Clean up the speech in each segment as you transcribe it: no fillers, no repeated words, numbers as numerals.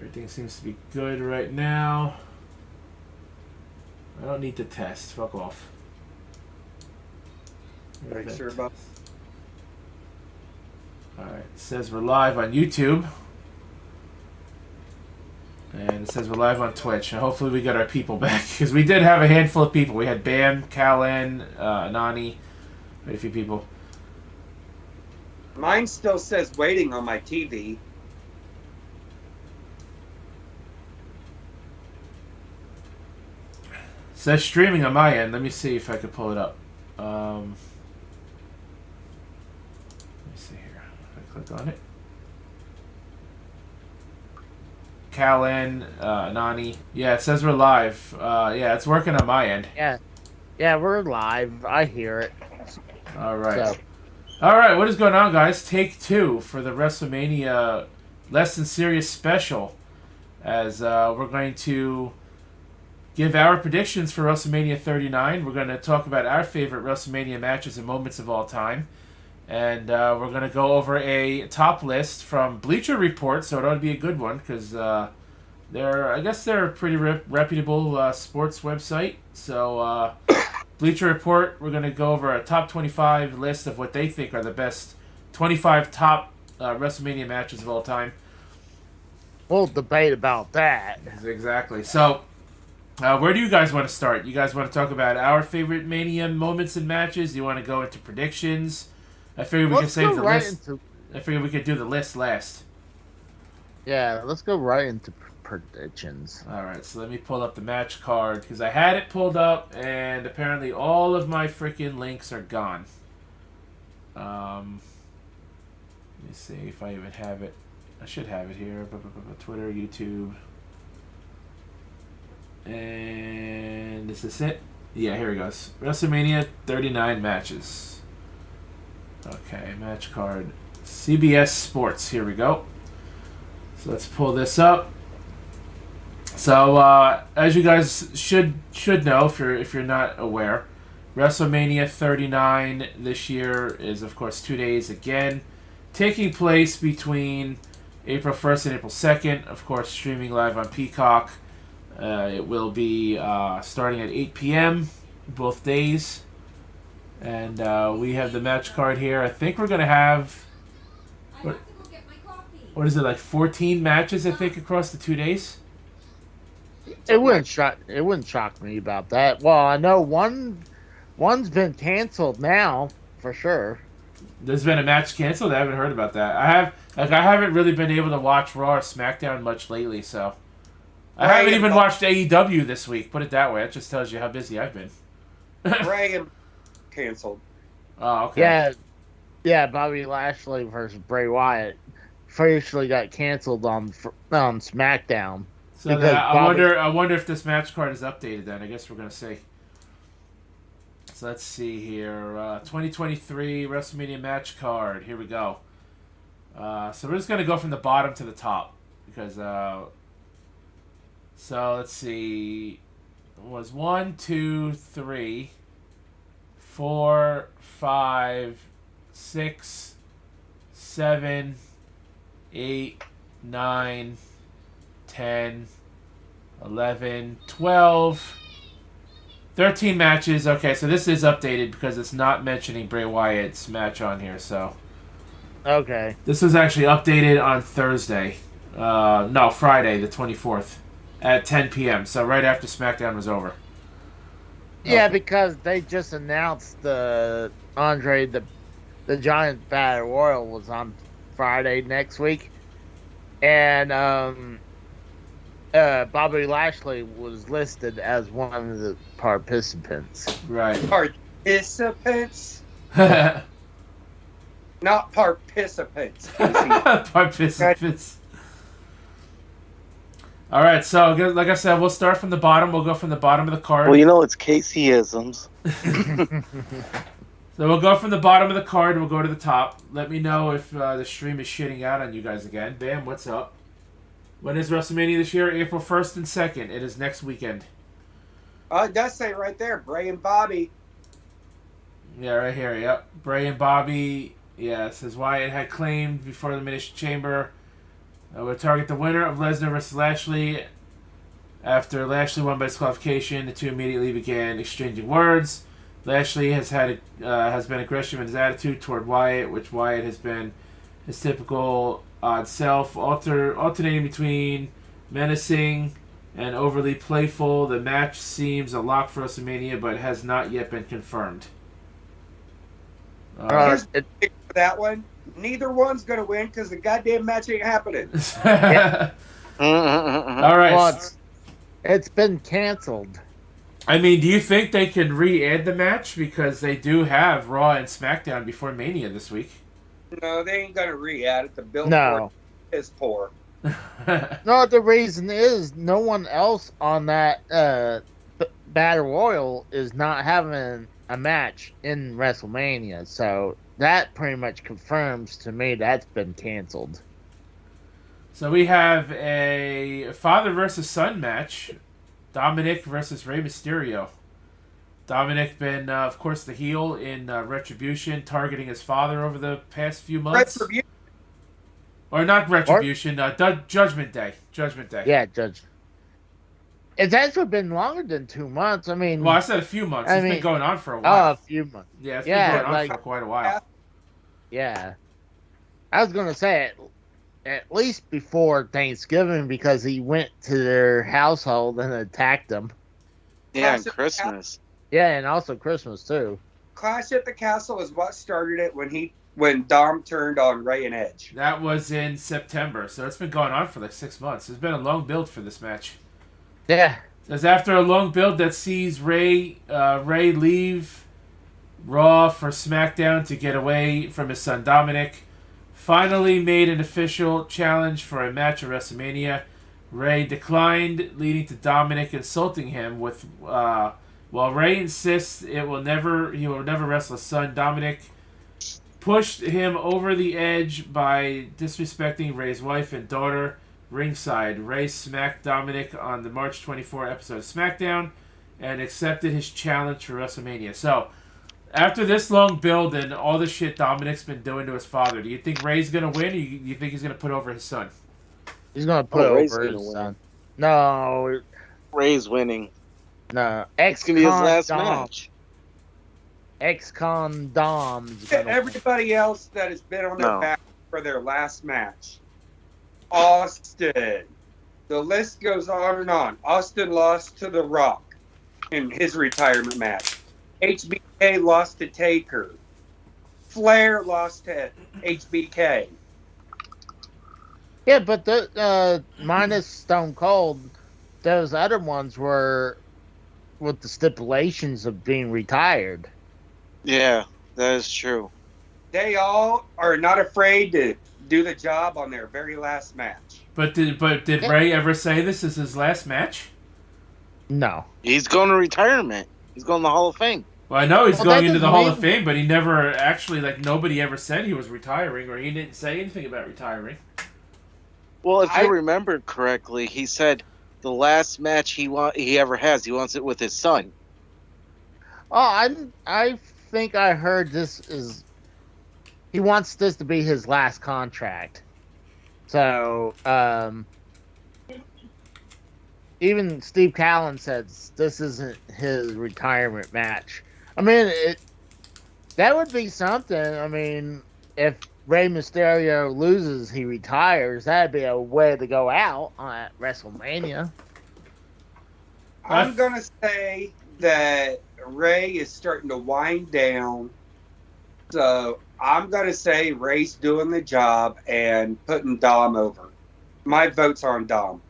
Everything seems to be good right now. I don't need to test. Fuck off. Are you sure about? Alright, it says we're live on YouTube. And it says we're live on Twitch. And hopefully we got our people back. Because we did have a handful of people. We had Bam, Callan, Nani. Quite a few people. Mine still says waiting on my TV. Says streaming on my end. Let me see if I can pull it up. Let me see here. If I click on it. Callan, Nani. Yeah, it says we're live. Yeah, it's working on my end. Yeah, we're live. I hear it. All right. So. All right, what is going on, guys? Take 2 for the WrestleMania Less Than Serious special. As we're going to give our predictions for WrestleMania 39. We're going to talk about our favorite WrestleMania matches and moments of all time. And we're going to go over a top list from Bleacher Report, so it ought to be a good one, because I guess they're a pretty reputable sports website. So Bleacher Report, we're going to go over a top 25 list of what they think are the best 25 top WrestleMania matches of all time. We'll debate about that. Exactly. So where do you guys want to start? You guys want to talk about our favorite Mania moments and matches? Do you want to go into predictions? I figured we could save the list. I figured we could do the list last. Yeah, let's go right into predictions. All right, so let me pull up the match card because I had it pulled up and apparently all of my freaking links are gone. Let me see if I even have it. I should have it here. Twitter, YouTube. And this is it. Yeah, here it goes. WrestleMania 39 matches. Okay, match card. CBS Sports. Here we go. So let's pull this up. So as you guys should know, if you're not aware, WrestleMania 39 this year is of course 2 days again, taking place between April 1st and April 2nd. Of course, streaming live on Peacock. It will be starting at 8 p.m. both days. And we have the match card here. I think we're going to have... What is it, like 14 matches, I think, across the 2 days? It wouldn't shock me about that. Well, I know one's been canceled now, for sure. There's been a match canceled? I haven't heard about that. I haven't really been able to watch Raw or SmackDown much lately, so... I haven't even watched AEW this week, put it that way. That just tells you how busy I've been. Bray canceled. Oh, okay. Yeah, Bobby Lashley versus Bray Wyatt officially got canceled on SmackDown. So I wonder if this match card is updated then. I guess we're going to see. So let's see here. 2023 WrestleMania match card. Here we go. So we're just going to go from the bottom to the top. Because, so let's see. It was 1, 2, 3, 4, 5, 6, 7, 8, 9, 10, 11, 12, 13 matches. Okay, so this is updated because it's not mentioning Bray Wyatt's match on here, so. Okay. This was actually updated on Thursday. Friday, the 24th, at 10 p.m., so right after SmackDown was over. Yeah, because they just announced the Andre the Giant Battle Royal was on Friday next week, and Bobby Lashley was listed as one of the participants. Right. Participants? Not participants. Participants. All right, so like I said, we'll start from the bottom. We'll go from the bottom of the card. Well, you know, it's Casey-isms. So we'll go from the bottom of the card. We'll go to the top. Let me know if the stream is shitting out on you guys again. Bam, what's up? When is WrestleMania this year? April 1st and 2nd. It is next weekend. It does say right there, Bray and Bobby. Yeah, right here. Yep. Bray and Bobby. Yeah, it says Wyatt had claimed before the Elimination Chamber We'll target the winner of Lesnar versus Lashley. After Lashley won by disqualification, the two immediately began exchanging words. Lashley has been aggressive in his attitude toward Wyatt, which Wyatt has been his typical odd self, alternating between menacing and overly playful. The match seems a lock for WrestleMania, but has not yet been confirmed. Here's the pick for that one. Neither one's going to win because the goddamn match ain't happening. All right. Well, it's been canceled. I mean, do you think they can re-add the match? Because they do have Raw and SmackDown before Mania this week. No, they ain't going to re-add it. The bill No. is poor. No, the reason is no one else on that Battle Royal is not having a match in WrestleMania. So that pretty much confirms to me that's been canceled. So we have a father versus son match. Dominic versus Rey Mysterio. Dominic been, of course, the heel in Retribution, targeting his father over the past few months. Retribution. Or not Retribution, Judgment Day. Judgment Day. Yeah, Judge. It's actually been longer than 2 months. I mean... Well, I said a few months. It's been going on for a while. Oh, a few months. Yeah, it's been going on for quite a while. Yeah. I was going to say at least before Thanksgiving because he went to their household and attacked them. Yeah, and Christmas. Yeah, and also Christmas, too. Clash at the Castle is what started it when Dom turned on Ray and Edge. That was in September, so it's been going on for like 6 months. There's been a long build for this match. Yeah. As after a long build that sees Ray leave Raw for SmackDown to get away from his son Dominic, finally made an official challenge for a match at WrestleMania. Ray declined, leading to Dominic insulting him with while Ray insists he will never wrestle his son. Dominic pushed him over the edge by disrespecting Ray's wife and daughter ringside. Ray smacked Dominic on the March 24 episode of SmackDown and accepted his challenge for WrestleMania. So, after this long build and all the shit Dominic's been doing to his father, do you think Ray's going to win, or do you think he's going to put over his son? He's going to put Ray's over gonna his win. son. No. Ray's winning. No. It's going to be his last match. Ex-con Dom's Everybody else that has been on their No. back for their last match. Austin. The list goes on and on. Austin lost to The Rock in his retirement match. HBK lost to Taker. Flair lost to HBK. Yeah, but the minus Stone Cold, those other ones were with the stipulations of being retired. Yeah, that is true. They all are not afraid to do the job on their very last match. But did Ray ever say this is his last match? No. He's going to retirement. He's going to the Hall of Fame. Well, I know he's Well, going that into the doesn't Hall mean- of Fame, but he never actually, nobody ever said he was retiring, or he didn't say anything about retiring. Well, if you remember correctly, he said the last match he ever has, he wants it with his son. Oh, I think I heard this is... He wants this to be his last contract. So, even Steve Callan says this isn't his retirement match. I mean, that would be something. I mean, if Rey Mysterio loses, he retires. That'd be a way to go out at WrestleMania. I'm going to say that Ray is starting to wind down. So I'm going to say Ray's doing the job and putting Dom over. My vote's on Dom.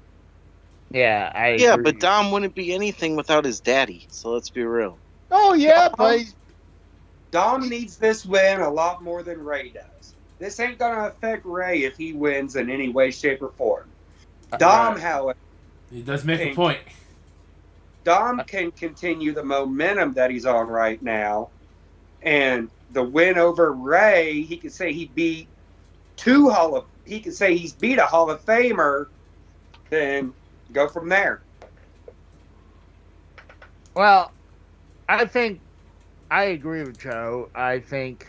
Yeah, I Yeah, agree. but Dom wouldn't be anything without his daddy, so let's be real. Oh, yeah, but... Dom needs this win a lot more than Ray does. This ain't going to affect Ray if he wins in any way, shape, or form. Dom, however... He does make a point. Dom can continue the momentum that he's on right now, and the win over Ray, he could say he beat he could say he's beat a Hall of Famer, then go from there. Well, I think I agree with Joe. I think,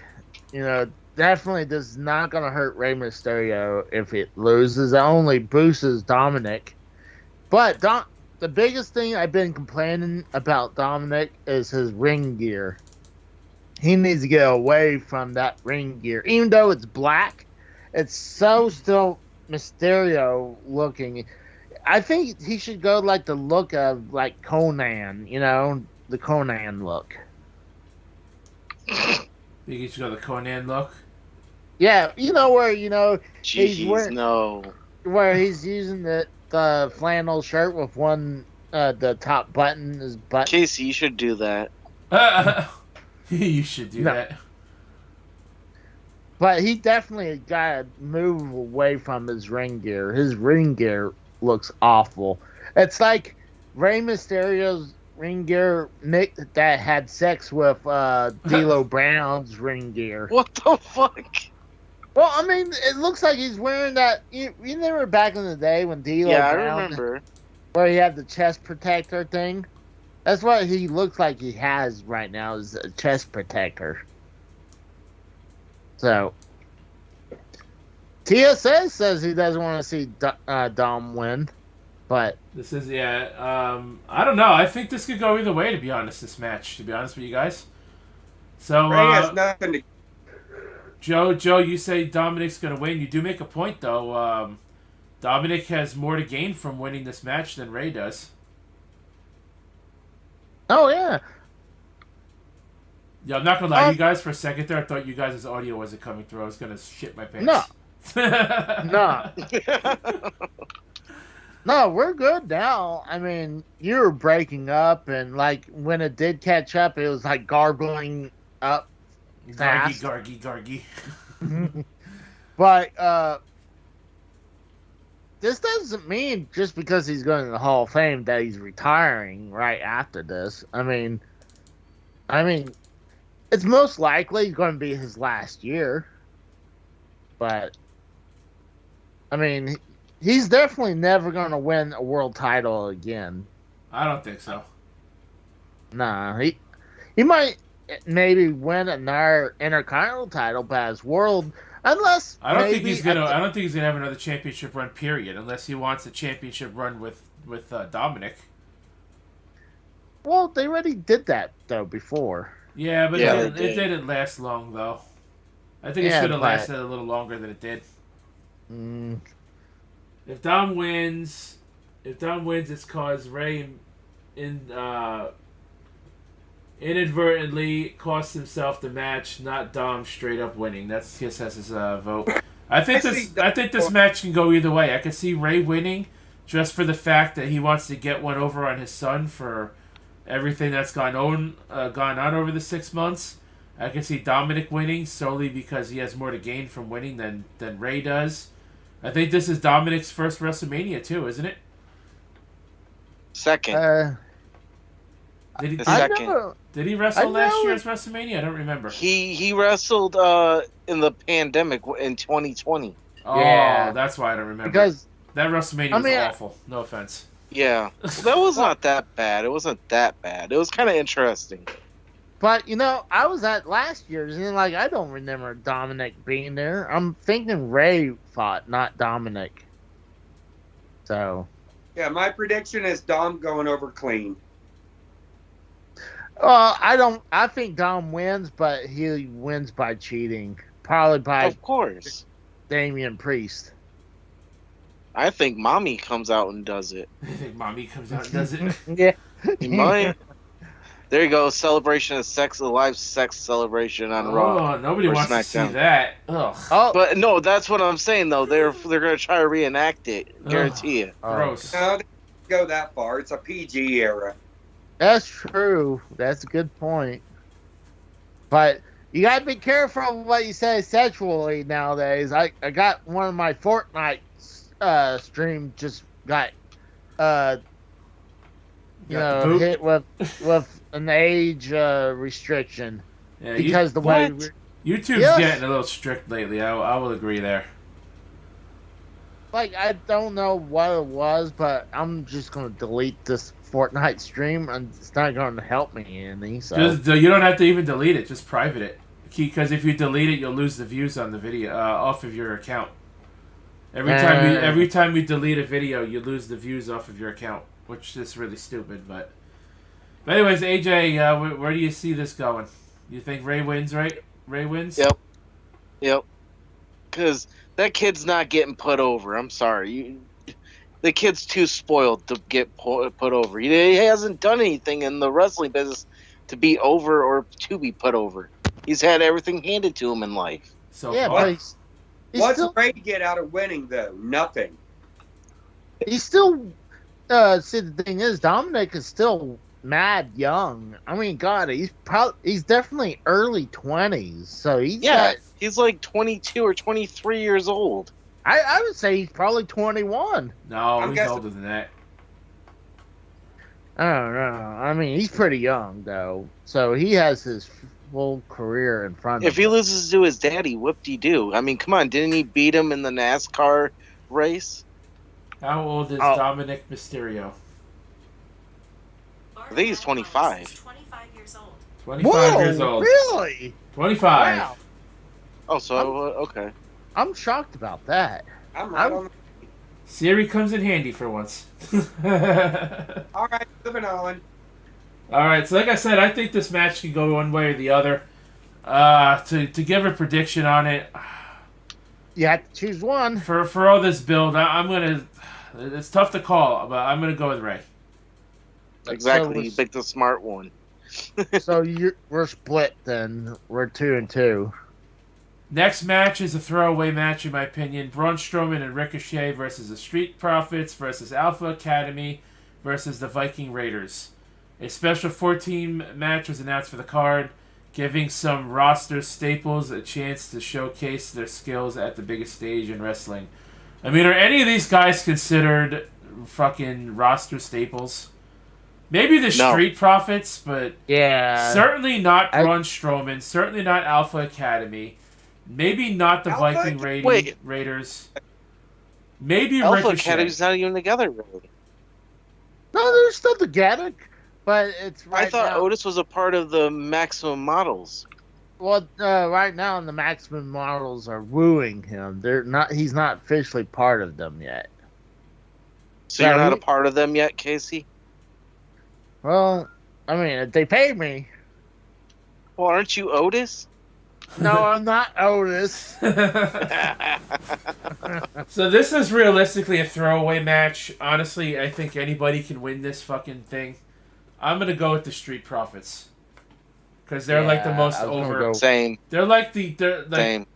definitely does not going to hurt Rey Mysterio if it loses. It only boosts Dominic. But the biggest thing I've been complaining about Dominic is his ring gear. He needs to get away from that ring gear. Even though it's black, it's so still Mysterio looking. I think he should go like the look of like Conan, the Conan look. Think you should go the Conan look? Yeah, where Jeez, no. where he's using the flannel shirt with one the top button is button. Casey, you should do that. You should do that. But he definitely got to move away from his ring gear. His ring gear looks awful. It's like Rey Mysterio's ring gear that had sex with D'Lo Brown's ring gear. What the fuck? Well, I mean, it looks like he's wearing that. You remember back in the day when D'Lo Brown, I remember. where he had the chest protector thing? That's what he looks like he has right now, is a chest protector. So, TSA says he doesn't want to see Dom win, but This is, I don't know. I think this could go either way, to be honest, this match, to be honest with you guys. So, Ray has nothing to. Joe, you say Dominic's going to win. You do make a point, though. Dominic has more to gain from winning this match than Ray does. oh yeah, Yeah, I'm not going to lie to you guys. For a second there, I thought you guys' audio wasn't coming through. I was going to shit my pants. no, no, we're good now. I mean, you were breaking up, and like when it did catch up, it was like garbling up fast. Gargy. But this doesn't mean just because he's going to the Hall of Fame that he's retiring right after this. I mean, it's most likely going to be his last year. But I mean, he's definitely never going to win a world title again. I don't think so. Nah, he might maybe win another Intercontinental title, but as world. Unless I don't think he's gonna have another championship run. Period. Unless he wants a championship run with Dominic. Well, they already did that though before. Yeah, but Yeah, it didn't last long though. I think it should have lasted a little longer than it did. Mm, If Dom wins, it's cause Ray inadvertently cost himself the match, not Dom straight up winning. That's TSS's vote. I think this match can go either way. I can see Ray winning just for the fact that he wants to get one over on his son for everything that's gone on over the 6 months. I can see Dominic winning solely because he has more to gain from winning than Ray does. I think this is Dominic's first WrestleMania too, isn't it? Second. Did he wrestle last year's WrestleMania? I don't remember. He wrestled in the pandemic in 2020. Oh, Yeah. that's why I don't remember. because that WrestleMania was awful. No offense. Yeah, that was not that bad. It wasn't that bad. It was kind of interesting. But I was at last year's, and I don't remember Dominic being there. I'm thinking Ray fought, not Dominic. So, Yeah, my prediction is Dom going over clean. I think Dom wins, but he wins by cheating, probably by Of course. Damian Priest. I think Mommy comes out and does it. I think Mommy comes out and does it. Yeah, He might. There you go. Celebration of sex, a live sex celebration on Raw. Oh, nobody or wants to see SmackDown. that. Ugh. Oh, But no, that's what I'm saying though. They're gonna try to reenact it. Guarantee you. Gross. No, they don't go that far. It's a PG era. That's true. That's a good point. But you gotta be careful what you say sexually nowadays. I got one of my Fortnite stream just got hit with an age restriction Yeah, because the way What? YouTube's Yes. getting a little strict lately. I will agree there. I don't know what it was, but I'm just gonna delete this Fortnite stream, and it's not going to help me any. So You don't have to even delete it. Just private it. because if you delete it, you'll lose the views on the video off of your account. Every time you delete a video, you lose the views off of your account, which is really stupid. But anyways, AJ, where do you see this going? You think Ray wins, right? Ray wins? Yep. Because that kid's not getting put over. I'm sorry. The kid's too spoiled to get put over. He hasn't done anything in the wrestling business to be over or to be put over. He's had everything handed to him in life. So yeah, far. but What's Ray get out of winning, though? Nothing. he's still. See, the thing is, Dominic is still mad young. I mean, God, he's definitely early 20s. So he's like 22 or 23 years old. I would say he's probably 21. No, he's older than that. I don't know. I mean, he's pretty young though, so he has his full career in front of him. If he loses to his daddy, whoop-de-doo. I mean, come on, didn't he beat him in the NASCAR race? How old is Dominic Mysterio? I think he's 25. 25 years old. 25 years old. Really? 25. Wow. Oh, so okay. I'm shocked about that. I'm right on. Siri comes in handy for once. All right, moving on. All right, so like I said, I think this match can go one way or the other. To give a prediction on it, You have to choose one. for all this build, I'm gonna. It's tough to call, but I'm gonna go with Ray. Exactly, you picked the smart one. So we're split then. We're 2-2. Next match is a throwaway match, in my opinion. Braun Strowman and Ricochet versus the Street Profits versus Alpha Academy versus the Viking Raiders. A special 14 match was announced for the card, giving some roster staples a chance to showcase their skills at the biggest stage in wrestling. I mean, are any of these guys considered fucking roster staples? Maybe the Street Profits, but certainly not Braun Strowman, certainly not Alpha Academy. Maybe not the Viking Raiders. Maybe Alpha Ricochet. Academy's not even together, really. No, they're still together, but it's right I thought now. Otis was a part of the Maximum Models. Well, right now the Maximum Models are wooing him. They're not. He's not officially part of them yet. So you're not a part of them yet, Casey? Well, I mean, if they paid me. Well, aren't you Otis? No, I'm not Otis. So this is realistically a throwaway match. Honestly, I think anybody can win this fucking thing. I'm gonna go with the Street Profits because they're like the most over. Same. They're like Same.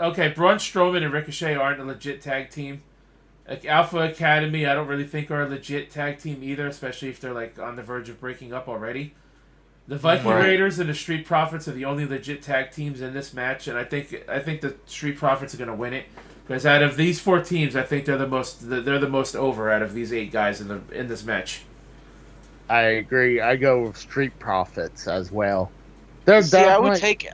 Okay, Braun Strowman and Ricochet aren't a legit tag team. Like Alpha Academy, I don't really think are a legit tag team either, especially if they're like on the verge of breaking up already. The Viking Raiders and the Street Profits are the only legit tag teams in this match, and I think the Street Profits are going to win it because out of these 4 teams, I think they're the most over out of these 8 guys in this match. I agree. I go with Street Profits as well. They're I would take.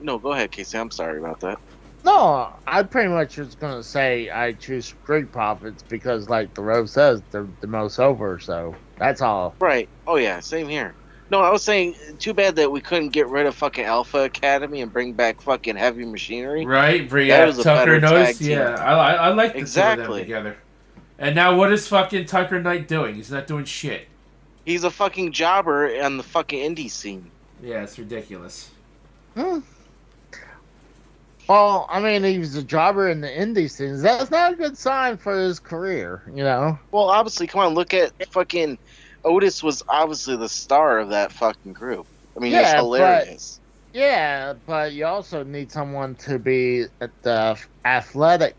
No, go ahead, Casey. I'm sorry about that. No, I pretty much was gonna say I choose Street Profits because, like the Rose says, they're the most over. So that's all. Right. Oh yeah, same here. No, I was saying, too bad that we couldn't get rid of fucking Alpha Academy and bring back fucking Heavy Machinery. Right, Tucker knows. Yeah, I like the two of them Exactly. together. And now what is fucking Tucker Knight doing? He's not doing shit. He's a fucking jobber on the fucking indie scene. Yeah, it's ridiculous. Well, I mean, he was a jobber in the indie scenes. That's not a good sign for his career, you know? Well, obviously, come on, look at fucking... Otis was obviously the star of that fucking group. I mean, it's hilarious. But you also need someone to be at the athletic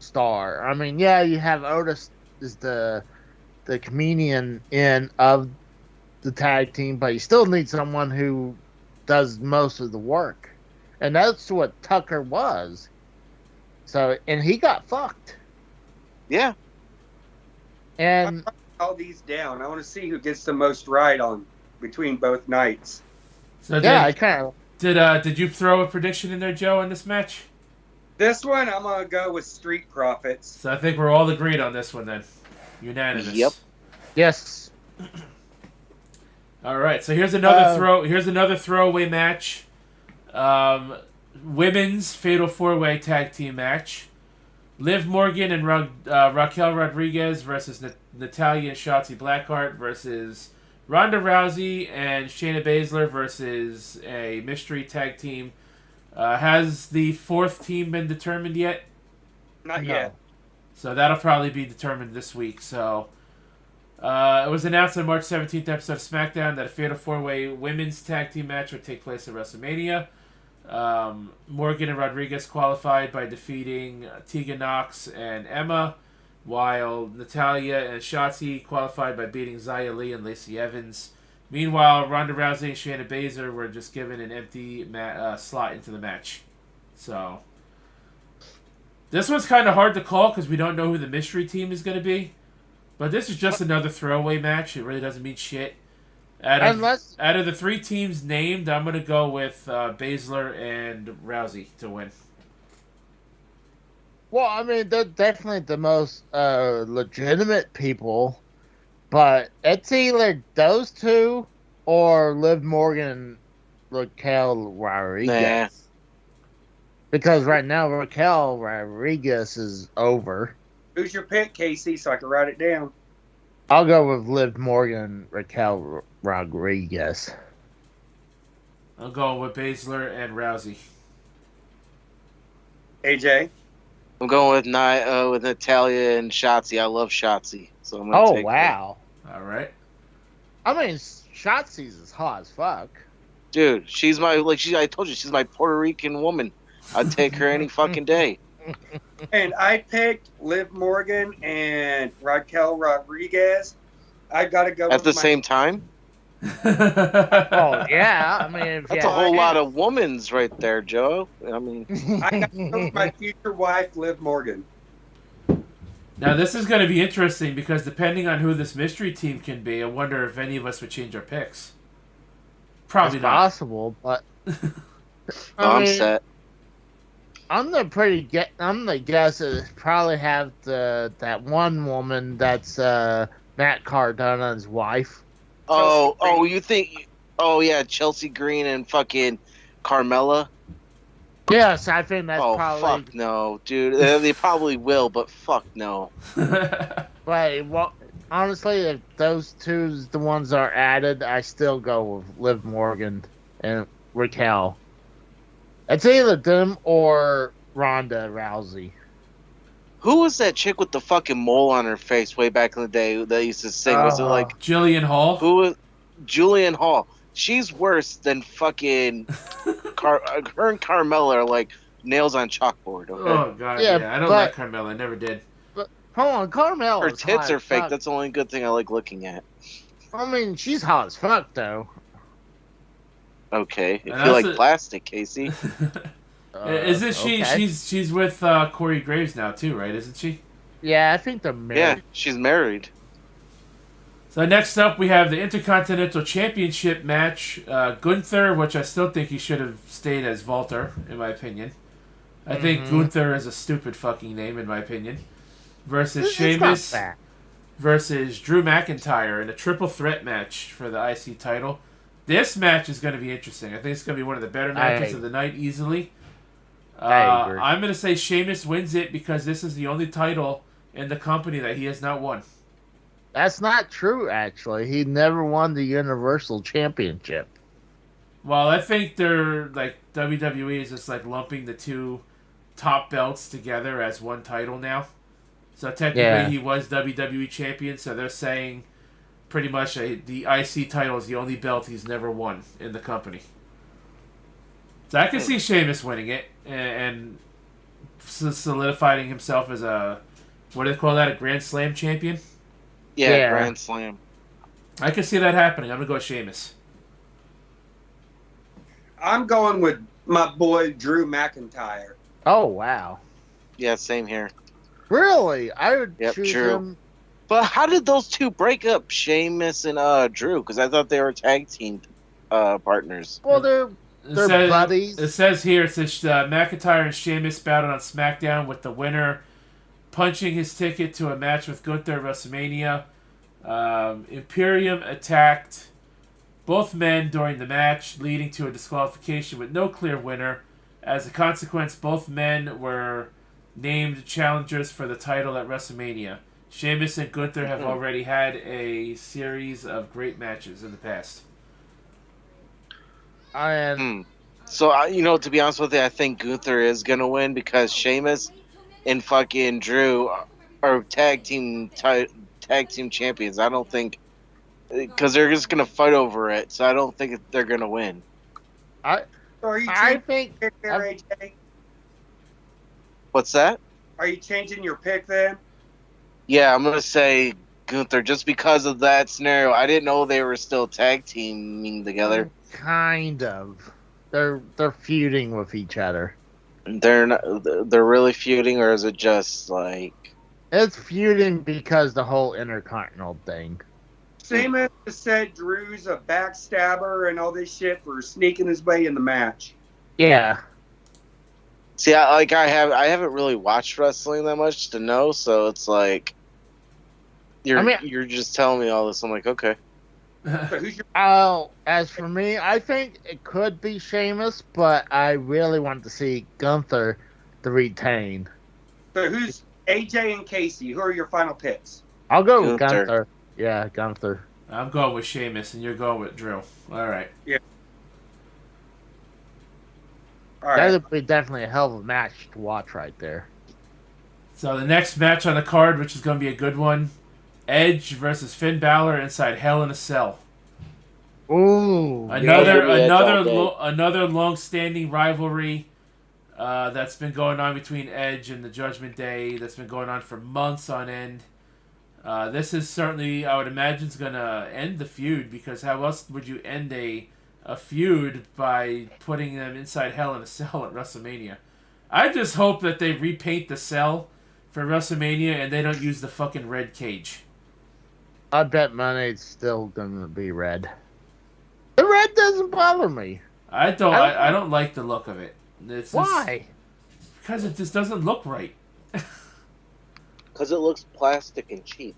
star. I mean, you have Otis is the comedian of the tag team, but you still need someone who does most of the work. And that's what Tucker was. So, and he got fucked. Yeah. And all these down. I want to see who gets the most right on between both nights. So I kind of did you throw a prediction in there, Joe, in this match? This one, I'm gonna go with Street Profits. So I think we're all agreed on this one then, unanimous. Yep. Yes. All right. So here's another throwaway match. women's Fatal 4-Way Tag Team match. Liv Morgan and Raquel Rodriguez versus Natalya and Shotzi Blackheart versus Ronda Rousey and Shayna Baszler versus a mystery tag team. Has the fourth team been determined yet? Not No. yet. So that'll probably be determined this week. So it was announced on March 17th episode of SmackDown that a Fatal 4-Way women's tag team match would take place at WrestleMania. Morgan and Rodriguez qualified by defeating Tegan Nox and Emma, while Natalya and Shotzi qualified by beating Xia Li and Lacey Evans. Meanwhile, Ronda Rousey and Shayna Baszler were just given an empty slot into the match. So this one's kind of hard to call because we don't know who the mystery team is going to be. But this is just another throwaway match. It really doesn't mean shit. Out of the three teams named, I'm going to go with Baszler and Rousey to win. Well, I mean, they're definitely the most legitimate people, but it's either those two or Liv Morgan, Raquel Rodriguez. Nah. Because right now, Raquel Rodriguez is over. Who's your pick, Casey, so I can write it down? I'll go with Liv Morgan, Raquel Rodriguez. I'll go with Baszler and Rousey. AJ? I'm going with Natalya and Shotzi. I love Shotzi, so I'm gonna take her. Wow. All right. I mean, Shotzi's is hot as fuck. Dude, she's my I told you she's my Puerto Rican woman. I'd take her any fucking day. And I picked Liv Morgan and Raquel Rodriguez. I got to go At the same time? Oh yeah, I mean, That's a whole lot of womans right there, Joe. I mean, I got to go with my future wife, Liv Morgan. Now, this is going to be interesting because depending on who this mystery team can be, I wonder if any of us would change our picks. Probably it's not. possible, but I'm set. I'm the guess that probably have that one woman that's Matt Cardona's wife. You think? Oh yeah, Chelsea Green and fucking Carmella. Yes, I think that's probably. Fuck no, dude. They probably will, but fuck no. But well, honestly, if those two's the ones are added, I still go with Liv Morgan and Raquel. It's either them or Ronda Rousey. Who was that chick with the fucking mole on her face way back in the day that used to sing? Was it like Jillian Hall? who was Julian Hall? She's worse than fucking her and Carmella are like nails on chalkboard. Okay? Oh god, yeah. I don't like Carmella. I never did. But hold on, Carmella. Her tits are fake. That's the only good thing I like looking at. I mean, she's hot as fuck, though. Okay, if you like plastic, Casey. Isn't she? Okay. She's with Corey Graves now too, right? Isn't she? Yeah, I think they're married. Yeah, she's married. So next up, we have the Intercontinental Championship match. Gunther, which I still think he should have stayed as Walter, in my opinion. I think Gunther is a stupid fucking name, in my opinion. Versus Sheamus versus Drew McIntyre in a triple threat match for the IC title. This match is going to be interesting. I think it's going to be one of the better matches of the night, easily. I agree. I'm going to say Sheamus wins it because this is the only title in the company that he has not won. That's not true, actually. He never won the Universal Championship. Well, I think they're like WWE is just like lumping the two top belts together as one title now. So technically, he was WWE champion. So they're saying pretty much the IC title is the only belt he's never won in the company. So I can see Sheamus winning it and solidifying himself as a what do they call that? A Grand Slam champion. Yeah, Grand Slam. I can see that happening. I'm gonna go with Sheamus. I'm going with my boy Drew McIntyre. Oh, wow. Yeah, same here. Really? I would choose true. him. But how did those two break up, Sheamus and Drew? Because I thought they were tag team partners. Well, they're buddies. It says here, McIntyre and Sheamus battled on SmackDown with the winner punching his ticket to a match with Gunther at WrestleMania. Imperium attacked both men during the match, leading to a disqualification with no clear winner. As a consequence, both men were named challengers for the title at WrestleMania. Sheamus and Gunther have already had a series of great matches in the past. And So, to be honest with you, I think Gunther is going to win because Sheamus and fucking Drew are tag team champions. I don't think, because they're just going to fight over it, so I don't think they're going to win. I Are you I changing think your pick there, AJ? What's that? Are you changing your pick then? Yeah, I'm going to say Gunther just because of that scenario. I didn't know they were still tag teaming together. kind of. They're feuding with each other. They're not, they're really feuding, or is it just like... It's feuding because the whole Intercontinental thing. Sheamus has said Drew's a backstabber and all this shit for sneaking his way in the match. Yeah. See, I haven't really watched wrestling that much to know, so it's like you're just telling me all this. I'm like, okay. So who's your As for me, I think it could be Sheamus, but I really want to see Gunther to retain. So who's AJ and Casey? Who are your final picks? I'll go with Gunther. Gunther. Yeah, Gunther. I'm going with Sheamus, and you're going with Drew. All right. All right. That would be definitely a hell of a match to watch right there. So the next match on the card, which is going to be a good one, Edge versus Finn Balor inside Hell in a Cell. Ooh. Another long-standing rivalry that's been going on between Edge and the Judgment Day. That's been going on for months on end. This is certainly, I would imagine, is going to end the feud, because how else would you end a feud by putting them inside Hell in a Cell at WrestleMania? I just hope that they repaint the cell for WrestleMania and they don't use the fucking red cage. I bet money it's still going to be red. The red doesn't bother me. I don't like the look of it. Why? Because it just doesn't look right. Because it looks plastic and cheap.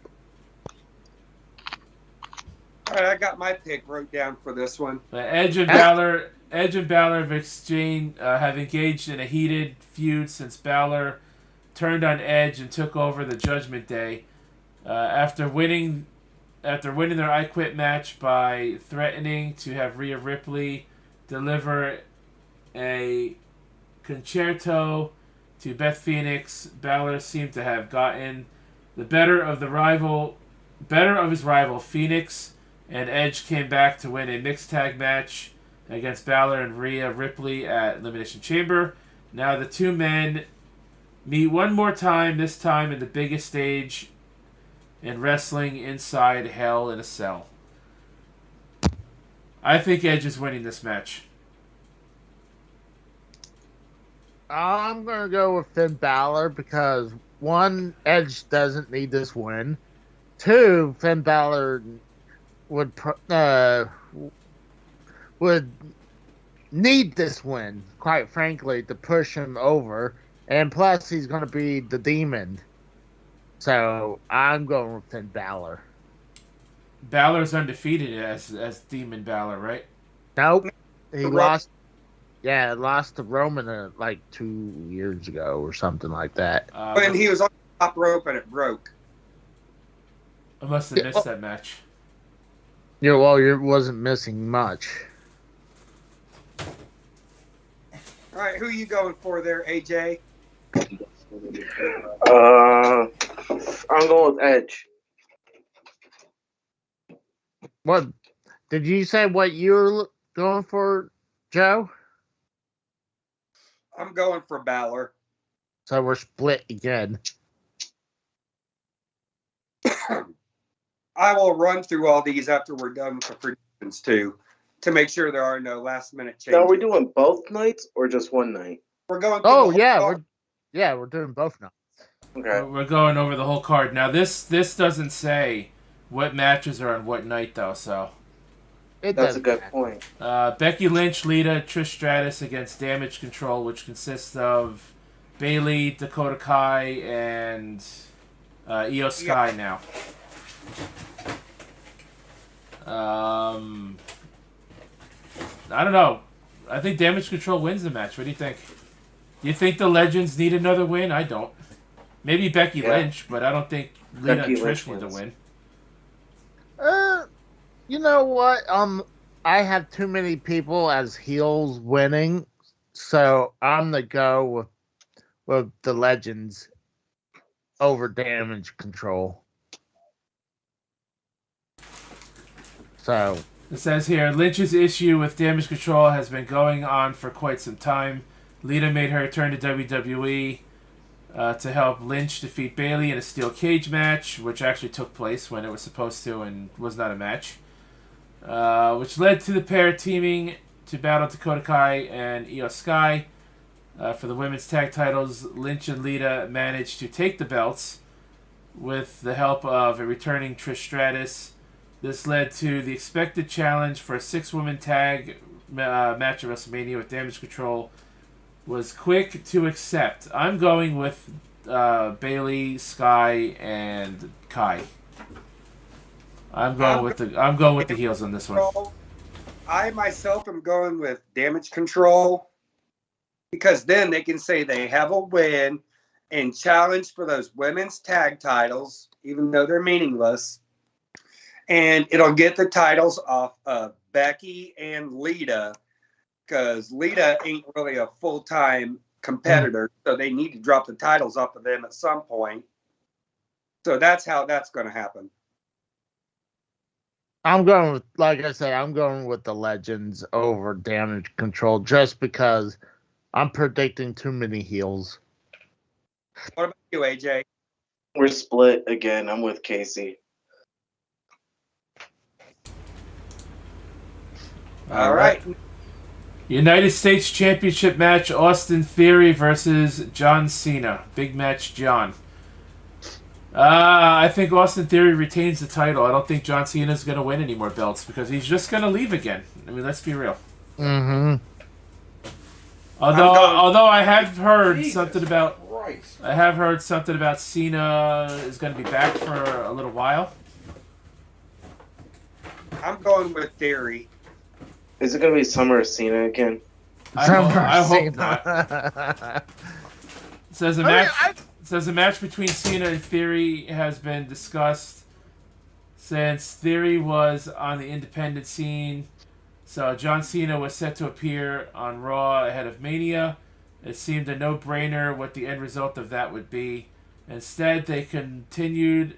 All right, I got my pick wrote down for this one. Edge and Balor have engaged in a heated feud since Balor turned on Edge and took over the Judgment Day. After winning their I Quit match by threatening to have Rhea Ripley deliver a concerto to Beth Phoenix, Balor seemed to have gotten the better of his rival Phoenix, and Edge came back to win a mixed tag match against Balor and Rhea Ripley at Elimination Chamber. Now the two men meet one more time, this time in the biggest stage in wrestling, inside Hell in a Cell. I think Edge is winning this match. I'm going to go with Finn Balor because, one, Edge doesn't need this win. Two, Finn Balor would need this win, quite frankly, to push him over. And plus, he's going to be the Demon. So, I'm going with Finn Balor. Balor's undefeated as Demon Balor, right? Nope. He lost. Yeah, lost to Roman like 2 years ago or something like that. When he was on the top rope and it broke. I must have missed that match. Yeah, well, you wasn't missing much. All right, who are you going for there, AJ? I'm going with Edge. What did you say? What you were going for, Joe? I'm going for Balor. So we're split again. I will run through all these after we're done with the predictions too, to make sure there are no last minute changes. Now, are we doing both nights or just one night? We're going. Through Oh the whole yeah, we're doing both now. Okay. We're going over the whole card. Now, this doesn't say what matches are on what night, though, so... That's a good point. Becky Lynch, Lita, Trish Stratus against Damage Control, which consists of Bayley, Dakota Kai, and Io Sky now. I don't know. I think Damage Control wins the match. What do you think? Do you think the Legends need another win? I don't. Maybe Becky Lynch, but I don't think Lita and Trish need to win. You know what? I have too many people as heels winning, so I'm gonna go with the Legends over Damage Control. So it says here, Lynch's issue with Damage Control has been going on for quite some time. Lita made her return to WWE to help Lynch defeat Bayley in a steel cage match, which actually took place when it was supposed to and was not a match. Which led to the pair teaming to battle Dakota Kai and Io Sky. For the women's tag titles, Lynch and Lita managed to take the belts with the help of a returning Trish Stratus. This led to the expected challenge for a 6-woman tag match at WrestleMania with Damage Control was quick to accept. I'm going with Bayley, Sky, and Kai. I'm going with the heels on this one. I myself am going with Damage Control because then they can say they have a win and challenge for those women's tag titles, even though they're meaningless. And it'll get the titles off of Becky and Lita because Lita ain't really a full-time competitor, so they need to drop the titles off of them at some point. So that's how that's going to happen. I'm going with, like I said, I'm going with the Legends over Damage Control just because I'm predicting too many heels. What about you, AJ? We're split again. I'm with Casey. All right. United States Championship match, Austin Theory versus John Cena. Big match, John. I think Austin Theory retains the title. I don't think John Cena is going to win any more belts because he's just going to leave again. I mean, let's be real. Mm-hmm. Although I have heard something about Cena is going to be back for a little while. I'm going with Theory. Is it going to be Summer of Cena again? I hope not. It says a match between Cena and Theory has been discussed since Theory was on the independent scene. So John Cena was set to appear on Raw ahead of Mania. It seemed a no-brainer what the end result of that would be. Instead, they continued.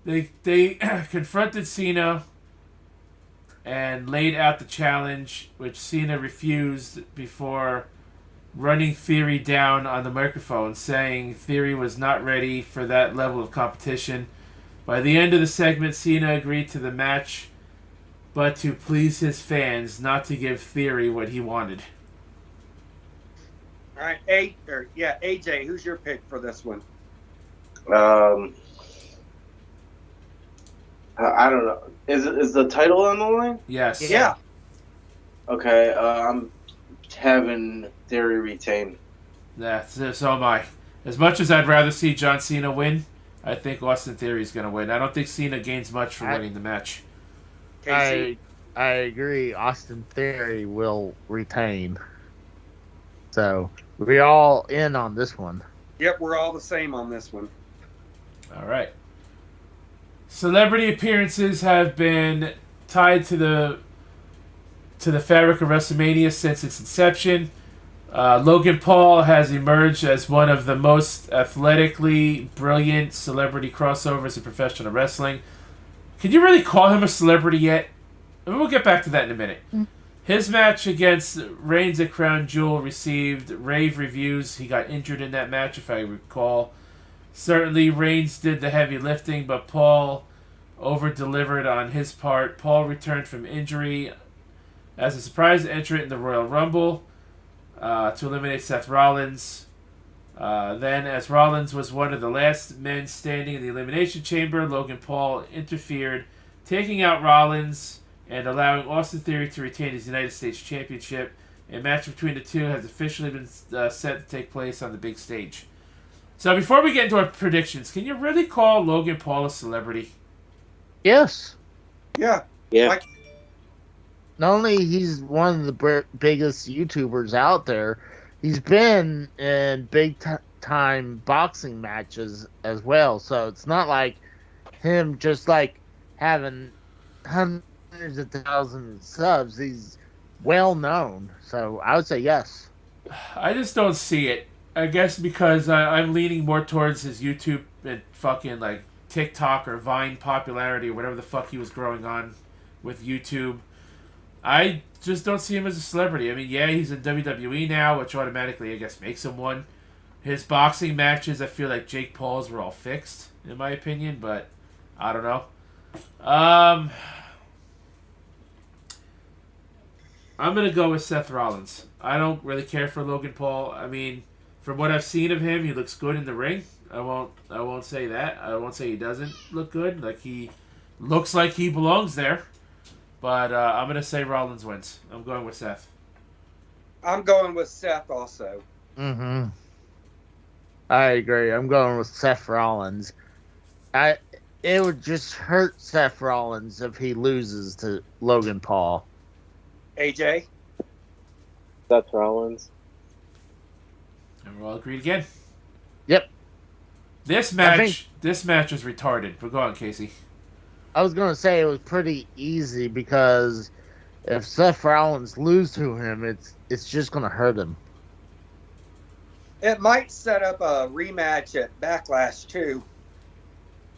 They confronted Cena and laid out the challenge, which Cena refused before running Theory down on the microphone, saying Theory was not ready for that level of competition. By the end of the segment, Cena agreed to the match, but to please his fans, not to give Theory what he wanted. All right, AJ, who's your pick for this one? I don't know. Is the title on the line? Yes. Yeah. Okay, I'm having Theory retain. Yeah, so am I. As much as I'd rather see John Cena win, I think Austin Theory is going to win. I don't think Cena gains much for winning the match. Casey? I agree. Austin Theory will retain. So we're all in on this one. Yep, we're all the same on this one. All right. Celebrity appearances have been tied to the fabric of WrestleMania since its inception. Logan Paul has emerged as one of the most athletically brilliant celebrity crossovers in professional wrestling. Can you really call him a celebrity yet? I mean, we'll get back to that in a minute. His match against Reigns at Crown Jewel received rave reviews. He got injured in that match, if I recall. Certainly, Reigns did the heavy lifting, but Paul over-delivered on his part. Paul returned from injury as a surprise entrant in the Royal Rumble to eliminate Seth Rollins. Then, as Rollins was one of the last men standing in the Elimination Chamber, Logan Paul interfered, taking out Rollins and allowing Austin Theory to retain his United States Championship. A match between the two has officially been set to take place on the big stage. So before we get into our predictions, can you really call Logan Paul a celebrity? Yes. Yeah. Yeah. not only he's one of the biggest YouTubers out there, he's been in time boxing matches as well. So it's not like him just like having hundreds of thousands of subs. He's well known. So I would say yes. I just don't see it. I guess because I'm leaning more towards his YouTube and fucking like TikTok or Vine popularity or whatever the fuck he was growing on with YouTube. I just don't see him as a celebrity. I mean, yeah, he's in WWE now, which automatically, I guess, makes him one. His boxing matches, I feel like Jake Paul's were all fixed, in my opinion, but I don't know. I'm going to go with Seth Rollins. I don't really care for Logan Paul. I mean, from what I've seen of him, he looks good in the ring. I won't say that. I won't say he doesn't look good. Like, he looks like he belongs there. But I'm going to say Rollins wins. I'm going with Seth. I'm going with Seth also. Mm-hmm. I agree. I'm going with Seth Rollins. It would just hurt Seth Rollins if he loses to Logan Paul. AJ? Seth Rollins. And we're all agreed again. Yep. This match is retarded. But go on, Casey. I was going to say it was pretty easy because if Seth Rollins loses to him, it's just going to hurt him. It might set up a rematch at Backlash, too.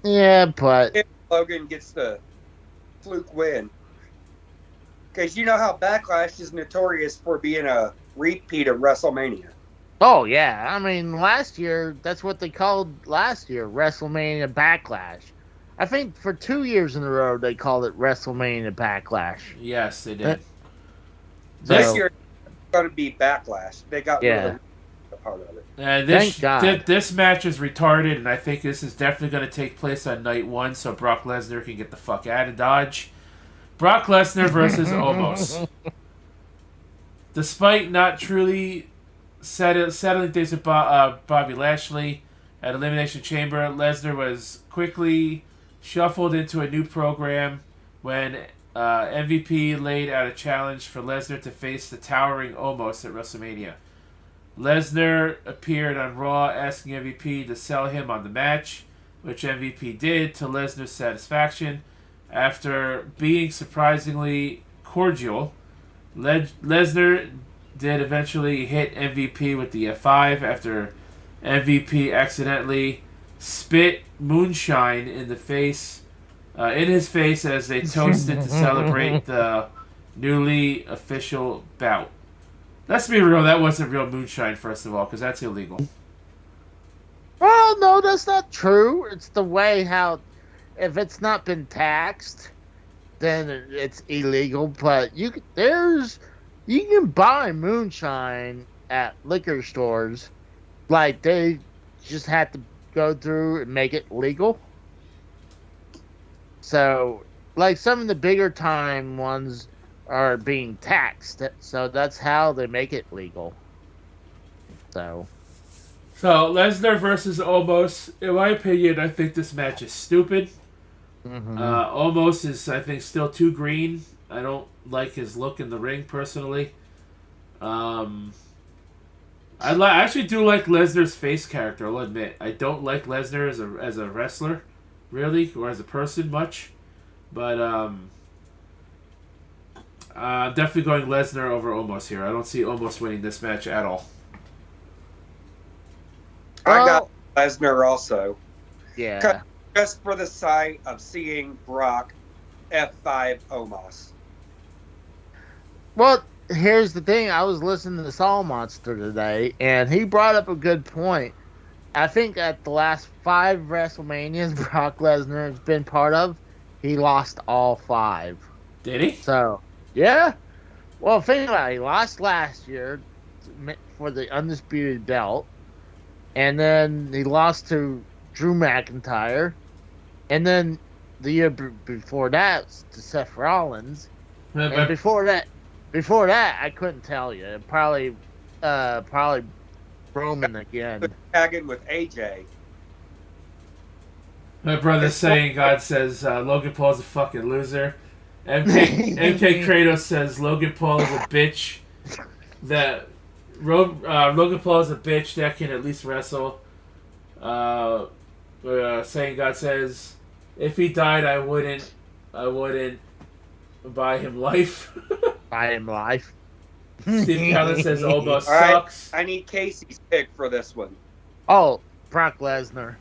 Yeah, but If Logan gets the fluke win. Because you know how Backlash is notorious for being a repeat of WrestleMania. oh yeah, I mean last year that's what they called last year, WrestleMania Backlash. I think for 2 years in a row they called it WrestleMania Backlash. Yes, they did. This year it's going to be Backlash. They got rid of the part of it. Thank God. This match is retarded, and I think this is definitely going to take place on night one, so Brock Lesnar can get the fuck out of Dodge. Brock Lesnar versus Omos. Despite not truly settling things with Bobby Lashley at Elimination Chamber, Lesnar was quickly shuffled into a new program when MVP laid out a challenge for Lesnar to face the towering Omos at WrestleMania. Lesnar appeared on Raw asking MVP to sell him on the match, which MVP did to Lesnar's satisfaction. After being surprisingly cordial, Lesnar did eventually hit MVP with the F5 after MVP accidentally spit moonshine in his face as they toasted to celebrate the newly official bout. Let's be real, that wasn't real moonshine, first of all, because that's illegal. Well, no, that's not true. It's the way how if it's not been taxed, then it's illegal. But you can buy moonshine at liquor stores. Like they just have to go through and make it legal. So, like some of the bigger time ones are being taxed, so that's how they make it legal. So Lesnar versus Omos. In my opinion, I think this match is stupid. Omos is, I think, still too green. I don't like his look in the ring, personally. I actually do like Lesnar's face character, I'll admit. I don't like Lesnar as a wrestler, really, or as a person much. But I'm definitely going Lesnar over Omos here. I don't see Omos winning this match at all. I got Lesnar also. Yeah. Just for the sight of seeing Brock F5 Omos. Well, here's the thing. I was listening to Saul Monster today, and he brought up a good point. I think at the last 5 WrestleManias Brock Lesnar has been part of, he lost all 5. Did he? So, yeah. Well, think about it. He lost last year for the Undisputed Belt, and then he lost to Drew McIntyre, and then the year before that to Seth Rollins, and before that, I couldn't tell you. Probably Roman again. Tagging with AJ. My brother's saying God says Logan Paul's a fucking loser, MK Kratos says Logan Paul is a bitch. Logan Paul is a bitch that can at least wrestle. Saying God says, if he died, I wouldn't buy him life. Buy him life. Steve Callis says almost All right, sucks. I need Casey's pick for this one. Oh, Brock Lesnar.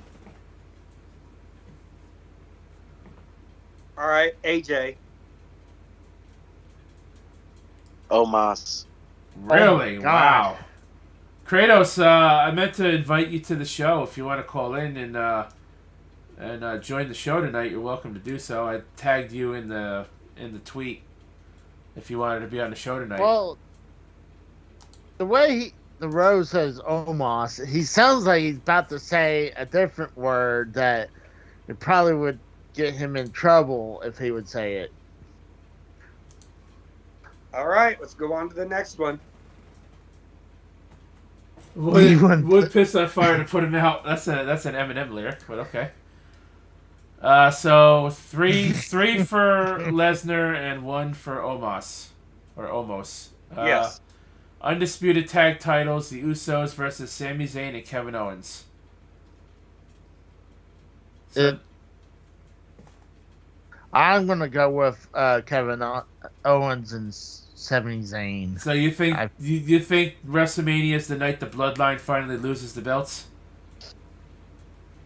All right, AJ. Omos. Really? Oh, God. Wow. Kratos, I meant to invite you to the show. If you want to call in and join the show tonight, you're welcome to do so. I tagged you in the tweet if you wanted to be on the show tonight. Well, the way the Rose says Omos, he sounds like he's about to say a different word that it probably would get him in trouble if he would say it. All right, let's go on to the next one. Would piss on fire to put him out. That's an Eminem lyric, but okay. So three for Lesnar and 1 for Omos, or Omos. Yes. Undisputed tag titles: the Usos versus Sami Zayn and Kevin Owens. So, I'm gonna go with Kevin Owens and Sami Zayn. so you think you think WrestleMania is the night the Bloodline finally loses the belts?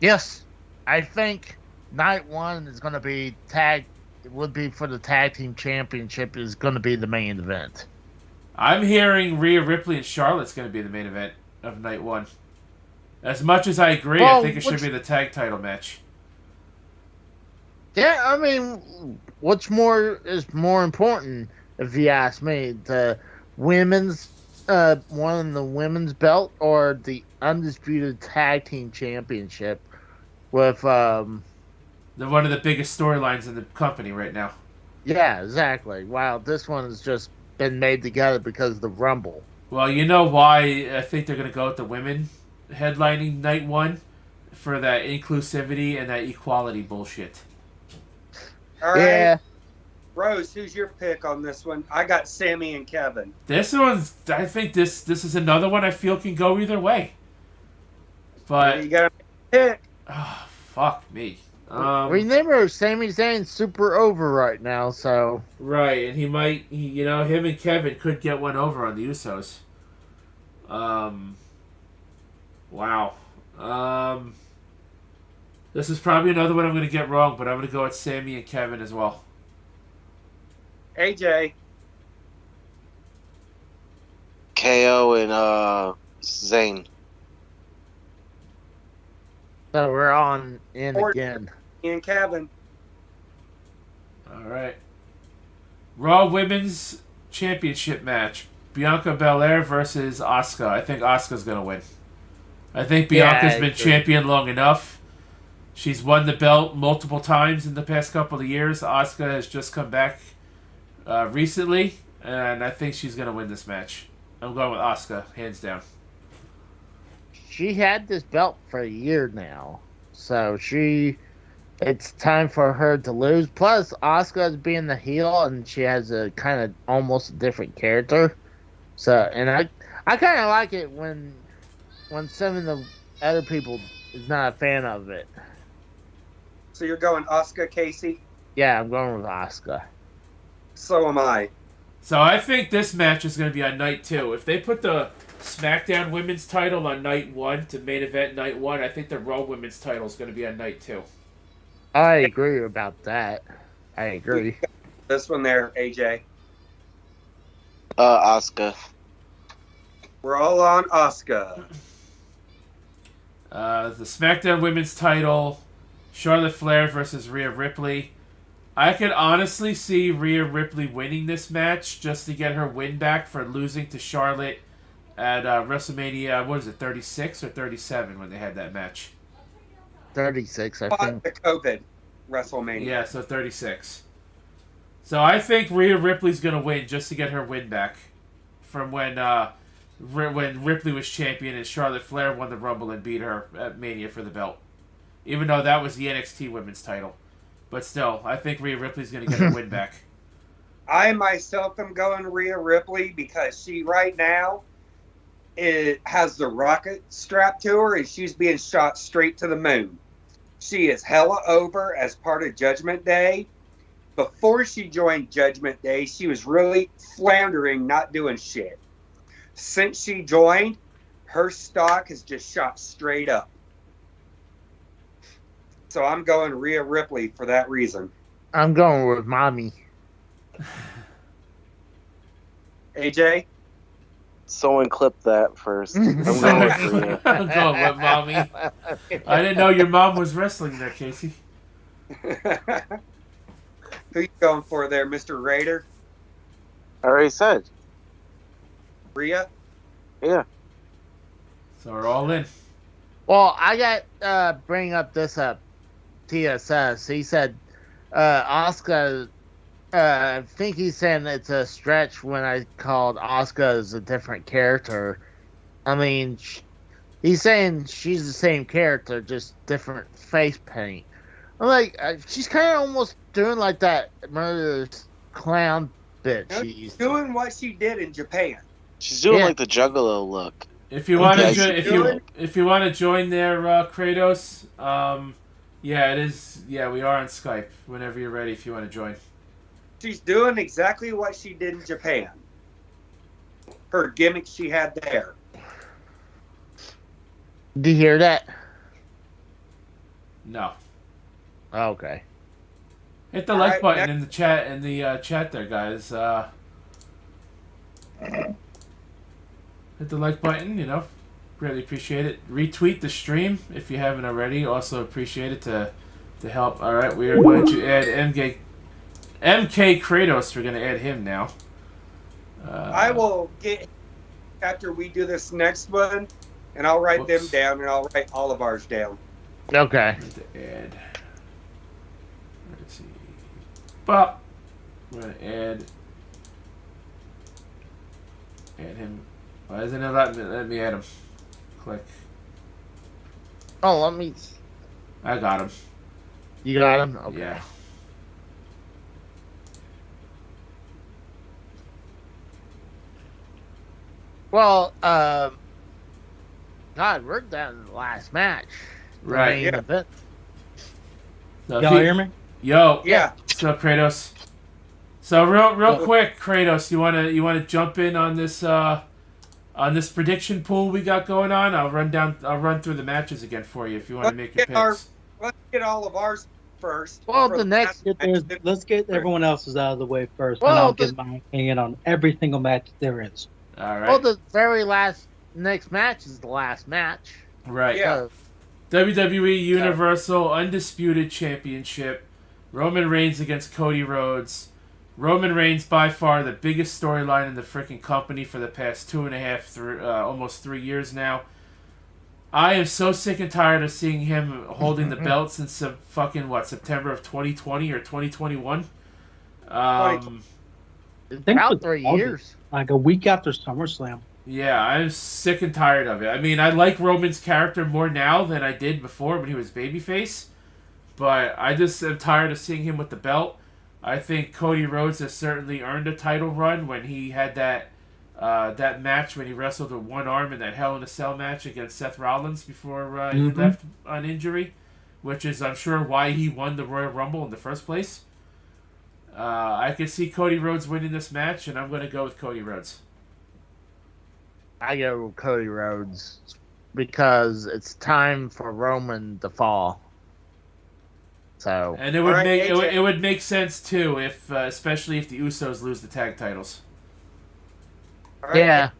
Yes, I think night one is gonna be tag. It would be for the tag team championship. Is gonna be the main event. I'm hearing Rhea Ripley and Charlotte's going to be the main event of night 1. As much as I agree, I think it should be the tag title match. Yeah, I mean, what's more is more important, if you ask me, the women's, one the women's belt or the undisputed tag team championship with, One of the biggest storylines in the company right now. yeah, exactly. Wow, this one has just been made together because of the Rumble. Well, you know why I think they're going to go with the women headlining night 1 for that inclusivity and that equality bullshit. All right. Yeah, Rose, who's your pick on this one? I got Sammy and Kevin. This one's, I think this is another one I feel can go either way. But You got to pick. oh, fuck me. remember, Sami Zayn's super over right now, so Right, and him and Kevin could get one over on the Usos. Wow. This is probably another one I'm going to get wrong, but I'm going to go with Sammy and Kevin as well. AJ. KO and Zayn. so we're on in again. And Kevin. All right. Raw Women's Championship match. Bianca Belair versus Asuka. I think Asuka's going to win. I think Bianca's been champion long enough. She's won the belt multiple times in the past couple of years. Asuka has just come back recently, and I think she's going to win this match. I'm going with Asuka, hands down. She had this belt for a year now, so it's time for her to lose. Plus, Asuka's being the heel, and she has a kind of almost different character. So, and I kind of like it when some of the other people is not a fan of it. So you're going Asuka, Casey? Yeah, I'm going with Asuka. So am I. So I think this match is going to be on night 2. If they put the SmackDown Women's title on night 1 to main event night 1, I think the Raw Women's title is going to be on night 2. I agree about that. I agree. This one there, AJ. Asuka. We're all on Asuka. The SmackDown Women's title, Charlotte Flair versus Rhea Ripley. I could honestly see Rhea Ripley winning this match just to get her win back for losing to Charlotte at WrestleMania, what is it, 36 or 37 when they had that match? 36, I The think. COVID WrestleMania. Yeah, so 36. So I think Rhea Ripley's going to win just to get her win back from when Ripley was champion and Charlotte Flair won the Rumble and beat her at Mania for the belt. Even though that was the NXT Women's title. But still, I think Rhea Ripley's going to get her win back. I myself am going Rhea Ripley because she right now has the rocket strapped to her and she's being shot straight to the moon. She is hella over as part of Judgment Day. Before she joined Judgment Day, she was really floundering, not doing shit. Since she joined, her stock has just shot straight up. So I'm going Rhea Ripley for that reason. I'm going with mommy. AJ? Someone clip that first. I'm going with Rhea. I'm going with mommy. I didn't know your mom was wrestling there, Casey. Who you going for there, Mr. Raider? I already said. Rhea? Yeah. So we're all in. Well, I got bring up this TSS. He said Asuka. I think he's saying it's a stretch when I called Asuka as a different character. I mean, he's saying she's the same character, just different face paint. I'm like, she's kind of almost doing like that murderous clown bit. She's doing what she did in Japan. She's doing like the Juggalo look. If you want to, if you want to join their Kratos, yeah, it is. Yeah, we are on Skype. Whenever you're ready, if you want to join. She's doing exactly what she did in Japan. Her gimmick she had there. Did you hear that? No. Okay. Hit the like button in the chat there, guys. Hit the like button, greatly appreciate it. Retweet the stream if you haven't already. Also appreciate it to help. All right, we are going to add MK Kratos. We're going to add him now. I will get after we do this next one, and I'll write them down, and I'll write all of ours down. Okay. Add. Let's see. But we're going to add him. Why isn't it let me add him? Click. Oh, let me. I got him. You got him? Okay. Yeah. Well, God, we're down to the last match. Right. Yeah. Event. So y'all hear me? Yo. Yeah. What's up, Kratos? So real quick, Kratos, you wanna jump in on this prediction pool we got going on? I'll run through the matches again for you if you want to make your picks. Let's get all of ours first. Well, the next. Let's get everyone else's out of the way first, Well, and I'll give my opinion on every single match there is. All right. Well, the very next match is the last match. Right. Yeah. WWE Universal Undisputed Championship. Roman Reigns against Cody Rhodes. Roman Reigns by far the biggest storyline in the freaking company for the past 2.5, almost 3 years now. I am so sick and tired of seeing him holding the belt since September of 2020 or 2021. About 3 years. Like a week after SummerSlam. Yeah, I'm sick and tired of it. I mean, I like Roman's character more now than I did before when he was babyface. But I just am tired of seeing him with the belt. I think Cody Rhodes has certainly earned a title run when he had that match when he wrestled with one arm in that Hell in a Cell match against Seth Rollins before he left on injury, which is, I'm sure, why he won the Royal Rumble in the first place. I can see Cody Rhodes winning this match, and I'm going to go with Cody Rhodes. I go with Cody Rhodes because it's time for Roman to fall. So, and it would make sense too if especially if the Usos lose the tag titles. Right. Yeah.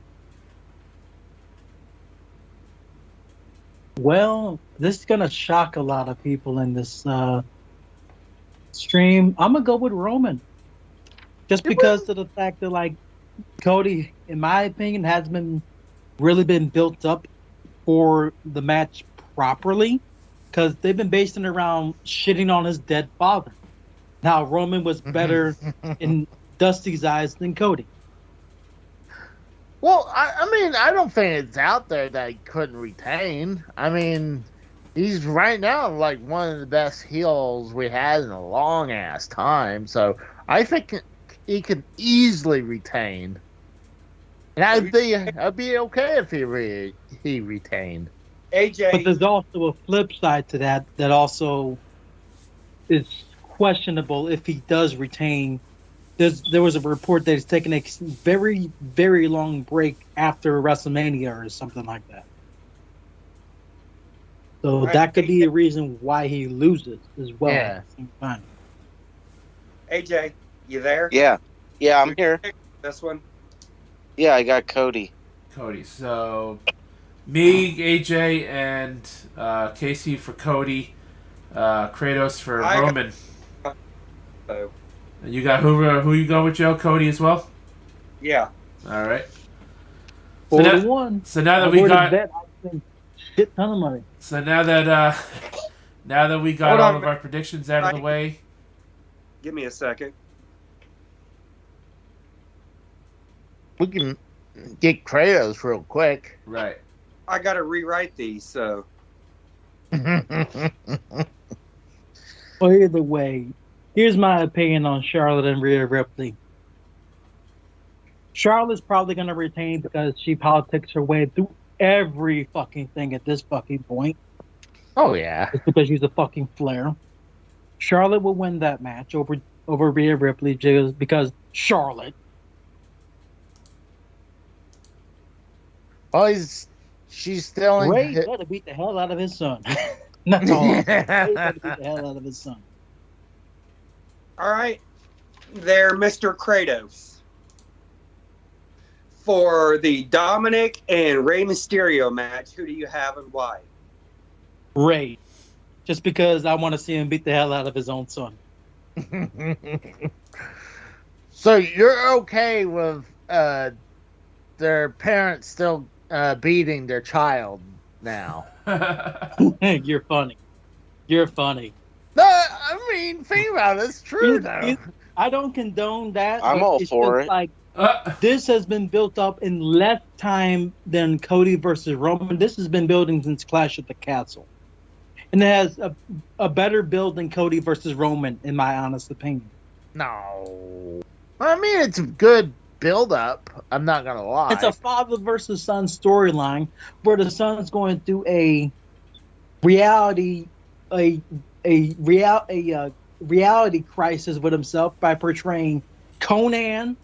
Well, this is gonna shock a lot of people in this stream. I'm gonna go with Roman, just because of the fact that, like, Cody, in my opinion, hasn't really been built up for the match properly. Because they've been basing it around shitting on his dead father. Now, Roman was better in Dusty's eyes than Cody. Well, I mean, I don't think it's out there that he couldn't retain. I mean, he's right now like one of the best heels we had in a long ass time. So I think he could easily retain. And I'd be okay if he retained. AJ, But there's also a flip side to that also is questionable if he does retain. There was a report that he's taking a very, very long break after WrestleMania or something like that. So Right. that could be a reason why he loses as well. Yeah. At the same time. AJ, you there? Yeah, I'm here. This one. Yeah, I got Cody. Cody. So, me, AJ, and Casey for Cody. Kratos for Roman. Oh, And you got who you going with, Joe? Cody as well? yeah. All right. 4-1. So now that I we would got... have bet I spent a shit ton of money. So now that we got Hold all on, of our predictions out of the way... Give me a second. We can get Kratos real quick. Right. I got to rewrite these, so. Well, either way, here's my opinion on Charlotte and Rhea Ripley. Charlotte's probably going to retain because she politics her way through every fucking thing at this fucking point. Oh, yeah. It's because she's a fucking Flair. Charlotte will win that match over Rhea Ripley just because Charlotte. Oh, she's still in... Ray better beat the hell out of his son. That's all. Ray better beat the hell out of his son. All right. There, Mr. Kratos. For the Dominic and Rey Mysterio match, who do you have and why? Ray. Just because I want to see him beat the hell out of his own son. So you're okay with their parents still beating their child now? You're funny. You're funny. No, I mean, think about it. It's true, though. I don't condone that. I'm all It's for just it. Like, this has been built up in less time than Cody versus Roman. This has been building since Clash at the Castle. And it has a better build than Cody versus Roman, in my honest opinion. No. I mean, it's a good build-up. I'm not going to lie. It's a father versus son storyline where the son's going through a reality crisis with himself by portraying Conan,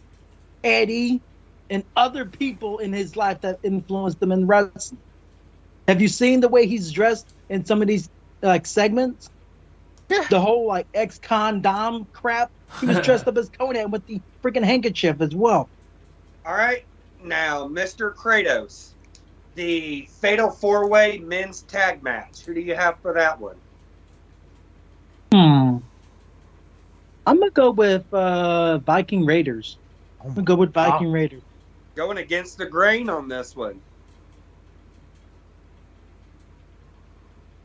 Eddie, and other people in his life that influenced him in wrestling. Have you seen the way he's dressed in some of these segments? Yeah. The whole ex-con Dom crap. He was dressed up as Conan with the freaking handkerchief as well. All right. Now, Mr. Kratos, the Fatal 4-Way men's tag match. Who do you have for that one? I'm going to go with Viking Raiders. I'm going to go with Viking Raiders. Going against the grain on this one.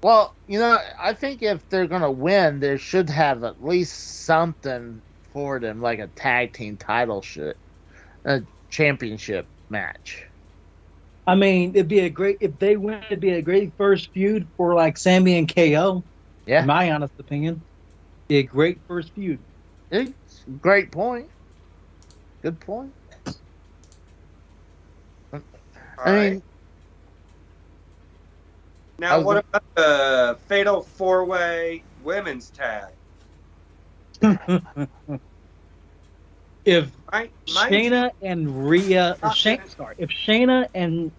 Well, I think if they're going to win, they should have at least something for them, like a tag team title shit. A championship match. I mean, if they win, it'd be a great first feud for Sammy and KO. Yeah. In my honest opinion. Be a great first feud. It's a great point. Good point. All I right. mean, Now, what about the Fatal 4-Way women's tag? If Right? Shayna and Rhea, if Shayna and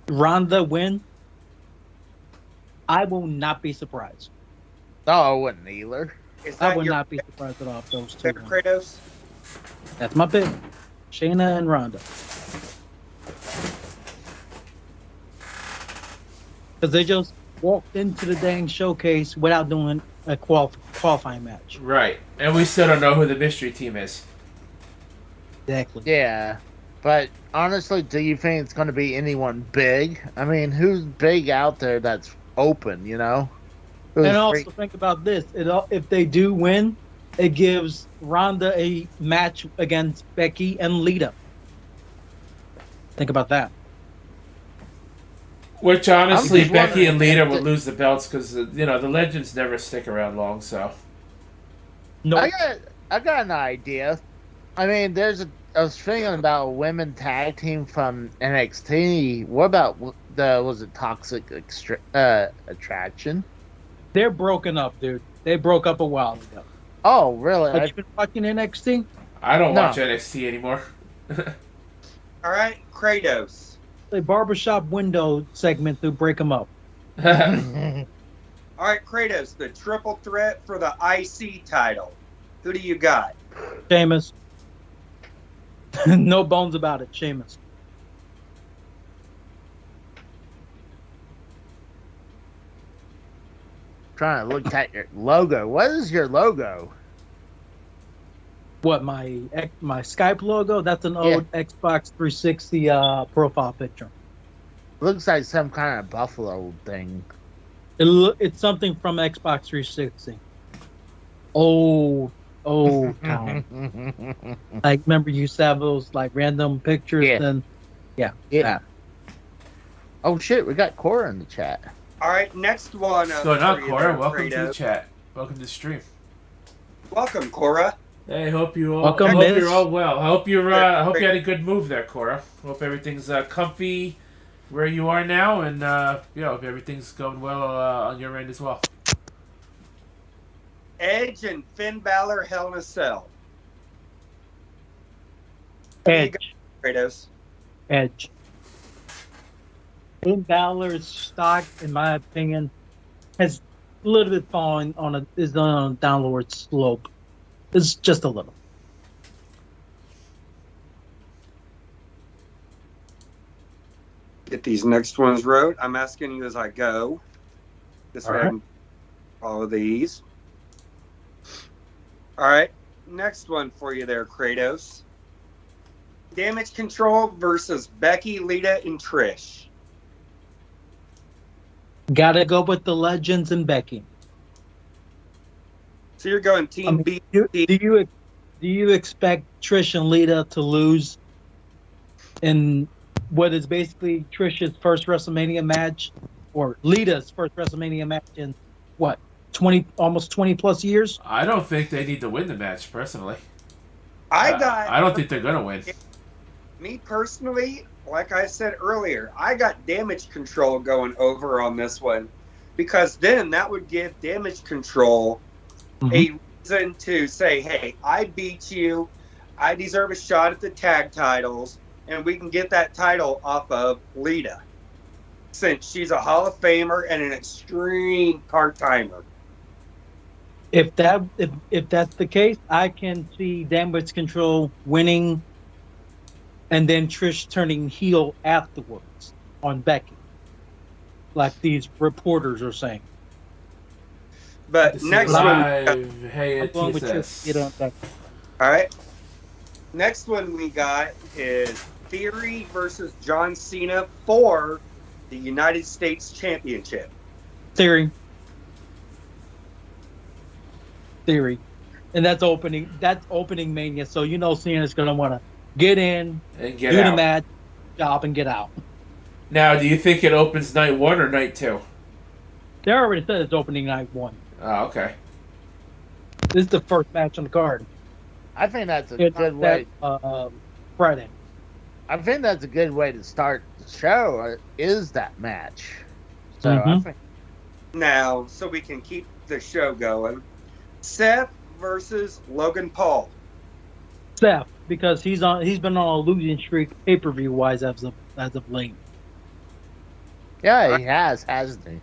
Ronda win, I will not be surprised. no, I wouldn't either. Is I that would your not be surprised at all if those two pick, win. Kratos? That's my pick. Shayna and Ronda. Because they just walked into the dang showcase without doing a qualifying match. Right. And we still don't know who the mystery team is. Exactly. Yeah. But honestly, do you think it's going to be anyone big? I mean, who's big out there that's open, Who's And also think about this. If they do win, it gives Ronda a match against Becky and Lita. Think about that. Which honestly, just Becky and wondering Lita if would lose the belts because the legends never stick around long. So No, I got an idea. I mean, I was thinking about a women tag team from NXT. What about was it Attraction? They're broken up, dude. They broke up a while ago. Oh, really? Have you been watching NXT? I don't watch No. NXT anymore. All right, Kratos. The barbershop window segment to break them up. All right, Kratos, the triple threat for the IC title. Who do you got? Sheamus. No bones about it, Sheamus. Trying to look at your logo. What is your logo? What, my Skype logo? That's an old Xbox 360 profile picture. Looks like some kind of buffalo thing. It's something from Xbox 360. Old time. Like, remember you used to have those like random pictures? Yeah. Then, yeah. Yeah. Oh shit, we got Cora in the chat. All right, next one. What's going on, for you Cora? there, Welcome to the Kratos. chat. Welcome to the stream. Welcome, Cora. Hey, hope you all. Welcome, hope Miss. you're all well. I hope I hope you had a good move there, Cora. Hope everything's comfy where you are now, and hope everything's going well on your end as well. Edge and Finn Balor, Hell in a Cell. Who do you got, Edge. Kratos. Edge. Finn Balor's stock, in my opinion, has a little bit fallen is on a downward slope. It's just a little. Get these next ones wrote. I'm asking you as I go. This way I can follow these. All right. Next one for you there, Kratos. Damage Control versus Becky, Lita, and Trish. Gotta go with the legends and Becky. So you're going Team B. Do you expect Trish and Lita to lose in what is basically Trish's first WrestleMania match, or Lita's first WrestleMania match in what, almost 20 plus years? I don't think they need to win the match, personally. I don't think they're gonna win. Me personally, like I said earlier, I got Damage Control going over on this one, because then that would give Damage Control a reason to say, hey, I beat you, I deserve a shot at the tag titles, and we can get that title off of Lita, since she's a Hall of Famer and an extreme part-timer. If that's the case, I can see Damage Control winning and then Trish turning heel afterwards on Becky, like these reporters are saying. But next one, live, hey, I'm going with TSS. Trish, Becky. all right. Next one we got is Theory versus John Cena for the United States Championship. Theory. And that's opening Mania, so you know Cena's gonna want to get in, And get do out. the match, job, and get out. Now, do you think it opens night 1 or night 2? They already said it's opening night 1. Oh, okay. This is the first match on the card. I think that's a good way. Friday. I think that's a good way to start the show. Is that match? So I think Now, so we can keep the show going, Seth versus Logan Paul. Seth, because he's been on a losing streak pay-per-view wise as of late. yeah, he hasn't he?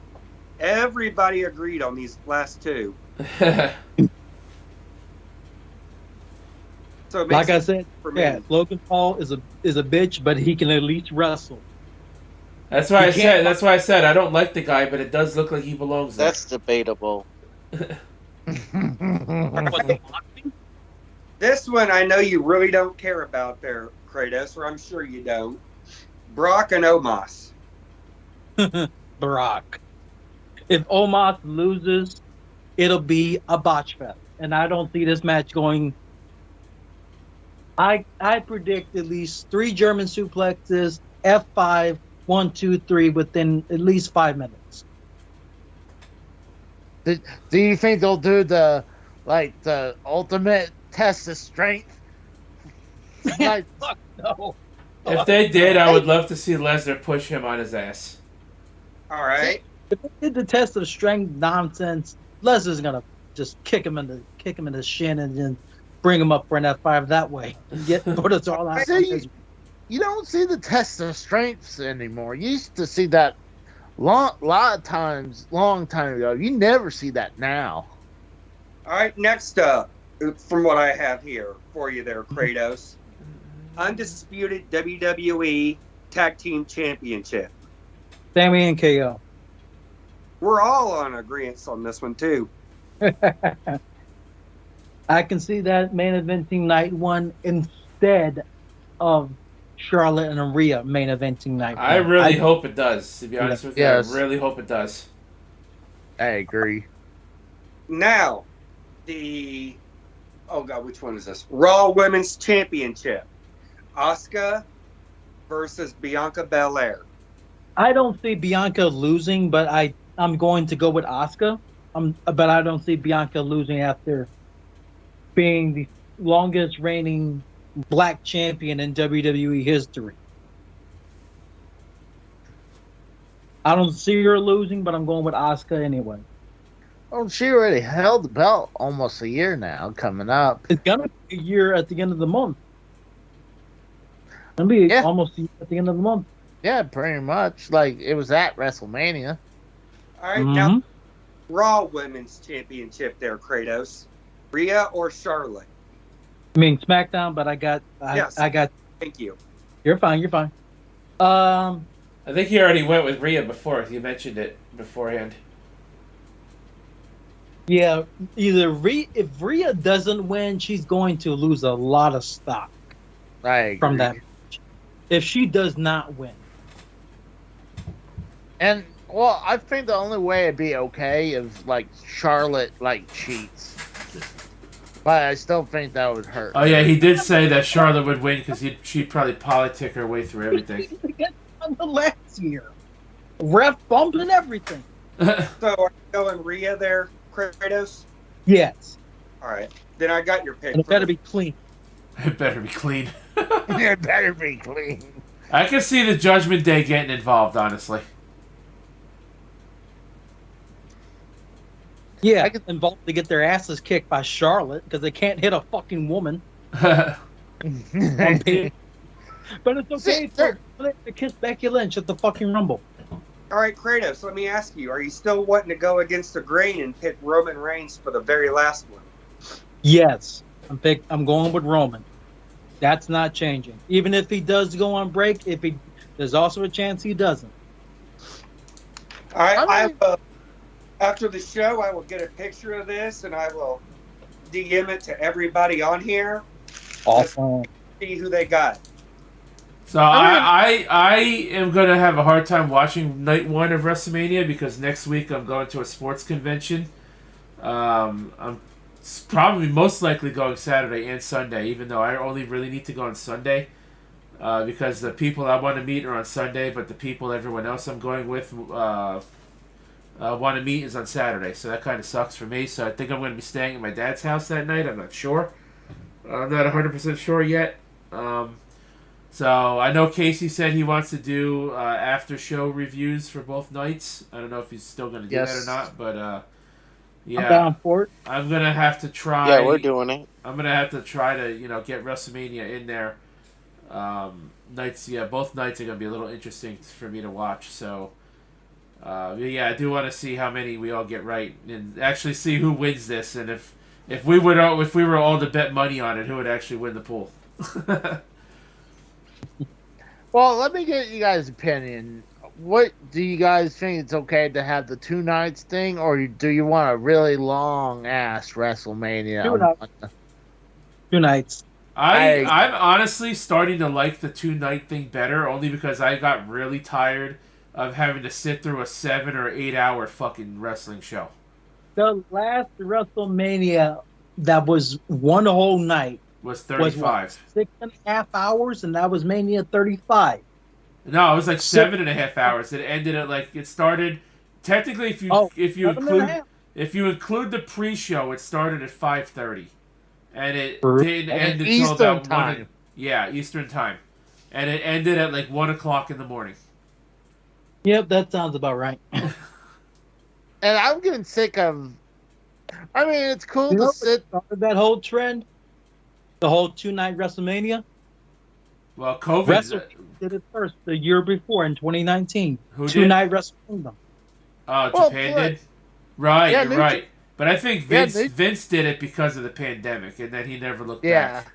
Everybody agreed on these last two. So it makes Like I sense said, for me. yeah, Logan Paul is a bitch, but he can at least wrestle. That's why You can't- That's why I said I don't like the guy, but it does look like he belongs there. That's debatable. This one I know you really don't care about there, Kratos, or I'm sure you don't. Brock and Omos. Brock. If Omos loses, it'll be a botch fest, and I don't see this match going. I predict at least 3 German suplexes, F5, 1, 2, 3 within at least 5 minutes. Do you think they'll do the ultimate test of strength Like, Fuck no. If they did, I would love to see Lesnar push him on his ass. All right. If they did the test of strength nonsense, Lesnar's gonna just kick him in the shin and then bring him up for an F5 that way. Put us all out. See, you don't see the test of strengths anymore. You used to see that long time ago. You never see that now. All right. Next up, from what I have here for you there, Kratos. Undisputed WWE Tag Team Championship. Sammy and KO. We're all on agreement on this one, too. I can see that main eventing night one instead of Charlotte and Rhea main eventing night one. I really hope it does, to be honest with you. Yes. I really hope it does. I agree. Now, oh God, which one is this? Raw Women's Championship. Asuka versus Bianca Belair. I don't see Bianca losing, but I'm going to go with Asuka. But I don't see Bianca losing after being the longest reigning black champion in WWE history. I don't see her losing, but I'm going with Asuka anyway. Oh, she already held the belt almost a year now, coming up. It's gonna be a year at the end of the month. It's gonna be almost a year at the end of the month. Yeah, pretty much. Like, it was at WrestleMania. All right, now Raw Women's Championship there, Kratos. Rhea or Charlotte? I mean SmackDown, but Yes. I got. Thank you. You're fine. I think he already went with Rhea before. You mentioned it beforehand. Yeah, if Rhea doesn't win, she's going to lose a lot of stock I agree. from that match. If she does not win. And, well, I think the only way it'd be okay is, like, Charlotte, like, cheats. But I still think that would hurt. Oh, yeah, he did say that Charlotte would win because she'd probably politic her way through everything. On the last year. Ref bumped and everything. So are you going Rhea there, Kratos? Yes. All right. Then I got your pick. And it better be clean. It better be clean. It better be clean. I can see the Judgment Day getting involved, honestly. Yeah, I get involved to get their asses kicked by Charlotte because they can't hit a fucking woman. But it's okay to kiss Becky Lynch at the fucking Rumble. All right, Kratos, let me ask you, are you still wanting to go against the grain and pick Roman Reigns for the very last one? Yes. I'm going with Roman. That's not changing. Even if he does go on break, there's also a chance he doesn't. All right, after the show, I will get a picture of this and I will DM it to everybody on here. Awesome. See who they got. So I am going to have a hard time watching night one of WrestleMania because next week I'm going to a sports convention. I'm probably most likely going Saturday and Sunday, even though I only really need to go on Sunday because the people I want to meet are on Sunday, but the people everyone else I'm going with want to meet is on Saturday. So that kind of sucks for me. So I think I'm going to be staying at my dad's house that night. I'm not sure. I'm not 100% sure yet. So I know Casey said he wants to do after show reviews for both nights. I don't know if he's still going to do that or not, but yeah, I'm down for it. I'm gonna have to try. Yeah, we're doing it. I'm gonna have to try to get WrestleMania in there. Both nights are gonna be a little interesting for me to watch. So yeah, I do want to see how many we all get right and actually see who wins this, and if we were all to bet money on it, who would actually win the pool. Well, let me get you guys' opinion. What do you guys think? It's okay to have the 2 nights thing, or do you want a really long ass WrestleMania? 2 nights. I'm honestly starting to like the 2-night thing better, only because I got really tired of having to sit through a 7 or 8 hour fucking wrestling show. The last WrestleMania that was one whole night was 35. Was 6.5 hours, and that was Mania 35. No, it was like 7.5 hours. It ended at it started. Technically, if you include the pre-show, it started at 5:30, and it didn't end until Eastern about time. Yeah, Eastern time. And it ended at like 1 o'clock in the morning. Yep, that sounds about right. And I'm getting sick of. I mean, it's cool You to know what sit. started that whole trend? The whole 2-night WrestleMania? Well, COVID. WrestleMania did it first the year before in 2019. Who did? 2-night WrestleMania. Oh, Well, Japan look. did? Right, Yeah, you're New right. But I think Yeah, Vince did it because of the pandemic, and then he never looked Yeah. back.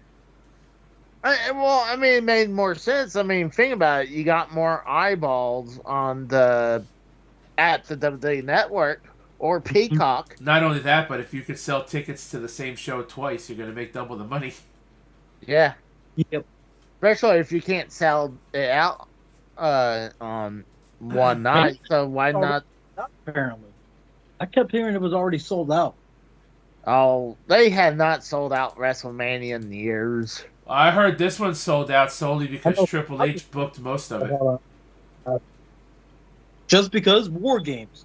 I mean, it made more sense. I mean, think about it. You got more eyeballs at the WWE Network or Peacock. Not only that, but if you could sell tickets to the same show twice, you're going to make double the money. Yeah, Yep. especially if you can't sell it out on one night. So why not? Apparently. I kept hearing it was already sold out. Oh, they have not sold out WrestleMania in years. I heard this one sold out solely because Oh, Triple H booked most of it. Just because War Games.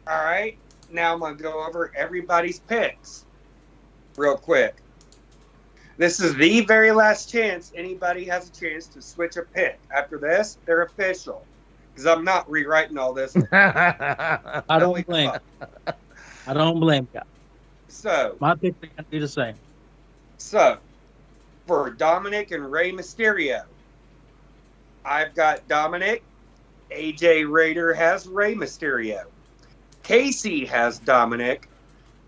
All right. Now I'm going to go over everybody's picks real quick. This is the very last chance anybody has a chance to switch a pick. After this, they're official. Because I'm not rewriting all this. I don't blame. I don't blame you. So, My pick is going to be the same. So, for Dominic and Rey Mysterio, I've got Dominic. AJ Raider has Rey Mysterio. Casey has Dominic.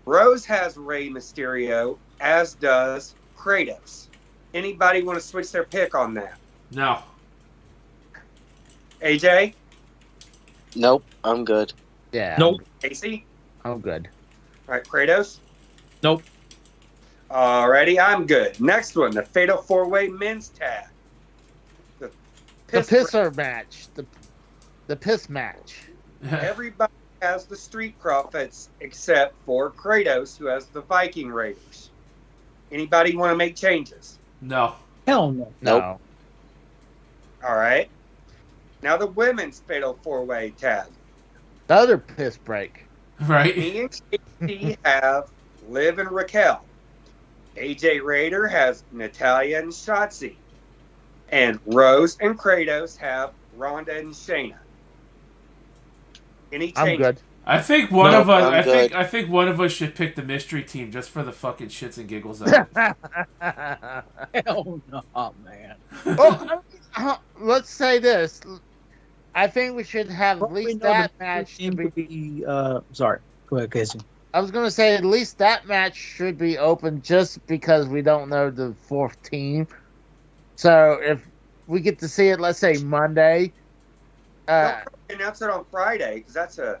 Rose has Rey Mysterio, as does Kratos. Anybody want to switch their pick on that? No. AJ? Nope, I'm good. Yeah. Nope. Casey? I'm good. All right, Kratos? Nope. Alrighty, I'm good. Next one, the Fatal 4-Way Men's Tag. The pisser match. The piss match. Everybody has the Street Profits except for Kratos, who has the Viking Raiders. Anybody want to make changes? No. Hell no. No. All right. Now the women's Fatal 4-Way Tag. The other piss break. Right? Me and Casey have Liv and Raquel. AJ Raider has Natalia and Shotzi. And Rose and Kratos have Ronda and Shayna. Any I'm changes? good. I think one No, of us. I'm good. I think one of us should pick the mystery team just for the fucking shits and giggles of it. Hell no, man. Let's say this. I think we should have at least that match to Would be. be, sorry. Go ahead, Casey. I was going to say at least that match should be open just because we don't know the fourth team. So if we get to see it, let's say Monday. They'll probably announce it on Friday because that's a.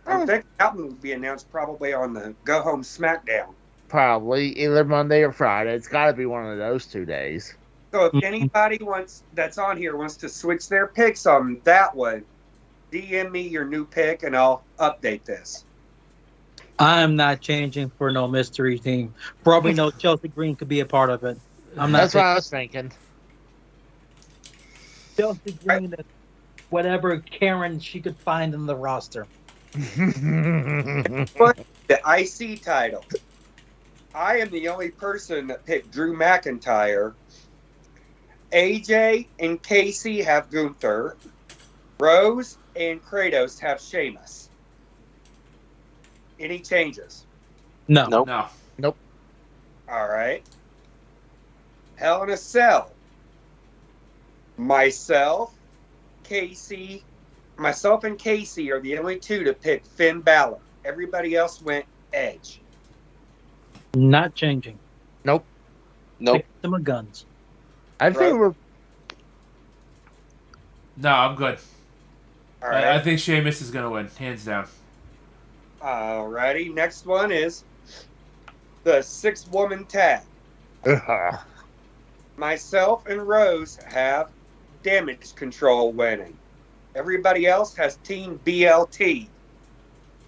I think that one will be announced probably on the Go Home SmackDown. Probably either Monday or Friday. It's got to be one of those 2 days. So if anybody that's on here wants to switch their picks on that one, DM me your new pick and I'll update this. I'm not changing for no mystery team. Probably no Chelsea Green could be a part of it. I'm not. That's what I was thinking. Chelsea Green, whatever Karen she could find in the roster. But the IC title. I am the only person that picked Drew McIntyre. AJ and Casey have Gunther. Rose and Kratos have Sheamus. Any changes? No. Nope. No. All right. Hell in a Cell. Myself and Casey are the only two to pick Finn Balor. Everybody else went Edge. Not changing. Nope. Pick them with guns. I think we're. No, I'm good. All I right. think Sheamus is gonna win, hands down. All righty. Next one is the 6-woman tag. Myself and Rose have Damage Control winning. Everybody else has Team BLT.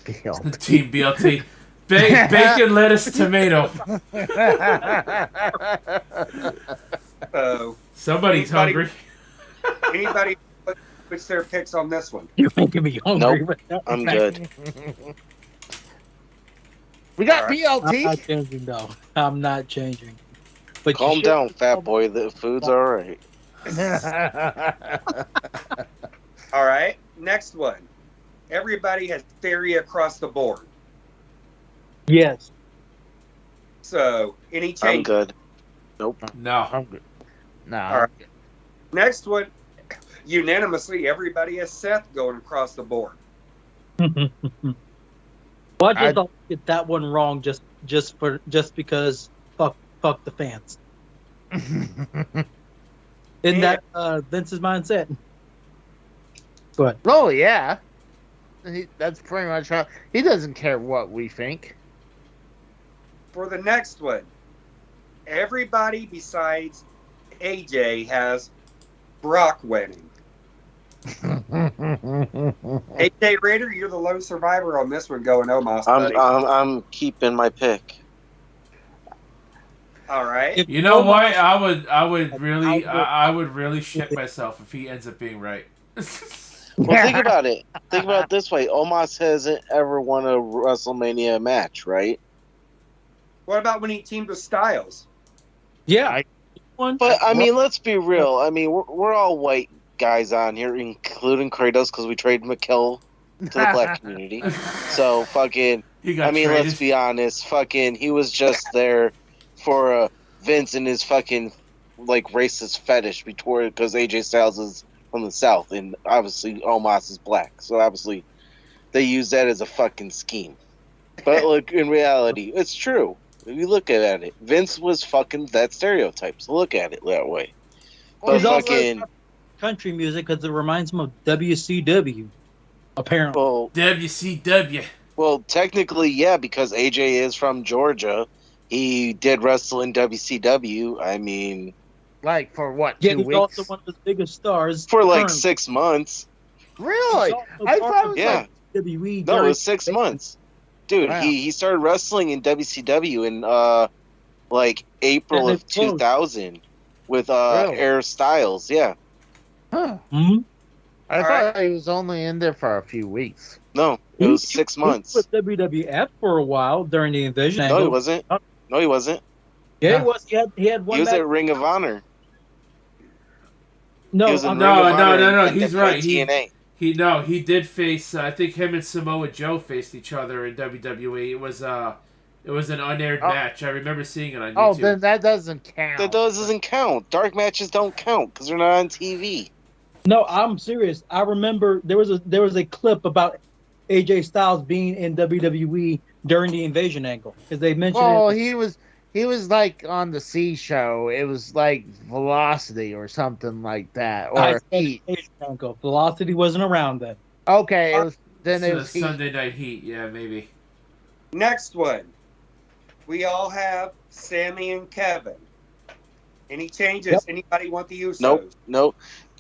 Team BLT. Bacon, lettuce, tomato. So Somebody's hungry. anybody puts their picks on this one? You're making me hungry. Nope. with that. I'm good. We got All right. I'm not BLT. changing, though. I'm not changing. But Calm down, fat boy. The food's all right. All right. Next one. Everybody has theory across the board. Yes. So, any I'm change? good. Nope. No. I'm good. No. All right. Next one. Unanimously, everybody has Seth going across the board. Well, I just I- don't get that one wrong just because fuck the fans. Isn't that Vince's mindset? But Oh yeah, that's pretty much how he doesn't care what we think. For the next one, everybody besides AJ has Brock winning. AJ Raider, you're the lone survivor on this one going Omos, buddy. I'm keeping my pick. All right. if You know Omos- what? I would really shit myself if he ends up being right. Well, think about it. Think about it this way. Omos hasn't ever won a WrestleMania match, right? What about when he teamed with Styles? Yeah. One. But, I mean, let's be real. I mean, we're all white guys on here, including Kratos, because we traded McKell to the black community. So, fucking, He got I mean, traded. let's be honest. Fucking, he was just there for Vince and his fucking, like, racist fetish because AJ Styles is from the South, and obviously Omos is black. So, obviously, they use that as a fucking scheme. But, look, in reality, it's true. If you look at it, Vince was fucking that stereotype. So, look at it that way. But He's also fucking, country music because it reminds him of WCW. Apparently. well, WCW. Well, technically, yeah, because AJ is from Georgia. He did wrestle in WCW. I mean, Like for what? Yeah, 2 he's weeks? also one of the biggest stars. for like currently. 6 months. Really? He's also I part thought it of was Yeah. like WWE. No, it during- was 6 months. Dude, Wow. he started wrestling in WCW in like April And of it closed. 2000 with Really? Air Styles. Yeah. Huh. Mhm. I All thought he was only in there for a few weeks. No, it was 6 months. He was with WWF for a while during the Invasion No, angle. he wasn't. No, he wasn't. Yeah, he was. He had one He was match. at Ring of Honor. No, He was in I'm- Ring No, of Honor no, and he's WWE right. TNA. He did face. I think him and Samoa Joe faced each other in WWE. It was an unaired Oh. match. I remember seeing it on Oh, YouTube. then that doesn't count. That doesn't count. Dark matches don't count because they're not on TV. No, I'm serious. I remember there was a clip about AJ Styles being in WWE during the Invasion angle because they mentioned Well, it. he was like on the C show. It was like Velocity or something like that, I or said Heat. Invasion angle. Velocity wasn't around then. Okay, it was, then it So was Heat. Sunday Night Heat. Yeah, maybe. Next one. We all have Sammy and Kevin. Any changes? Yep. Anybody want the Usos? Nope.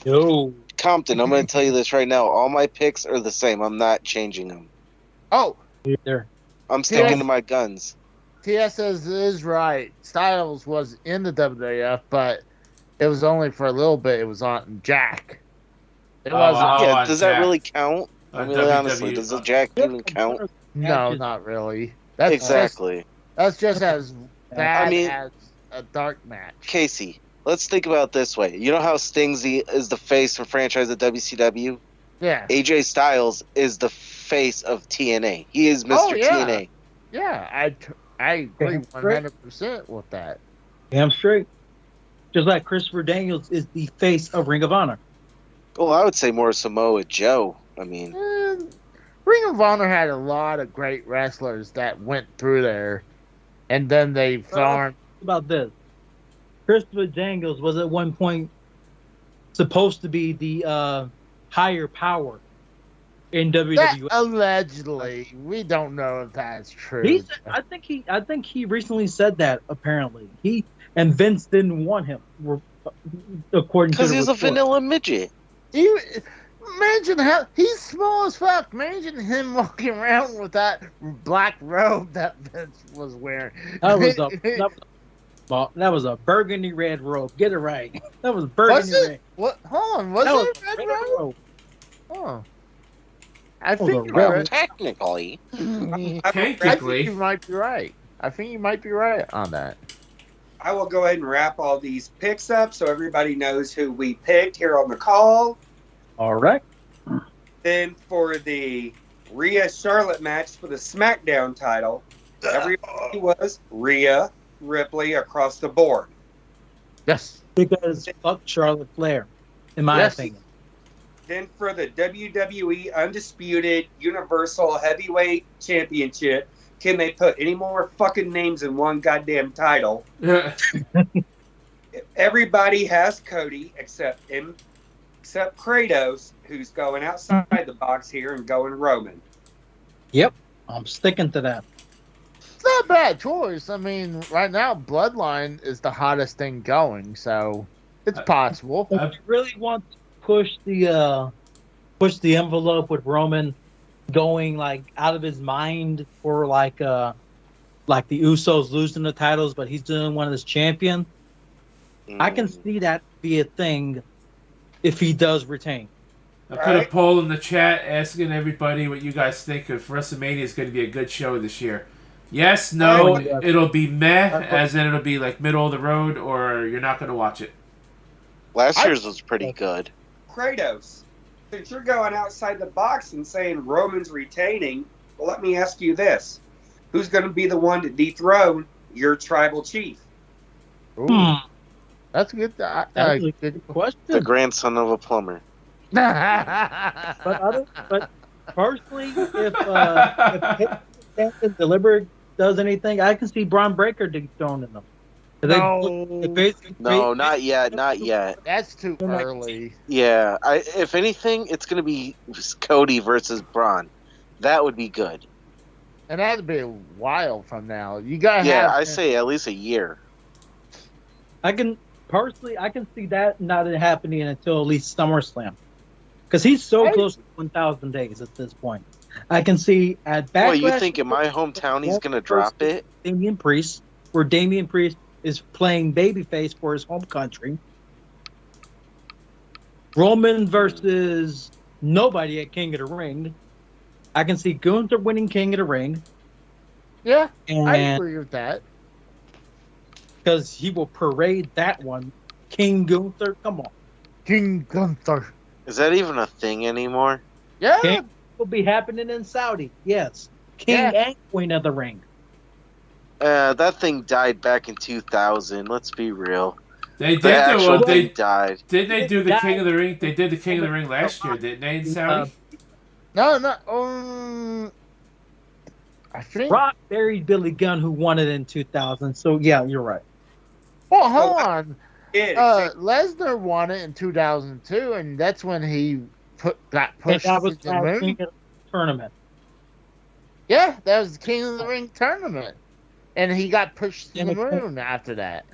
No. Compton, I'm going to tell you this right now. All my picks are the same. I'm not changing them. Oh, There. I'm sticking Yeah. to my guns. TSS is right. Styles was in the WWF, but it was only for a little bit. It was on Jack. It Oh, wasn't. wow. Yeah, on does that Jack. really count? I On mean, WWE. honestly, does the Jack even count? No, not really. That's Exactly. That's just as bad I mean- as a dark match. Casey, let's think about it this way. You know how Sting's is the face and franchise of WCW? Yeah. AJ Styles is the face of TNA. He is Mr. Oh, yeah. TNA. Yeah, I agree Damn 100% with that. Damn straight. Just like Christopher Daniels is the face of Ring of Honor. Well, I would say more Samoa Joe. I mean, Ring of Honor had a lot of great wrestlers that went through there, and then they farmed. How about this? Christopher Daniels was at one point supposed to be the higher power in That, WWE. allegedly, we don't know if that's true. I think he recently said that. Apparently, he and Vince didn't want him, according to because the he's a report. vanilla midget. Imagine how he's small as fuck. Imagine him walking around with that black robe that Vince was wearing. That was a burgundy red robe. Get it right. That was burgundy Was it? red. What? Hold on. Was That it was red red robe? robe. Oh. I think the you're Well, right. technically, I think Technically. you might be right. I think you might be right on that. I will go ahead and wrap all these picks up so everybody knows who we picked here on the call. All right. Then for the Rhea Charlotte match for the SmackDown title, everybody was Rhea Ripley across the board. Yes. Because fuck Charlotte Flair, in my Yes. opinion. Then for the WWE Undisputed Universal Heavyweight Championship, can they put any more fucking names in one goddamn title? Everybody has Cody except Kratos, who's going outside the box here and going Roman. Yep. I'm sticking to that. It's not a bad choice. I mean, right now, Bloodline is the hottest thing going, so it's possible. If you really want to push the envelope with Roman going like out of his mind for like the Usos losing the titles, but he's doing one as champion, I can see that be a thing if he does retain. I put a poll in the chat asking everybody what you guys think if WrestleMania is going to be a good show this year. Yes, no, it'll be meh, as in it'll be like middle of the road, or you're not going to watch it. last year's was pretty good. Kratos, since you're going outside the box and saying Roman's retaining, well, let me ask you this. Who's going to be the one to dethrone your tribal chief? Ooh, that's a good. That's a good question. The grandson of a plumber. But personally, if Captain Deliberate does anything, I can see Braun Breaker dethroning them. No, not yet. Not yet. That's too early. Yeah, if anything, it's going to be Cody versus Braun. That would be good. And that'd be a while from now. You gotta I say at least a year. I can see that not happening until at least SummerSlam, because he's so close to 1,000 days at this point. I can see at Backlash. Well, you think in my hometown he's going to drop it? Damian Priest, where Damian Priest is playing babyface for his home country. Roman versus nobody at King of the Ring. I can see Gunther winning King of the Ring. Yeah, and I agree with that. Because he will parade that one. King Gunther, come on. King Gunther. Is that even a thing anymore? Yeah. King will be happening in Saudi. Yes. King and Queen of the Ring. That thing died back in 2000. Let's be real. They did they died. Did they do the King of the Ring? They did the King of the Ring last year, didn't they, in Saudi? No. I think Rock buried Billy Gunn, who won it in 2000. So yeah, you're right. Well, hold on. Lesnar won it in 2002, and that's when he got pushed that was to the ring. King of the tournament. Yeah, that was the King of the Ring tournament, and he got pushed to the moon after that.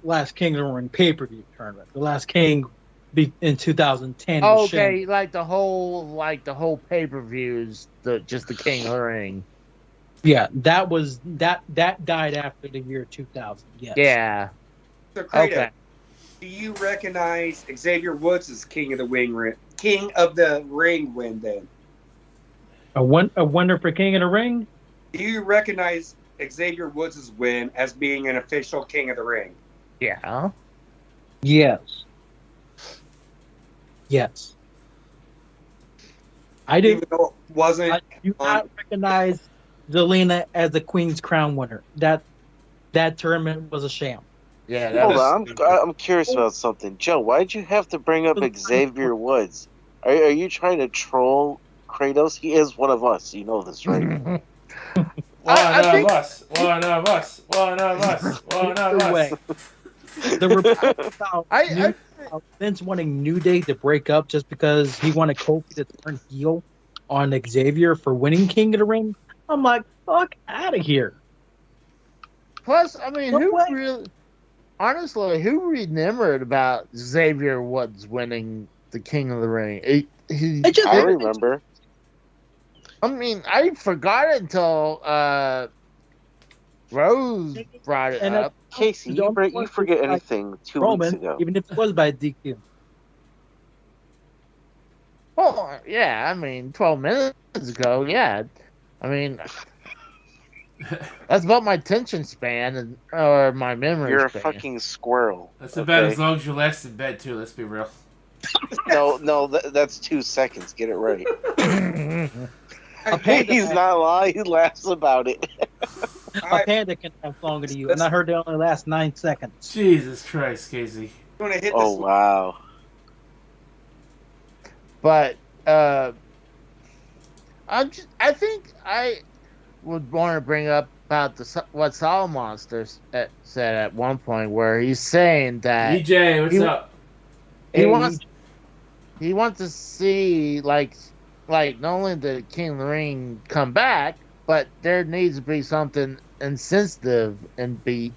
Last King of the Ring pay-per-view tournament. The last King in 2010. Okay, like the whole pay-per-view is just the King of the Ring. Yeah, that died after the year 2000. Yes. Yeah. So, Kratos, do you recognize Xavier Woods as King of the Ring win then? A winner for King of the Ring? Do you recognize Xavier Woods' win as being an official King of the Ring? Yeah. Yes. Yes. I didn't. Even though it wasn't. I do not recognize Zelina as the Queen's Crown winner. That tournament was a sham. Yeah. Hold on, I'm curious about something. Joe, why'd you have to bring up Xavier Woods? Are you trying to troll Kratos? He is one of us. You know this, right? One of us. The report about Vince wanting New Day to break up just because he wanted Kofi to turn heel on Xavier for winning King of the Ring. I'm like, fuck out of here. Plus, I mean, who remembered about Xavier Woods winning the King of the Ring? I remember. I mean, I forgot it until Rose brought it up. Casey, you forget anything 2 weeks ago. Even if it was by DQ. Well, yeah, I mean, 12 minutes ago, yeah. I mean, that's about my attention span or my memory You're a span. fucking squirrel. That's about okay? as long as you last in bed too. Let's be real. No, that's 2 seconds. Get it right. Okay. He's not lying. He laughs about it. A panda can last longer than you, and Let's- I heard they only last 9 seconds. Jesus Christ, Casey. I'm gonna hit Oh this. wow. But I think I would want to bring up about what Saul Monster said at one point, where he's saying that EJ, what's he- up? he Hey, wants to see like not only the King of the Ring come back, but there needs to be something insensitive and be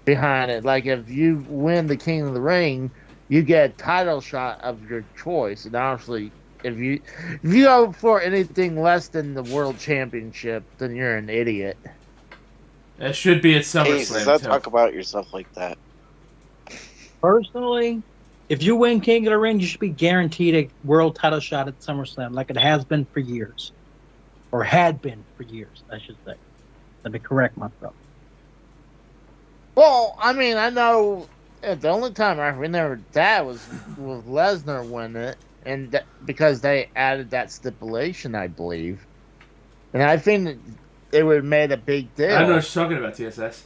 behind it. Like if you win the King of the Ring, you get a title shot of your choice, and obviously if you go for anything less than the World Championship, then you're an idiot. That should be at Case, does SummerSlam not too. talk about yourself like that. personally, if you win King of the Ring, you should be guaranteed a world title shot at SummerSlam, like it has been for years, or had been for years, I should say. Let me correct myself. Well, I mean, I know the only time I remember that was with Lesnar winning it, and because they added that stipulation, I believe. And I think it would have made a big deal. I know what you're talking about, TSS.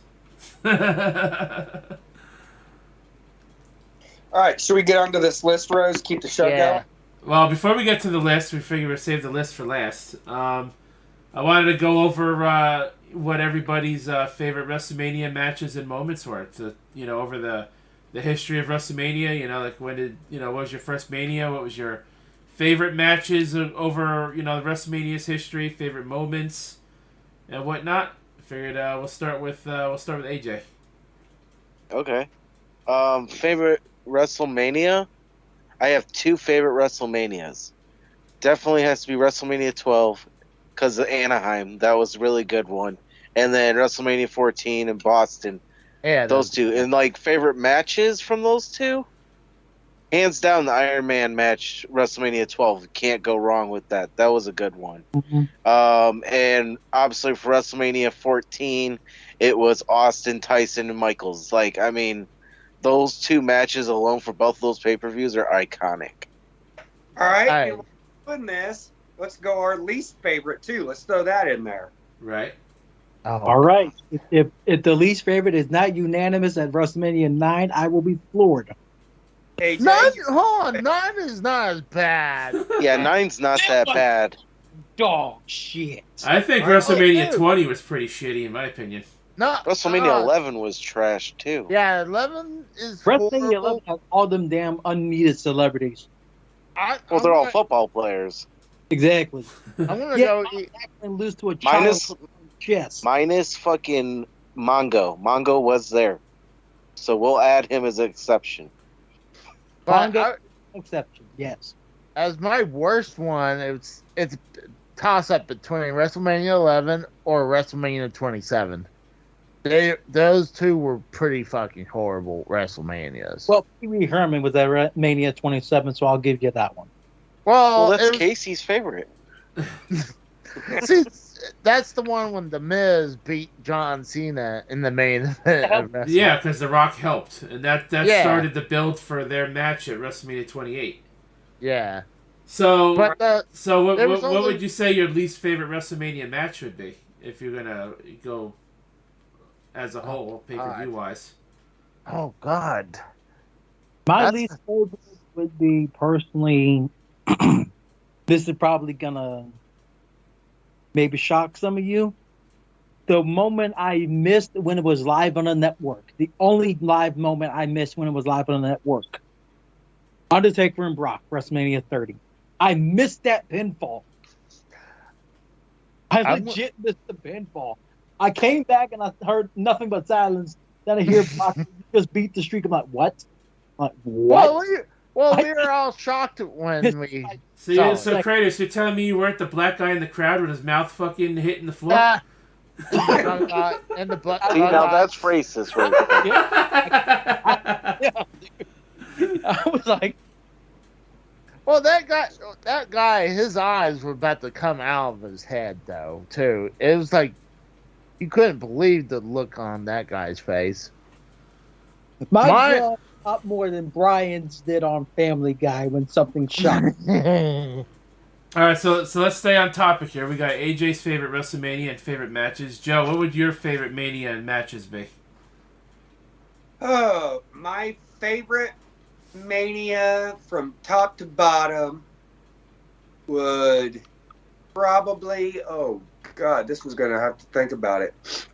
All right, should we get onto this list, Rose? Keep the show Yeah. going. Well, before we get to the list, we figured we'd save the list for last. I wanted to go over what everybody's favorite WrestleMania matches and moments were. To over the history of WrestleMania. Like when did what was your first Mania? What was your favorite matches over the WrestleMania's history? Favorite moments and whatnot. Figured we'll start with AJ. Okay. Favorite WrestleMania? I have 2 favorite WrestleManias. Definitely has to be WrestleMania 12 because of Anaheim. That was a really good one. And then WrestleMania 14 in Boston. Yeah, Those 2. And like favorite matches from those 2? Hands down, the Iron Man match, WrestleMania 12. Can't go wrong with that. That was a good one. And obviously for WrestleMania 14, it was Austin, Tyson, and Michaels. Like, I mean, those 2 matches alone for both of those pay-per-views are iconic. All right, Aye. and while we're doing this, let's go our least favorite too. Let's throw that in there. Right. Oh, All right. If the least favorite is not unanimous at WrestleMania 9, I will be floored. AJ, Hold on, 9 is not as bad. Yeah, 9's not that bad. Dog shit. I think WrestleMania 20 was pretty shitty in my opinion. No, WrestleMania 11 was trash, too. Yeah, 11 is WrestleMania horrible. 11 has all them damn unneeded celebrities. Well, they're all football players. Exactly. I'm gonna Yeah, go. and lose to a child. Minus- Yes. Minus fucking Mongo. Mongo was there. So we'll add him as an exception. But Bongo- Exception. Yes. as my worst one, it's a toss up between WrestleMania 11 or WrestleMania 27. Those 2 were pretty fucking horrible WrestleManias. Well, Pee Wee Herman was at Mania 27, so I'll give you that one. Well, Well, that's it was- Casey's favorite. see, that's the one when The Miz beat John Cena in the main event. of WrestleMania. Yeah, because The Rock helped, and that Yeah. started the build for their match at WrestleMania 28. Yeah. So, But what there was what only- would you say your least favorite WrestleMania match would be if you're gonna go as a whole, pay-per-view wise? oh God. My That's- least favorite would be personally. This is probably gonna maybe shock some of you. The moment I missed when it was live on a network, the only live moment I missed when it was live on a network, Undertaker and Brock, WrestleMania 30. I missed that pinfall. I I'm- legit missed the pinfall. I came back and I heard nothing but silence. Then I hear Brock just beat the streak. I'm like, what? I'm like, what? Well, we were all shocked when we. So So- Kratos, you're telling me you weren't the black guy in the crowd with his mouth fucking hitting the floor? And the black. See, now that's racist right there. I was like, Well, that guy, his eyes were about to come out of his head, though. Too, it was like you couldn't believe the look on that guy's face. My My- jaw up more than Brian's did on Family Guy when something shocked. All right, so let's stay on topic here. We got AJ's favorite WrestleMania and favorite matches. Joe, what would your favorite Mania and matches be? Oh, my favorite Mania from top to bottom would probably. Oh God, this was gonna have to think about it.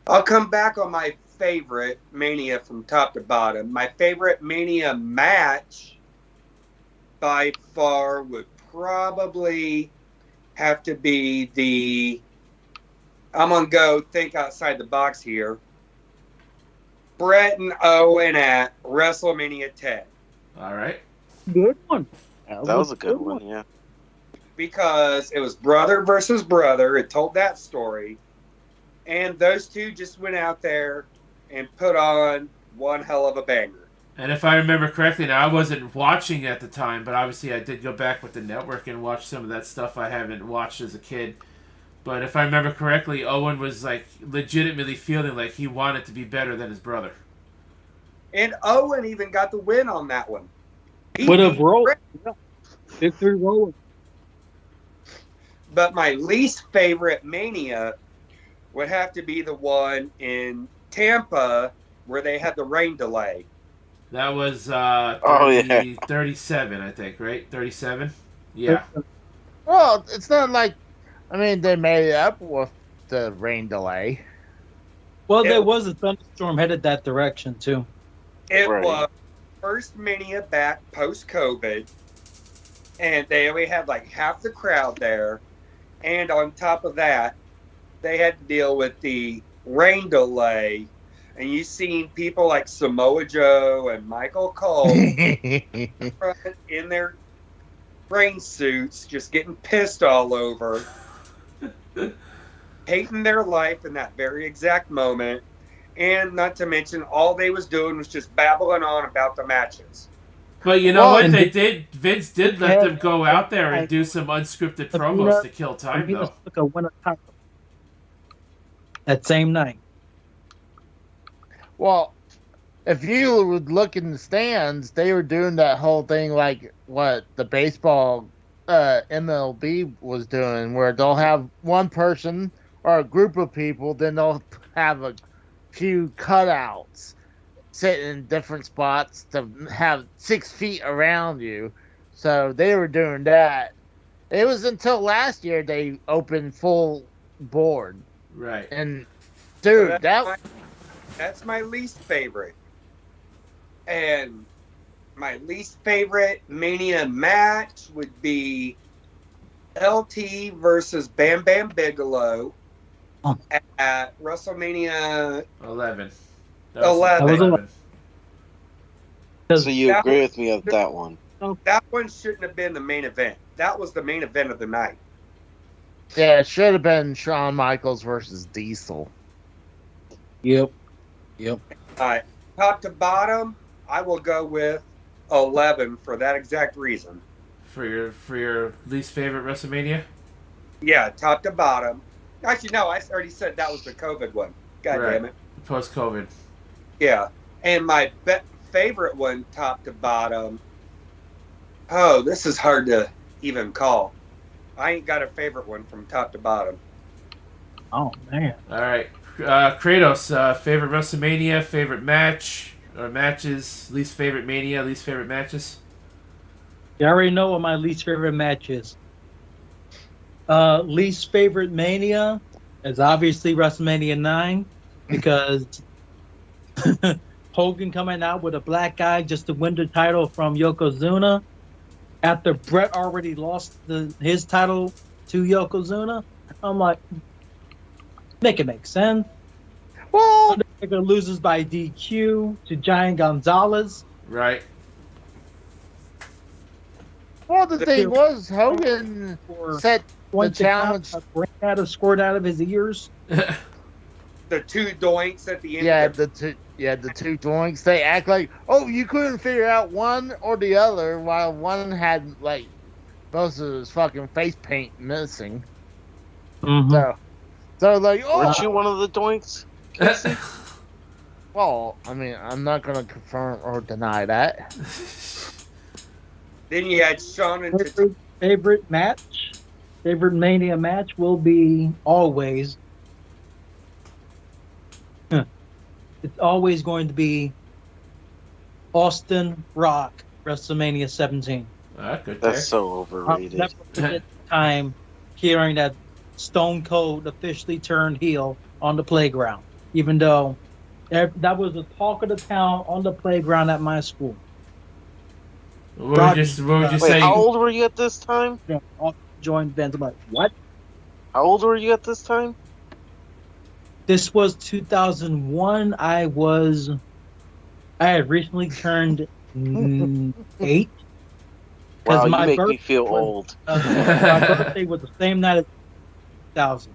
I'll come back on my favorite Mania from top to bottom. My favorite Mania match by far would probably have to be the. I'm gonna go think outside the box here. Brett and Owen at WrestleMania 10. All right. Good one. That was a good one, yeah. Because it was brother versus brother. It told that story. And those two just went out there and put on one hell of a banger. And if I remember correctly, now I wasn't watching at the time, but obviously I did go back with the network and watch some of that stuff I haven't watched as a kid. But if I remember correctly, Owen was like legitimately feeling like he wanted to be better than his brother. And Owen even got the win on that one. Would have rolled. Yeah. Victory roll. But my least favorite Mania would have to be the one in Tampa where they had the rain delay. That was 37, I think, right? 37? Yeah. Well, it's not like, I mean, they made it up with the rain delay. Well, there was a thunderstorm headed that direction too. It Right. was first Mania back post-COVID, and they only had like half the crowd there. And on top of that, they had to deal with the rain delay. And you seen people like Samoa Joe and Michael Cole in their rain suits just getting pissed all over, hating their life in that very exact moment. And not to mention, all they was doing was just babbling on about the matches. But you know Well, what and they did? Vince did let them go out there and do some unscripted promos to kill time, Venus though. took a winner title that same night. Well, if you would look in the stands, they were doing that whole thing like what the baseball MLB was doing, where they'll have one person or a group of people, then they'll have a few cutouts sitting in different spots to have 6 feet around you. So they were doing that. It was until last year they opened full board. Right. And dude, So that's my least favorite. And my least favorite Mania match would be LT versus Bam Bam Bigelow at WrestleMania 11. 11. So you agree with me on that one? That one shouldn't have been the main event. That was the main event of the night. yeah, it should have been Shawn Michaels versus Diesel. Yep. All right. Top to bottom, I will go with 11 for that exact reason. For your least favorite WrestleMania? Yeah, top to bottom. Actually, no, I already said that was the COVID one. God Right. damn it. Post-COVID. Yeah. And my favorite one, top to bottom. Oh, this is hard to even call. I ain't got a favorite one from top to bottom. Oh man. All right. Kratos, favorite WrestleMania, favorite match, or matches, least favorite Mania, least favorite matches? You already know what my least favorite match is. Least favorite Mania is obviously WrestleMania 9 because Hogan coming out with a black guy just to win the title from Yokozuna after Bret already lost his title to Yokozuna. I'm like, make it make sense. Well, Undertaker loses by DQ to Giant Gonzalez. Right. well, the thing was, Hogan For set the points challenge. brain out of squirt out of his ears. the two doinks at the end. Yeah, of the two doinks. They act like, oh, you couldn't figure out one or the other, while one had like most of his fucking face paint missing. Mhm. So like, oh, Weren't you one of the doinks, Casey? well, I mean, I'm not gonna confirm or deny that. Then you had Sean and Favorite match, favorite Mania match will be always. It's always going to be Austin Rock WrestleMania 17. Good That's pick. so I'll overrated. never forget the time hearing that Stone Cold officially turned heel on the playground, even though that was the talk of the town on the playground at my school. What would you Wait, say? how old were you at this time? All joined bands. I'm like, what? How old were you at this time? This was 2001. I had recently turned 8. Wow, you my make me birthday feel was- old. My birthday was the same night as 2000.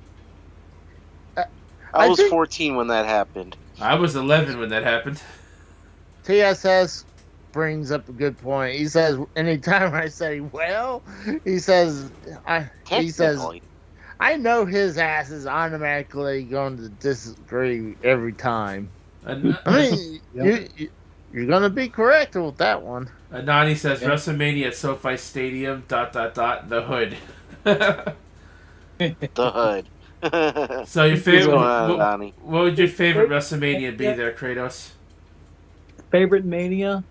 I was think- 14 when that happened. I was 11 when that happened. TSS brings up a good point. He says, anytime I say, well, he says, Technically. I know his ass is automatically going to disagree every time. And I mean, Yep. you're going to be correct with that one. Nani says Yeah. WrestleMania at SoFi Stadium. ... The hood. The hood. So your What's favorite? going on, Donnie? What would your favorite WrestleMania be there, Kratos? Favorite Mania?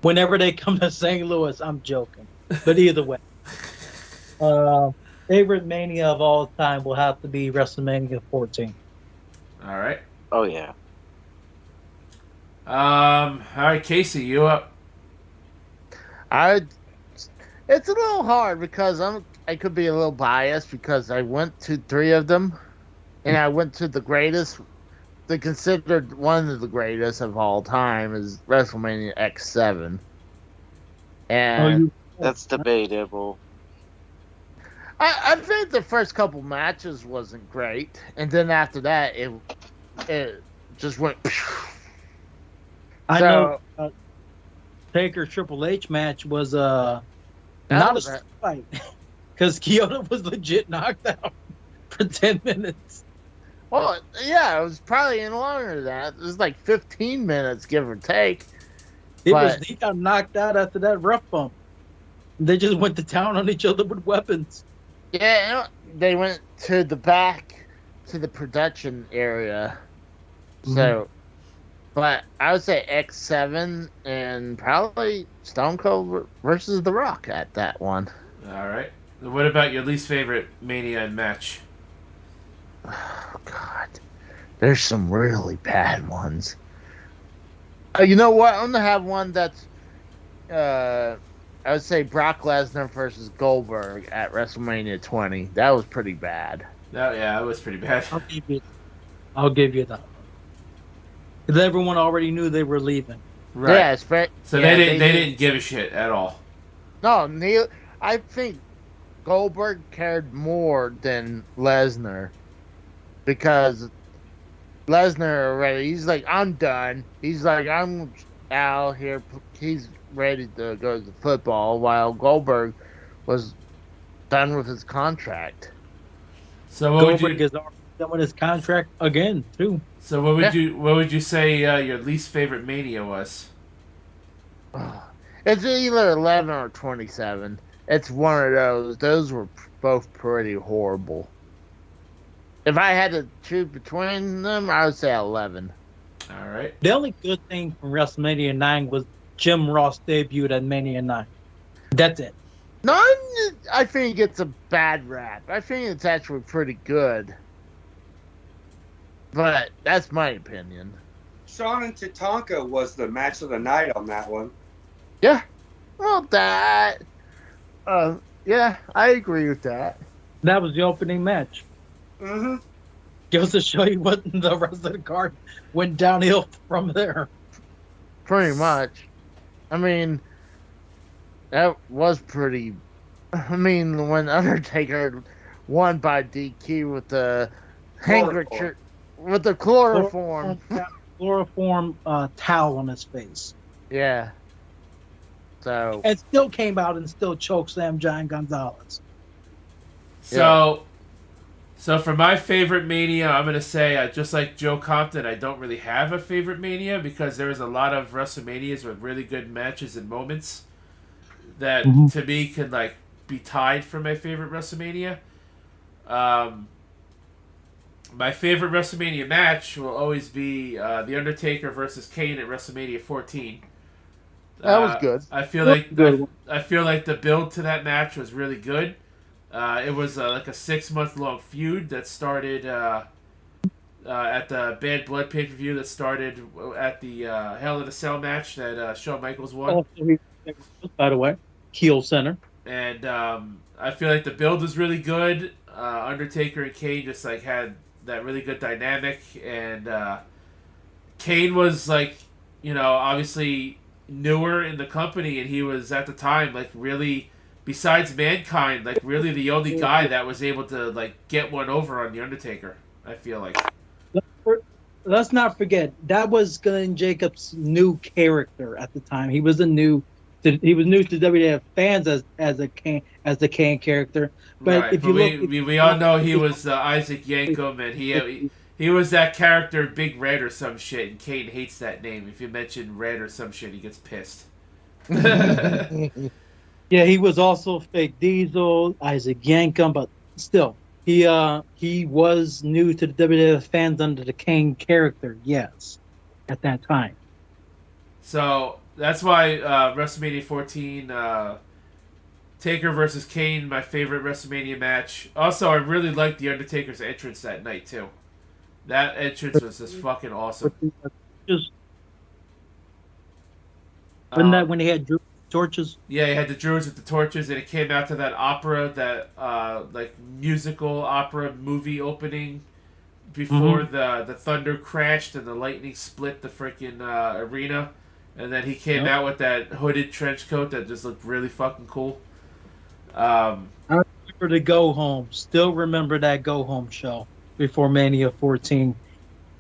Whenever they come to St. Louis, I'm joking. But either way. Favorite Mania of all time will have to be WrestleMania 14. All right. Oh, yeah. All right, Casey, you up? It's a little hard because I could be a little biased because I went to 3 of them, and I went to the greatest. They considered one of the greatest of all time is WrestleMania X7, and That's debatable. I think the first couple matches wasn't great, and then after that it just went. I So- know Taker Triple H match was not was a fight because Kyoto was legit knocked out for 10 minutes. Well, yeah, it was probably in longer than that. It was like 15 minutes, give or take. He But- got knocked out after that rough bump. They just went to town on each other with weapons. Yeah, you know, they went to the back to the production area. So, but I would say X7 and probably Stone Cold versus The Rock at that one. All right. What about your least favorite Mania match? Oh, God. There's some really bad ones. You know what? I'm going to have one that's, I would say Brock Lesnar versus Goldberg at WrestleMania 20. That was pretty bad. That was pretty bad. I'll give you that. Because everyone already knew they were leaving. Right. Yeah, So yeah, they didn't give a shit at all. No, Neil. I think Goldberg cared more than Lesnar because Lesnar already. He's like, I'm done. He's like, I'm out here. He's ready to go to football, while Goldberg was done with his contract. So what would Goldberg you? is already done with his contract again, too. So what would Yeah. you? What would you say your least favorite Mania was? It's either 11 or 27. It's one of those. Those were both pretty horrible. If I had to choose between them, I would say 11. All right. The only good thing from WrestleMania 9 was Jim Ross debuted at Mania 9. That's it. No, I think it's a bad rap. I think it's actually pretty good. But that's my opinion. Sean and Tatanka was the match of the night on that one. Yeah. Well, that. Yeah, I agree with that. That was the opening match. Mm-hmm. Goes to show you what the rest of the card went downhill from there. Pretty much. I mean, that was pretty. I mean, when Undertaker won by DQ with the handkerchief, with the chloroform. Chloroform towel on his face. Yeah. So And still came out and still chokeslammed Giant Gonzalez. So for my favorite Mania, I'm gonna say just like Joe Compton, I don't really have a favorite Mania because there was a lot of WrestleManias with really good matches and moments that to me can like be tied for my favorite WrestleMania. My favorite WrestleMania match will always be The Undertaker versus Kane at WrestleMania 14. that was good. I feel I feel like the build to that match was really good. It was like a 6-month long feud that started at the Bad Blood pay per view that started at the Hell in a Cell match that Shawn Michaels won. By the way, heel center. And I feel like the build was really good. Undertaker and Kane just like had that really good dynamic, and Kane was like, obviously newer in the company, and he was at the time like really, besides Mankind, like really the only guy that was able to like get one over on the Undertaker. I feel like. Let's not forget that was Glenn Jacobs' new character at the time. He was new to WWF fans as the Kane character. But right, if you we all know he was Isaac Yankem, and he was that character Big Red or some shit, and Kane hates that name. If you mention Red or some shit, he gets pissed. Yeah, he was also Fake Diesel, Isaac Yankem, but still, he was new to the WWF fans under the Kane character. Yes, at that time. So that's why WrestleMania 14, Taker versus Kane, my favorite WrestleMania match. Also, I really liked the Undertaker's entrance that night too. That entrance was just fucking awesome. Just wasn't that when he had torches? Yeah, he had the Druids with the torches, and it came out to that opera, that like musical opera movie opening before the thunder crashed and the lightning split the freaking arena, and then he came out with that hooded trench coat that just looked really fucking cool. I remember the Go Home. Still remember that Go Home show before Mania 14.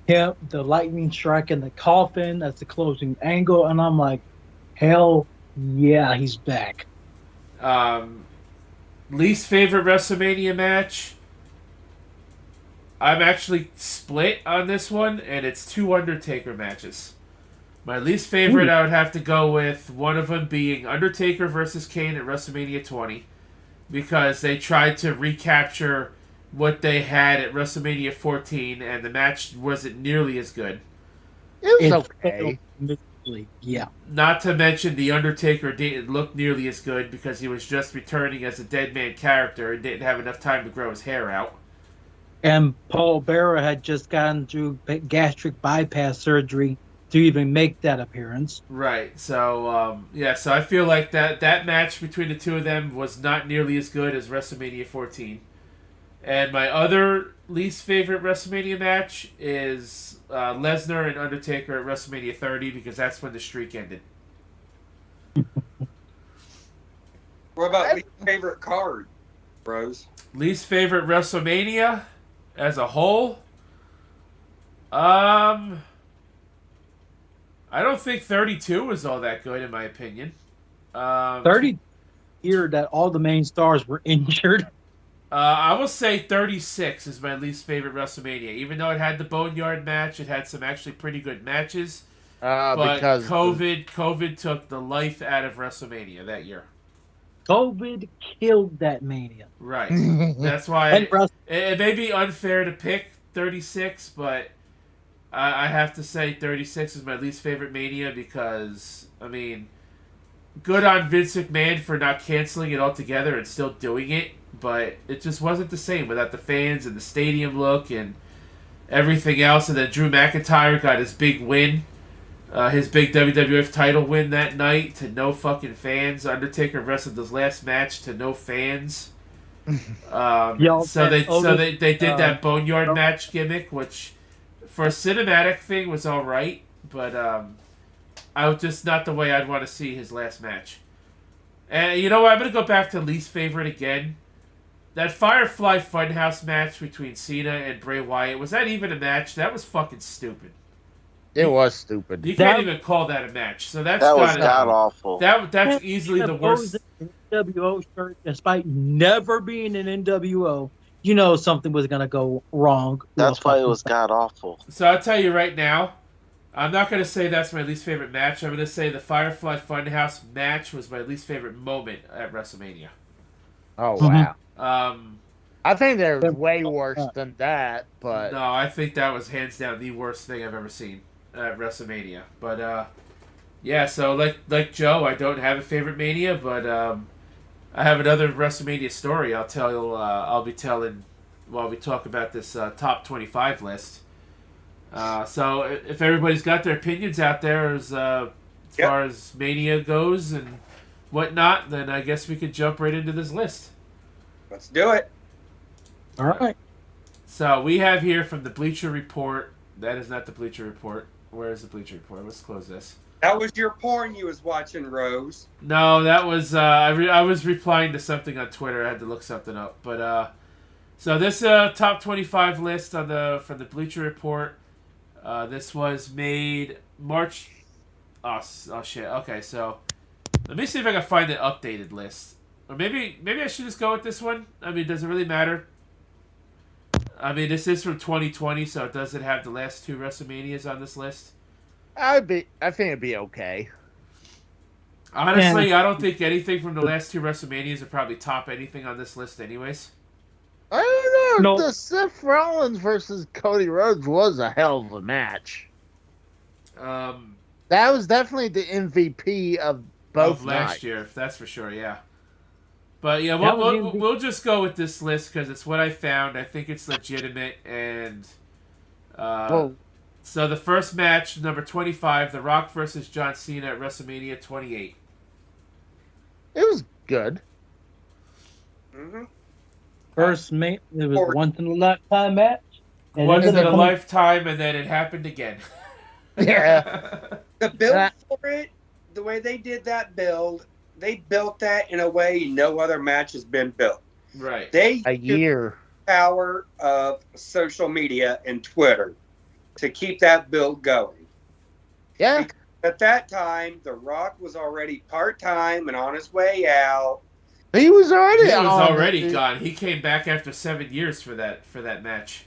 Him, the lightning strike in the coffin as the closing angle, and I'm like, hell yeah, he's back. Least favorite WrestleMania match. I'm actually split on this one, and it's 2 Undertaker matches. My least favorite, I would have to go with one of them being Undertaker versus Kane at WrestleMania 20, because they tried to recapture what they had at WrestleMania 14, and the match wasn't nearly as good. It was okay. Yeah. Not to mention the Undertaker didn't look nearly as good because he was just returning as a dead man character and didn't have enough time to grow his hair out. And Paul Bearer had just gotten through gastric bypass surgery to even make that appearance. Right. So, so I feel like that match between the two of them was not nearly as good as WrestleMania 14. And my other least favorite WrestleMania match is Lesnar and Undertaker at WrestleMania 30, because that's when the streak ended. What about least favorite card, bros? Least favorite WrestleMania as a whole? I don't think 32 was all that good, in my opinion. 30 year that all the main stars were injured. I will say 36 is my least favorite WrestleMania. Even though it had the Boneyard match, it had some actually pretty good matches. But because COVID took the life out of WrestleMania that year. COVID killed that Mania. Right. That's why it may be unfair to pick 36, but I have to say 36 is my least favorite Mania because, I mean, good on Vince McMahon for not canceling it altogether and still doing it, but it just wasn't the same without the fans and the stadium look and everything else. And then Drew McIntyre got his big win, his big WWF title win that night to no fucking fans. Undertaker wrestled his last match to no fans. So they did that Boneyard match gimmick, which for a cinematic thing was all right, but I was just not the way I'd want to see his last match. And you know what? I'm gonna go back to least favorite again. that Firefly Funhouse match between Cena and Bray Wyatt, was that even a match? That was fucking stupid. It was stupid. You can't even call that a match. So that's That was gotta god awful. that's easily the worst. An NWO shirt, despite never being an NWO, you know something was gonna go wrong. That's why it was god awful. So I'll tell you right now, I'm not gonna say that's my least favorite match. I'm gonna say the Firefly Funhouse match was my least favorite moment at WrestleMania. Oh wow. Um, I think there's way worse than that, but no, I think that was hands down the worst thing I've ever seen at WrestleMania. But yeah, so like Joe, I don't have a favorite Mania, but I have another WrestleMania story I'll be telling while we talk about this top 25 list. So if everybody's got their opinions out there as far as Mania goes and whatnot, then I guess we could jump right into this list. Let's do it. All right. So we have here from the Bleacher Report. That is not the Bleacher Report. Where is the Bleacher Report? Let's close this. That was your porn you was watching, Rose. No, that was I was replying to something on Twitter. I had to look something up. But so this top 25 list from the Bleacher Report. This was made March. Oh shit. Okay, so let me see if I can find the updated list. Or maybe I should just go with this one. I mean, does it really matter? I mean, this is from 2020, so it doesn't have the last two WrestleManias on this list. I think it'd be okay. Honestly, I don't think anything from the last two WrestleManias would probably top anything on this list anyways. I don't know. No. The Seth Rollins versus Cody Rhodes was a hell of a match. That was definitely the MVP of both of last nights. year, that's for sure, yeah. But yeah, That was we'll just go with this list because it's what I found. I think it's legitimate. And so the first match, number 25, The Rock versus John Cena at WrestleMania 28. It was good. Mm-hmm. First, it was once in a lifetime match. And Once in then a lifetime, and then it happened again. Yeah. The build for it, the way they did that build, they built that in a way no other match has been built. Right. They A year. the power of social media and Twitter to keep that build going. Yeah. At that time, The Rock was already part-time and on his way out. He was already He was on already it. gone. He came back after 7 years for that match.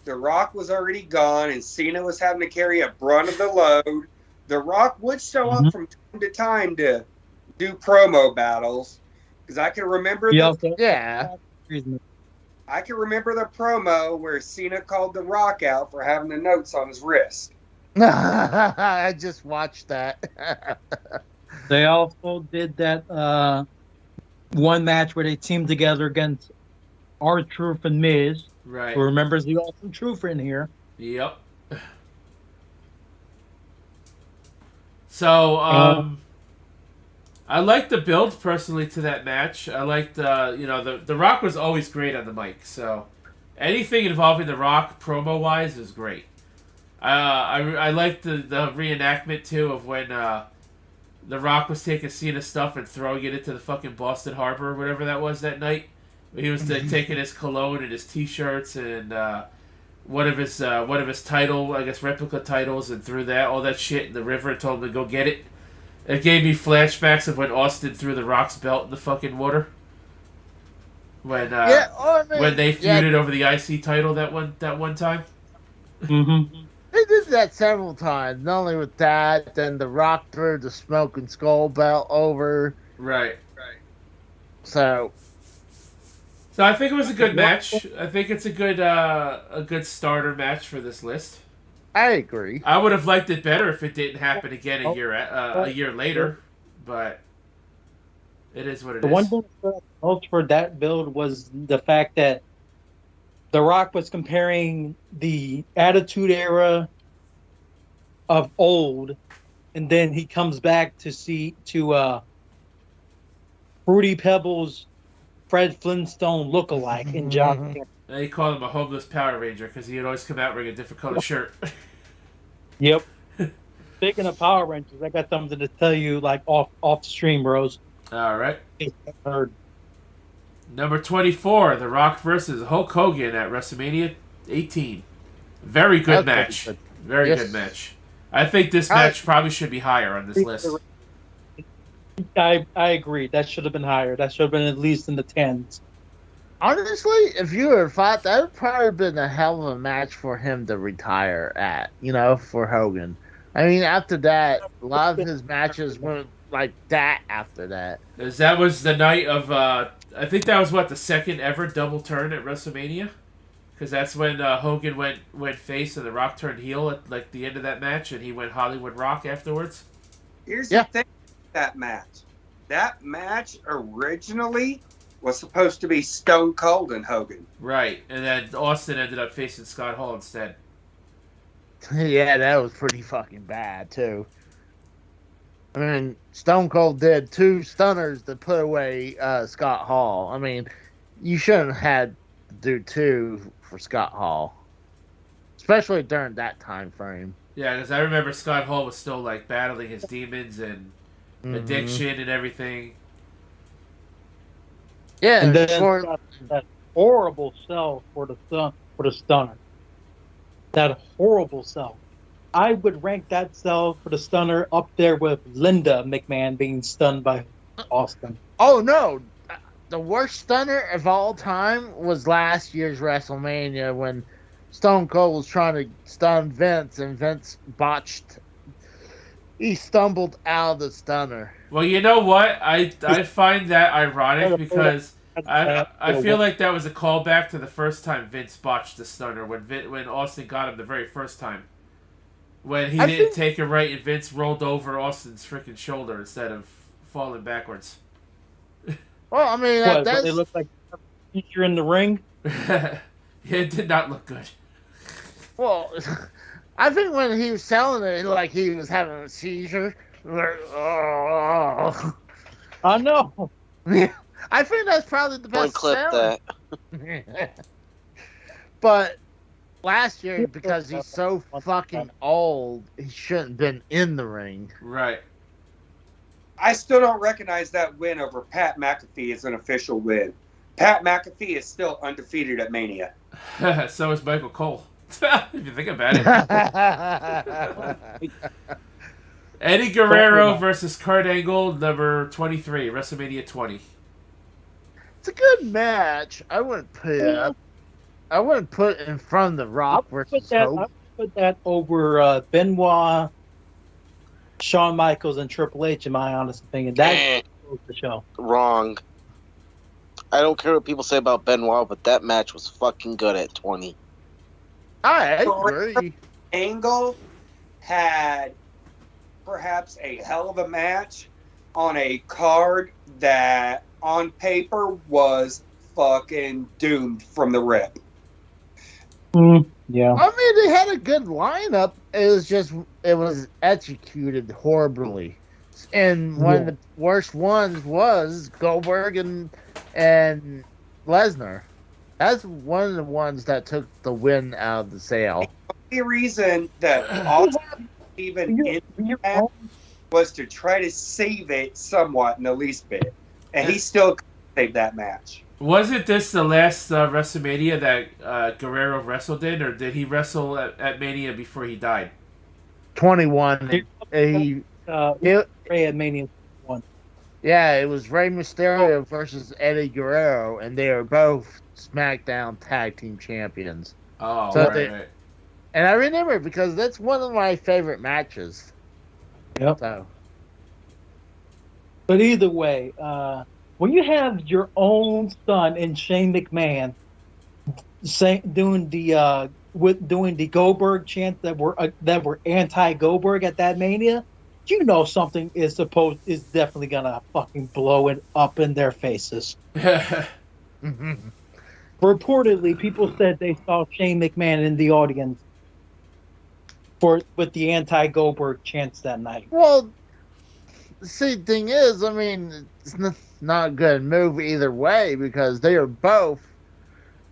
The Rock was already gone, and Cena was having to carry a brunt of the load. The Rock would show up from time to time to do promo battles, because I can remember Yeah. I can remember the promo where Cena called The Rock out for having the notes on his wrist. I just watched that. They also did that one match where they teamed together against R-Truth and Miz. Right. Who remembers the awesome Truth in here? Yep. So, I liked the build personally to that match. I liked, the Rock was always great on the mic. So, anything involving the Rock promo wise was great. I liked the reenactment too of when the Rock was taking Cena stuff and throwing it into the fucking Boston Harbor or whatever that was that night. He was taking his cologne and his T-shirts and one of his title, I guess replica titles, and threw all that shit in the river and told him to go get it. It gave me flashbacks of when Austin threw the Rock's belt in the fucking water. When when they feuded over the IC title that one time. Mm-hmm. They did that several times. Not only with that, then the Rock threw the Smoking Skull belt over. Right. So I think it was a good match. I think it's a good starter match for this list. I agree. I would have liked it better if it didn't happen again a year later, but it is what it is. The one thing most for that build was the fact that The Rock was comparing the Attitude Era of old, and then he comes back to Fruity Pebbles' Fred Flintstone lookalike in John. They call him a homeless Power Ranger because he would always come out wearing a different color shirt. Yep. Speaking of Power Rangers, I got something to tell you, like off the stream, bros. All right. Heard. Number 24, The Rock versus Hulk Hogan at WrestleMania 18. Very good match. Good. Very Yes. good match. I think this match probably should be higher on this list. I agree. That should have been higher. That should have been at least in the 10s. Honestly, if you were fought, that would probably have been a hell of a match for him to retire at, for Hogan. I mean, after that, a lot of his matches went like that after that. As that was the night of, I think that was the second ever double turn at WrestleMania? Because that's when Hogan went face and The Rock turned heel at like the end of that match, and he went Hollywood Rock afterwards. Here's the thing with that match. That match originally was supposed to be Stone Cold and Hogan. Right, and then Austin ended up facing Scott Hall instead. Yeah, that was pretty fucking bad, too. I mean, Stone Cold did 2 stunners to put away Scott Hall. I mean, you shouldn't have had to do 2 for Scott Hall. Especially during that time frame. Yeah, because I remember Scott Hall was still like battling his demons and addiction and everything. Yeah, And then that horrible sell for the stunner. That horrible sell. I would rank that sell for the stunner up there with Linda McMahon being stunned by Austin. Oh no, the worst stunner of all time was last year's WrestleMania when Stone Cold was trying to stun Vince and Vince botched. He stumbled out of the stunner. Well, you know what? I find that ironic because I feel like that was a callback to the first time Vince botched the stunner when Austin got him the very first time. When he didn't take it right and Vince rolled over Austin's freaking shoulder instead of falling backwards. Well, I mean, But they look like you're in the ring. Yeah, it did not look good. Well, I think when he was selling it, like he was having a seizure. Oh. I know. I think that's probably the best Clip selling. that. But last year, because he's so fucking old, he shouldn't have been in the ring. Right. I still don't recognize that win over Pat McAfee as an official win. Pat McAfee is still undefeated at Mania. So is Michael Cole. If you think about it. Eddie Guerrero versus Kurt Angle, number 23, WrestleMania 20. It's a good match. I wouldn't put it up. I wouldn't put it in front of The Rock versus Hogan. I would put that over Benoit, Shawn Michaels, and Triple H, in my honest opinion. That's the show. Wrong. I don't care what people say about Benoit, but that match was fucking good at 20. I agree. Angle had perhaps a hell of a match on a card that on paper was fucking doomed from the rip. Yeah. I mean, they had a good lineup. It was executed horribly. And one of the worst ones was Goldberg and Lesnar. That's one of the ones that took the win out of the sale. The only reason that Austin even in that was to try to save it somewhat in the least bit. And he still saved that match. Wasn't this the last WrestleMania that Guerrero wrestled in, or did he wrestle at Mania before he died? 21. Ray at Mania 1. Yeah, it was Rey Mysterio versus Eddie Guerrero, and they were both SmackDown Tag Team Champions. Oh, So right. And I remember because that's one of my favorite matches. Yep. So. But either way, when you have your own son in Shane McMahon doing the Goldberg chants that were anti-Goldberg at that Mania, you know something is definitely gonna fucking blow it up in their faces. Reportedly, people said they saw Shane McMahon in the audience with the anti-Goldberg chants that night. Well, see, the thing is, I mean, it's not a good move either way because they were both.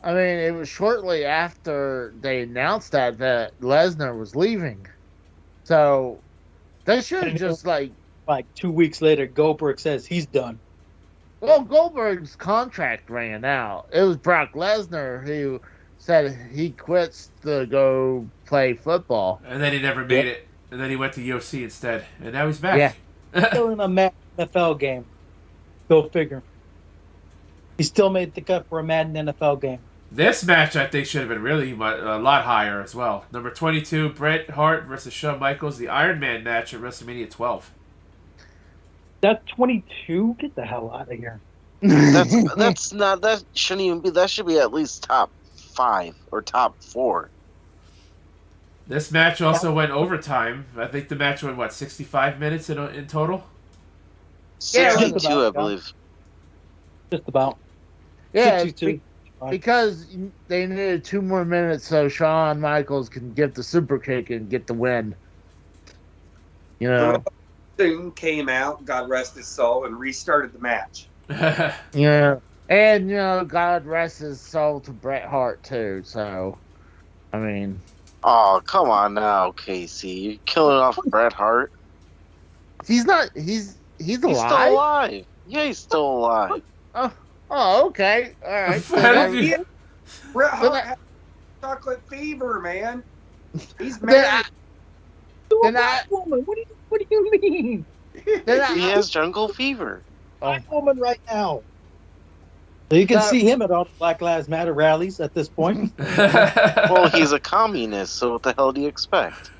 I mean, it was shortly after they announced that Lesnar was leaving. So they should have just like 2 weeks later, Goldberg says he's done. Well, Goldberg's contract ran out. It was Brock Lesnar who said he quits to go play football. And then he never made it. And then he went to UFC instead. And now he's back. Yeah. Still in a Madden NFL game. Go figure. He still made the cut for a Madden NFL game. This match, I think, should have been really a lot higher as well. Number 22, Bret Hart versus Shawn Michaels, the Iron Man match at WrestleMania 12. That's 22? Get the hell out of here. That's not, that shouldn't even be, that should be at least top 5 or top 4. This match also went overtime. I think the match went, 65 minutes in total? Yeah, 62, I believe. Just about. Yeah, 62. because they needed 2 more minutes so Shawn Michaels can get the super kick and get the win. You know? Soon came out, God rest his soul, and restarted the match. Yeah. And, God rest his soul to Bret Hart, too. So, I mean... Oh, come on now, Casey. You're killing off Bret Hart. He's not... He's alive? He's still alive. Yeah, he's still alive. Oh, okay. All right. Bret Hart had chocolate fever, man. He's mad. Woman, what do you mean? He has jungle fever. Black woman right now. So you can see him at all the Black Lives Matter rallies at this point. Well, he's a communist, so what the hell do you expect?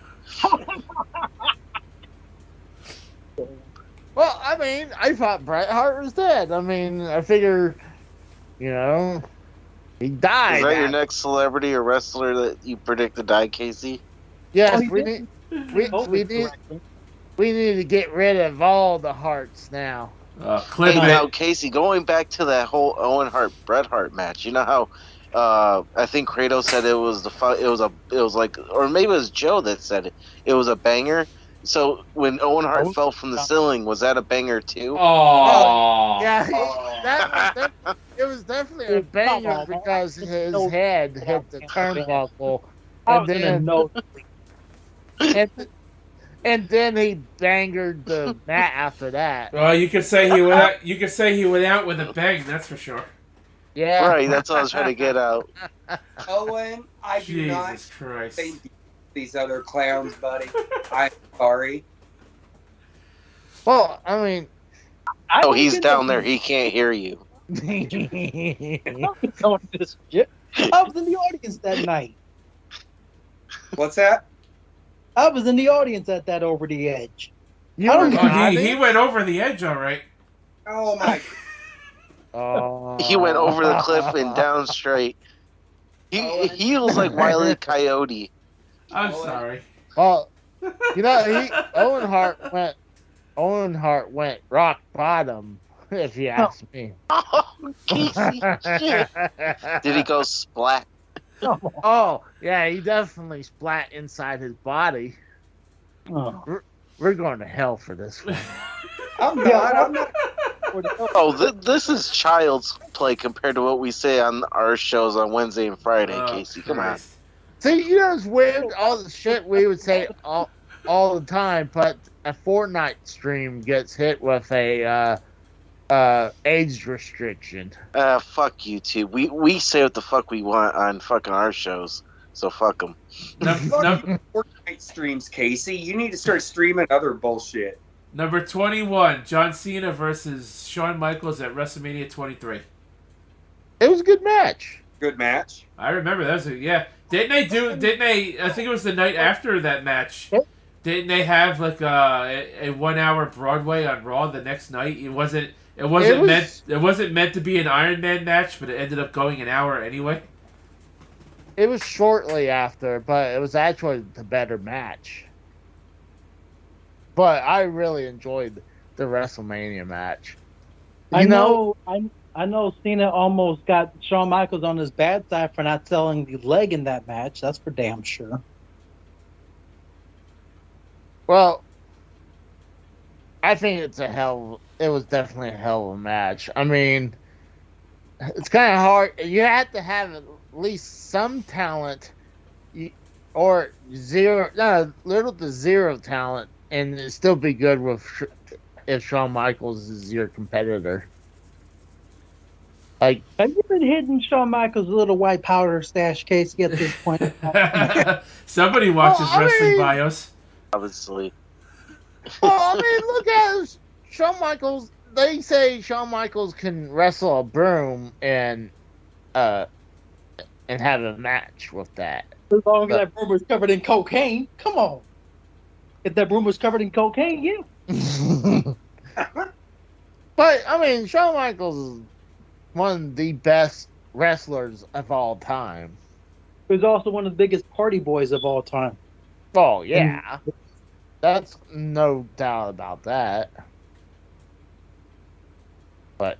Well, I mean, I thought Bret Hart was dead. I mean, I figure, he died. Is that your next celebrity or wrestler that you predict to die, Casey? Yes, Oh, we need to get rid of all the Harts now. Clip Hey, it. now, Casey, going back to that whole Owen Hart Bret Hart match, you know how I think Kratos said it was or maybe it was Joe that said it was a banger. So when Owen Hart fell from the ceiling, was that a banger too? Oh. Yeah, it was definitely a banger because his head hit the turnbuckle, and then he bangered the mat after that. Well, you could say he went out. You could say he went out with a bang. That's for sure. Yeah, Right, that's what I was trying to get out. Owen, I do not Jesus Christ. think these other clowns, buddy. I'm sorry. Well, I mean, Oh, he's down there. He can't hear you. I was in the audience that night. What's that? I was in the audience at that Over the Edge. you I were don't Oh, not he went over the edge, all right. Oh my! He went over the cliff and down straight. He was like Wile E. Coyote. I'm sorry. Well, Owen Hart went rock bottom, if you ask me. Oh, Casey, shit. Did he go splat? Oh, yeah, he definitely splat inside his body. Oh. We're going to hell for this one. I'm not. Oh, this is child's play compared to what we say on our shows on Wednesday and Friday, Oh, Casey. Come on. Christ. See, it's weird, all the shit we would say all the time, but a Fortnite stream gets hit with a age restriction. Fuck YouTube. We say what the fuck we want on fucking our shows, so fuck them. Fortnite streams, Casey. You need to start streaming other bullshit. Number 21, John Cena versus Shawn Michaels at WrestleMania 23. It was a good match. Good match. I remember that was Didn't they? I think it was the night after that match. Didn't they have like a 1 hour Broadway on Raw the next night? It wasn't meant to be an Iron Man match, but it ended up going an hour anyway. It was shortly after, but it was actually the better match. But I really enjoyed the WrestleMania match. I know Cena almost got Shawn Michaels on his bad side for not selling the leg in that match. That's for damn sure. Well, I think it was definitely a hell of a match. I mean, it's kind of hard. You have to have at least some talent, or little to zero talent, and still be good if Shawn Michaels is your competitor. Like, Have you been hitting Shawn Michaels' little white powder stash case at this point? Somebody well, watches wrestling bios. Obviously. I mean, look at Shawn Michaels. They say Shawn Michaels can wrestle a broom uh and have a match with that. As long as But- that broom was covered in cocaine, come on. If that broom was covered in cocaine, yeah. But I mean, Shawn Michaels is one of the best wrestlers of all time. He was also one of the biggest party boys of all time. Oh yeah, that's no doubt about that. But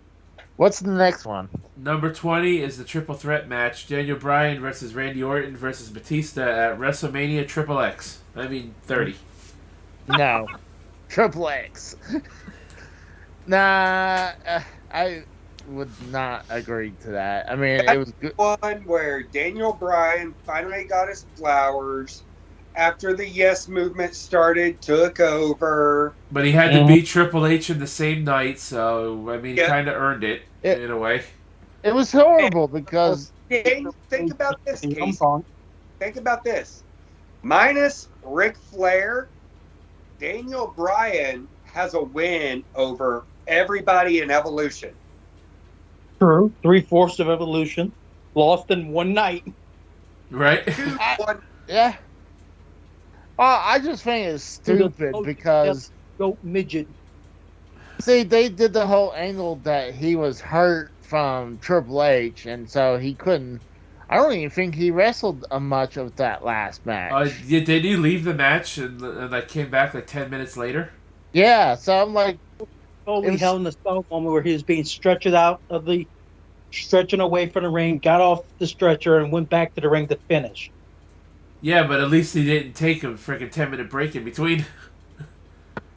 what's the next one? Number 20 is the triple threat match: Daniel Bryan versus Randy Orton versus Batista at WrestleMania Triple X. I mean 30. No, Triple X. Nah, I would not agree to that. I mean, it was good. One where Daniel Bryan finally got his flowers after the Yes Movement took over. But he had to beat Triple H in the same night, so I mean, he Yeah. kind of earned it in a way. It was horrible because Think about this, I'm Casey. wrong. Think about this. Minus Ric Flair, Daniel Bryan has a win over everybody in Evolution. True. 3/4 of Evolution. Lost in one night. Right? 2-1. yeah. I just think it's stupid because Go midget. see they did the whole angle that he was hurt from Triple H and so he couldn't. I don't even think he wrestled much of that last match. Did he leave the match and like came back like 10 minutes later? Yeah, so I'm like, Totally It was- held in the stone moment where he was being stretched stretching away from the ring, got off the stretcher, and went back to the ring to finish. Yeah, but at least he didn't take a freaking 10-minute break in between.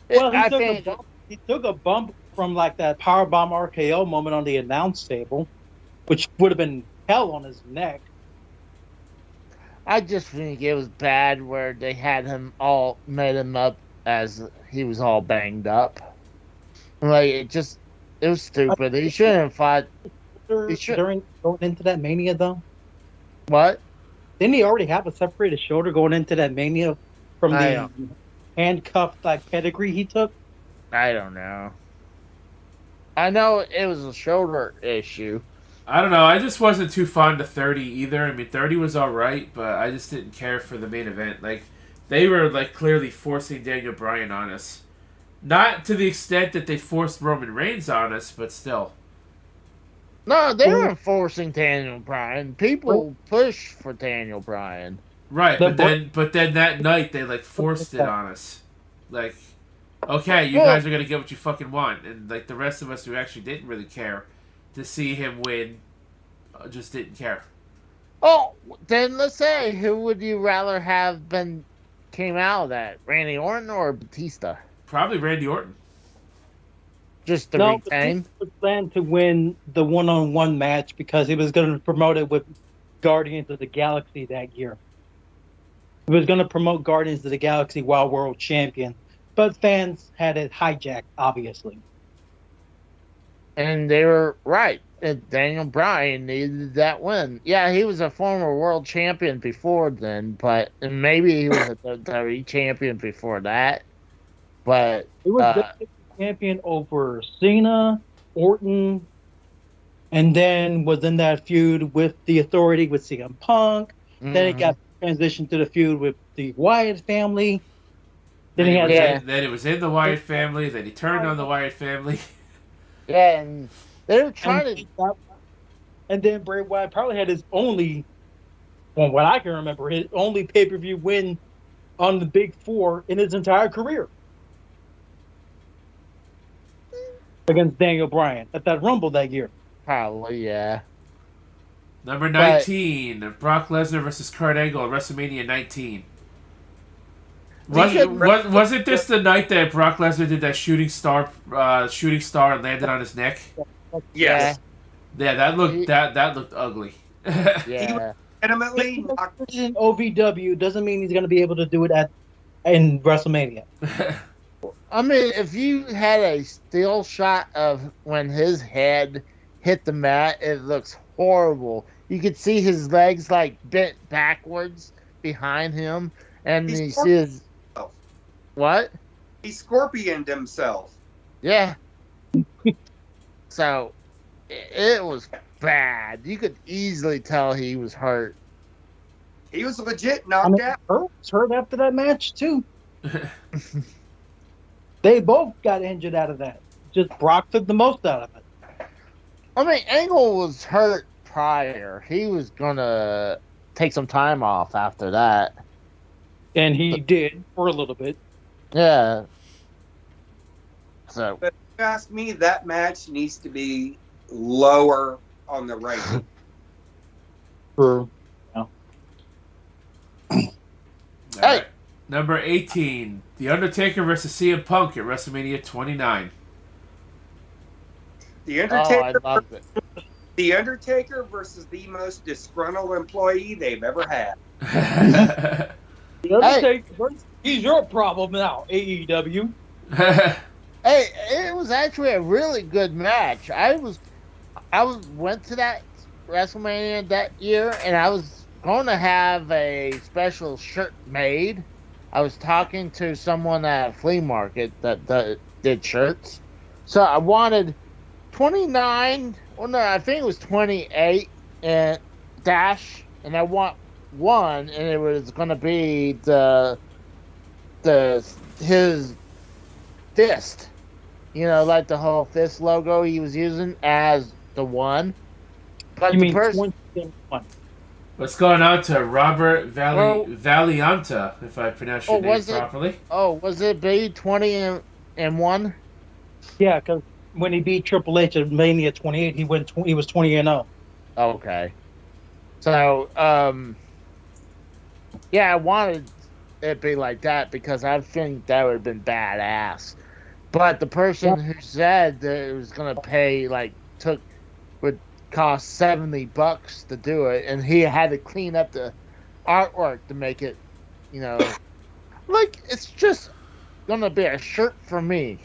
Well, I think he took a bump from like that powerbomb RKO moment on the announce table, which would have been hell on his neck. I just think it was bad where they had him all made him up as he was all banged up. Like it was stupid. He shouldn't have fought. He should- During going into that Mania, though, What? didn't he already have a separated shoulder going into that Mania from I the handcuffed like pedigree he took? I don't know. I know it was a shoulder issue. I don't know. I just wasn't too fond of 30 either. I mean, 30 was all right, but I just didn't care for the main event. Like, they were like clearly forcing Daniel Bryan on us. Not to the extent that they forced Roman Reigns on us, but still. No, they weren't forcing Daniel Bryan. People push for Daniel Bryan. Right, The but then that night they like forced it on us. Like, okay, you Well- guys are gonna get what you fucking want, and like the rest of us who actually didn't really care to see him win, just didn't care. Oh, then let's say who would you rather have came out of that? Randy Orton or Batista? Probably Randy Orton. Just to No, retain? he was planned to win the one-on-one match because he was going to promote it with Guardians of the Galaxy that year. He was going to promote Guardians of the Galaxy while world champion, but fans had it hijacked, obviously. And they were right. Daniel Bryan needed that win. Yeah, he was a former world champion before then, but and maybe he was a WWE champion before that. But He was the champion over Cena, Orton, and then was in that feud with the Authority with CM Punk. Then he got transitioned to the feud with the Wyatt family. Then he had Then it was in the Wyatt family. Then he turned on the Wyatt family. yeah, and they were trying to. And then Bray Wyatt probably had his only, from what I can remember, his only pay-per-view win on the Big Four in his entire career against Daniel Bryan at that Rumble that year. Probably, yeah. Number 19, Brock Lesnar versus Kurt Angle at WrestleMania 19. Wasn't this the night that Brock Lesnar did that shooting star and landed on his neck? Yes. Yeah, that looked ugly. Yeah. Legitimately knocked In OVW doesn't mean he's going to be able to do it in WrestleMania. I mean, if you had a still shot of when his head hit the mat, it looks horrible. You could see his legs like bent backwards behind him, and He's you see his himself. what? He scorpioned himself. Yeah. So it was bad. You could easily tell he was hurt. He was legit I knocked mean, out. Hurt was hurt after that match too. They both got injured out of that. Just Brock took the most out of it. I mean, Angle was hurt prior. He was gonna take some time off after that. And he did for a little bit. Yeah. So But if you ask me, that match needs to be lower on the rating. For All right. Number 18, The Undertaker versus CM Punk at WrestleMania 29. The I Undertaker, loved it. the Undertaker versus the most disgruntled employee they've ever had. the Undertaker, he's your problem now, AEW. Hey, it was actually a really good match. I went to that WrestleMania that year, and I was going to have a special shirt made. I was talking to someone at a flea market that did shirts, so I wanted 29. Well, no, I think it was 28 and dash, and I want one, and it was going to be his fist. You know, like the whole fist logo he was using as the one. But You the mean person, 21? What's going on to Robert Valianta, if I pronounce your name properly? Was it B 20 and 1? Yeah, because when he beat Triple H at Mania 28, he was 20-0. Okay. So, yeah, I wanted it to be like that because I think that would have been badass. But the person who said that it was going to pay, would cost $70 to do it, and he had to clean up the artwork to make it, it's just going to be a shirt for me.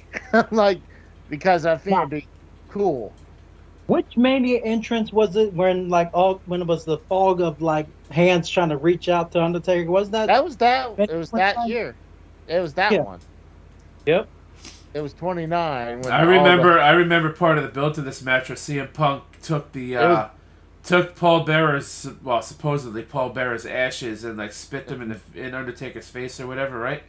Because I think it'd be cool. Which Mania entrance was it when it was the fog of hands trying to reach out to Undertaker? Was that? It was that year. It was that one. Yep. It was 29. I remember part of the build to this match where CM Punk took supposedly Paul Bearer's ashes and spit them in Undertaker's face or whatever, right?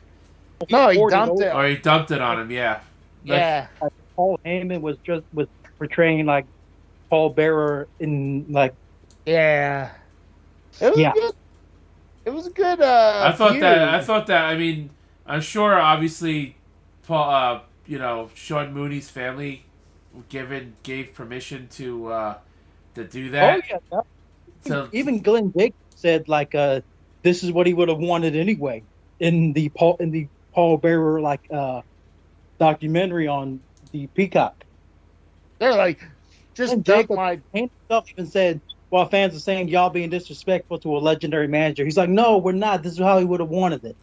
No, he dumped it. Or he dumped it on him, yeah. Yeah. Paul Heyman was portraying Paul Bearer in Yeah. It was good. It was a good. I thought that. I mean, I'm sure. Obviously, Paul. Sean Mooney's family gave permission to do that. Oh yeah. So, even Glenn Jacobs said this is what he would have wanted anyway in the Paul Bearer documentary on the Peacock. They're just dump my. Himself even said, while fans are saying y'all being disrespectful to a legendary manager, he's like, no, we're not. This is how he would have wanted it.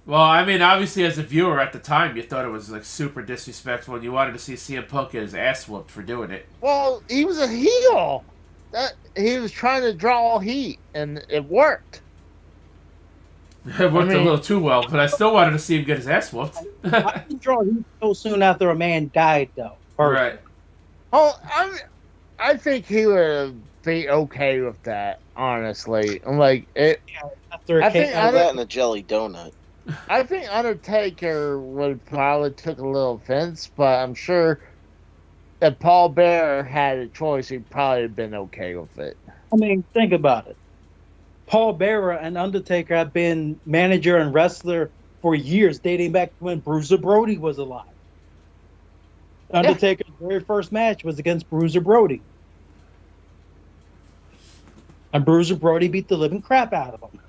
Well, I mean, obviously, as a viewer at the time, you thought it was super disrespectful, and you wanted to see CM Punk get his ass whooped for doing it. Well, he was a heel. He was trying to draw heat, and it worked. It worked a little too well, but I still wanted to see him get his ass whooped. I didn't draw heat so soon after a man died, though. Right. Oh, I think he would be okay with that. Honestly, After I think that and a jelly donut. I think Undertaker would probably took a little offense, but I'm sure if Paul Bearer had a choice, he'd probably have been okay with it. I mean, think about it. Paul Bearer and Undertaker have been manager and wrestler for years, dating back to when Bruiser Brody was alive. Undertaker's very first match was against Bruiser Brody. And Bruiser Brody beat the living crap out of him.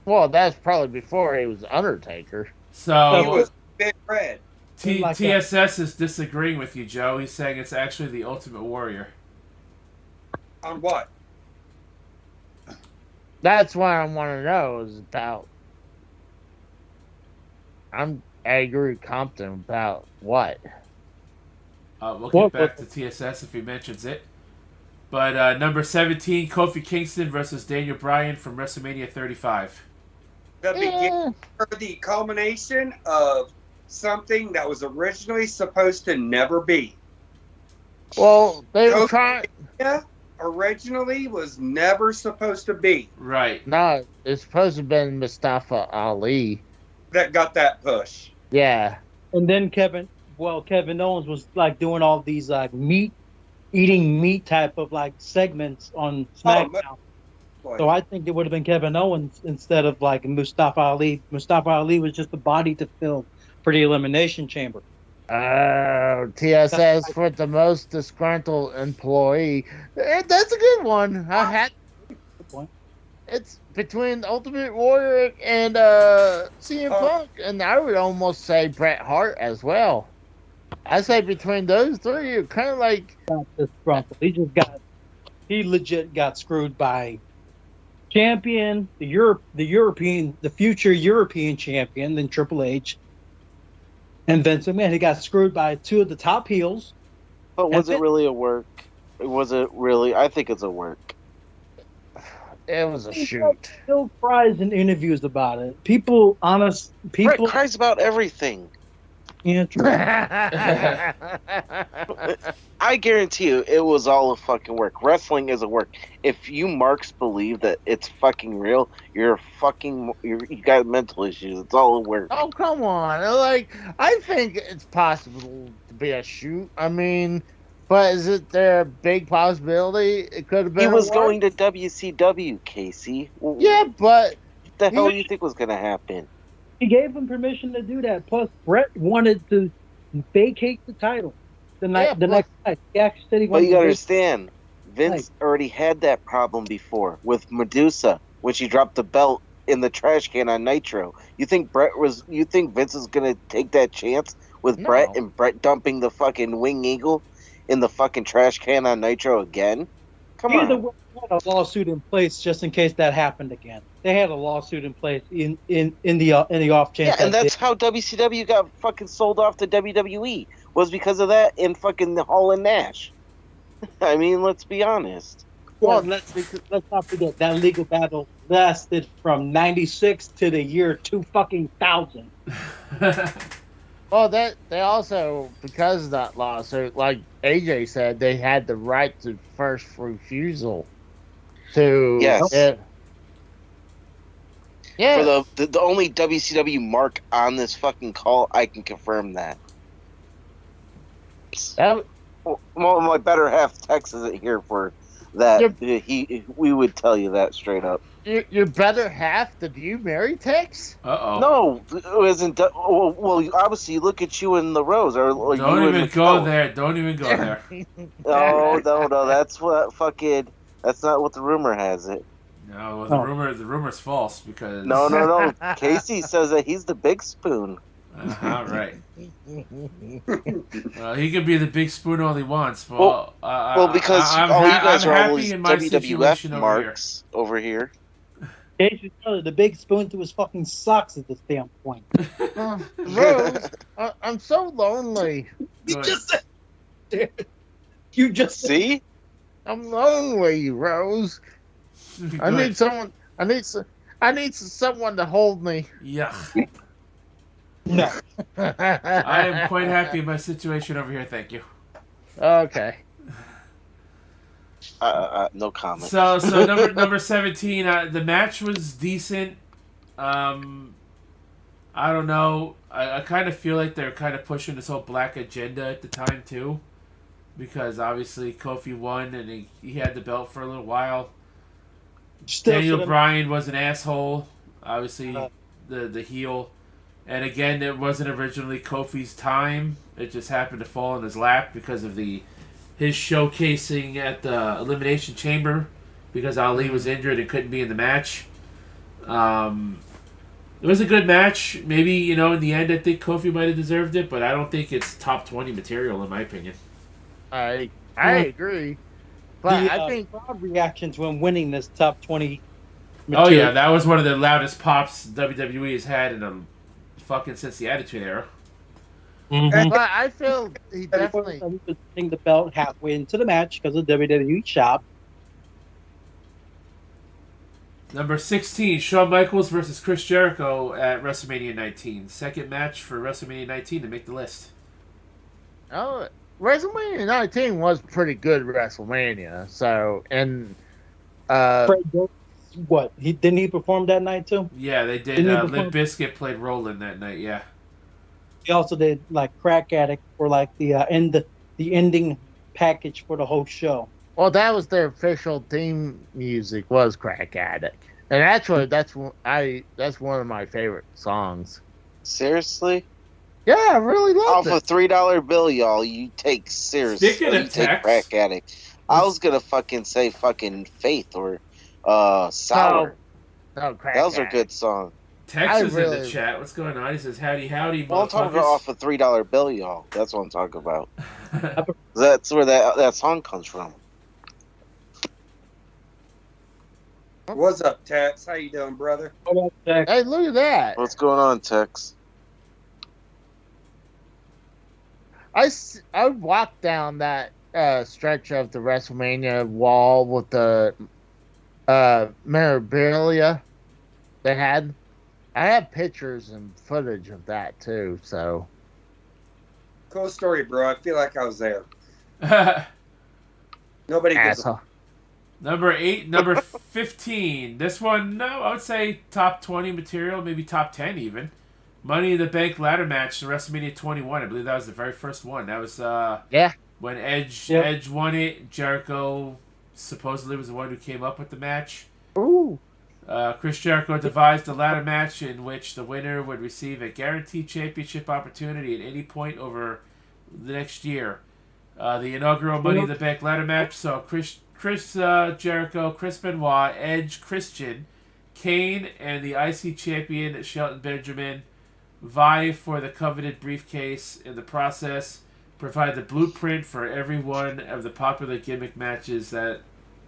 Well, that's probably before he was Undertaker. He So was Big Red. TSS is disagreeing with you, Joe. He's saying it's actually the Ultimate Warrior. On what? That's what I want to know is about. I agree with Compton about what? We'll get back to TSS if he mentions it. But number 17, Kofi Kingston versus Daniel Bryan from WrestleMania 35. The beginning or the culmination of something that was originally supposed to never be. Well, they were trying. Originally was never supposed to be. Right. No, it's supposed to have been Mustafa Ali. That got that push. Yeah. And then Kevin Owens was like doing all these like eating meat type of like segments on SmackDown. So I think it would have been Kevin Owens instead of like Mustafa Ali. Mustafa Ali was just the body to fill for the Elimination Chamber. TSS for the most disgruntled employee. That's a good one. Good point. It's between Ultimate Warrior and CM Punk, and I would almost say Bret Hart as well. I say between those three, you're kind of like not disgruntled. He legit got screwed by champion, the future European champion, then Triple H. And Vince McMahon, he got screwed by two of the top heels. But was it really a work? Was it really? I think it's a work. It was a shoot. Still cries in interviews about it. People Brett cries about everything. Yeah, true. I guarantee you, it was all a fucking work. Wrestling is a work. If you marks believe that it's fucking real, you got mental issues. It's all a work. Oh, come on! Like, I think it's possible to be a shoot. I mean, but is it there a big possibility it could have been? He was going to WCW, Casey. Yeah, but what the hell do you think was going to happen? He gave him permission to do that. Plus, Brett wanted to vacate the title the next night. He actually said he wanted. But you understand, Vince already had that problem before with Medusa when she dropped the belt in the trash can on Nitro. You think Vince is gonna take that chance with Brett and Brett dumping the fucking Wing Eagle in the fucking trash can on Nitro again? Come on. Either way, they had a lawsuit in place just in case that happened again. They had a lawsuit in place in the off chance. Yeah, and that's how WCW got fucking sold off to WWE, was because of that in fucking Hall and Nash. I mean, let's be honest. Well, let's not forget that legal battle lasted from '96 to the year 2000. Well, they also, because of that lawsuit, like AJ said, they had the right to first refusal to yes. Yeah. For the only WCW mark on this fucking call, I can confirm that. Well, my better half texted it here for that. We would tell you that straight up. Your better half? Did you marry Tex? No, it wasn't. Well, obviously, look at you in the rose. Or Don't even go there. Don't even go there. No. That's what fucking. That's not what the rumor has it. No, the rumor's false because no. Casey says that he's the big spoon. Right. He could be the big spoon all he wants. Because I'm all you guys are all these in my WWF marks over here. Casey's the big spoon through his fucking socks at this damn point. Rose, I'm so lonely. You just see? I'm lonely, Rose. I need someone. I need someone to hold me. Yeah. No. I am quite happy in my situation over here. Thank you. Okay. No comment. So number 17. The match was decent. I don't know. I kind of feel like they're kind of pushing this whole black agenda at the time too, because obviously Kofi won and he had the belt for a little while. Daniel Bryan was an asshole. Obviously, the heel. And again, it wasn't originally Kofi's time. It just happened to fall in his lap because of his showcasing at the Elimination Chamber because Ali was injured and couldn't be in the match. It was a good match. Maybe, in the end, I think Kofi might have deserved it, but I don't think it's top 20 material, in my opinion. I agree. But I think crowd reactions when winning this top 20 material. Oh, yeah, that was one of the loudest pops WWE has had in since the Attitude Era. Mhm. But I feel he And definitely. he was putting the belt halfway into the match because of WWE shop. Number 16, Shawn Michaels versus Chris Jericho at WrestleMania 19. Second match for WrestleMania 19 to make the list. Oh, WrestleMania 19 was pretty good WrestleMania. So, and Fred Durst, what? He perform that night too? Yeah, they did. Didn't he Limp perform? Bizkit played Roland that night, yeah. He also did like Crack Addict for like the ending package for the whole show. well, that was their official theme music was Crack Addict, and actually that's one of my favorite songs. Seriously? Yeah, I really Off loved a it. $3 bill, y'all, you take seriously. Speaking of You take Tex, Crack Addict. I was gonna fucking say fucking Faith or Sour. No, Crack Those are Addict. good songs. Tex I is in the really- chat. What's going on? He says, howdy, howdy, Well, I'm talking about off motherfuckers. a $3 bill, y'all. That's what I'm talking about. That's where that song comes from. What's up, Tex? How you doing, brother? How about that? Hey, look at that! What's going on, Tex? I walked down that stretch of the WrestleMania wall with the memorabilia they had. I have pictures and footage of that too. So Cool story, bro. I feel like I was there. Nobody gives a asshole. Number 15. This one, no, I would say top 20 material, maybe top 10 even. Money in the Bank ladder match in WrestleMania 21. I believe that was the very first one. That was Yeah. when Edge Yep. Edge won it. Jericho supposedly was the one who came up with the match. Ooh. Chris Jericho devised a ladder match in which the winner would receive a guaranteed championship opportunity at any point over the next year. The inaugural Money in the Bank ladder match saw Chris Jericho, Chris Benoit, Edge, Christian, Kane, and the IC champion Shelton Benjamin vie for the coveted briefcase. In the process, provide the blueprint for every one of the popular gimmick matches that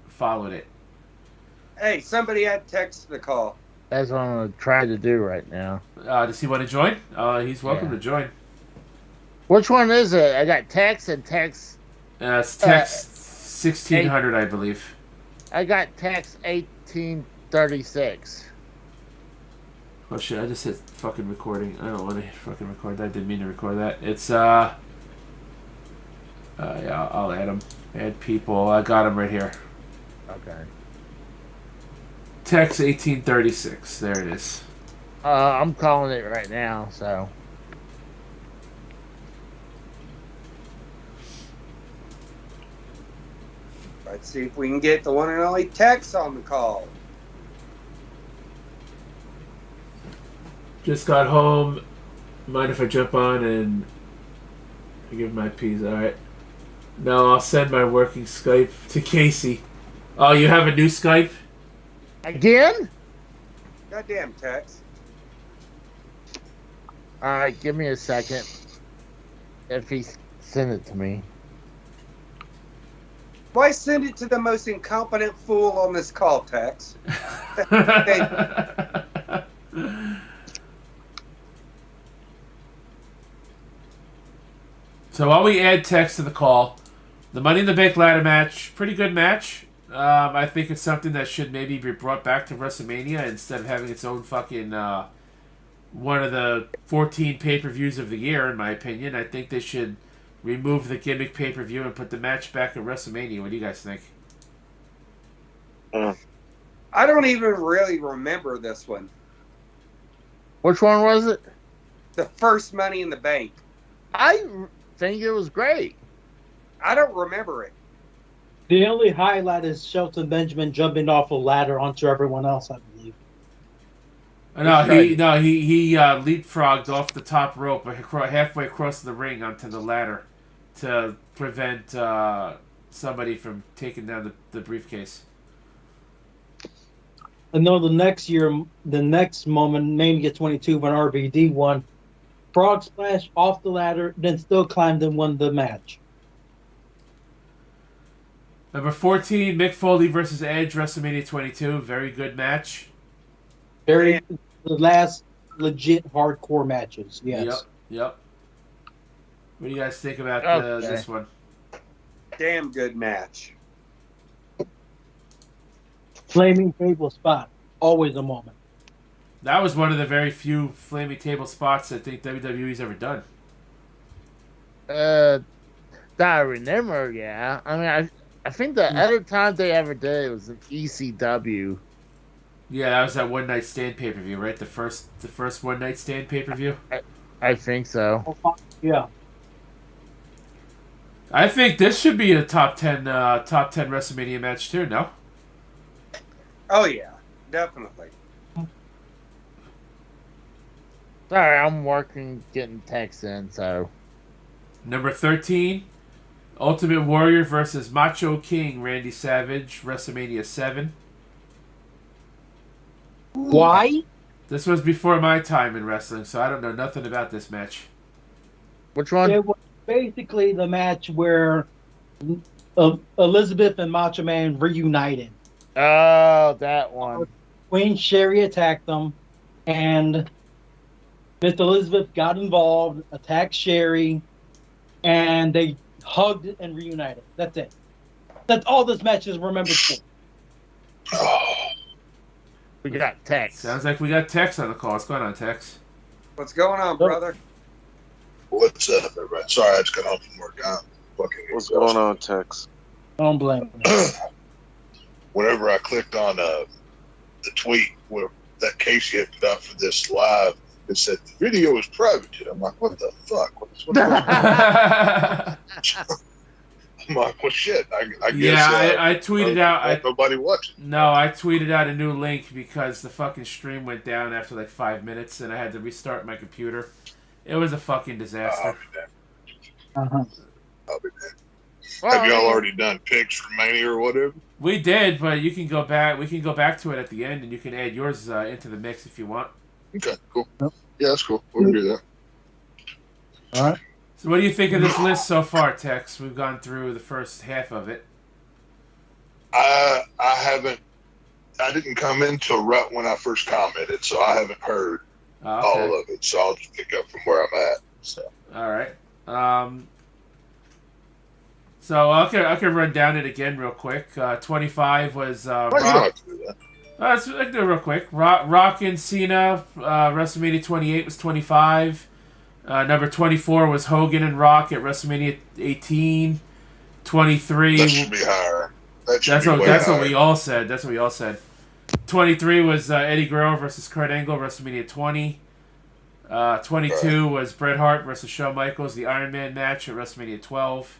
followed it. Hey, somebody had text the call. That's what I'm gonna try to do right now. Does he want to join? He's welcome Yeah. to join. Which one is it? I got Tex and Tex. It's text 1600, I believe. I got Tex 1836. Oh shit! I just hit fucking recording. I don't want to fucking record that. I didn't mean to record that. It's yeah, I'll add them. Add people. I got them right here. Okay. Text 1836. There it is. I'm calling it right now. So Let's see if we can get the one and only Tex on the call. Just got home. Mind if I jump on and I give my P's? All right. No, I'll send my working Skype to Casey. Oh, you have a new Skype? again. Goddamn, Tex. All right, give me a second. If he send it to me. Why send it to the most incompetent fool on this call, Tex? So while we add text to the call, the Money in the Bank ladder match, pretty good match. I think it's something that should maybe be brought back to WrestleMania instead of having its own fucking one of the 14 pay-per-views of the year, in my opinion. I think they should remove the gimmick pay-per-view and put the match back at WrestleMania. What do you guys think? I don't even really remember this one. Which one was it? The first Money in the Bank. I think it was great. I don't remember it. The only highlight is Shelton Benjamin jumping off a ladder onto everyone else, I believe. No, That's he leapfrogged off the top rope halfway across the ring onto the ladder to prevent somebody from taking down the briefcase. I know the next year, the next moment, Mania 22, when RVD won, frog splash off the ladder, then still climbed and won the match. Number 14, Mick Foley versus Edge, WrestleMania 22. Very good match. The last legit hardcore matches, yes. Yep. What do you guys think about Okay. this one? Damn good match. Flaming table spot. Always a moment. That was one of the very few flaming table spots I think WWE's ever done. That I remember, yeah. I mean, I think the other time they ever did it was in ECW. Yeah, that was that one night stand pay per view, right? The first one night stand pay per view. I think so. Yeah. I think this should be a top 10 WrestleMania match too. No. Oh yeah, definitely. Sorry, I'm working, getting texts in, so. Number 13, Ultimate Warrior versus Macho King Randy Savage, WrestleMania 7. Why? This was before my time in wrestling, so I don't know nothing about this match. Which one? It was basically the match where Elizabeth and Macho Man reunited. Oh, that one. Queen Sherry attacked them, and Miss Elizabeth got involved, attacked Sherry, and they hugged and reunited. That's it. That's all this match is remembered for. We got text. Sounds like we got Tex on the call. What's going on, Tex? What's going on, brother? What's up, everybody? Sorry, I just got home from work. I'm fucking What's exhausted. going on, Tex? Don't blame me. Whenever I clicked on the tweet where that Casey had put out for this live, it said the video is private. I'm like, what the fuck? What's going on? I'm like, well, shit. I guess. Yeah, I tweeted out. Nobody watching. No, I tweeted out a new link because the fucking stream went down after like 5 minutes, and I had to restart my computer. It was a fucking disaster. Uh-huh. I'll be damned. Well, Have y'all already done picks for Mania or whatever? We did, but you can go back. We can go back to it at the end, and you can add yours into the mix if you want. Okay, cool. Yep. Yeah, that's cool. We'll do that. All right. So, what do you think of this list so far, Tex? We've gone through the first half of it. I haven't. I didn't come in till right when I first commented, so I haven't heard Okay. all of it. So I'll just pick up from where I'm at. So All right. So I can run down it again real quick. 25 was well, you don't Rock. have to do that. I can do it real quick. Rock and Cena. WrestleMania 28 was 25. Number 24 was Hogan and Rock at WrestleMania 18. 23. That should be higher. That's what we all said. That's what we all said. 23 was Eddie Guerrero versus Kurt Angle, WrestleMania 20. 22 was Bret Hart versus Shawn Michaels, the Iron Man match at WrestleMania 12.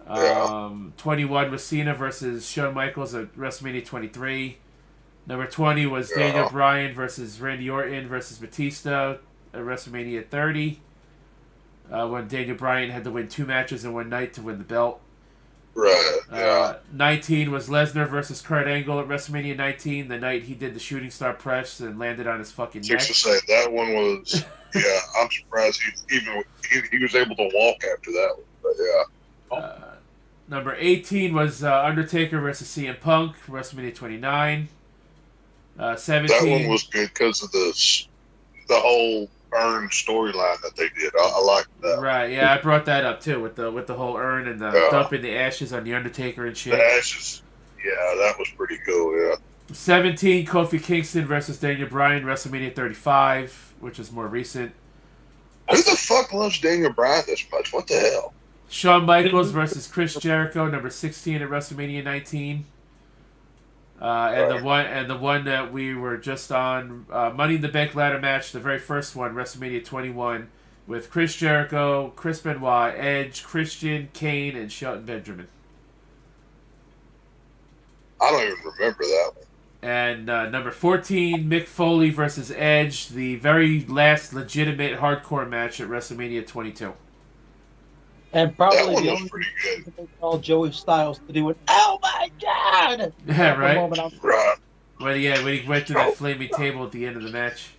21 was Cena versus Shawn Michaels at WrestleMania 23. Number 20 was Daniel Bryan versus Randy Orton versus Batista at WrestleMania 30. When Daniel Bryan had to win 2 matches in one night to win the belt. Right. Yeah. 19 was Lesnar versus Kurt Angle at WrestleMania 19, the night he did the shooting star press and landed on his fucking neck. Just to say that one was. Yeah, I'm surprised he was able to walk after that one. But yeah. Number 18 was Undertaker versus CM Punk, WrestleMania 29. 17. That one was good because of the whole Earn storyline that they did. I liked that. Right, yeah, I brought that up too with the whole urn and the dumping the ashes on the Undertaker and shit. The ashes. Yeah, that was pretty cool. Yeah. 17, Kofi Kingston versus Daniel Bryan, WrestleMania 35, which is more recent. Who the fuck loves Daniel Bryan this much? What the hell? Shawn Michaels versus Chris Jericho, number 16 at WrestleMania 19. And the one that we were just on, Money in the Bank ladder match, the very first one, WrestleMania 21, with Chris Jericho, Chris Benoit, Edge, Christian, Kane, and Shelton Benjamin. I don't even remember that one. And number 14, Mick Foley versus Edge, the very last legitimate hardcore match at WrestleMania 22. And probably That one the was only pretty good. thing they called Joey Styles to do it. Oh my God! Yeah, The right? moment I'm- Right. When he went to that flaming table at the end of the match.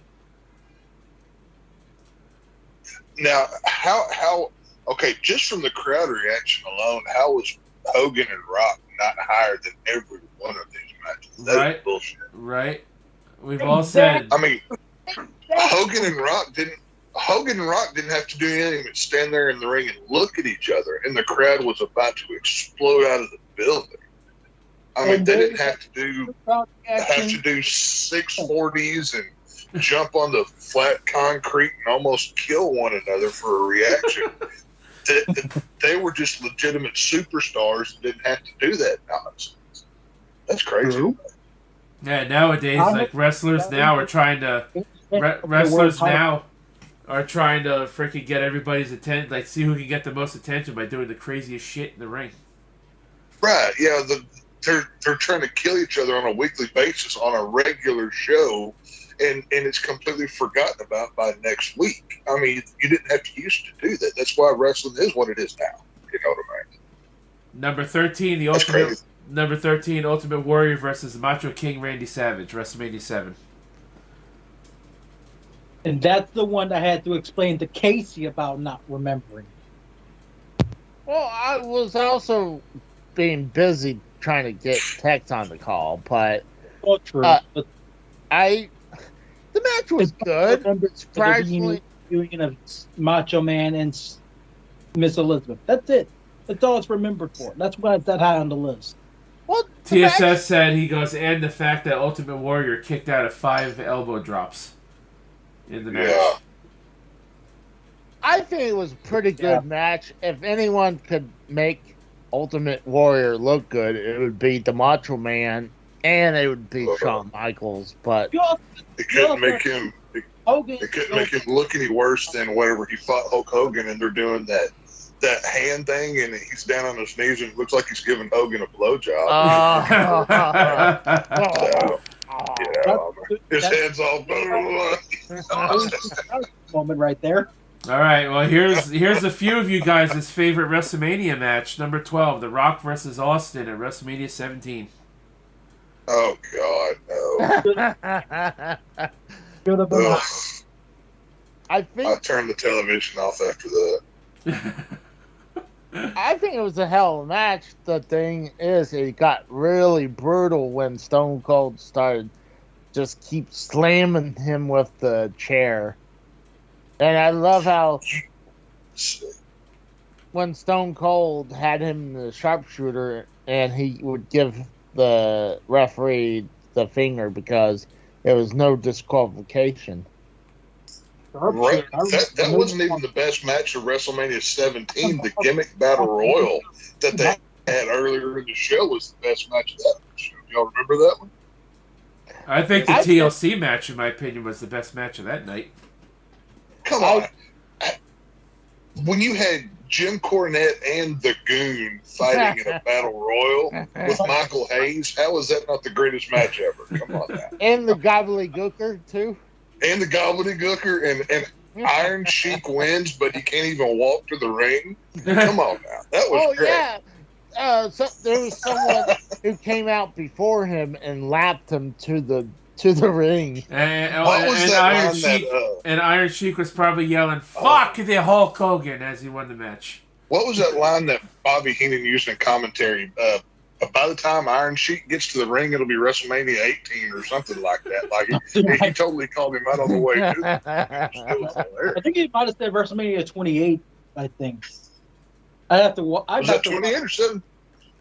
Now, how? Okay, just from the crowd reaction alone, how was Hogan and Rock not higher than every one of these matches? That's Right. bullshit. Right? We've all said... I mean, Hogan and Rock didn't. Hogan and Rock didn't have to do anything but stand there in the ring and look at each other, and the crowd was about to explode out of the building. I mean, they didn't have to do 640s and jump on the flat concrete and almost kill one another for a reaction. They were just legitimate superstars and didn't have to do that nonsense. That's crazy. Yeah, nowadays, like wrestlers now are trying to freaking get everybody's attention, like see who can get the most attention by doing the craziest shit in the ring. Right? Yeah, they're trying to kill each other on a weekly basis on a regular show, and it's completely forgotten about by next week. I mean, you didn't have to used to do that. That's why wrestling is what it is now. You know what I mean? Number 13, the Ultimate Warrior versus Macho King Randy Savage, WrestleMania 7. And that's the one I had to explain to Casey about not remembering. Well, I was also being busy trying to get Tex on the call, but Well, true. the match was good. Surprisingly, Union of Macho Man and Miss Elizabeth. That's it. That's all it's remembered for. That's why it's that high on the list. well, TSS said, he goes, and the fact that Ultimate Warrior kicked out of 5 elbow drops in the match. Yeah. I think it was a pretty good match. If anyone could make Ultimate Warrior look good, it would be the Macho Man, and it would be Shawn Michaels. But It couldn't make him. It couldn't make him look any worse than whenever he fought Hulk Hogan, and they're doing that hand thing, and he's down on his knees, and it looks like he's giving Hogan a blowjob. His head's all moment right there. All right, well, here's a few of you guys' favorite WrestleMania match. Number 12, The Rock versus Austin at WrestleMania 17. Oh, God, no. Ugh. I think turned the television off after that. I think it was a hell of a match. The thing is, it got really brutal when Stone Cold started just keep slamming him with the chair. And I love how when Stone Cold had him the sharpshooter and he would give the referee the finger because there was no disqualification. Right. That wasn't even the best match of WrestleMania 17. The gimmick battle royal that they had earlier in the show was the best match of that show. Y'all remember that one? I think the TLC match, in my opinion, was the best match of that night. Come on. When you had Jim Cornette and the Goon fighting in a battle royal with Michael Hayes, how is that not the greatest match ever? Come on now. And the Gobbledygooker, too. And the Gobbledygooker, and Iron Sheik wins, but he can't even walk to the ring. Come on now. That was great. Yeah. So there was someone who came out before him and lapped him to the ring. And Iron Sheik was probably yelling, "Fuck the Hulk Hogan" as he won the match. What was that line that Bobby Heenan used in commentary? By the time Iron Sheik gets to the ring, it'll be WrestleMania 18 or something like that. Like he totally called him out on the way. It was hilarious. I think he might have said WrestleMania 28. I think. I have to. Was that 28 or 7?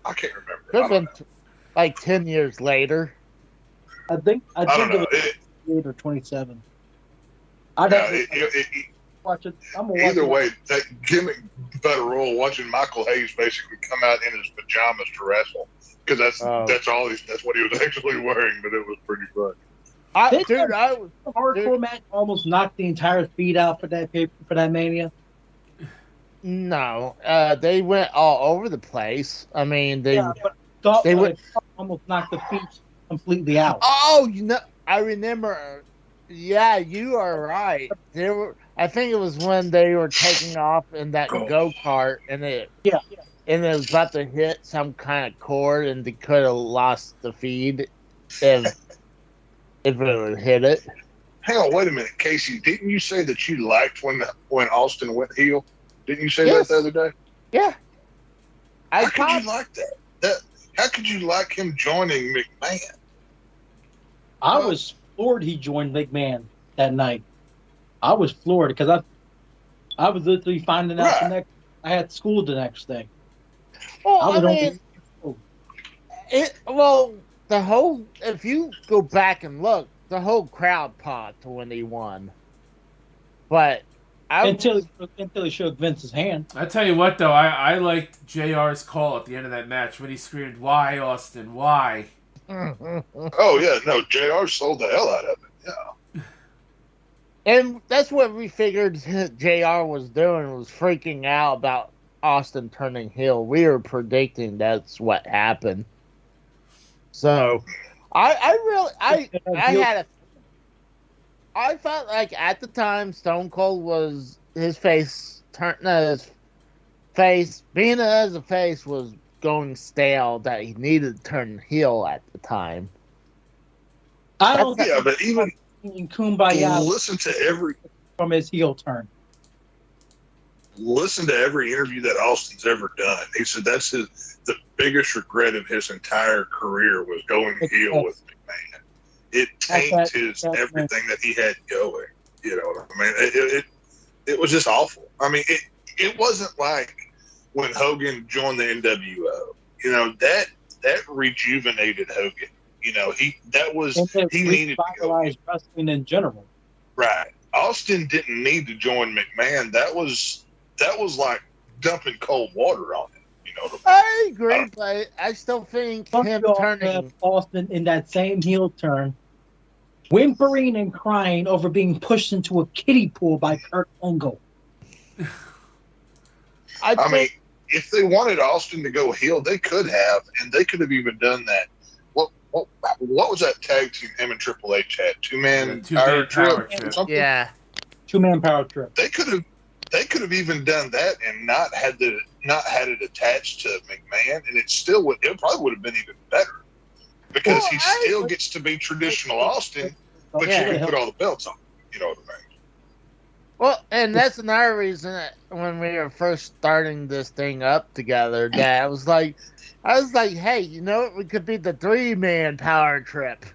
I can't remember. Could have been like 10 years later. I think I don't know. It was 28 or 27. I'd have to watch it. Either way, that gimmick battle royal, watching Michael Hayes basically come out in his pajamas to wrestle, because that's what he was actually wearing, but it was pretty fun. The hardcore match almost knocked the entire feed out for that Mania. No, they went all over the place. I mean, they went almost knocked the feet completely out. Oh, I remember. Yeah, you are right. I think it was when they were taking off in that go-kart, and it was about to hit some kind of cord, and they could have lost the feed if it would hit it. Hang on, wait a minute, Casey. Didn't you say that you liked when Austin went heel? Didn't you say that the other day? Yeah. How could you like that? How could you like him joining McMahon? I was floored he joined McMahon that night. I was floored because I was literally finding out Right. I had school the next day. Well, I I was mean, the whole, if you go back and look, the whole crowd popped when he won. But until he shook Vince's hand. I tell you what, though, I liked JR's call at the end of that match when he screamed, "Why, Austin? Why?" Oh yeah, no, JR sold the hell out of it. Yeah. And that's what we figured JR was doing, was freaking out about Austin turning heel. We were predicting that's what happened. So, I felt like at the time Stone Cold was his face being as a face was going stale, that he needed to turn heel at the time. I don't Yeah, but even Kumbaya listen to every his heel turn. Listen to every interview that Austin's ever done. He said that's the biggest regret of his entire career was going heel with McMahon. It taints everything that he had going. You know what I mean? It was just awful. I mean, it wasn't like when Hogan joined the NWO. You know, that rejuvenated Hogan. You know, he needed to go. Wrestling in general. Right. Austin didn't need to join McMahon. That was like dumping cold water on him. You know what I mean? I agree, but I still think Some him people turning have Austin in that same heel turn, whimpering and crying over being pushed into a kiddie pool by Kurt Angle. I mean, if they wanted Austin to go heel, they could have, and they could have even done that. What was that tag team him and Triple H had? Two-man power trip or something? Yeah. 2-man power trip. They could have even done that and not had it attached to McMahon, and it probably would have been even better. Because he still gets to be traditional Austin, but you can put all the belts on. You know what I mean? Well, and that's another reason that when we were first starting this thing up together, that I was like, hey, you know what? We could be the 3-man power trip.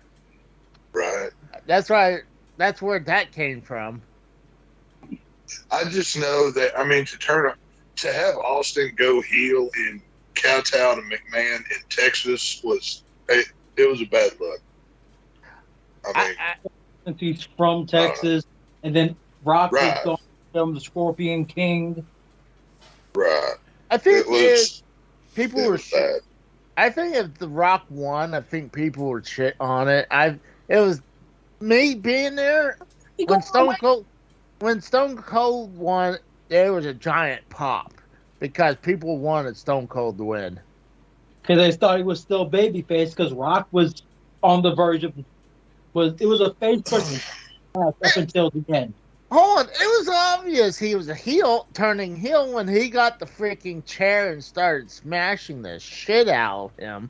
Right. That's right. That's where that came from. I just know that, I mean, to have Austin go heel and kowtow to McMahon in Texas was a bad look. I mean, Since he's from Texas, and then Rock was going to film the Scorpion King. Right. I think people were sad. I think if The Rock won, I think people would shit on it. It was me being there when Stone Cold won. There was a giant pop because people wanted Stone Cold to win. Because they thought he was still babyface. Because Rock was on the verge of it was a face person up until the end. Hold on, it was obvious he was a heel, turning heel when he got the freaking chair and started smashing the shit out of him.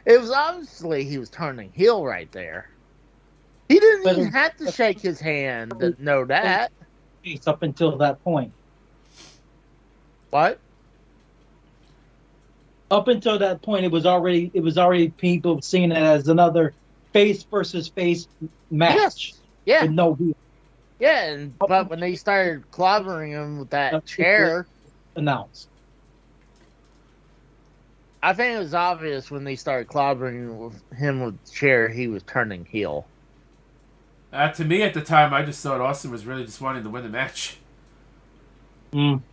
It was obviously he was turning heel right there. He didn't even have to shake his hand to know that. Up until that point. What? Up until that point, it was already people seeing it as another face versus face match. Yes. Yeah. With no heel. Yeah, but when they started clobbering him with that chair, announced. I think it was obvious when they started clobbering him with the chair, he was turning heel. To me, at the time, I just thought Austin was really just wanting to win the match. Mm.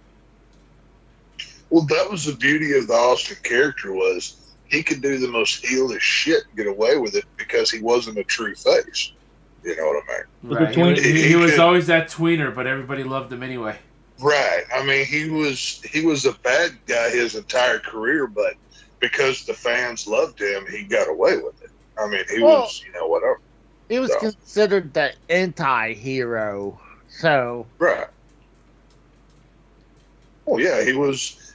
Well, that was the beauty of the Austin character, was he could do the most heelish shit and get away with it because he wasn't a true face. You know what I mean? Right. He was always that tweener, but everybody loved him anyway. Right. I mean, he was a bad guy his entire career, but because the fans loved him, he got away with it. I mean, he was, whatever. He was considered the anti-hero, so. Right. Oh yeah, he was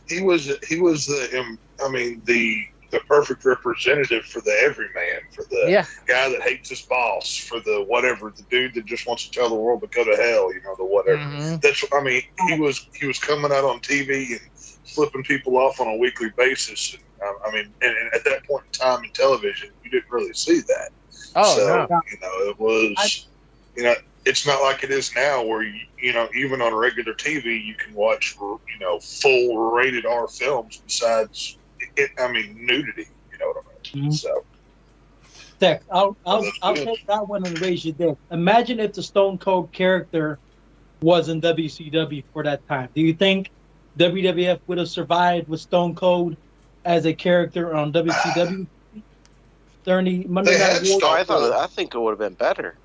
the perfect representative for the everyman, for the guy that hates his boss, for the whatever, the dude that just wants to tell the world to go to hell, the whatever. Mm-hmm. He was coming out on TV and flipping people off on a weekly basis. And at that point in time in television, you didn't really see that. Oh, so, no. it was, it's not like it is now where you know, even on regular TV you can watch, you know, full rated R films besides nudity. You know what I mean? Mhm. So Tex, I'll good. take that one and raise you this. Imagine if the Stone Cold character was in WCW for that time. Do you think WWF would have survived with Stone Cold as a character on WCW during the Monday They Night had War? Stone I think it would have been better.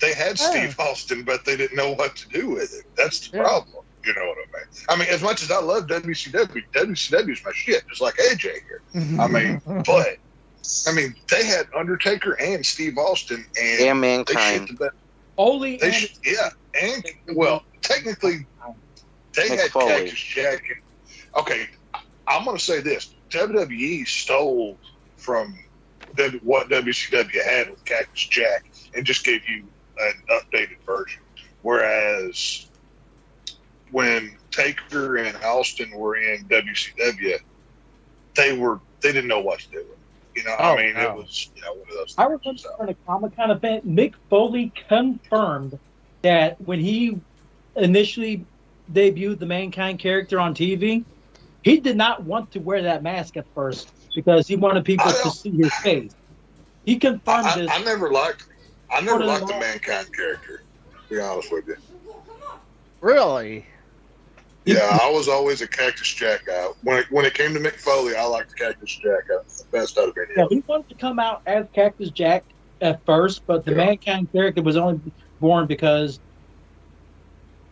they had Steve Austin, but they didn't know what to do with it. That's the problem. You know what I mean? I mean, as much as I love WCW, WCW is my shit, just like AJ here. I mean, but I mean, they had Undertaker and Steve Austin, and And they Mankind. shit the bed. Only They and well, technically, they had McFoley. Cactus Jack. Okay, I'm going to say this: WWE stole from what WCW had with Cactus Jack and just gave you an updated version. Whereas when Taker and Austin were in WCW, they didn't know what to do with it. You know, I mean, it was, you know, one of those things. I remember in a Comic-Con event, Mick Foley confirmed that when he initially debuted the Mankind character on TV, he did not want to wear that mask at first because he wanted people to see his face. He confirmed this. I never liked the Mankind character, to be honest with you. Really? Yeah, I was always a Cactus Jack guy. When it came to Mick Foley, I liked the Cactus Jack the best out of any Yeah, of them. he wanted to come out as Cactus Jack at first, but the Mankind character was only born because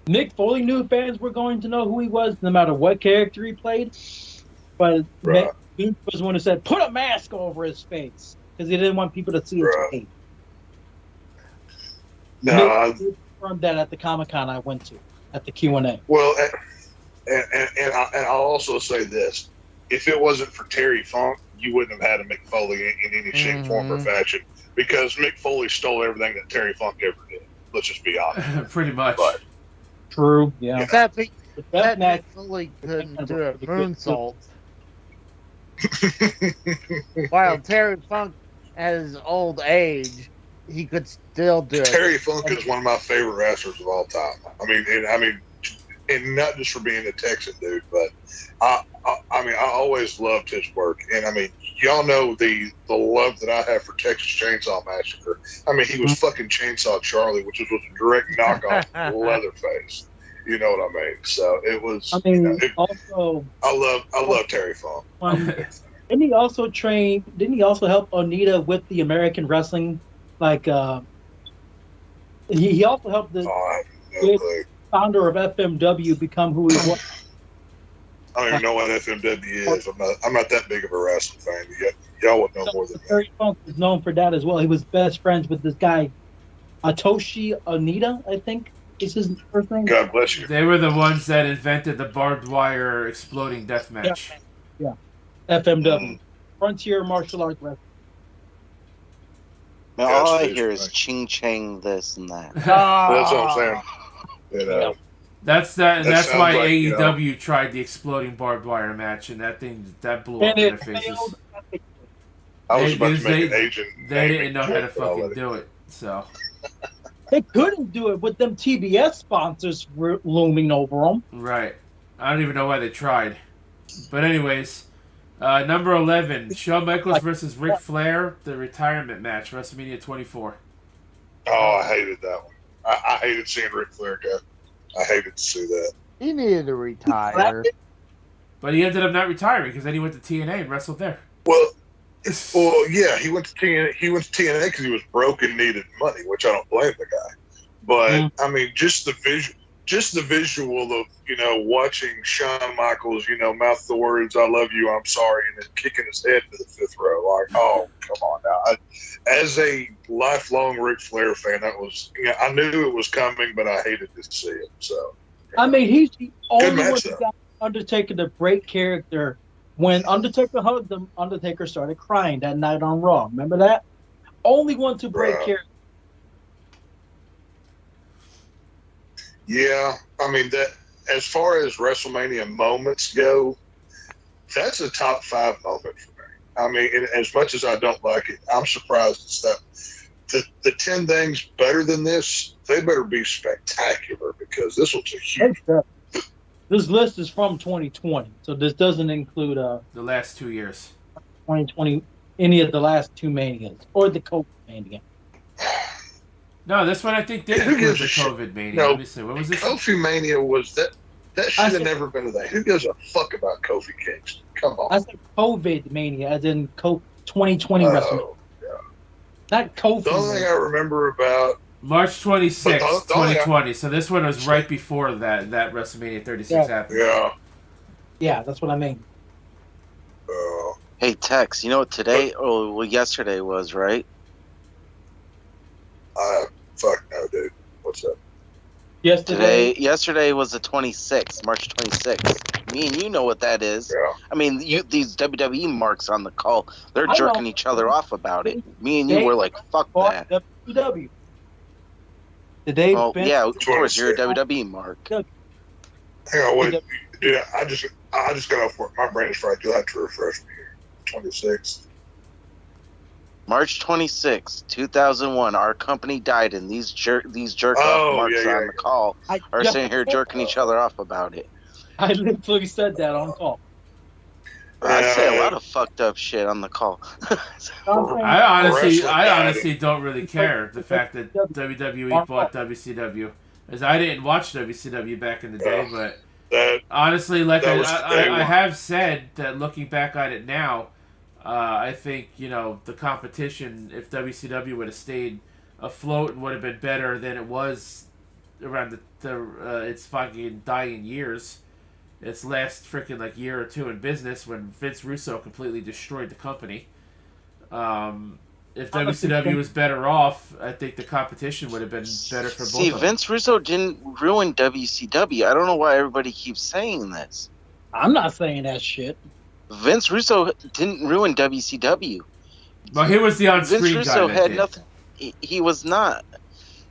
Mick Foley knew fans were going to know who he was no matter what character he played. But Right. Mick was the one who said, put a mask over his face because he didn't want people to see his Right. face. No, Mick confirmed that at the Comic-Con I went to, at the Q&A. well, and I'll also say this: if it wasn't for Terry Funk, you wouldn't have had a Mick Foley in any shape, form, or fashion, because Mick Foley stole everything that Terry Funk ever did. Let's just be honest. Pretty much. But True, yeah. That That match, fully couldn't do a moonsault. While Terry Funk, at his old age, he could still do it. Terry Funk is one of my favorite wrestlers of all time. I mean, and not just for being a Texan dude, but I always loved his work. And I mean, y'all know the love that I have for Texas Chainsaw Massacre. I mean, he was fucking Chainsaw Charlie, which was a direct knockoff of Leatherface. You know what I mean? So it was. I mean, you know, also, I love Terry Funk. didn't he also help Onita with the American wrestling? Like, he also helped the I have no clue. founder of FMW become who he was. I don't even know what FMW is. I'm not that big of a wrestling fan. Y'all would know more than me. Terry Funk is known for that as well. He was best friends with this guy, Atoshi Onita, I think is his first name. God bless you. They were the ones that invented the barbed wire exploding death match. Yeah. FMW, Frontier Martial Arts Wrestling. Now, Yeah, all I it's hear is funny. ching chang this and that. That's what I'm saying. You know, That's That why sounds like, you know- AEW tried the exploding barbed wire match, and that blew up And in their it faces. failed. I was They- about to make they- an agent. They didn't know how to fucking do it. So They couldn't do it with them TBS sponsors looming over them. right, I don't even know why they tried. But anyways, number 11, Shawn Michaels versus Ric Flair, the retirement match, WrestleMania 24. Oh, I hated that one. I hated seeing Ric Flair go. I hated to see that. He needed to retire. But he ended up not retiring because then he went to TNA and wrestled there. Well, yeah, he went to TNA. He went to TNA because he was broke and needed money, which I don't blame the guy. But I mean, just the visual of, you know, watching Shawn Michaels, you know, mouth the words "I love you, I'm sorry," and then kicking his head to the fifth row. Like, oh, come on now. As a lifelong Ric Flair fan, that was, you know, I knew it was coming, but I hated to see it. So, I mean, he's the only one match, who though. got Undertaker to break character. When Undertaker hugged him, Undertaker started crying that night on Raw. Remember that? Only one to break Right. character. yeah, I mean, that as far as WrestleMania moments go, that's a top 5 moment for me. I mean, and as much as I don't like it, I'm surprised it's that. the 10 things better than this, they better be spectacular because this was a huge. This list is from 2020, so this doesn't include The last 2 years. 2020, any of the last two Manias or the COVID Mania. No, this one I think did Who include gives the a shit? COVID Mania. No. Let me see. What was this? Kofi Mania was that. That should have said- never been a thing. Who gives a fuck about Kofi Kingston? Come on. I said COVID Mania, as in 2020 WrestleMania, Oh, not COVID. the only thing I remember about March 26th, But the only- 2020. So this one was right before that WrestleMania 36 Yeah. happened. Yeah, that's what I mean. Hey, Tex, you know what today? Oh, well, yesterday was, right? Fuck no, dude. What's up? Yesterday was the 26th, March 26th. Me and you know what that is. Yeah. I mean, these WWE marks on the call, they're I jerking know. each other off about it. Me and you were like, fuck that. WW. The day Well, Vince- yeah, of course, you're a 26th. WWE mark. Hang on, wait. Dude, I just got off work. My brain is fried. You'll have to refresh me here. 26. March 26th, 2001, our company died, and these jerk Oh, off marks yeah, on the call I are just- sitting here jerking each other off about it. I literally said that on call. I say a Yeah. lot of fucked up shit on the call. I Wrestling honestly don't really care the fact that WWE bought WCW, as I didn't watch WCW back in the day, but That honestly, like That was day I one. have said that looking back on it now, I think the competition, if WCW would have stayed afloat, would have been better than it was around its fucking dying years. Its last freaking year or two in business when Vince Russo completely destroyed the company. If WCW was better off, I think the competition would have been better for both See, of them. Vince Russo didn't ruin WCW. I don't know why everybody keeps saying this. I'm not saying that shit. Vince Russo didn't ruin WCW. But he was the on-screen Vince guy Russo that had did. nothing. He was not.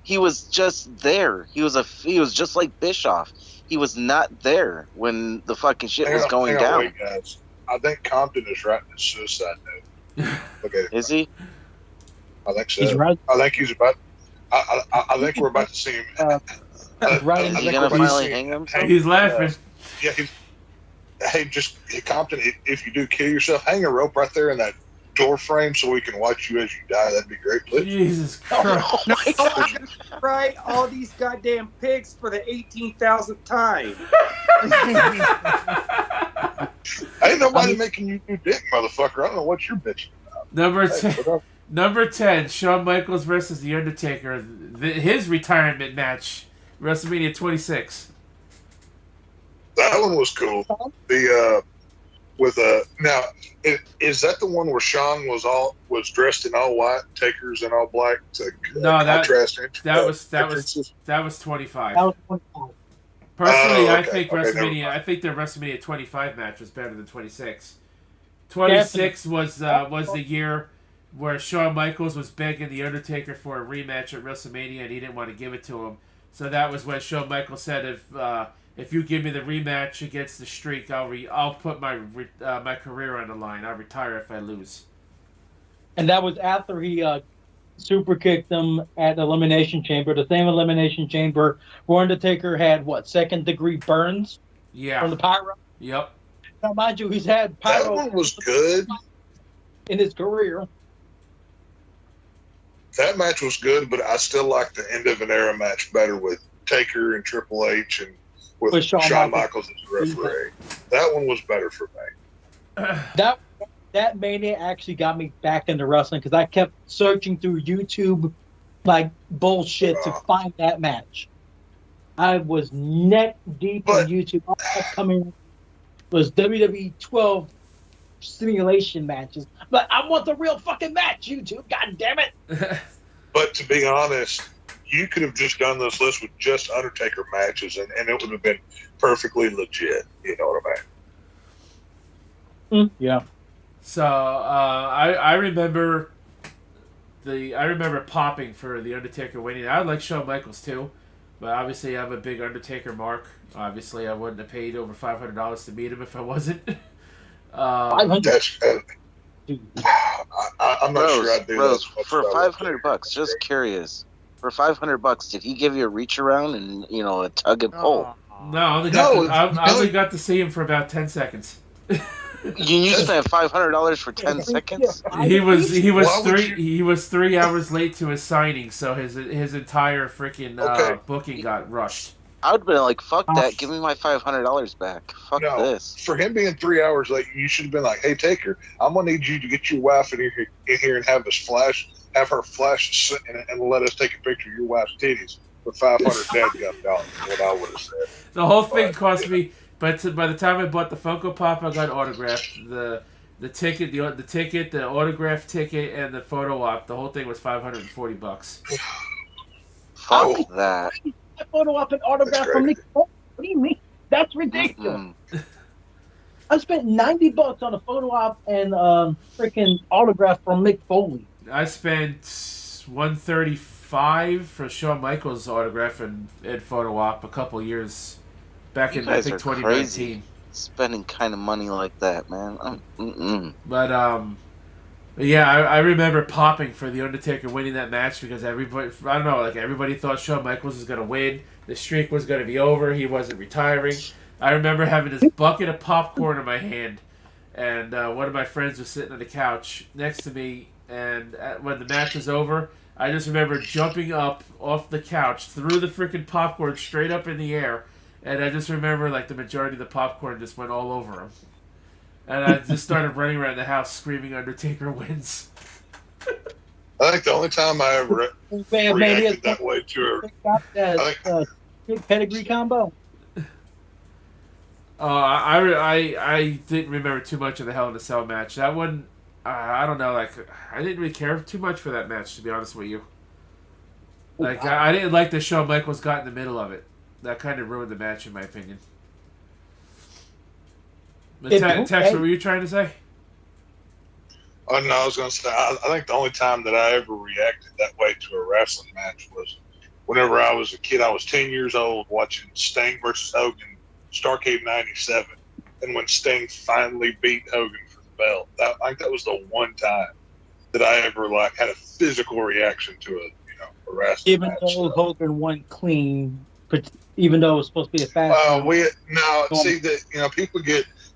He was just there. He was just like Bischoff. He was not there when the fucking shit was going down. Wait, guys. I think Compton is writing a suicide note. Okay, Is he? I think so. He's right. I think he's about. I think we're about to see him. Right. Is I he think gonna we're about to finally see hang him. himself? He's laughing. Yeah. Hey, Compton. If you do kill yourself, hang a rope right there in that door frame so we can watch you as you die. That'd be great, please. Jesus Christ. Oh my god! Right, all these goddamn pigs for the 18,000th time. Ain't nobody making you do dick, motherfucker. I don't know what you're bitching about. Number Hey, 10. put up- Number 10, Shawn Michaels versus The Undertaker. His retirement match, WrestleMania 26. That one was cool. Now, is that the one where Sean was dressed in all white, Taker's in all black to No, contrast? That was entrances? 25. That was 25. Personally, Oh, I okay. think Okay, never WrestleMania. I think the WrestleMania 25 match was better than 26. 26 was the year where Shawn Michaels was begging The Undertaker for a rematch at WrestleMania, and he didn't want to give it to him. So that was when Shawn Michaels said, "If you give me the rematch against the Streak, I'll put my career on the line. I'll retire if I lose." And that was after he super kicked him at Elimination Chamber, the same Elimination Chamber where Undertaker had second degree burns Yeah. from the pyro. Yep. Now, mind you, he's had That pyro one was good. in his career. That match was good, but I still like the end of an era match better with Taker and Triple H and with Shawn Shawn Michaels. Michaels as the referee. That one was better for me. That Mania actually got me back into wrestling because I kept searching through YouTube bullshit to find that match. I was neck deep But- in YouTube. All that coming was WWE 12 simulation matches. But I want the real fucking match, YouTube. God damn it. But to be honest, you could have just done this list with just Undertaker matches, and it would have been perfectly legit. You know what I mean? Yeah. So I remember popping for The Undertaker winning. I like Shawn Michaels too, but obviously I'm a big Undertaker mark. Obviously, I wouldn't have paid over $500 to meet him if I wasn't. 500. That's Dude. I'm not sure I'd do Rose, that. for $500, just curious. For $500, did he give you a reach around and a tug and pull? No, I only got to see him for about 10 seconds. You spent $500 for 10 seconds? He was Why would he was 3 hours late to his signing, so his entire freaking booking got rushed. I would have been like, fuck that, give me my $500 back. Fuck this. For him being 3 hours late, you should have been like, hey, Taker, I'm going to need you to get your wife in here and have her flash and let us take a picture of your wife's titties for $500 dadgum dollars, what I would have said. The whole thing cost me, but by the time I bought the Funko Pop, I got autographed. The ticket, the autograph ticket, and the photo op. The whole thing was $540. Fuck that. A photo op and autograph from me. What do you mean? That's ridiculous. I spent $90 on a photo op and freaking autograph from Mick Foley. I spent $135 for Shawn Michaels' autograph and photo op a couple years back in, I think, 2019. Crazy. Spending kind of money like that, man. But yeah, I remember popping for the Undertaker winning that match because everybody thought Shawn Michaels was gonna win. The streak was gonna be over. He wasn't retiring. I remember having this bucket of popcorn in my hand, and one of my friends was sitting on the couch next to me. And when the match was over, I just remember jumping up off the couch, threw the freaking popcorn straight up in the air, and I just remember like the majority of the popcorn just went all over him. And I just started running around the house screaming, "Undertaker wins." I think the only time I ever reacted that way to her, pedigree combo. I didn't remember too much of the Hell in a Cell match. That one, I don't know. Like, I didn't really care too much for that match, to be honest with you. Like, I didn't like that Shawn Michaels got in the middle of it. That kind of ruined the match, in my opinion. Tex, what were you trying to say? Oh, no, I was going to say, I think the only time that I ever reacted that way to a wrestling match was whenever I was a kid. I was 10 years old watching Sting versus Hogan, Starrcade 97. And when Sting finally beat Hogan for the belt, I think that was the one time that I ever had a physical reaction to a wrestling match. Even though Hogan won clean, even though it was supposed to be a fast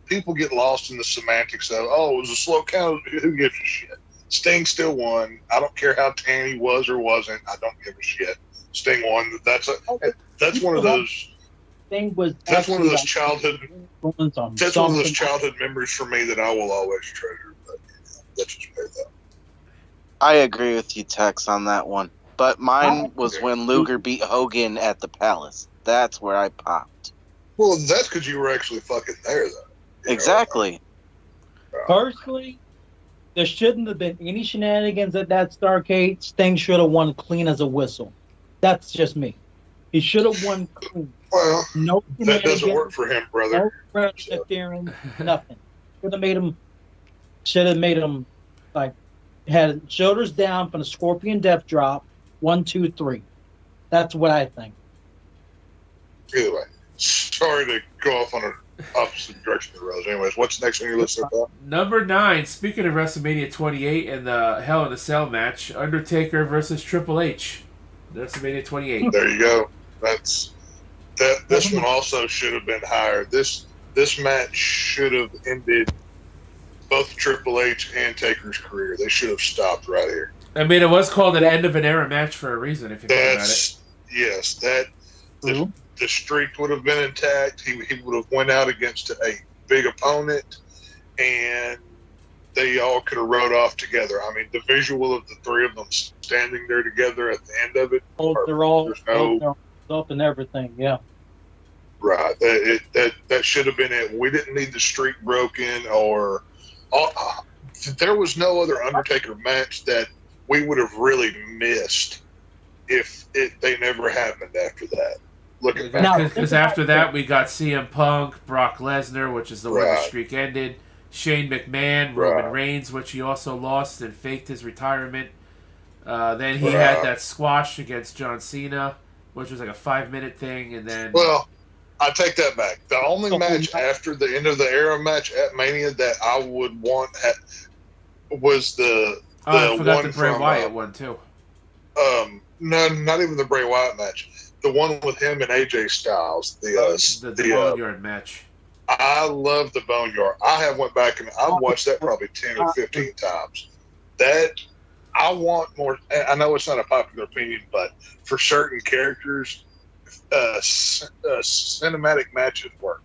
people get lost in the semantics of, it was a slow count. Who gives a shit? Sting still won. I don't care how tan he was or wasn't. I don't give a shit. Sting won. That's one of those. Sting was. That's one of those childhood. That's one of those childhood memories for me that I will always treasure. But that's just me, though. I agree with you, Tex, on that one. But mine was when Luger beat Hogan at the Palace. That's where I popped. Well, that's because you were actually fucking there, though. Exactly. Personally, there shouldn't have been any shenanigans at that Starrcade. Sting should have won clean as a whistle. That's just me. He should have won clean. Well, no that doesn't work for him, brother. No interference, nothing. Should have made him had shoulders down from the Scorpion Death Drop. 1, 2, 3. That's what I think. Either way, sorry to go off on an opposite direction of the Rose. Anyways, what's next on your list so far? Number 9. Speaking of WrestleMania 28 and the Hell in a Cell match, Undertaker versus Triple H. WrestleMania 28. There you go. This one also should have been higher. This match should have ended both Triple H and Taker's career. They should have stopped right here. I mean, it was called an end of an era match for a reason, if you think about it. Yes, the streak would have been intact. He would have went out against a big opponent, and they all could have rode off together. I mean, the visual of the three of them standing there together at the end of it. They're all up and everything, yeah. Right. That should have been it. We didn't need the streak broken there was no other Undertaker match that we would have really missed if they never happened after that. Looking back. Because after that, we got CM Punk, Brock Lesnar, which is the way the streak ended, Shane McMahon, Roman Reigns, which he also lost and faked his retirement. Then he had that squash against John Cena, which was like a 5-minute thing, and then... Well, I take that back. The only match after the end of the era match at Mania that I would want... was the Oh, I forgot one the Bray from Wyatt one too. no, not even the Bray Wyatt match. The one with him and AJ Styles. The Boneyard match. I love the Boneyard. I have went back and I've watched that probably 10 or 15 times. That I want more. I know it's not a popular opinion, but for certain characters, cinematic matches work,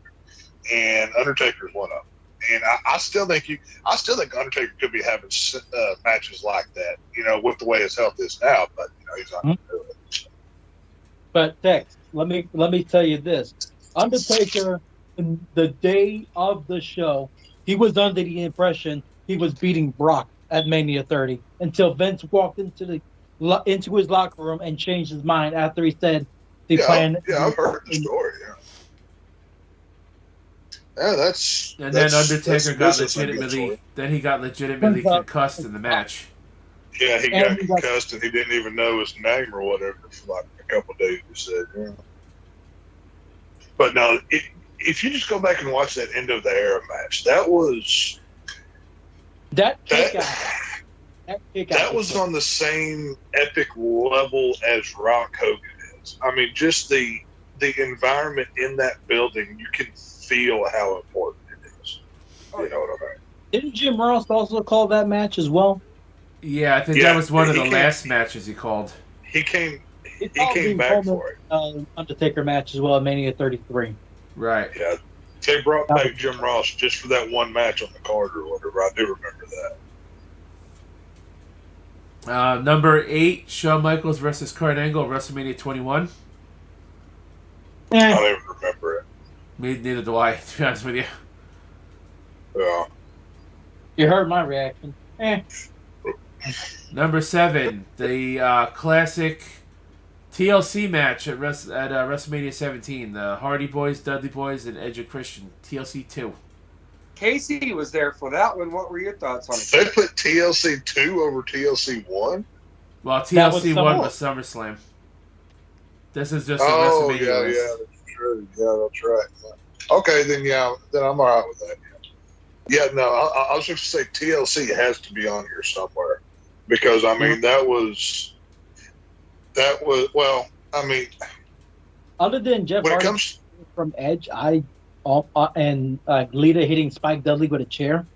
and Undertaker's one of them. And I still think Undertaker could be having matches like that, with the way his health is now. But he's not going to do it. But Tex, let me tell you this: Undertaker, the day of the show, he was under the impression he was beating Brock at Mania 30 until Vince walked into his locker room and changed his mind after he said the plan. Yeah, I've heard the story. Yeah, that's. And then Undertaker got legitimately concussed in the match. Yeah, he got concussed and he didn't even know his name or whatever for like a couple of days. He said, yeah. But no, if you just go back and watch that end of the era match, that was that was on the same epic level as Rock Hogan is. I mean, just the environment in that building, you can feel how important it is. You know what I mean? Didn't Jim Ross also call that match as well? Yeah, I think that was one of the last matches he called. He came back for it. Undertaker match as well at Mania 33. Right. Yeah. They brought back Jim Ross just for that one match on the card or whatever. I do remember that. Number 8, Shawn Michaels versus Kurt Angle, WrestleMania 21. I don't even remember it. Neither do I, to be honest with you. Yeah. You heard my reaction. Number 7, the classic TLC match at WrestleMania 17. The Hardy Boys, Dudley Boys, and Edge of Christian. TLC 2. Casey was there for that one. What were your thoughts on it? They put TLC 2 over TLC 1? Well, TLC 1 was SummerSlam. This is just a WrestleMania list. Yeah, that's true. Yeah, that's right. Okay, then I'm all right with that. Yeah, no, I was just going to say TLC has to be on here somewhere because I mean that was well, I mean, other than Jeff Hardy from Edge, and Lita hitting Spike Dudley with a chair,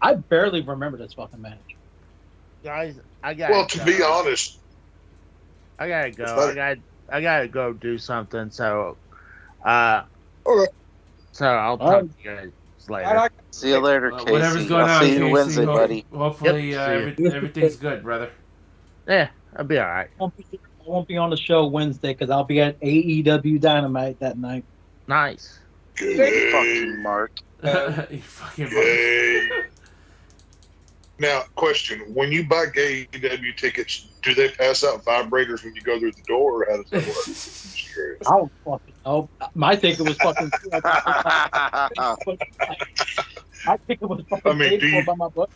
I barely remember this fucking match. Guys, I got. Well, to be honest, I gotta go. I gotta go do something. So, okay. So I'll talk to you guys later. See you later, Casey. Whatever's going on, see you Casey. Wednesday, buddy. Hopefully, everything's good, brother. Yeah, I'll be all right. I won't be on the show Wednesday because I'll be at AEW Dynamite that night. Nice. Good. You fucking Mark. You fucking Mark. Now, question: when you buy AEW tickets, do they pass out vibrators when you go through the door, or how does that work? I'm just curious. I don't fucking know. My ticket was fucking. My ticket was fucking paid for by my butt.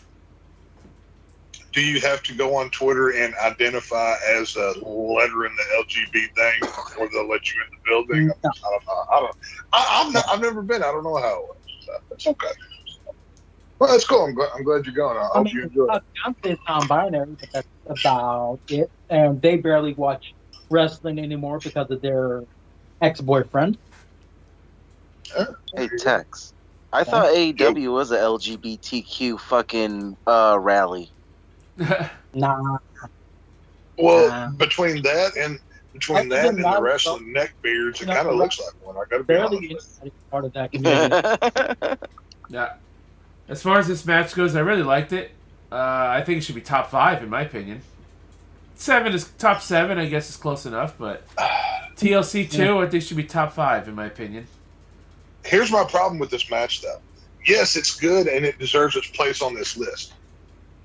Do you have to go on Twitter and identify as a letter in the LGB thing before they'll let you in the building? No. I don't know. I've never been. I don't know how it works. So it's okay. Well, that's cool. I'm glad you're going. I hope you enjoy it. I'm saying non-binary, but that's about it. And they barely watch wrestling anymore because of their ex-boyfriend. Hey, Tex. I thought AEW was a LGBTQ fucking rally. Nah. Well, between that and the wrestling neck beards, it kind of looks like one. I got to be honest. Barely part of that community. Yeah. As far as this match goes, I really liked it. I think it should be top 5 in my opinion. 7 is top 7, I guess is close enough, but TLC 2, I think should be top 5 in my opinion. Here's my problem with this match, though. Yes, it's good and it deserves its place on this list.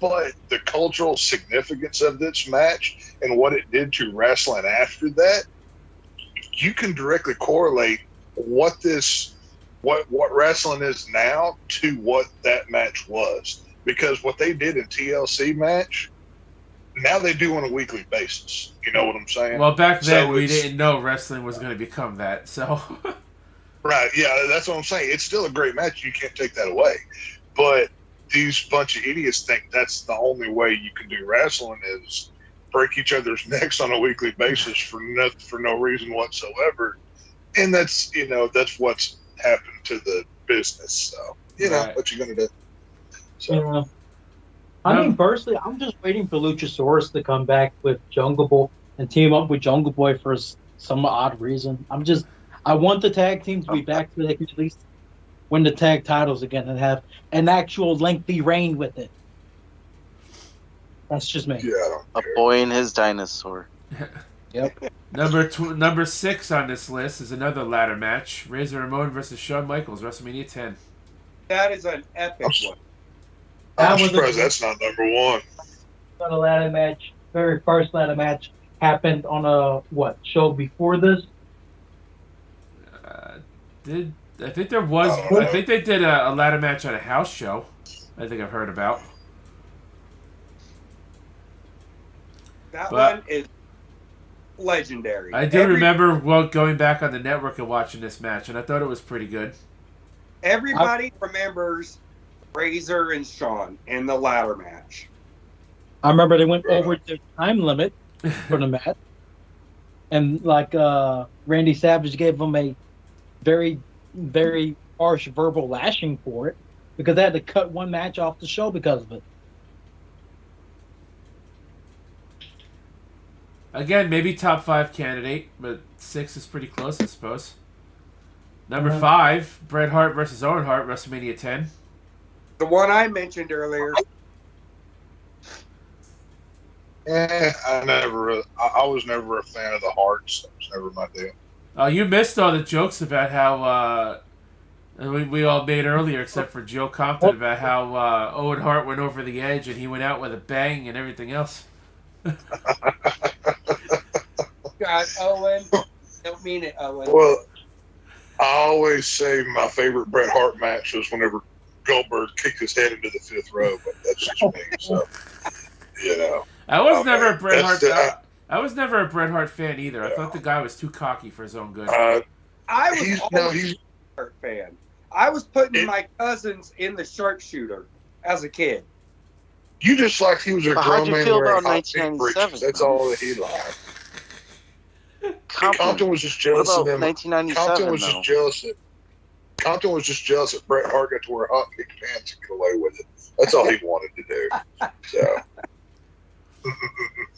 But the cultural significance of this match and what it did to wrestling after that, you can directly correlate what wrestling is now to what that match was. Because what they did in TLC match, now they do on a weekly basis. You know what I'm saying? Well, back then we didn't know wrestling was going to become that, so... Right, yeah, that's what I'm saying. It's still a great match. You can't take that away. But these bunch of idiots think that's the only way you can do wrestling is break each other's necks on a weekly basis for no reason whatsoever. And that's what's happened to the business. So, Right. what you going to do? So. Yeah. I mean, personally, I'm just waiting for Luchasaurus to come back with Jungle Boy and team up with Jungle Boy for some odd reason. I want the tag team to be back so they can at least win the tag titles again and have an actual lengthy reign with it. That's just me. Yeah, I don't A care. boy and his dinosaur. Yep. Number 6 on this list is another ladder match: Razor Ramon versus Shawn Michaels, WrestleMania 10. That is an epic one. I'm That was surprised that's not number one. on a ladder match. Very first ladder match happened on a show before this? I think there was? I think they did a ladder match at a house show. I think I've heard about. That But- one is legendary. I do remember going back on the network and watching this match, and I thought it was pretty good. Everybody remembers Razor and Shawn in the ladder match. I remember they went over their time limit for the match. And Randy Savage gave them a very, very harsh verbal lashing for it because they had to cut one match off the show because of it. Again, maybe top 5 candidate, but 6 is pretty close, I suppose. Number 5, Bret Hart versus Owen Hart, WrestleMania 10. The one I mentioned earlier. I was never a fan of the Hearts. That was never my deal. You missed all the jokes about how we all made earlier, except for Joe Compton, about how Owen Hart went over the edge and he went out with a bang and everything else. God, Owen. Don't mean it, Owen. Well, I always say my favorite Bret Hart match was whenever Goldberg kicked his head into the 5th row, but that's just me. So, I was never a Bret Hart. that's I was never a Bret Hart fan either. I thought the guy was too cocky for his own good. I was he's always a Hart fan. I was putting my cousins in the sharpshooter as a kid. You just like he was a But how'd grown you man feel wearing about hot pink 1997? breeches. That's all that he liked. Compton was just jealous What of about them. 1997, Compton was just jealous that Bret Hart got to wear hot pink pants and get away with it. That's all he wanted to do. So.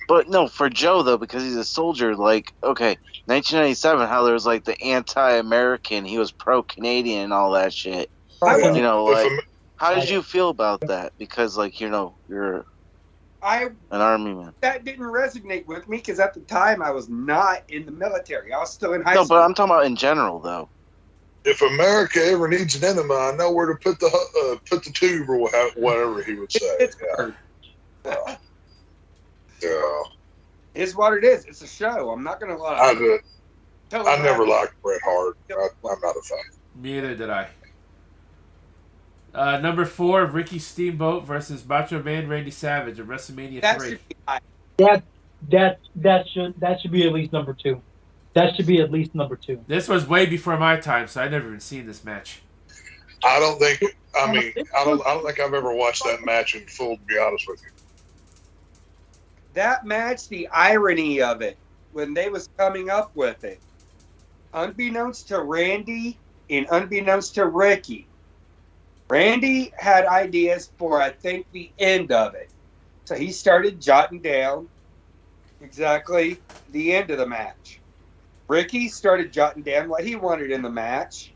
But no, for Joe though, because he's a soldier. 1997, how there was the anti-American, he was pro-Canadian and all that shit. How did you feel about that? Because you're an army man. That didn't resonate with me because at the time I was not in the military. I was still in high school. No, but I'm talking about in general though. If America ever needs an enema, I know where to put the tube or whatever he would say. Yeah. It's what it is. It's a show. I'm not going to lie. I never liked Bret Hart. I'm not a fan. Neither did I. Number 4, Ricky Steamboat versus Macho Man Randy Savage at WrestleMania 3. That should be at least number 2. That should be at least number 2. This was way before my time, so I never even seen this match. I don't think I've ever watched that match in full, to be honest with you. That match, the irony of it, when they was coming up with it, unbeknownst to Randy and unbeknownst to Ricky, Randy had ideas for, I think, the end of it. So he started jotting down exactly the end of the match. Ricky started jotting down what he wanted in the match.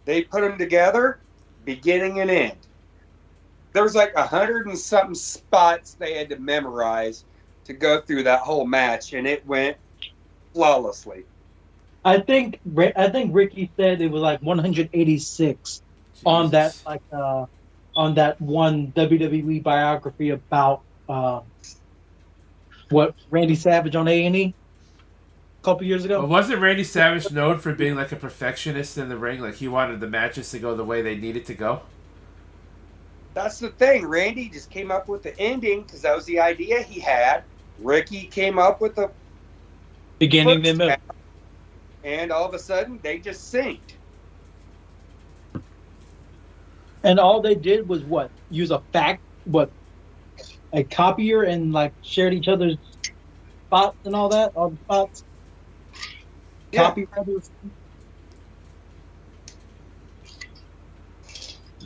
They put them together, beginning and end. There was 100 and something spots they had to memorize to go through that whole match, and it went flawlessly. I think Ricky said it was 186 on that on that one WWE biography about what Randy Savage on A&E a couple years ago. But wasn't Randy Savage known for being a perfectionist in the ring? He wanted the matches to go the way they needed to go? That's the thing. Randy just came up with the ending because that was the idea he had. Ricky came up with the beginning and middle. And all of a sudden, they just synced. And all they did was what? use a copier and like shared each other's spots and all that, all the spots. Yeah. Copy rather.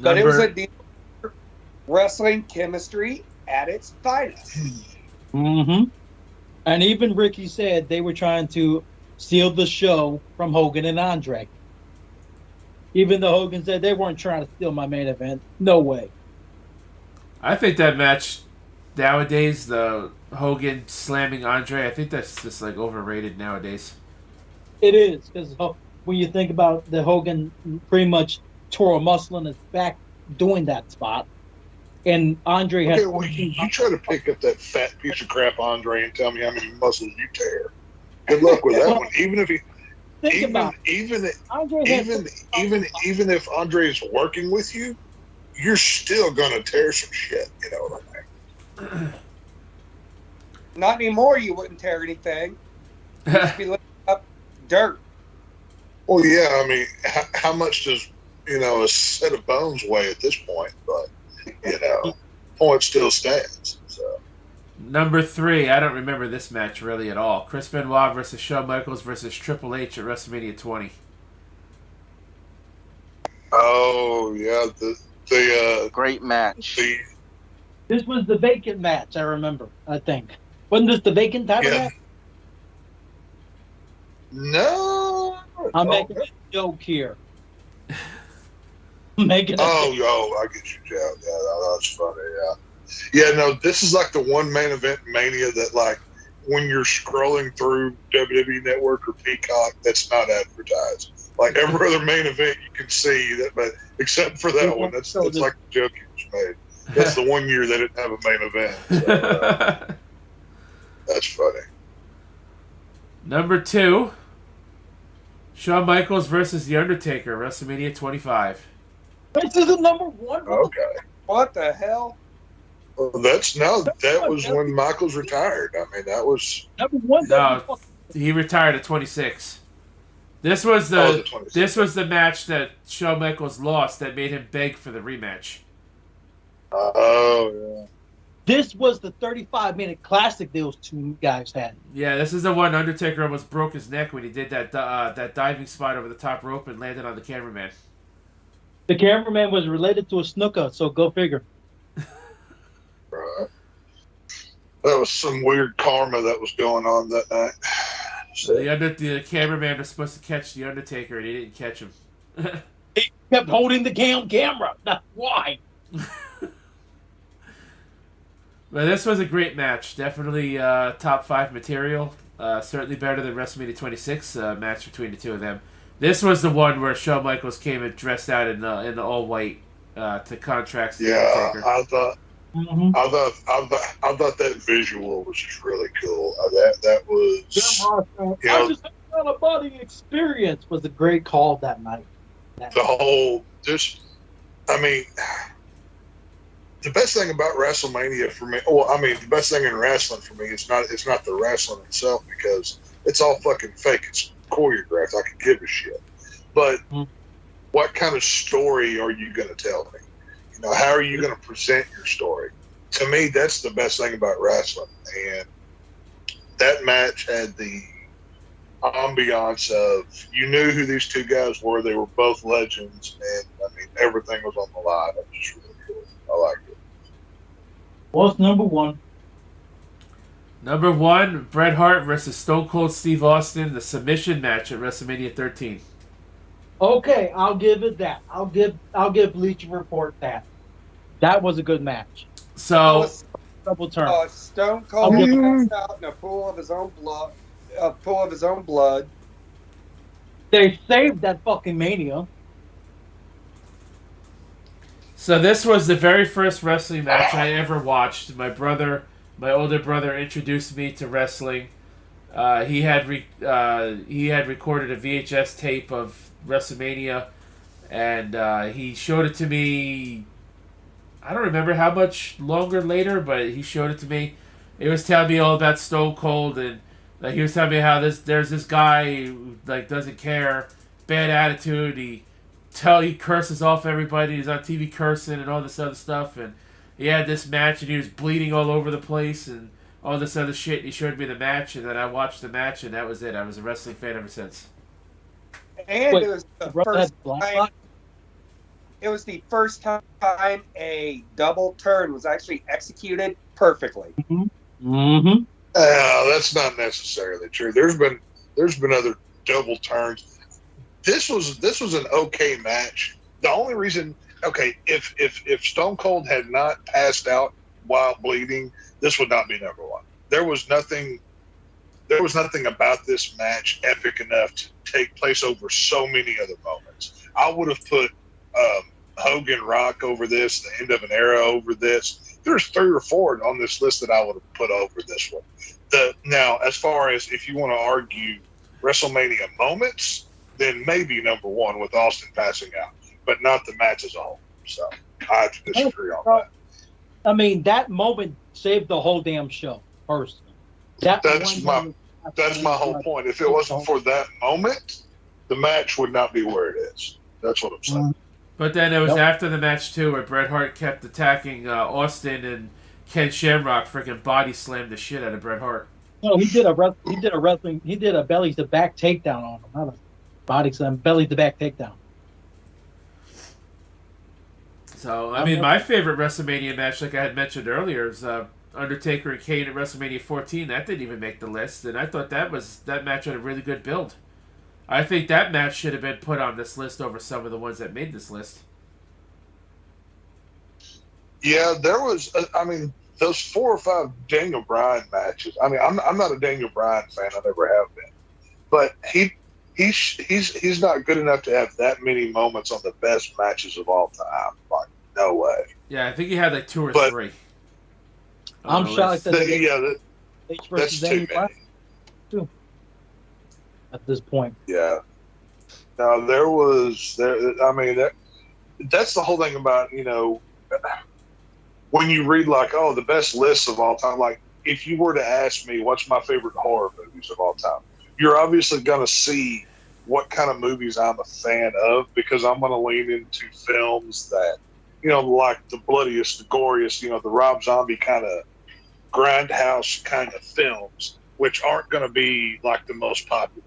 But it was a deal. Wrestling chemistry at its finest. Mm-hmm. And even Ricky said they were trying to steal the show from Hogan and Andre. Even though Hogan said they weren't trying to steal my main event. No way. I think that match nowadays, the Hogan slamming Andre, I think that's just like overrated nowadays. It is, because when you think about the Hogan pretty much tore a muscle in his back doing that spot. And Andre had. Okay, well, you try to pick up that fat piece of crap, Andre, and tell me how many muscles you tear. Good luck with that one. Even if he, even if Andre is working with you, you're still gonna tear some shit. You know what I mean? Not anymore. You wouldn't tear anything. You'd just be lifting up dirt. Well, yeah. I mean, how much does a set of bones weigh at this point? But point still stands. So. Number 3, I don't remember this match really at all. Chris Benoit versus Shawn Michaels versus Triple H at WrestleMania 20. Oh yeah, the Great match. This was the vacant match, I remember, I think. Wasn't this the vacant title match? No. I'm making a joke here. I get you, Joe. Yeah, that's funny. Yeah. No, this is like the one main event Mania that, like, when you're scrolling through WWE Network or Peacock, that's not advertised. Like every other main event, you can see that, but except for that one, that's like the joke you just made. That's the one year they didn't have a main event. So, that's funny. Number 2, Shawn Michaels versus The Undertaker, WrestleMania 25. This is the number 1. Okay. What the hell? Well, that was when Michaels retired. I mean, that was number 1. No, he retired at 26. This was the match that Shawn Michaels lost that made him beg for the rematch. Oh yeah. This was the 35-minute classic those two guys had. Yeah, this is the one Undertaker almost broke his neck when he did that diving spot over the top rope and landed on the cameraman. The cameraman was related to a snooker, so go figure. Right. That was some weird karma that was going on that night. So the cameraman was supposed to catch the Undertaker, and he didn't catch him. He kept holding the camera. That's why. But this was a great match. Definitely top 5 material. Certainly better than WrestleMania 26 match between the two of them. This was the one where Shawn Michaels came and dressed out in the all white to contrast the Undertaker. I thought that visual was just really cool. That was I just had a body experience was a great call that night. The whole the best thing about WrestleMania for me, the best thing in wrestling for me is it's not the wrestling itself, because it's all fucking fake. It's choreographed. I could give a shit. But what kind of story are you going to tell me? How are you going to present your story? To me, that's the best thing about wrestling. And that match had the ambiance of, you knew who these two guys were. They were both legends, and everything was on the line. It was just really cool. I liked it. What's number 1? Number 1, Bret Hart versus Stone Cold Steve Austin, the submission match at WrestleMania 13. Okay, I'll give it that. I'll give Bleacher Report that. That was a good match. So double turn. Stone Cold passed out in a pool of his own blood. They saved that fucking Mania. So this was the very first wrestling match I ever watched. My older brother introduced me to wrestling. He had recorded a VHS tape of WrestleMania, and he showed it to me. I don't remember how much longer later, but he showed it to me. It was telling me all about Stone Cold, and he was telling me how there's this guy who doesn't care, bad attitude. He he curses off everybody. He's on TV cursing and all this other stuff. And he had this match, and he was bleeding all over the place and all this other shit. He showed me the match, and then I watched the match, and that was it. I was a wrestling fan ever since. And Wait, it was the brother first had black time. box? It was the first time a double turn was actually executed perfectly. Mm-hmm. That's not necessarily true. There's been other double turns. This was an okay match. The only reason, if Stone Cold had not passed out while bleeding, this would not be number one. There was nothing about this match epic enough to take place over so many other moments. I would have put Hogan Rock over this, the end of an era over this. There's 3 or 4 on this list that I would have put over this one. Now, as far as if you want to argue WrestleMania moments, then maybe number 1 with Austin passing out, but not the match as a whole. So I have to disagree on that. I mean, that moment saved the whole damn show, personally. That's my whole point. If it wasn't for that moment, the match would not be where it is. That's what I'm saying. But then it was after the match, too, where Bret Hart kept attacking Austin, and Ken Shamrock freaking body slammed the shit out of Bret Hart. No, he did a belly to back takedown on him, not a body slam, belly to back takedown. So, I mean, my favorite WrestleMania match, like I had mentioned earlier, is Undertaker and Kane at WrestleMania 14. That didn't even make the list, and I thought that match had a really good build. I think that match should have been put on this list over some of the ones that made this list. Yeah, there was. Those 4 or 5 Daniel Bryan matches. I mean, I'm not a Daniel Bryan fan. I never have been, but he's not good enough to have that many moments on the best matches of all time. Like, no way. Yeah, I think he had like 2 or 3. I'm shocked that that's versus too Daniel many. Bryan too. At this point. Yeah. Now that's the whole thing about, when you read like, the best lists of all time, like if you were to ask me what's my favorite horror movies of all time, you're obviously going to see what kind of movies I'm a fan of, because I'm going to lean into films that, like the bloodiest, the goriest, the Rob Zombie kind of grindhouse kind of films, which aren't going to be like the most popular.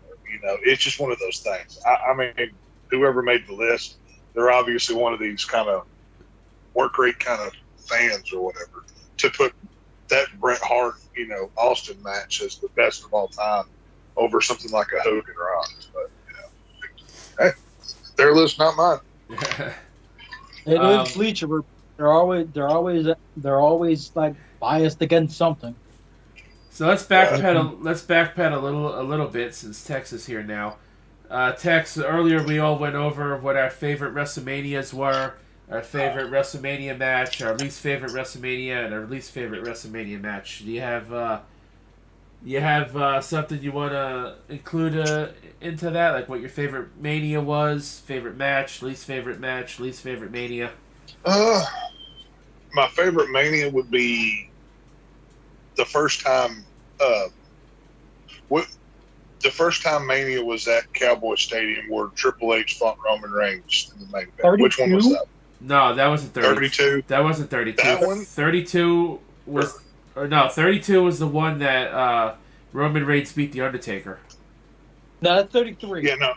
It's just one of those things. I mean, whoever made the list, they're obviously one of these kind of work rate kind of fans or whatever, to put that Bret Hart, Austin match as the best of all time over something like a Hogan Rock. But, hey, their list, not mine. It is Bleacher. They're always like biased against something. So let's backpedal. Let's backpedal a little bit, since Tex is here now. Tex, earlier we all went over what our favorite WrestleManias were, our favorite WrestleMania match, our least favorite WrestleMania, and our least favorite WrestleMania match. Do you have something you want to include into that, like what your favorite Mania was, favorite match, least favorite Mania? My favorite Mania would be the first time. The first time Mania was at Cowboy Stadium, where Triple H fought Roman Reigns in the main event. 32? Which one was that? No, that wasn't 32. That wasn't 32. That one? 32 was, 32 was the one that Roman Reigns beat the Undertaker. No, that's 33. Yeah, no.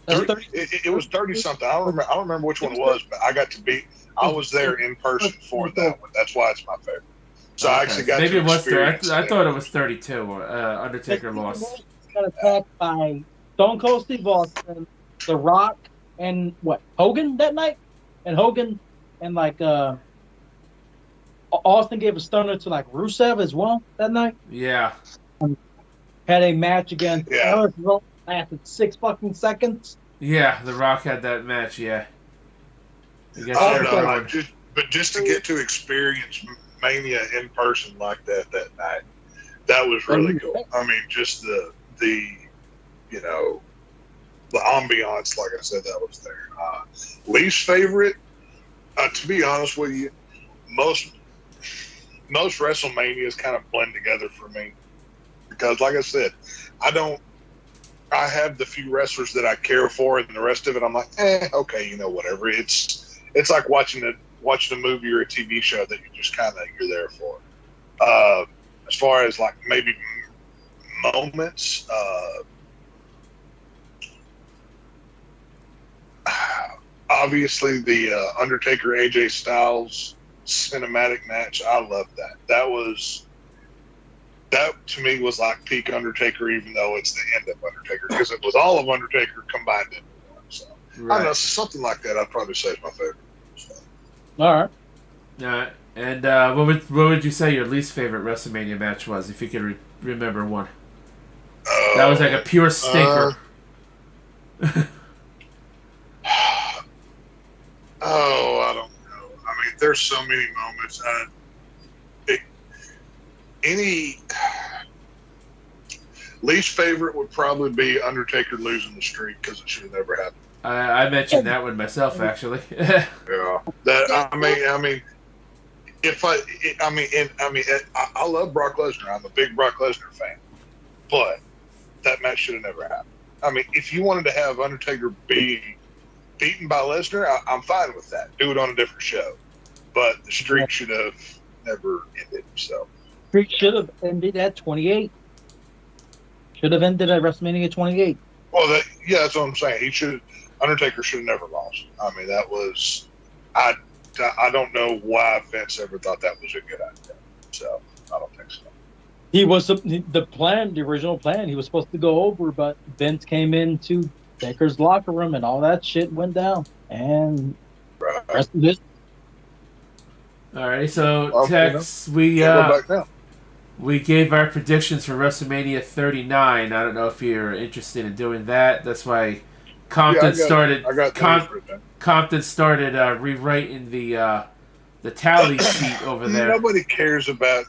That's 30, it was 30 something. I don't remember which one it was, but I was there in person for that one. That's why it's my favorite. So I actually got maybe to it was 30. I it. thought it was 32. Undertaker lost. Got attacked by Stone Cold Steve Austin, The Rock, and Hogan that night? And Hogan and Austin gave a stunner to Rusev as well that night. Yeah. Had a match against Eric Rowan, lasted 6 fucking seconds. Yeah, The Rock had that match. Yeah. Just to get to experience Mania in person like that night, that was really cool. I mean, just the ambiance, like I said, that was there. Least favorite, to be honest with you, most WrestleManias kind of blend together for me, because, like I said, I don't I have the few wrestlers that I care for, and the rest of it, I'm like, okay, whatever. It's like watching a movie or a TV show that you're there for. As far as like maybe moments, obviously the Undertaker AJ Styles cinematic match, I love that. That to me was like peak Undertaker, even though it's the end of Undertaker, because it was all of Undertaker combined into one. So I don't know, something like that I'd probably say is my favorite. So. All right. And what would you say your least favorite WrestleMania match was, if you could remember one? That was like a pure stinker. I don't know. I mean, there's so many moments. Any least favorite would probably be Undertaker losing the streak, because it should have never happened. I mentioned that one myself, actually. Yeah, that I mean, I love Brock Lesnar. I'm a big Brock Lesnar fan, but that match should have never happened. I mean, if you wanted to have Undertaker be beaten by Lesnar, I'm fine with that. Do it on a different show, but the streak should have never ended. So. Streak should have ended at 28. Should have ended at WrestleMania 28. Well, that's what I'm saying. Undertaker should have never lost. I mean, that was, I don't know why Vince ever thought that was a good idea. So I don't think so. He was the original plan. He was supposed to go over, but Vince came into Taker's locker room and all that shit went down. And rest of this. Alright, so Tex, we gave our predictions for WrestleMania 39. I don't know if you're interested in doing that. That's why Compton started rewriting the tally sheet over there. Nobody cares about.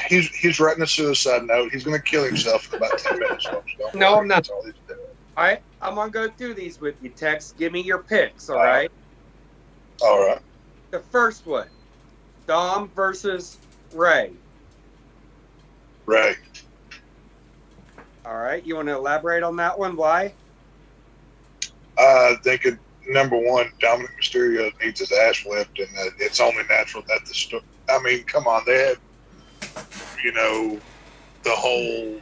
He's writing a suicide note. He's going to kill himself in about 10 minutes. No, I'm not. All right, I'm going to go through these with you, Tex. Give me your picks, all right? All right. The first one, Dom versus Ray. Ray. All right, you want to elaborate on that one? Why? I think number one, Dominic Mysterio needs his ass whipped, and it's only natural that I mean, come on, they had, the whole,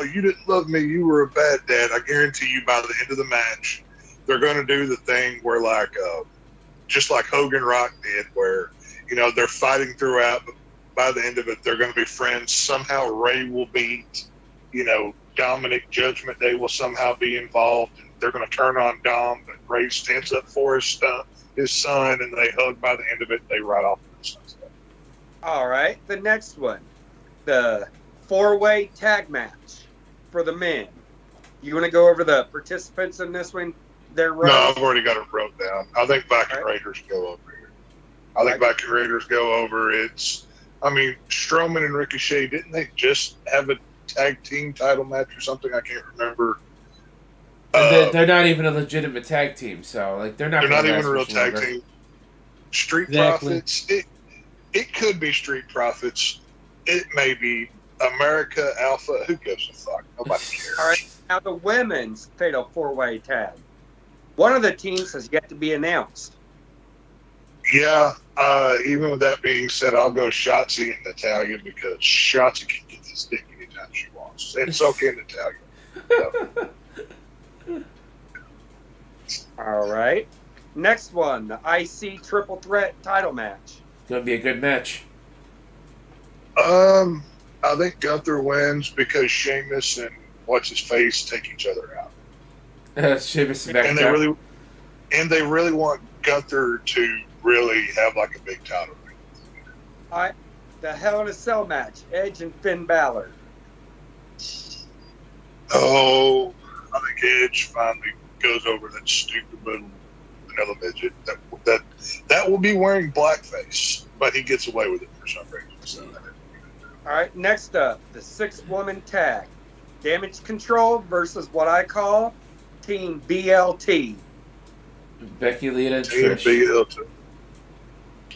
you didn't love me, you were a bad dad. I guarantee you, by the end of the match, they're going to do the thing where, like, just like Hogan Rock did, where they're fighting throughout, but by the end of it, they're going to be friends. Somehow Ray will beat, Dominic. Judgment Day will somehow be involved. They're going to turn on Dom, but Ray stands up for his son, and they hug. By the end of it, they ride off to the sunset. All right, the next one, the 4-way tag match for the men. You want to go over the participants in this one? No, I've already got it wrote down. I think Viking Raiders go over here. Viking Raiders go over. Strowman and Ricochet, didn't they just have a tag team title match or something? I can't remember. They're not even a legitimate tag team, so they're not even a real tag team. Street Profits. It could be Street Profits. It may be America Alpha. Who gives a fuck? Nobody cares. All right. Now the women's fatal 4-way tag. One of the teams has yet to be announced. Yeah. Even with that being said, I'll go Shotzi and Natalya, because Shotzi can get this dick anytime she wants, and so can Natalya. All right. Next one, the IC Triple Threat title match. It's going to be a good match. I think Gunther wins because Sheamus and what's-his-face take each other out. Sheamus and McIntyre. And they really want Gunther to really have like a big title ring. All right. The Hell in a Cell match, Edge and Finn Balor. Oh, I think Edge finally goes over that stupid little vanilla midget that will be wearing blackface, but he gets away with it for some reason. So all right, next up, the 6-woman tag, Damage Control versus what I call Team BLT. Becky, Lita, and Team Trish. BLT.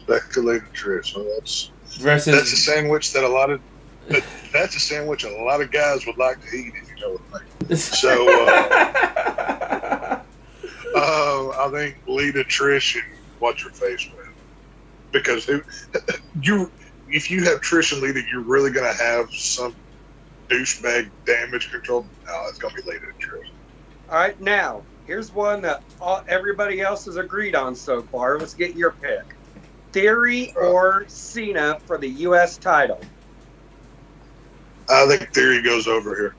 Becky, Lita, and Trish. Well, that's versus a sandwich that a lot of guys would like to eat if you You know what I mean? So I think Lita, Trish, and what's her face win, because if you have Trish and Lita, you're really gonna have some douchebag damage control. No, it's gonna be Lita and Trish. All right, now here's one that everybody else has agreed on so far. Let's get your pick: Theory or Cena for the U.S. title. I think Theory goes over here.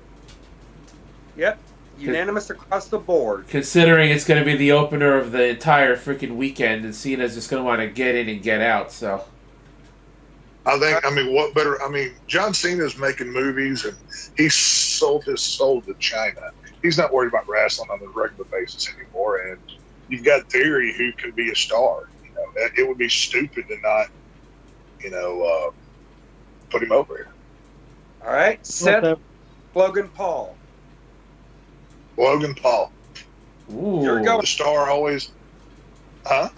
Yep, unanimous across the board. Considering it's going to be the opener of the entire freaking weekend, and Cena's just going to want to get in and get out, so. What better? John Cena's making movies, and he's sold his soul to China. He's not worried about wrestling on a regular basis anymore, and you've got Theory who can be a star. You know, it would be stupid to not, put him over here. All right, Seth, Logan Paul. Logan Paul. Ooh. You're going. The star always, huh?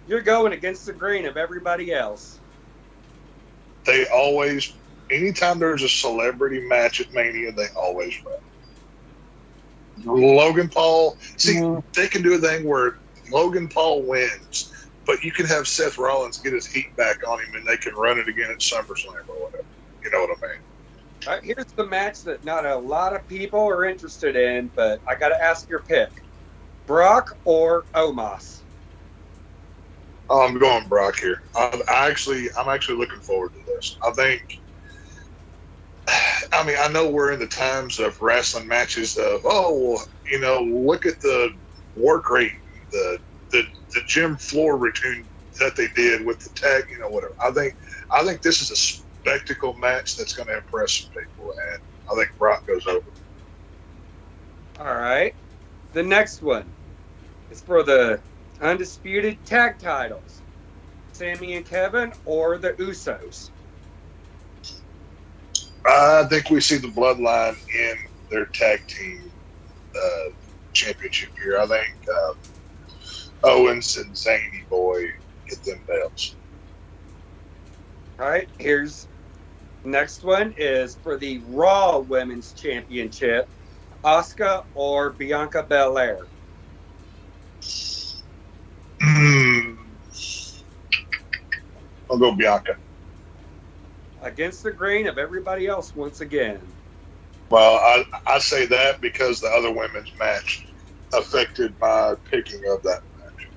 You're going against the grain of everybody else. They always, anytime there's a celebrity match at Mania, they always win. Logan Paul, they can do a thing where Logan Paul wins, but you can have Seth Rollins get his heat back on him, and they can run it again at SummerSlam or whatever. You know what I mean? All right, here's the match that not a lot of people are interested in, but I got to ask your pick: Brock or Omos? Oh, I'm going Brock here. I'm actually looking forward to this. I know we're in the times of wrestling matches of, look at the work rate, the gym floor routine that they did with the tag, whatever. I think this is a spectacle match that's going to impress some people, and I think Brock goes over. All right. The next one is for the undisputed tag titles: Sami and Kevin or the Usos? I think we see the Bloodline in their tag team championship here. I think Owens and Zany Boy get them belts. All right. Here's next one is for the Raw Women's Championship: Asuka or Bianca Belair? I'll go Bianca. Against the grain of everybody else once again. Well, I say that because the other women's match affected my picking of that match.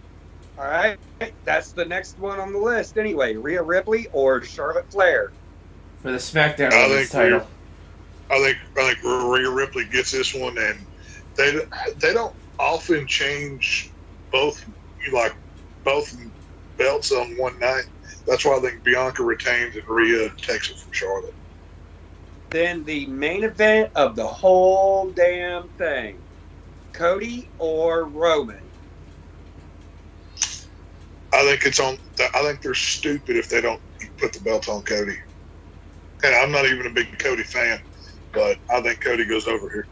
All right. That's the next one on the list anyway: Rhea Ripley or Charlotte Flair? For the SmackDown Women's title. I think Rhea Ripley gets this one, and they don't often change both belts on one night. That's why I think Bianca retains and Rhea takes it from Charlotte. Then the main event of the whole damn thing: Cody or Roman? I think they're stupid if they don't put the belt on Cody. And I'm not even a big Cody fan, but I think Cody goes over here.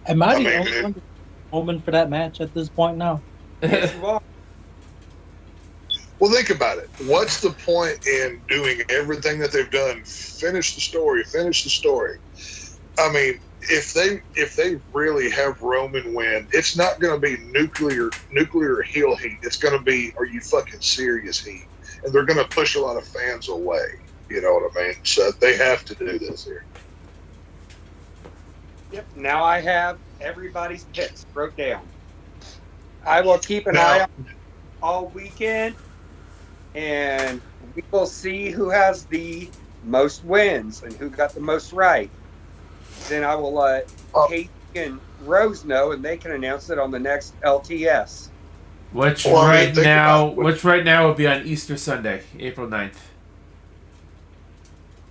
Am I the only one Roman for that match at this point now? Yes, you are. Well, think about it. What's the point in doing everything that they've done? Finish the story. I mean, if they really have Roman win, it's not going to be nuclear heel heat. It's going to be, are you fucking serious heat? And they're going to push a lot of fans away. You know what I mean? So they have to do this here. Yep. Now I have everybody's picks broke down. I will keep an eye on all weekend, and we will see who has the most wins and who got the most right. Then I will let Kate and Rose know, and they can announce it on the next LTS. Which right now would be on Easter Sunday, April 9th.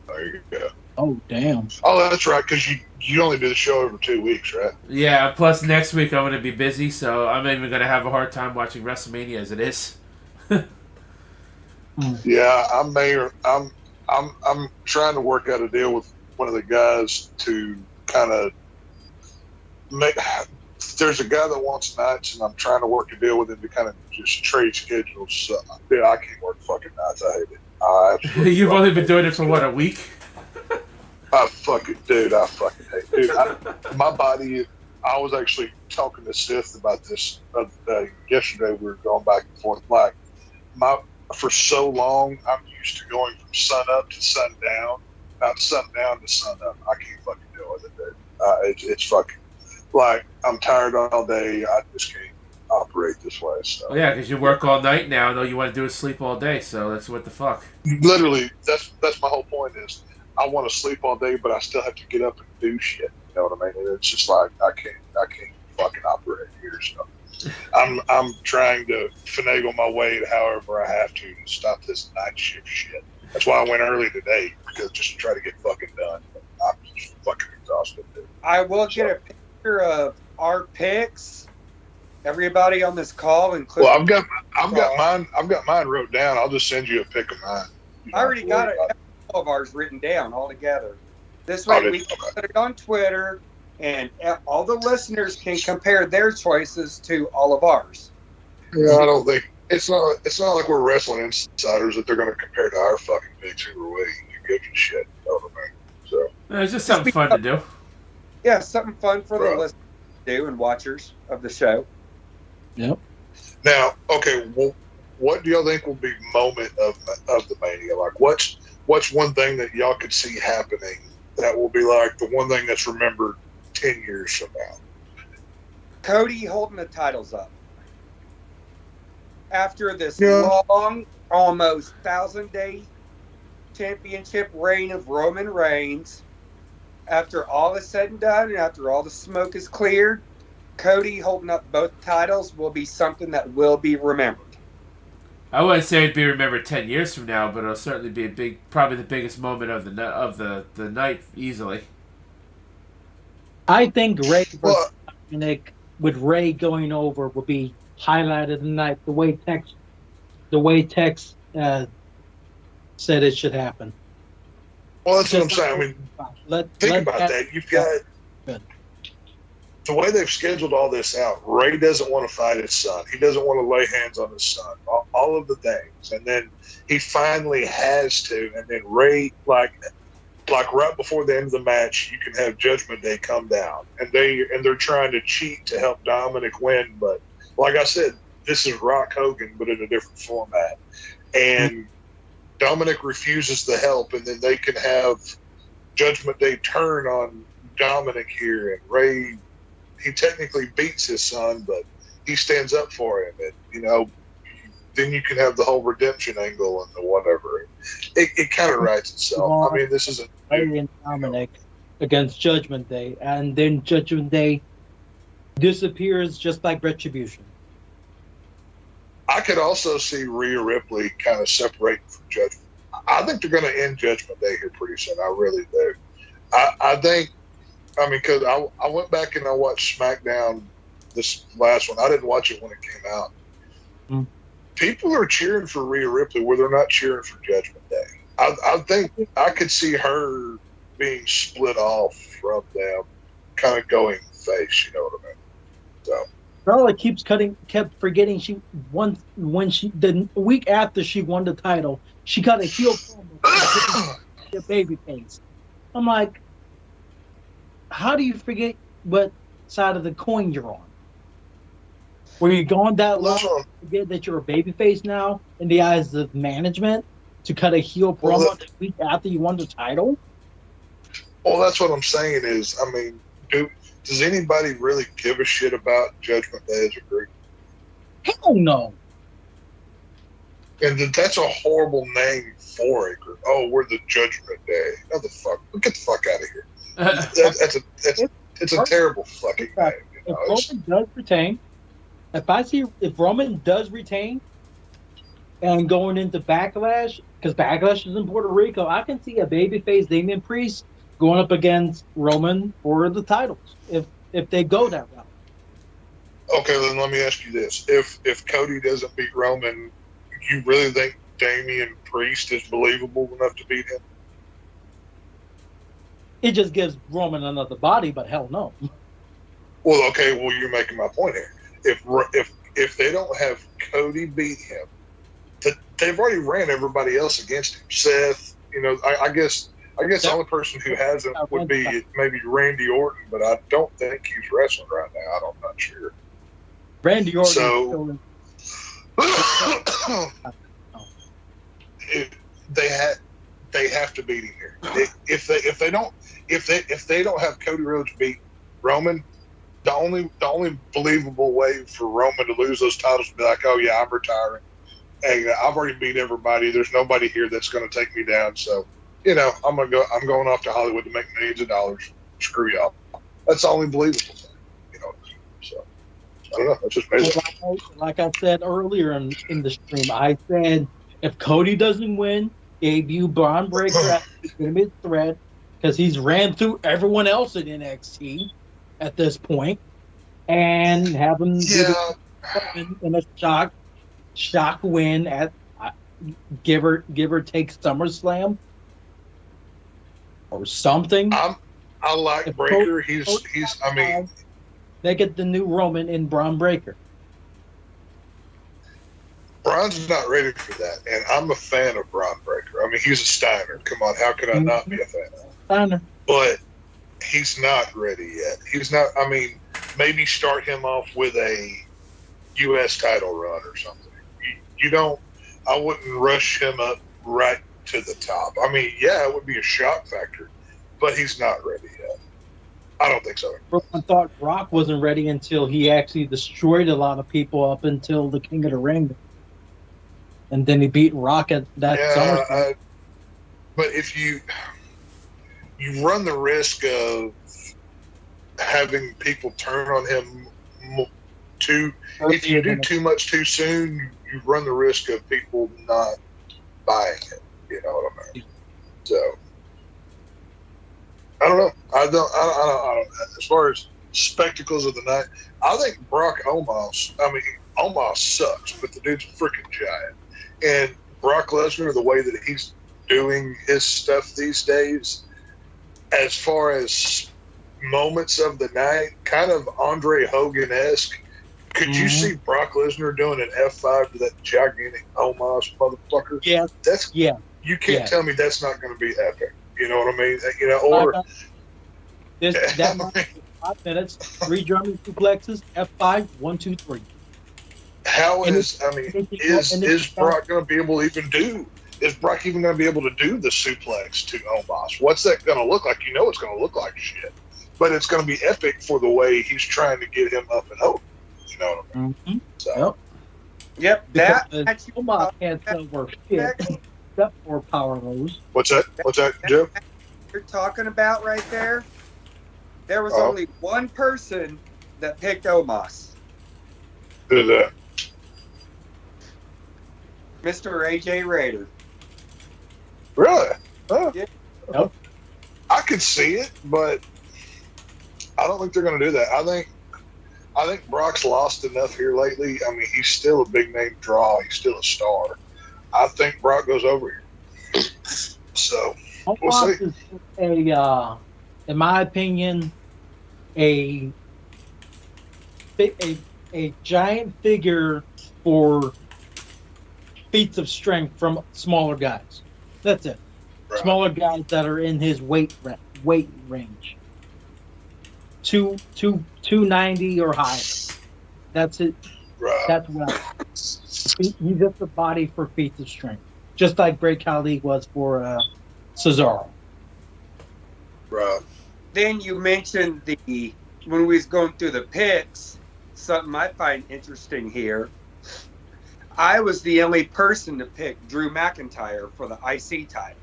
There you go. Oh, damn. Oh, that's right, because you only do the show over 2 weeks, right? Yeah, plus next week I'm going to be busy, so I'm even going to have a hard time watching WrestleMania as it is. Yeah, I'm trying to work out a deal with one of the guys to kind of make. There's a guy that wants nights, and I'm trying to work a deal with him to kind of just trade schedules. So, yeah, I can't work fucking nights. I hate it. You've only been doing it for what, a week? I fucking hate, dude. My body. I was actually talking to Sith about this yesterday. We were going back and forth. Like, for so long, I'm used to going from sun up to sundown, not sundown to sun up. I can't fucking deal with it, dude. It's fucking like I'm tired all day. I just can't operate this way. So. Well, yeah, because you work all night now, and all you want to do is sleep all day. So that's what the fuck. Literally, that's my whole point. Is I want to sleep all day, but I still have to get up and do shit. You know what I mean? And it's just like I can't fucking operate here. So I'm trying to finagle my way to however I have to stop this night shift shit. That's why I went early today, because just to try to get fucking done. I'm just fucking exhausted, dude. I will get a picture of our picks. Everybody on this call, including. Well, I've got mine wrote down. I'll just send you a pic of mine. I already got all of ours written down all together. This way we can put it on Twitter, and all the listeners can compare their choices to all of ours. Yeah, I don't think it's not like we're wrestling insiders that they're going to compare to our fucking picks either way. You give a shit, you know what I mean? So It's just something fun to do. Yeah, something fun for the listeners to do and watchers of the show. Yep. Now, okay, well, what do y'all think will be moment of the Mania? Like, what's one thing that y'all could see happening that will be like the one thing that's remembered 10 years from now? Cody holding the titles up. After this long, almost 1,000-day championship reign of Roman Reigns, after all is said and done, and after all the smoke is cleared, Cody holding up both titles will be something that will be remembered. I wouldn't say it'd be remembered 10 years from now, but it'll certainly be probably the biggest moment of the night easily. I think Ray versus Dominic, with Ray going over, will be highlighted tonight. The way Tex said it should happen. Well, that's what I'm saying. I mean, think about that. You've got the way they've scheduled all this out. Ray doesn't want to fight his son. He doesn't want to lay hands on his son. All of the things, and then he finally has to. And then Ray, like right before the end of the match, you can have Judgment Day come down, and they're trying to cheat to help Dominic win. But like I said, this is Rock Hogan, but in a different format, and Dominic refuses the help, and then they can have Judgment Day turn on Dominic here, and Ray. He technically beats his son, but he stands up for him, and then you can have the whole redemption angle and the whatever. It kind of writes itself. I mean, this isn't Ray and Dominic against Judgment Day, and then Judgment Day disappears just like Retribution. I could also see Rhea Ripley kind of separating from Judgment. I think they're going to end Judgment Day here pretty soon. I really do. I think. I mean, because I went back and I watched SmackDown, this last one. I didn't watch it when it came out. People are cheering for Rhea Ripley where they're not cheering for Judgment Day. I think I could see her being split off from them, kind of going face, you know what I mean? So. Charlotte kept forgetting she won when the week after she won the title, she got a heel promo, the baby face. I'm like, how do you forget what side of the coin you're on? Were you going that long to forget that you're a babyface now in the eyes of management to cut a heel promo the week after you won the title? Well, that's what I'm saying is, I mean, does anybody really give a shit about Judgment Day as a group? Hell no. And that's a horrible name for a group. Oh, we're the Judgment Day. What the fuck? Get the fuck out of here. It's a terrible fucking name. If Roman does retain, if Roman does retain, and going into Backlash, because Backlash is in Puerto Rico, I can see a babyface Damian Priest going up against Roman for the titles if they go that route. Okay, then let me ask you this: if Cody doesn't beat Roman, you really think Damian Priest is believable enough to beat him? It just gives Roman another body, but hell no. Well, okay. Well, you're making my point here. If they don't have Cody beat him, they've already ran everybody else against him. Seth, I guess I guess the only person who hasn't would be maybe Randy Orton, but I don't think he's wrestling right now. I'm not sure. Randy Orton. So they have to beat him here. If they don't have Cody Rhodes beat Roman, the only believable way for Roman to lose those titles would be like, oh yeah, I'm retiring. Hey, I've already beat everybody. There's nobody here that's going to take me down. So, I'm going off to Hollywood to make millions of dollars. Screw y'all. That's the only believable thing. So I don't know. That's just amazing. Like I said earlier in the stream, I said if Cody doesn't win, debut Braun Breaker as a legitimate threat because he's ran through everyone else in NXT at this point, and have him in a shock win at give or take SummerSlam or something. I like Breaker. He's I mean, they get the new Roman in Braun Breaker. Braun's not ready for that, and I'm a fan of Braun Breaker. I mean, he's a Steiner. Come on, how could I not be a fan of him? Steiner. But he's not ready yet. He's not. I mean, maybe start him off with a U.S. title run or something. You don't. I wouldn't rush him up right to the top. I mean, yeah, it would be a shock factor, but he's not ready yet. I don't think so. Everyone thought Brock wasn't ready until he actually destroyed a lot of people up until the King of the Ring. And then he beat Rock at that SummerSlam. But if you run the risk of having people turn on him if you do too much too soon, you run the risk of people not buying it. You know what I mean? So I don't know. I don't. As far as spectacles of the night, I think Brock Omos. I mean, Omos sucks, but the dude's a freaking giant. And Brock Lesnar, the way that he's doing his stuff these days, as far as moments of the night, kind of Andre Hogan-esque. Could you see Brock Lesnar doing an F5 to that gigantic Omos motherfucker? Yeah. You can't tell me that's not going to be epic. You know what I mean? Or that might be 5 minutes, 3 German suplexes, F5, 1, 2, 3. Is Brock going to be able to even do? Is Brock even going to be able to do the suplex to Omos? What's that going to look like? It's going to look like shit, but it's going to be epic for the way he's trying to get him up and over. You know what I mean? Mm-hmm. So. Yep. That Omos can't tell worth shit except for power moves. What's that, Joe? You're talking about right there. There was only one person that picked Omos. Who's that? Mr. AJ Raider. Really? Huh? Yeah. Nope. I could see it, but I don't think they're going to do that. I think Brock's lost enough here lately. I mean, he's still a big name draw. He's still a star. I think Brock goes over here. So we'll see. Is in my opinion, a giant figure for feats of strength from smaller guys. That's it. Right. Smaller guys that are in his weight range. 290 or higher. That's it. Right. That's what he's just a body for feats of strength, just like Great Khali was for Cesaro. Right. Then you mentioned when we was going through the picks, something I find interesting here. I was the only person to pick Drew McIntyre for the IC title.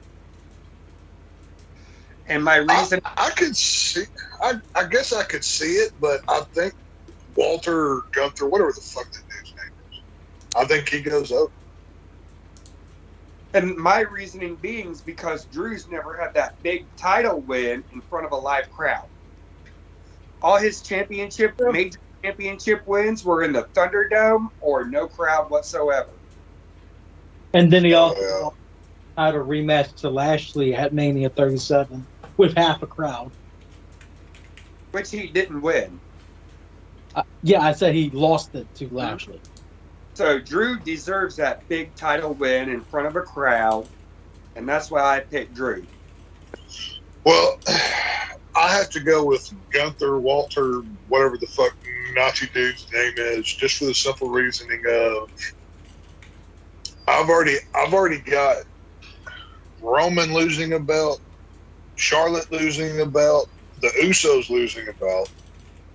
And my reason... I could see... I guess I could see it, but I think Walter Gunther, whatever the fuck that dude's name is, I think he goes up. And my reasoning being is because Drew's never had that big title win in front of a live crowd. All his major championship wins were in the Thunderdome or no crowd whatsoever. And then he also had a rematch to Lashley at Mania 37 with half a crowd. Which he didn't win. I said he lost it to Lashley. So Drew deserves that big title win in front of a crowd, and that's why I picked Drew. Well, I have to go with Gunther, Walter, whatever the fuck Nazi dude's name is, just for the simple reasoning of I've already got Roman losing a belt, Charlotte losing a belt, the Usos losing a belt.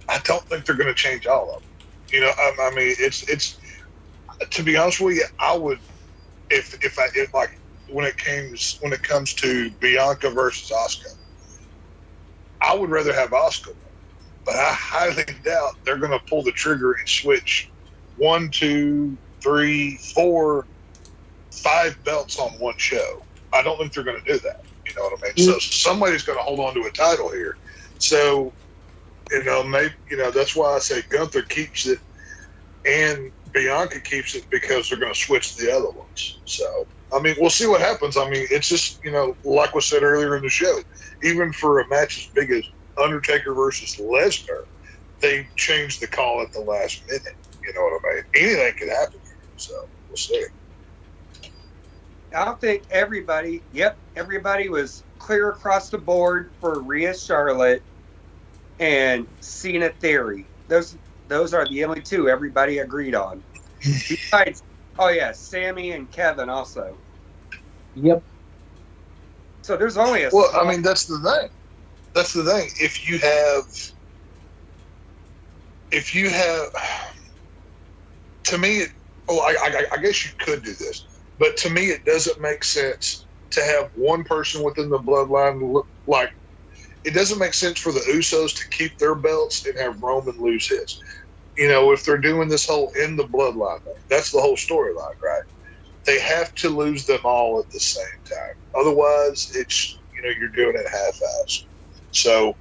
I don't think they're going to change all of them. You know, I mean, it's to be honest with you, I would if like when it comes to Bianca versus Asuka, I would rather have Asuka, but I highly doubt they're going to pull the trigger and switch 1, 2, 3, 4, 5 belts on one show. I don't think they're going to do that. You know what I mean? So somebody's going to hold on to a title here. So, you know, maybe, you know, that's why I say Gunther keeps it and Bianca keeps it, because they're going to switch the other ones. So, I mean, we'll see what happens. I mean, it's just, you know, like was said earlier in the show, even for a match as big as Undertaker versus Lesnar, they changed the call at the last minute. You know what I mean? Anything could happen here. So, we'll see. I don't think everybody was clear across the board for Rhea Charlotte and Cena Theory. Those are the only two everybody agreed on. Besides, Sammy and Kevin also. Yep. So there's only a. Well, I mean, that's the thing. That's the thing. If you have, to me, I guess you could do this. But to me, it doesn't make sense to have one person within the bloodline. Like, it doesn't make sense for the Usos to keep their belts and have Roman lose his. You know, if they're doing this whole in the bloodline thing, that's the whole storyline, right? They have to lose them all at the same time. Otherwise, it's, you know, you're doing it half-assed. So,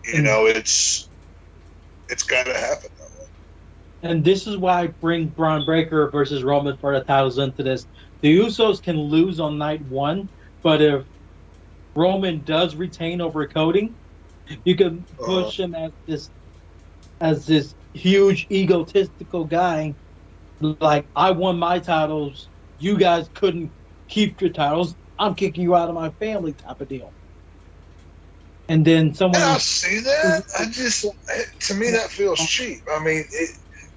you know, it's got to happen. And this is why I bring Braun Breaker versus Roman for the titles into this. The Usos can lose on night 1, but if Roman does retain over Cody, you can push him as this huge egotistical guy. Like, I won my titles, you guys couldn't keep your titles, I'm kicking you out of my family type of deal. And then someone... I see that. To me, that feels cheap. I mean,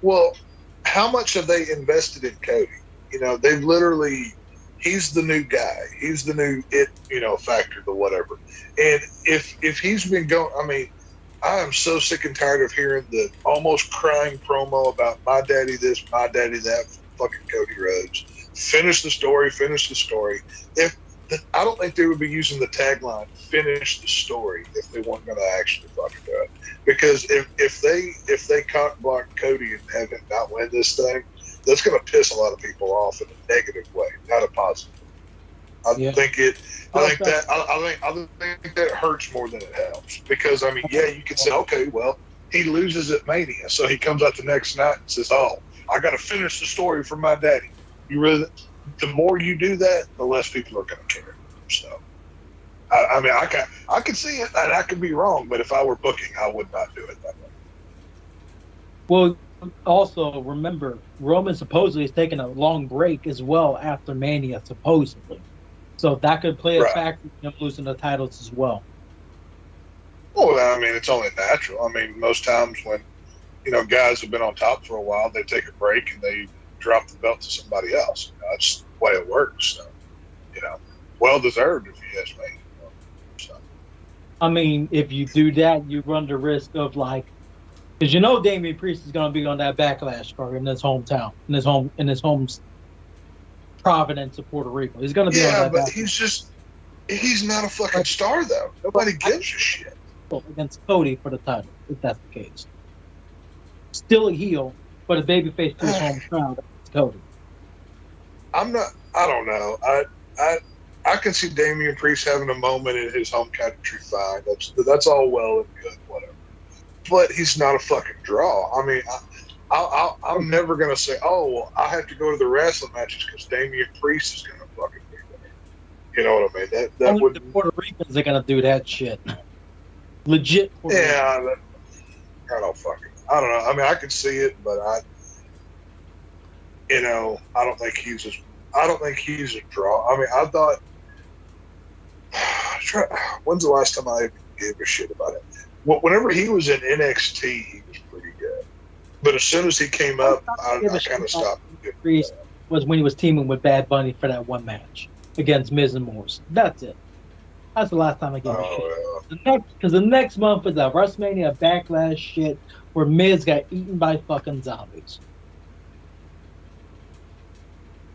well, how much have they invested in Cody? You know, they've literally, he's the new guy. He's the new factor to whatever. And if he's been going, I mean, I am so sick and tired of hearing the almost crying promo about my daddy this, my daddy that, fucking Cody Rhodes. Finish the story. I don't think they would be using the tagline "finish the story" if they weren't going to actually fucking do it. Because if they cock block Cody and have him not win this thing, that's going to piss a lot of people off in a negative way, not a positive. I think that hurts more than it helps. Because I mean, you could say, okay, well, he loses at Mania, so he comes out the next night and says, "Oh, I got to finish the story for my daddy." The more you do that, the less people are going to care. So, I mean, I can see it, and I could be wrong, but if I were booking, I would not do it that way. Well, also remember, Roman supposedly is taking a long break as well after Mania, supposedly. So that could play a factor in him losing the titles as well. Well, I mean, it's only natural. I mean, most times when, you know, guys have been on top for a while, they take a break and they drop the belt to somebody else. You know, that's the way it works. So, you know, well deserved if you ask me. You know, so. I mean, if you do that, you run the risk of because you know Damian Priest is going to be on that Backlash card in his hometown, in his home Providence of Puerto Rico. He's going to be on that. Yeah, but he's not a fucking star though. Nobody gives a shit. Against Cody for the title, if that's the case. Still a heel, but a babyface to his home crowd. It's Cody. I don't know. I can see Damian Priest having a moment in his home country. Fine, that's all well and good, whatever. But he's not a fucking draw. I mean, I'm never gonna say, oh, well, I have to go to the wrestling matches because Damian Priest is gonna fucking be there. You know what I mean? That only would. the Puerto Ricans are gonna do that shit. Legit. Puerto I don't know. I mean, I could see it, but I don't think he's a draw. I mean, I thought When's the last time I even gave a shit about it? Whenever he was in NXT, he was pretty good. But as soon as he came up, I kind of stopped. Priest was when he was teaming with Bad Bunny for that one match against Miz and Morrison. That's it. That's the last time I gave a shit. Because the next month is a WrestleMania Backlash shit where Miz got eaten by fucking zombies.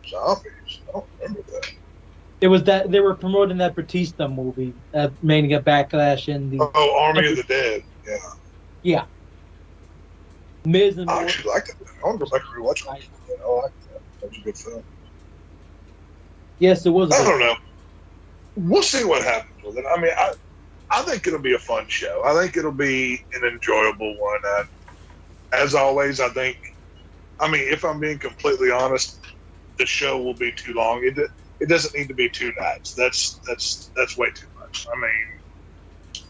Zombies? I don't remember that. It was that they were promoting that Batista movie, Mania Backlash in the Army of the Dead. Yeah. Yeah. Miz and I actually liked it. I want to go back and rewatch it. I like that. That was a good film. Yes, it was. I don't know. We'll see what happens with it. I mean, I think it'll be a fun show. I think it'll be an enjoyable one. As always, I think. I mean, if I'm being completely honest, the show will be too long. It doesn't need to be 2 nights. That's way too much. I mean,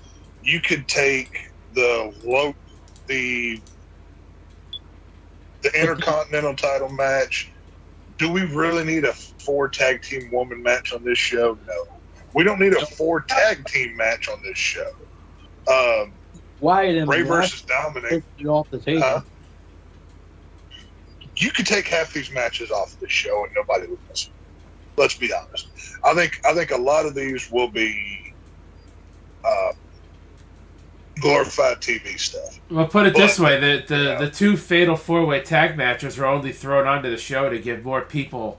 you could take the Intercontinental title match. Do we really need a 4 tag team woman match on this show? No. We don't need a 4 tag team match on this show. Wyatt and Ray versus Dominic. Off the table. You could take half these matches off this show and nobody would miss it. Let's be honest. I think a lot of these will be glorified TV stuff. Well, put it this way: the 2 fatal 4-way tag matches were only thrown onto the show to give more people,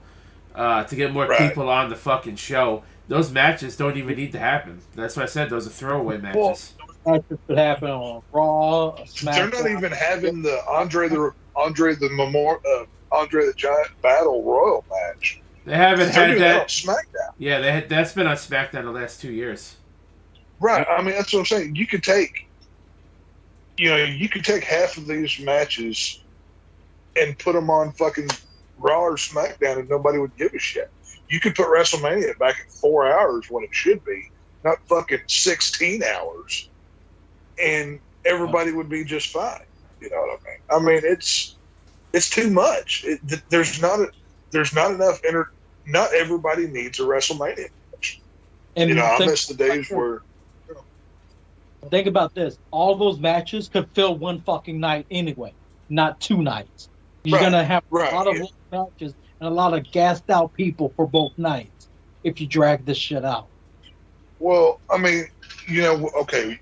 people on the fucking show. Those matches don't even need to happen. That's why I said those are throwaway matches. Well, matches could happen on Raw, SmackDown. They're not even having the Andre the Giant Battle Royal match. They haven't had that on SmackDown. Yeah, that's been on SmackDown the last 2 years. Right. I mean, that's what I'm saying. You could take half of these matches and put them on fucking Raw or SmackDown, and nobody would give a shit. You could put WrestleMania back at 4 hours when it should be, not fucking 16 hours, and everybody would be just fine. You know what I mean? I mean, it's too much. There's not enough. Not everybody needs a WrestleMania match. And I miss the days where. Think about this. All those matches could fill one fucking night anyway, not 2 nights. You're going to have a lot of matches and a lot of gassed out people for both nights if you drag this shit out. Well, I mean, okay,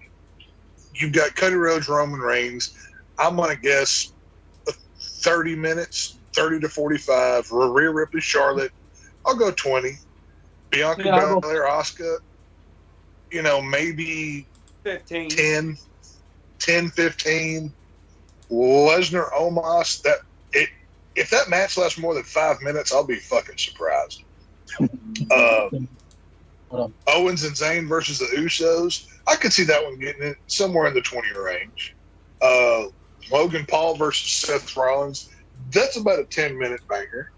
you've got Cody Rhodes, Roman Reigns. I'm going to guess 30 minutes, 30 to 45. Rhea Ripley, Charlotte. I'll go 20. Bianca Belair, Asuka, maybe 15. 10, 15. Lesnar, Omos. If that match lasts more than 5 minutes, I'll be fucking surprised. Owens and Zayn versus the Usos. I could see that one getting it somewhere in the 20 range. Logan Paul versus Seth Rollins. That's about a 10-minute banger.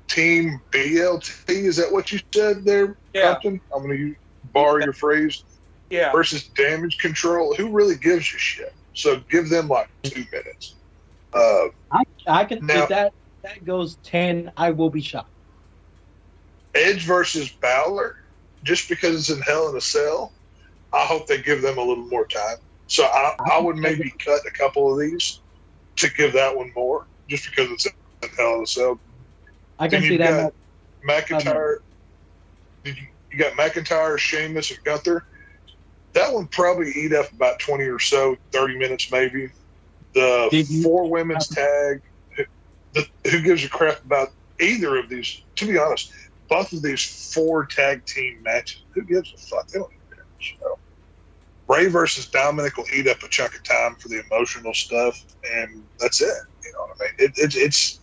Team BLT, is that what you said there, Captain? I'm going to borrow your phrase. Yeah. Versus Damage Control. Who really gives a shit? So give them like 2 minutes. I can see that goes 10. I will be shocked. Edge versus Balor, just because it's in Hell in a Cell, I hope they give them a little more time. So I would maybe cut a couple of these to give that one more, just because it's in Hell in a Cell. I can see that. McIntyre. You got McIntyre, Sheamus, and Gunther. That one probably eat up about 20 or so, 30 minutes maybe. The 4 women's tag. Who gives a crap about either of these? To be honest, both of these 4 tag team matches. Who gives a fuck? They don't even care. So, Ray versus Dominic will eat up a chunk of time for the emotional stuff, and that's it. You know what I mean? It's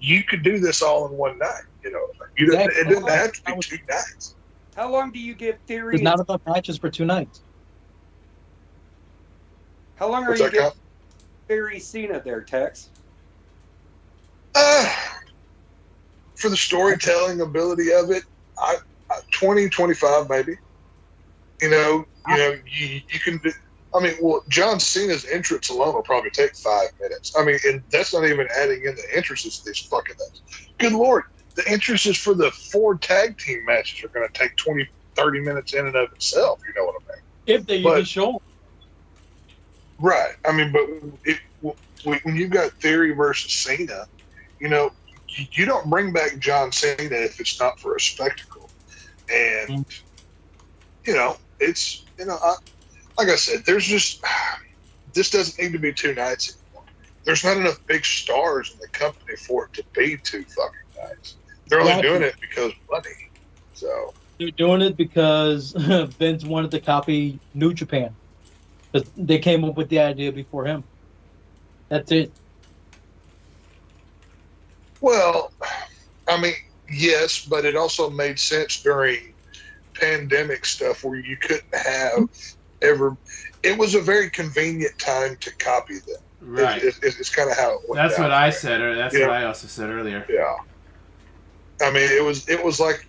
you could do this all in one night. You know what I mean? It didn't have to be 2 nights. How long do you give Theory? There's not enough matches for 2 nights. How long are you giving Theory Cena there, Tex? For the storytelling ability of it, 20, 25 maybe. You can. I mean, well, John Cena's entrance alone will probably take 5 minutes. I mean, and that's not even adding in the entrances to these fucking things. Good Lord, the interest is for the 4 tag team matches are going to take 20, 30 minutes in and of itself. You know what I mean? If they even show 'em. Right. I mean, but when you've got Theory versus Cena, you know, you don't bring back John Cena if it's not for a spectacle. And, you know, it's, you know, like I said, there's just, this doesn't need to be 2 nights anymore. There's not enough big stars in the company for it to be 2 fucking nights. They're only doing it because of money. So They're doing it because Vince wanted to copy New Japan. They came up with the idea before him. That's it. Well, I mean, yes, but it also made sense during pandemic stuff where you couldn't have ever. It was a very convenient time to copy them. Right. It's kind of how it went. That's down what I there. said, or that's what I also said earlier. Yeah. I mean, it was like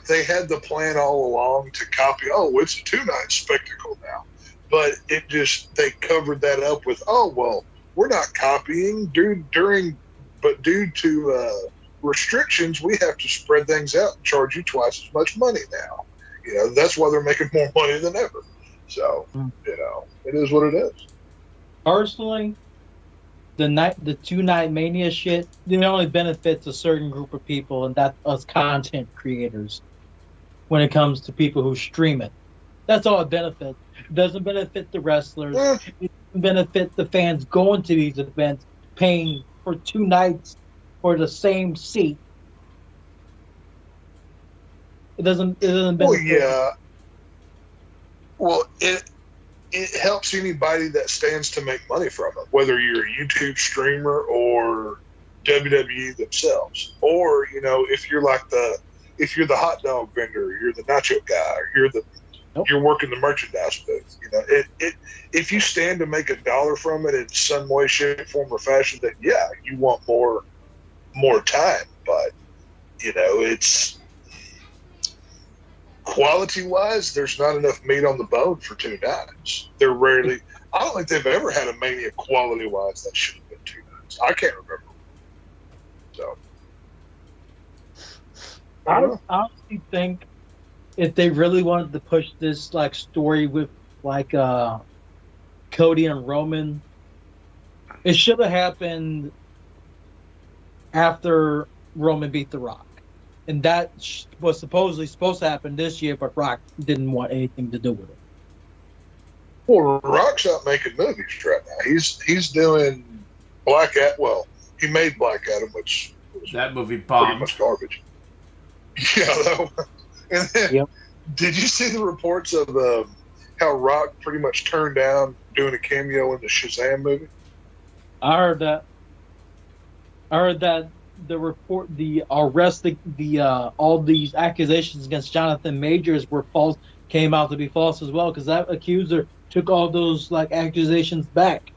they had the plan all along to copy. Oh, it's a 2-night spectacle now, but they covered that up with, oh well, we're not copying due to restrictions, we have to spread things out and charge you twice as much money now. You know, that's why they're making more money than ever. So, you know, it is what it is. Personally, the 2-night Mania shit, it only benefits a certain group of people, and that's us content creators. When it comes to people who stream it, that's all it benefits. It doesn't benefit the wrestlers. It doesn't benefit the fans going to these events, paying for 2 nights for the same seat. It doesn't benefit. Well, yeah. Well, it helps anybody that stands to make money from it, whether you're a YouTube streamer or WWE themselves, or you know, if you're the hot dog vendor, you're the nacho guy, or you're working the merchandise booth. You know, if you stand to make $1 from it in some way, shape, form, or fashion, then yeah, you want more time. But you know, it's quality-wise, there's not enough meat on the bone for 2 nights. They're rarely. I don't think they've ever had a Mania quality-wise that should have been 2 nights. I can't remember. So, I honestly think if they really wanted to push this like story with like Cody and Roman, it should have happened after Roman beat The Rock. And that was supposedly supposed to happen this year, but Rock didn't want anything to do with it. well, Rock's not making movies right now. He's doing Black Adam. Well, he made Black Adam, which was That movie pretty bombed. much garbage. Yeah, though. And then, Yep. did you see the reports of how Rock pretty much turned down doing a cameo in the Shazam movie? I heard that the report, the arrest, all these accusations against Jonathan Majors were false, came out to be false as well, because that accuser took all those like accusations back.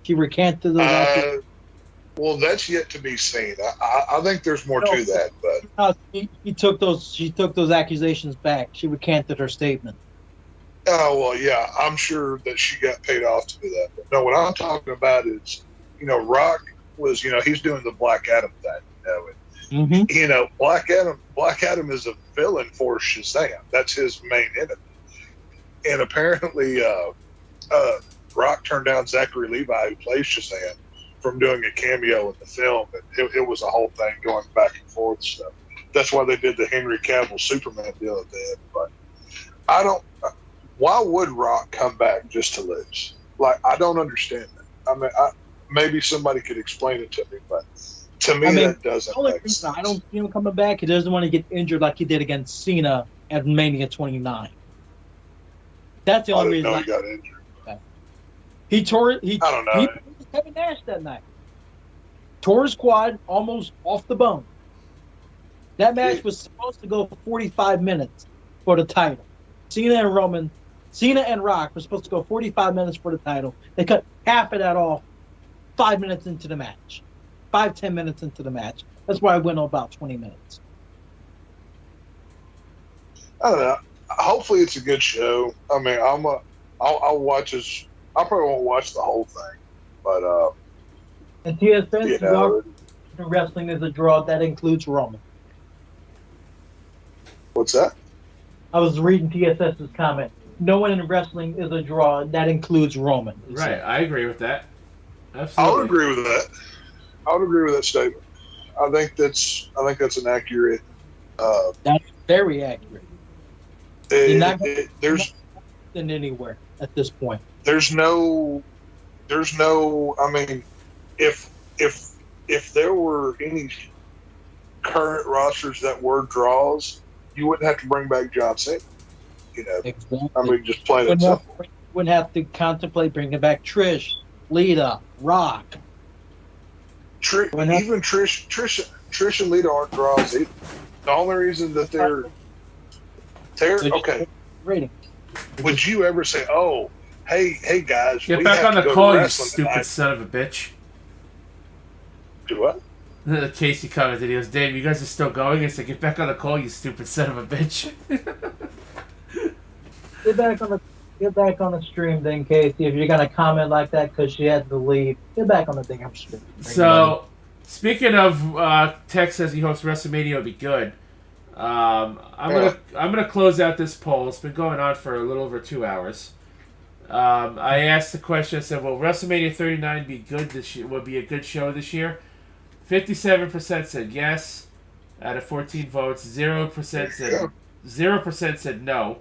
She recanted those accusations. Well, that's yet to be seen. I think there's more to that, but She took those accusations back. She recanted her statement. oh well, yeah, I'm sure that she got paid off to do that. But no, what I'm talking about is, you know, Rock was, you know, he's doing the Black Adam thing, you know, and, Mm-hmm. you know, Black Adam is a villain for Shazam. That's his main enemy. And apparently, Rock turned down Zachary Levi, who plays Shazam, from doing a cameo in the film. And it was a whole thing going back and forth. So that's why they did the Henry Cavill Superman deal at the end. But why would Rock come back just to lose? Like, I don't understand that. I mean, maybe somebody could explain it to me, but to me, that doesn't The only make reason sense. I don't see him coming back, he doesn't want to get injured like he did against Cena at Mania 29. That's the I only didn't know reason. he got injured. He tore it. I don't know. He was Kevin Nash that night. Tore his quad almost off the bone. That match was supposed to go 45 minutes for the title. Cena and Rock were supposed to go 45 minutes for the title. They cut half of that off 5 minutes into the match. 5-10 minutes into the match. That's why I went on about 20 minutes. I don't know. Hopefully, it's a good show. I mean, I'll watch this. I probably won't watch the whole thing, but And TSN, you know, in wrestling is a draw, that includes Roman. What's that? I was reading TSS's comment. No one in wrestling is a draw, that includes Roman. Right, I agree with that. I Absolutely. would agree with that. I would agree with that statement. I think that's an accurate. That's very accurate. There's in anywhere at this point. There's no. I mean, if there were any current rosters that were draws, you wouldn't have to bring back John Cena. You know, Exactly. I mean, just plain and simple. Wouldn't have to contemplate bringing back Trish, Lita, Rock. Even Trish and Lita aren't draws either. The only reason that they're okay. Rating. Would you ever say, "Oh, hey guys, Get we back have on to the go call, to you wrestling stupid tonight"? son of a bitch. Do what? Casey commented, he goes, Dave, you guys are still going? I said, get back on the call, you stupid son of a bitch. Get back on the stream then, Casey. If you're gonna comment like that because she had to leave, get back on the damn stream. So, speaking of Tech says he hopes WrestleMania will be good. I'm gonna close out this poll. It's been going on for a little over 2 hours. I asked the question. I said, "Will WrestleMania 39 be good this year? Will be a good show this year?" 57% said yes. Out of 14 votes, 0% said no.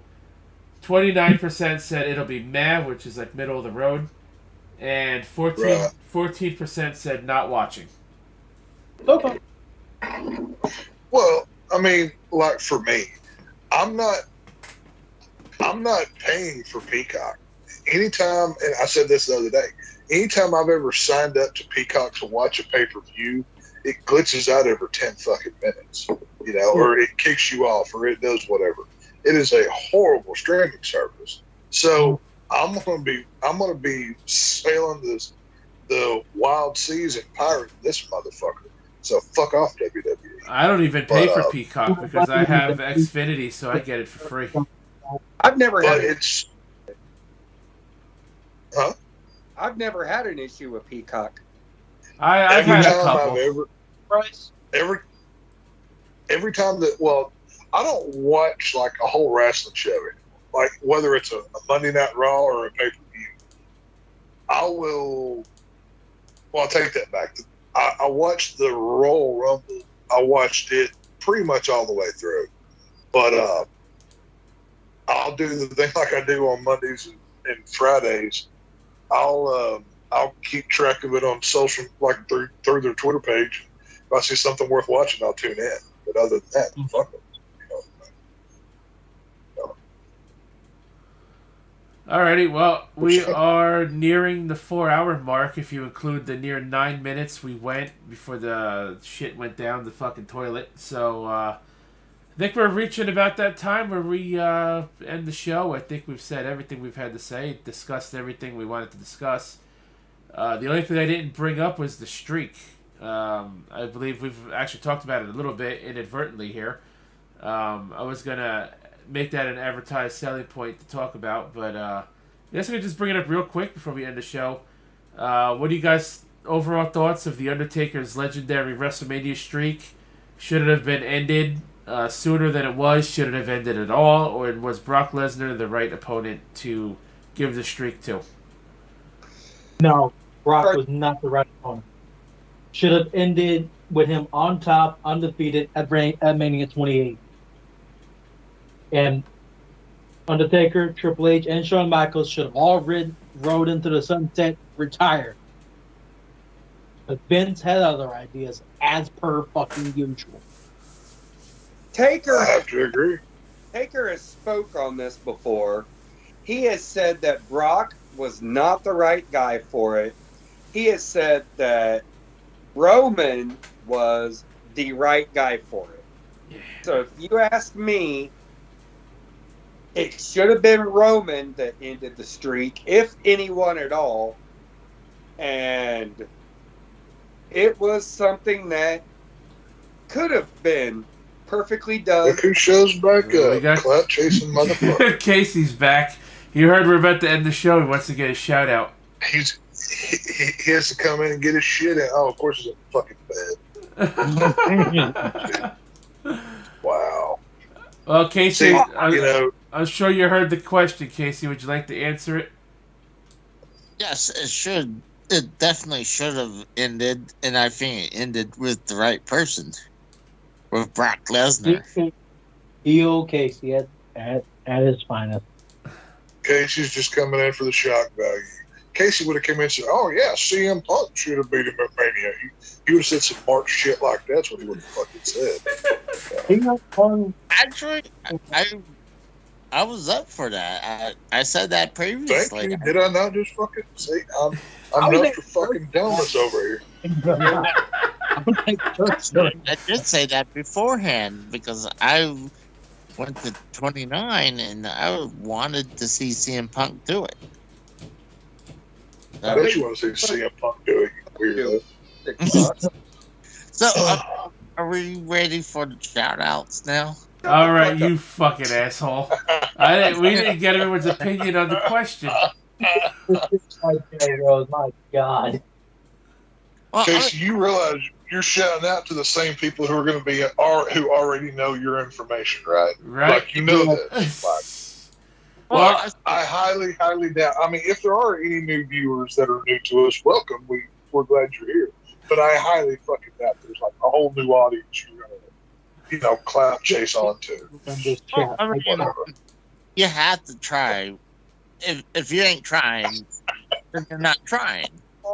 29% said it'll be meh, which is like middle of the road, and 14% said not watching. Okay. Well, I mean, like for me, I'm not paying for Peacock. Anytime, and I said this the other day, anytime I've ever signed up to Peacock to watch a pay-per-view, it glitches out every 10 fucking minutes, you know, or it kicks you off, or it does whatever. It is a horrible streaming service. So I'm gonna be sailing the wild seas and pirating this motherfucker. So fuck off, WWE. I don't even pay for Peacock because I have Xfinity, so I get it for free. I've never had I've never had an issue with Peacock. I've had a couple. Every time that, well, I don't watch like a whole wrestling show anymore. Like whether it's a Monday Night Raw or a pay-per-view. I'll take that back. I watched the Royal Rumble. I watched it pretty much all the way through. But I'll do the thing like I do on Mondays and Fridays. I'll keep track of it on social, like through their Twitter page. If I see something worth watching, I'll tune in. But other than that, fuck it. Alrighty, well, we are nearing the 4-hour mark if you include the near 9 minutes we went before the shit went down the fucking toilet. So, I think we're reaching about that time where we end the show. I think we've said everything we've had to say, discussed everything we wanted to discuss. The only thing I didn't bring up was the streak. I believe we've actually talked about it a little bit inadvertently here. I was going to make that an advertised selling point to talk about, but I guess I could just bring it up real quick before we end the show. What do you guys' overall thoughts of The Undertaker's legendary WrestleMania streak? Should it have been ended sooner than it was? Should it have ended at all? Or was Brock Lesnar the right opponent to give the streak to? No, Brock was not the right opponent. Should have ended with him on top, undefeated at Mania 28. And Undertaker, Triple H, and Shawn Michaels should have all rode into the sunset, retired. But Vince had other ideas, as per fucking usual. Taker, I have to agree. Taker has spoke on this before. He has said that Brock was not the right guy for it. He has said that Roman was the right guy for it. Yeah. So if you ask me, it should have been Roman that ended the streak, if anyone at all. And it was something that could have been perfectly done. Look who shows back up. got Clout chasing motherfucker. Casey's back. You heard we're about to end the show. He wants to get a shout out. He has to come in and get his shit in. Oh, of course, he's in fucking bed. Wow. Well, Casey, See, you know, I'm sure you heard the question, Casey. Would you like to answer it? Yes, it should. It definitely should have ended, and I think it ended with the right person, with Brock Lesnar. Heel Casey at his finest. Casey's just coming in for the shock value. Casey would have come in and said, "Oh yeah, CM Punk should have beat him at Mania." He would have said some Mark shit like that's what he would have fucking said. CM Punk. Actually, I was up for that. I said that previously. Thank you. Did I not just fucking say I'm not for fucking dumbness over here? I did say that beforehand because I went to 29 and I wanted to see CM Punk do it. I bet you want to see CM Punk do it, you weirdo. So, are we ready for the shout outs now? All right, you fucking asshole. We didn't get everyone's opinion on the question. My God. Well, Casey, you realize you're shouting out to the same people who are going to be who already know your information, right? Right. Like you know this. Like, Well, I highly, highly doubt. I mean, if there are any new viewers that are new to us, welcome. We're glad you're here. But I highly fucking doubt there's like a whole new audience you're gonna, clout chase onto. I mean, you have to try. If you ain't trying, then you're not trying.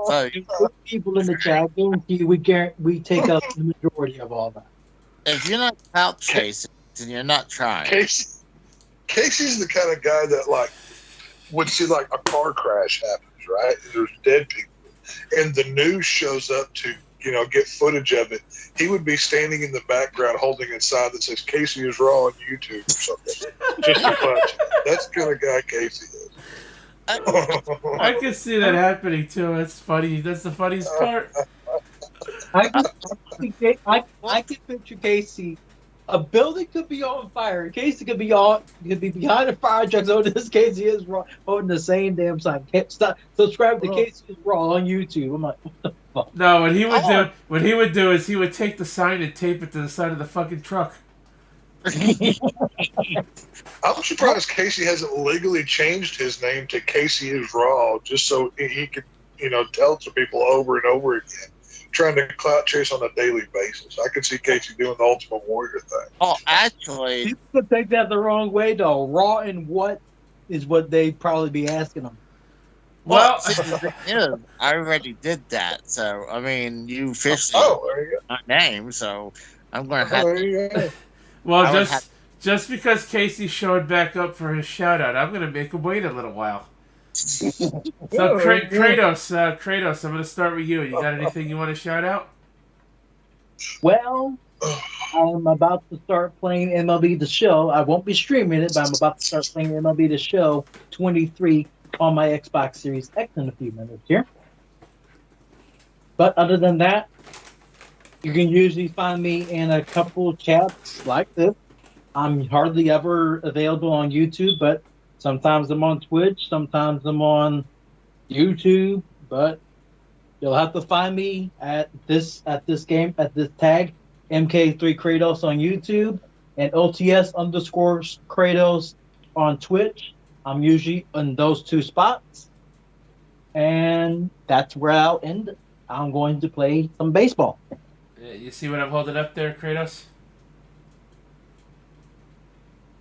So People in the chat, guarantee we take up the majority of all that. if you're not clout chasing, then you're not trying. Casey's the kind of guy that like would see like a car crash happens, right? And there's dead people, and the news shows up to get footage of it. He would be standing in the background holding a sign that says "Casey is raw" on YouTube or something. Just a bunch. That's the kind of guy Casey is. I can see that happening too. It's funny. That's the funniest part. I can picture Casey. A building could be on fire. Casey could be behind a fire truck. So this Casey is raw, holding the same damn sign. Stop. Subscribe to Casey is raw on YouTube. I'm like, what the fuck? No, what he would do is he would take the sign and tape it to the side of the fucking truck. I'm surprised Casey hasn't legally changed his name to Casey is Raw just so he could, tell to people over and over again, trying to clout chase on a daily basis. I could see Casey doing the Ultimate Warrior thing. Oh, actually, People could take that the wrong way, though. Raw and what is what they'd probably be asking them. Well, I already did that. So, I mean, you officially there you my name, so I'm going to go. have There you go. well, just because Casey showed back up for his shout out, I'm going to make him wait a little while. So, Kratos, I'm going to start with you. You got anything you want to shout out? Well, I'm about to start playing MLB The Show. I won't be streaming it, but I'm about to start playing MLB The Show 23 on my Xbox Series X in a few minutes here. But other than that, you can usually find me in a couple chats like this. I'm hardly ever available on YouTube, but sometimes I'm on Twitch, sometimes I'm on YouTube, but you'll have to find me at this tag, MK3 Kratos on YouTube and OTS_Kratos on Twitch. I'm usually in those two spots. And that's where I'll end it. I'm going to play some baseball. You see what I'm holding up there, Kratos?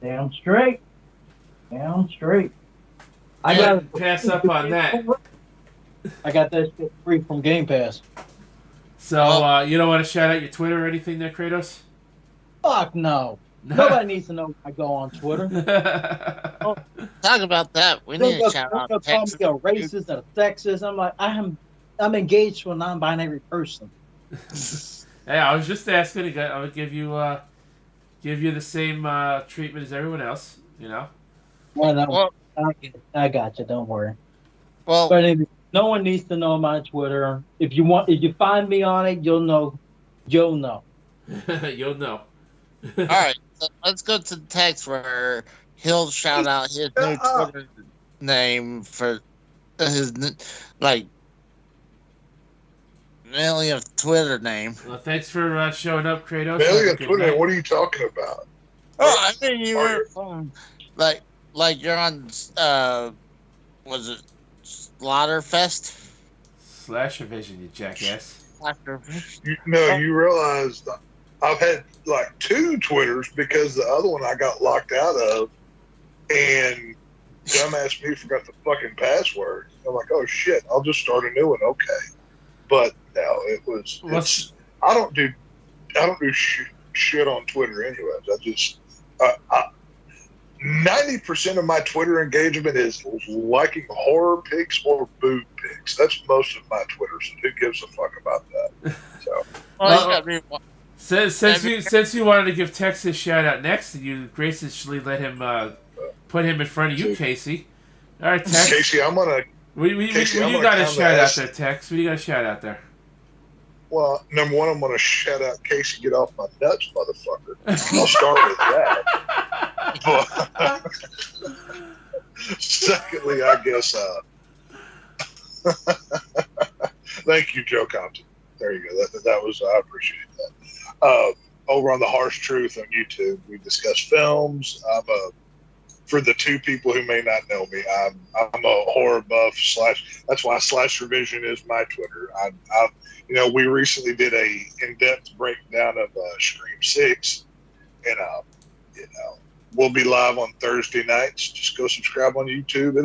Damn straight. I Yeah, got pass up on that. I got that shit free from Game Pass. So, you don't want to shout out your Twitter or anything there, Kratos? Fuck no. Nobody needs to know I go on Twitter. talk about that. We need to shout out They'll call me a racist and a sexist. I'm like, I'm engaged to a non-binary person. Hey, I was just asking. I would give you the same treatment as everyone else. Well, I got you. Don't worry. Well, But anyway, no one needs to know my Twitter. If you find me on it, you'll know. You'll know. all right. So let's go to the text where he'll shout out his new Twitter name for his alien Twitter name. Well, thanks for showing up, Kratos. Have a Alien good Twitter, night. what are you talking about? Oh, I mean you were like you're on was it Slaughterfest? Slasher Vision, you jackass. Slaughterfest. You realize that I've had like 2 Twitters because the other one I got locked out of, and dumbass me forgot the fucking password. I'm like, oh shit, I'll just start a new one. Okay, but no, I don't do shit on Twitter anyways. I just 90% of my Twitter engagement is liking horror pics or boob pics. That's most of my Twitter. So who gives a fuck about that? So. Since you wanted to give Tex his shout out next, you graciously let him put him in front of you, Casey. All right, Tex. Casey, I'm gonna. What you got a shout out there, Tex? What do you got a shout out there? Well, number one, I'm gonna shout out Casey, get off my nuts, motherfucker. I'll start with that. But secondly, I guess. Thank you, Joe Compton. There you go. That was. I appreciate that. Over on the Harsh Truth on YouTube, we discuss films. For the 2 people who may not know me, I'm a horror buff / that's why /revision is my Twitter. We recently did a in-depth breakdown of Scream 6, and we'll be live on Thursday nights. Just go subscribe on YouTube.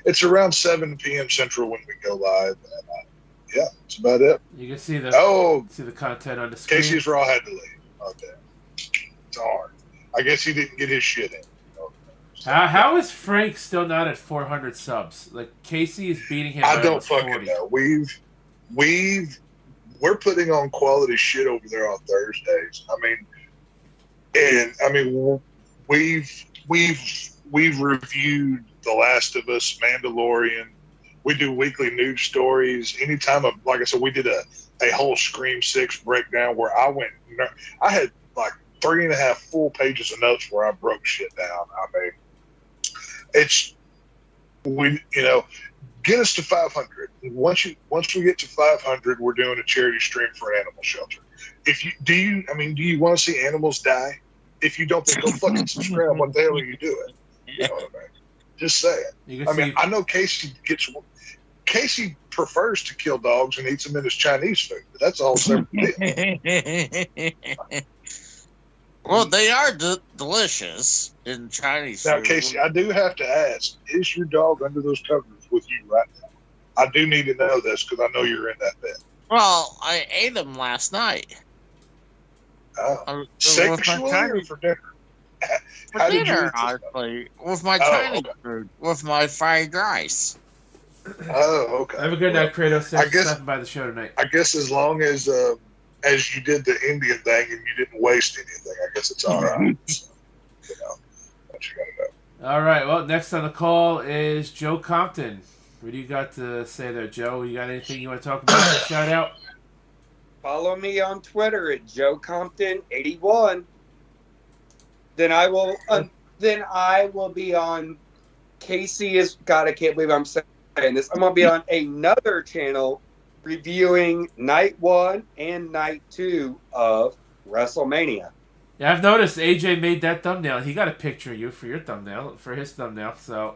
It's around 7 p.m. Central when we go live, and yeah, that's about it. You can see the content on the screen. Casey's Raw had to leave. Okay, it's hard. I guess he didn't get his shit in. How is Frank still not at 400 subs? Like Casey is beating him. I don't fucking know. We're putting on quality shit over there on Thursdays. We've reviewed The Last of Us, Mandalorian. We do weekly news stories. Anytime, like I said, we did a whole Scream 6 breakdown where I had like 3.5 full pages of notes where I broke shit down. Get us to 500. Once we get to 500, we're doing a charity stream for an animal shelter. Do you want to see animals die? If you don't, then go fucking subscribe. What the hell are you doing? You know what I mean? Just saying. I know Casey prefers to kill dogs and eats them in his Chinese food, but that's all separate deal. Well, they are delicious in Chinese food. Now, Casey, I do have to ask, is your dog under those covers with you right now? I do need to know this because I know you're in that bed. Well, I ate them last night. Oh. Sexually or for dinner? For dinner, honestly. With my Chinese food. With my fried rice. Oh, okay. Have a good night, Kratos. Thanks for stopping by the show tonight. I guess as long as you did the Indian thing and you didn't waste anything, I guess it's all right. So, what you gotta know. All right. Well, next on the call is Joe Compton. What do you got to say there, Joe? You got anything you want to talk about? Shout out. Follow me on Twitter at JoeCompton81. Then I will be on. Casey is God. I can't believe I'm saying this. I'm gonna be on another channel reviewing night 1 and night 2 of WrestleMania. Yeah, I've noticed AJ made that thumbnail. He got a picture of you for his thumbnail. So,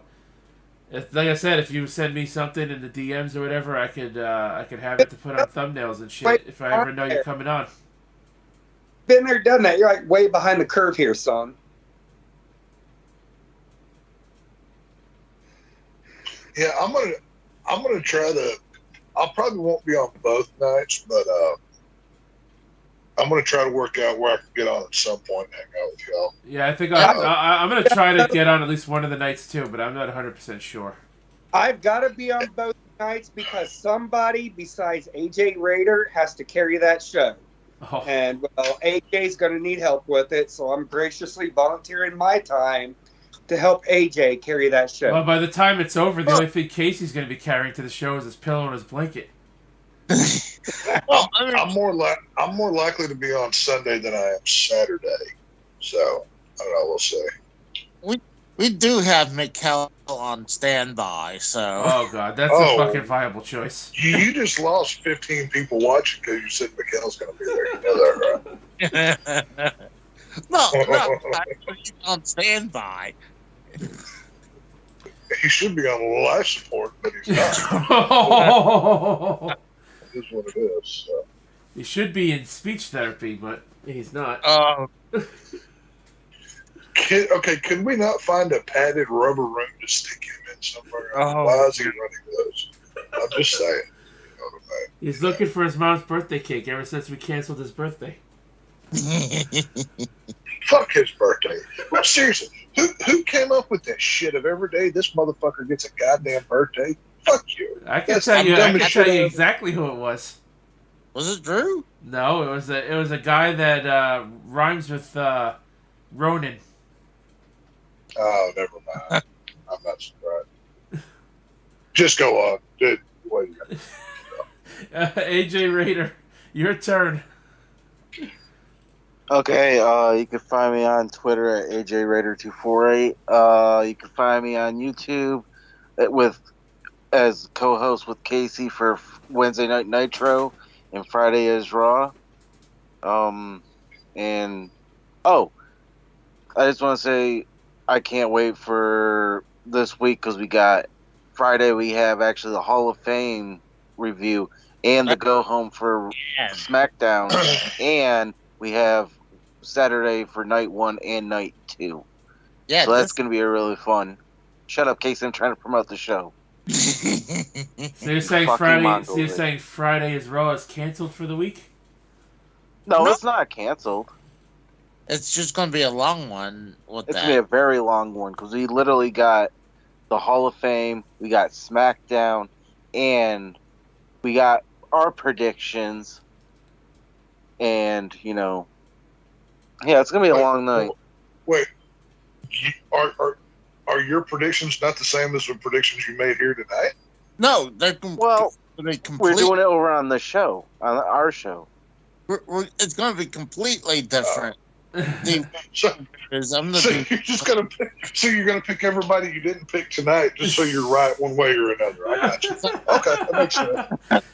like I said, if you send me something in the DMs or whatever, I could have it to put on thumbnails and shit if I ever know you're coming on. Been there, done that. You're like way behind the curve here, son. Yeah, I'm gonna try I probably won't be on both nights, but I'm going to try to work out where I can get on at some point and hang out with y'all. Yeah, I think I'm going to try to get on at least one of the nights too, but I'm not 100% sure. I've got to be on both nights because somebody besides AJ Raider has to carry that show. Oh. And, well, AJ's going to need help with it, so I'm graciously volunteering my time to help AJ carry that show. Well, by the time it's over, the only thing Casey's going to be carrying to the show is his pillow and his blanket. I'm more likely to be on Sunday than I am Saturday. So, I don't know, we'll see. We do have Mikkel on standby, so. Oh god, that's a fucking viable choice. You just lost 15 people watching because you said Mikkel's going to be there. You know that, right? No, he's on standby. He should be on life support, but he's not. It is what it is. So. He should be in speech therapy, but he's not. Can we not find a padded rubber room to stick him in somewhere? Why is he running those? I'm just saying. You know what I mean? He's looking for his mom's birthday cake ever since we canceled his birthday. Fuck his birthday. Well, seriously, who came up with that shit of every day this motherfucker gets a goddamn birthday? Fuck you. I can tell you exactly who it was. Was it Drew? No, it was a guy that rhymes with Ronan. Oh, never mind. I'm not surprised. Just go on. Dude, wait a minute. AJ Raider, your turn. Okay, you can find me on Twitter at AJRaider248. You can find me on YouTube as co-host with Casey for Wednesday Night Nitro and Friday is Raw. I just want to say I can't wait for this week because we got Friday. We have actually the Hall of Fame review and the go home for SmackDown, and we have Saturday for night 1 and night 2. Yeah, so that's going to be a really fun. Shut up, Casey. I'm trying to promote the show. So you're saying Friday is Raw is canceled for the week? No, it's not canceled. It's just going to be a long one. It's going to be a very long one because we literally got the Hall of Fame, we got SmackDown, and we got our predictions. And, yeah, it's going to be a long night. Wait, are your predictions not the same as the predictions you made here tonight? No, they're we're doing it over on the show, on our show. It's going to be completely different. So you're gonna pick everybody you didn't pick tonight, just so you're right one way or another. I got you. Okay, that makes sense.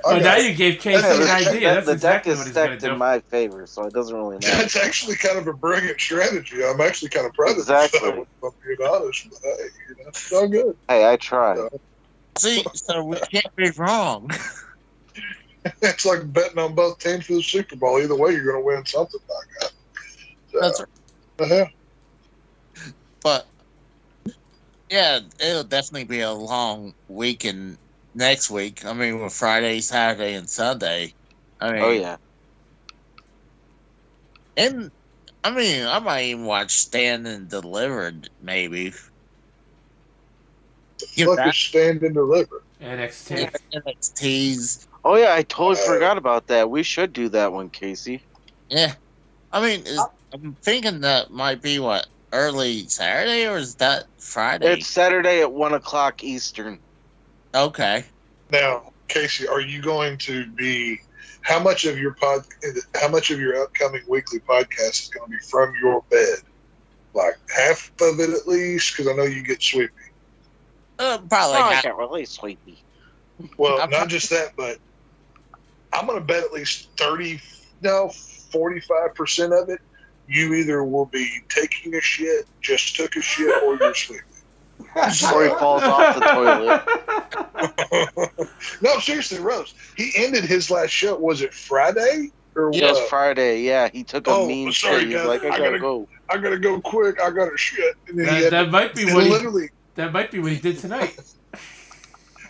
Now you gave Casey an idea. That's the exactly deck what is he's going to stacked do. in my favor, so it doesn't really matter. That's actually kind of a brilliant strategy. I'm actually kind of proud of Exactly. myself, if I'm being honest. But hey, it's all good. Hey, I tried. See, so we can't be wrong. It's like betting on both teams for the Super Bowl. Either way, you're going to win something like that. So, That's right. But yeah, it'll definitely be a long weekend next week. I mean, with Friday, Saturday, and Sunday. I mean, Oh yeah. And I mean, I might even watch Stand and Delivered, maybe. Fuck is Stand and Deliver? NXT. NXT's. Oh yeah, I totally forgot about that. We should do that one, Casey. Yeah, I mean, I'm thinking that might be early Saturday, or is that Friday? It's Saturday at 1:00 Eastern. Okay. Now, Casey, are you going to be? How much of your upcoming weekly podcast is going to be from your bed? Like half of it at least, because I know you get sleepy. Probably. I get really sleepy. Well, not just that, but I'm going to bet at least 45% of it. You either will be taking a shit, just took a shit, or you're sleeping. Or he falls off the toilet. No, seriously, Rose. He ended his last show. Was it Friday? Yes, Friday. Yeah, he took a mean sorry, shit. He's guys. like, I gotta go. I gotta go quick. I gotta shit. And then That might be what he did tonight.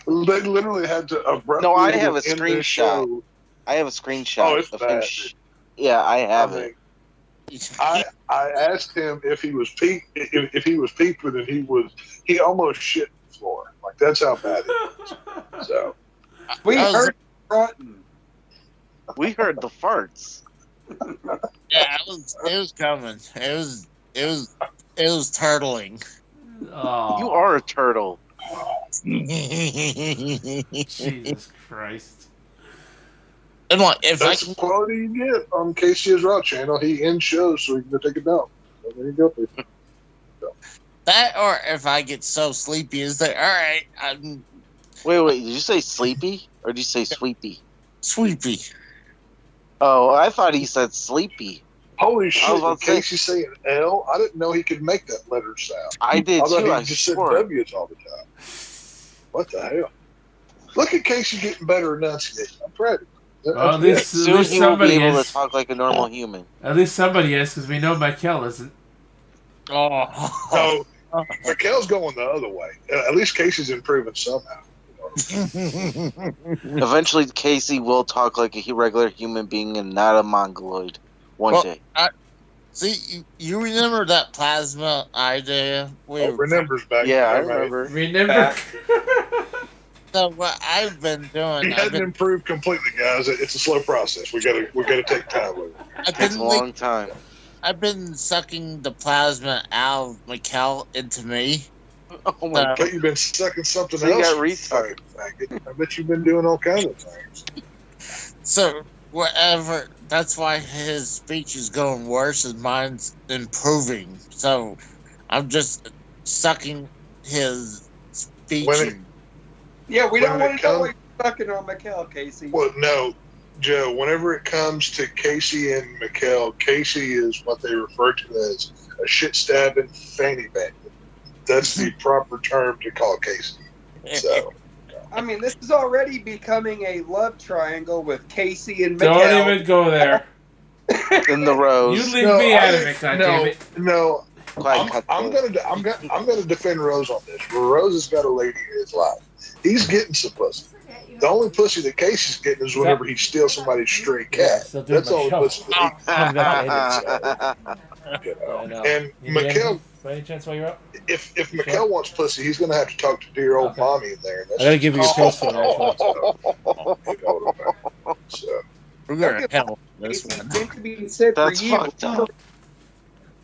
They literally had to abruptly. No, I have a end the screenshot. show. I have a screenshot it's of bad. him. Yeah, I have it. I asked him if he was peeping, and he almost shit the floor. Like that's how bad it is. So We heard fronting. We heard the farts. Yeah, it was coming. It was turtling. Oh, You are a turtle. Jesus Christ. And what if that's the quality you get on KC's Raw channel. He ends shows so he can go take it down. So there you go. So. That, or if I get so sleepy, it's like, all right, I'm Wait, did you say sleepy or did you say sweepy? sleepy. Oh, I thought he said sleepy. Holy I shit! was In about to say- case you say an L, I didn't know he could make that letter sound. I did I thought too. I he just said swore. W's all the time. What the hell? Look at Casey getting better enunciating. I'm proud of him. Well, at That's least, good. Soon he will be somebody able is. to talk like a normal human. At least somebody is, because we know Michael isn't. Oh. So Mikkel's going the other way. At least Casey's improving somehow. Eventually, Casey will talk like a regular human being and not a mongoloid one Well, day. See, you remember that plasma idea? Remembers back. Yeah, I there, right? remember. So what I've been doing, He hasn't improved completely, guys. It's a slow process. We gotta take time with it. I've Takes been a long time. I've been sucking the plasma out of Mikel into me. Oh my I bet you've been sucking something So you else. got retard. Faggot. I bet you've been doing all kinds of things. So whatever. That's why his speech is going worse and mine's improving. So I'm just sucking his speech. When it- Yeah, we don't When it want to know comes- what you're fucking on Mikel, Casey. Well, no, Joe. Whenever it comes to Casey and Mikkel, Casey is what they refer to as a shit stabbing fanny bandit. That's the proper term to call Casey. So I mean, this is already becoming a love triangle with Casey and Mikel. Don't even go there. In the rose. You leave me out of it, goddammit. No, Quite I'm cutthroat. gonna defend Rose on this. Rose has got a lady in his life. He's getting some pussy. The only pussy that Casey's getting is whenever he steals somebody's stray cat. Still doing That's the my only show. pussy that I'm gonna he, I know. And You need anything Mikkel, by any chance while you're up? if Mikkel wants pussy, he's gonna have to talk to dear old Okay. mommy in there. I gotta give you your pills for that. So, We're gonna hell this Casey one. meant to be said for That's you. fucked up.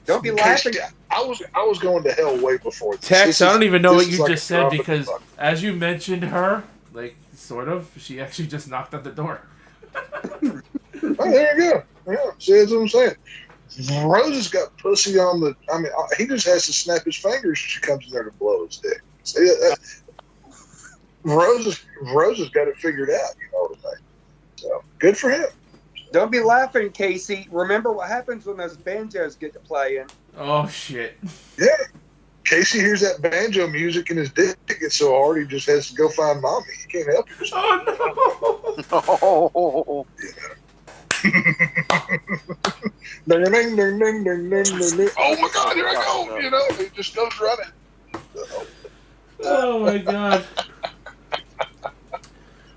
Don't be laughing. Casey, I was going to hell way before this. Tex, This I is- don't even know this what is you like just a said drop in the because bucket. as you mentioned her, like, sort of, she actually just knocked at the door. Oh, there you go. Yeah, see, that's what I'm saying. Rose has got pussy on the. I mean, he just has to snap his fingers. She comes in there to blow his dick. See, Rose has got it figured out. You know what I mean? So good for him. Don't be laughing, Casey. Remember what happens when those banjos get to playing. Oh, shit. Yeah. Casey hears that banjo music and his dick gets so hard he just has to go find mommy. He can't help it. Oh, no. Ding, ding, ding, ding, ding, ding, ding, ding. Oh my God! Here I go. You know, he just goes running. Oh, my God.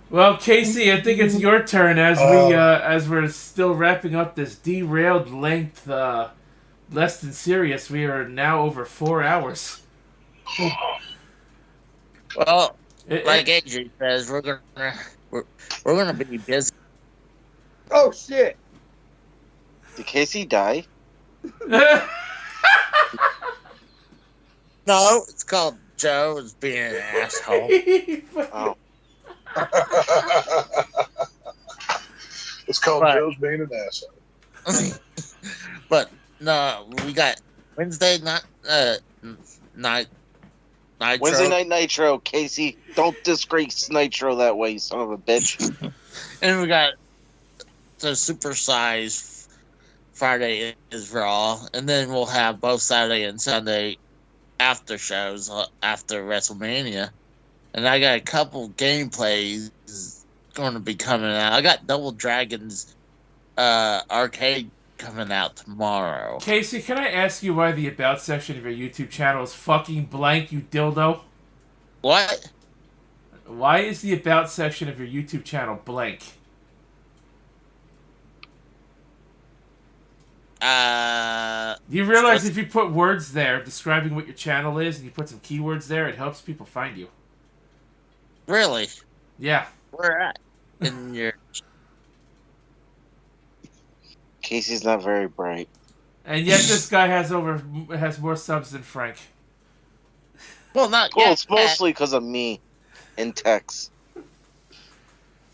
Well, Casey, I think it's your turn as we're still wrapping up this derailed length, less than serious. We are now over 4 hours. Well, It- like AJ says, we're gonna be busy. Oh shit! Did Casey die? No, it's called Joe is being an asshole. Oh. It's called Right. Joe's being an asshole. But no, we got Wednesday night Nitro. Wednesday Night Nitro. Casey, don't disgrace Nitro that way, you son of a bitch. And we got the supersized Friday is Raw, and then we'll have both Saturday and Sunday after shows after WrestleMania. And I got a couple gameplays going to be coming out. I got Double Dragons arcade coming out tomorrow. Casey, can I ask you why the About section of your YouTube channel is fucking blank, you dildo? What? Why is the About section of your YouTube channel blank? Do you realize if you put words there describing what your channel is and you put some keywords there, it helps people find you? Really? Yeah. Where at? In your... Casey's not very bright. And yet this guy has more subs than Frank. Well, not Well, yet. it's mostly because of me and Tex.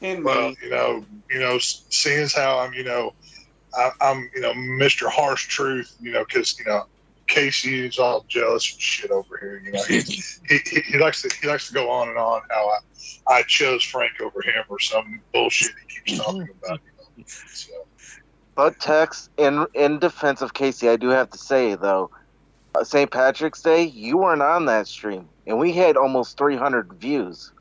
And Well, me. seeing as how I'm Mr. Harsh Truth, because Casey is all jealous and shit over here. You know, he likes to go on and on how I chose Frank over him or some bullshit he keeps talking about. You know? So. But Tex, in defense of Casey, I do have to say though, St. Patrick's Day, you weren't on that stream, and we had almost 300 views.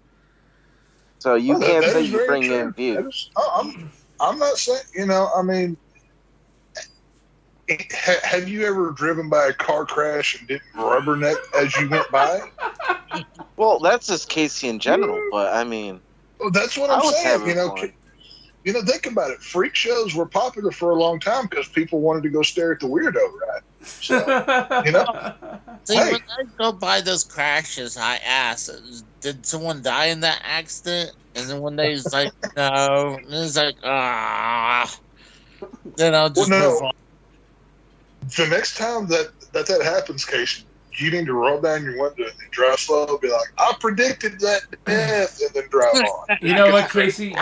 So you can't say you bring in views. I'm not saying, you know, I mean, have you ever driven by a car crash and didn't rubberneck as you went by? Well, that's just Casey in general, but I mean, well, that's what I'm saying. You know, think about it. Freak shows were popular for a long time because people wanted to go stare at the weirdo, right? So, you know. See, when I go by those crashes, I ask, did someone die in that accident? And then when they like, no, and it's like, then I'll just move on. The next time that happens, Casey, you need to roll down your window and drive slow and be like, I predicted that death, and then drive on. You know what, Casey?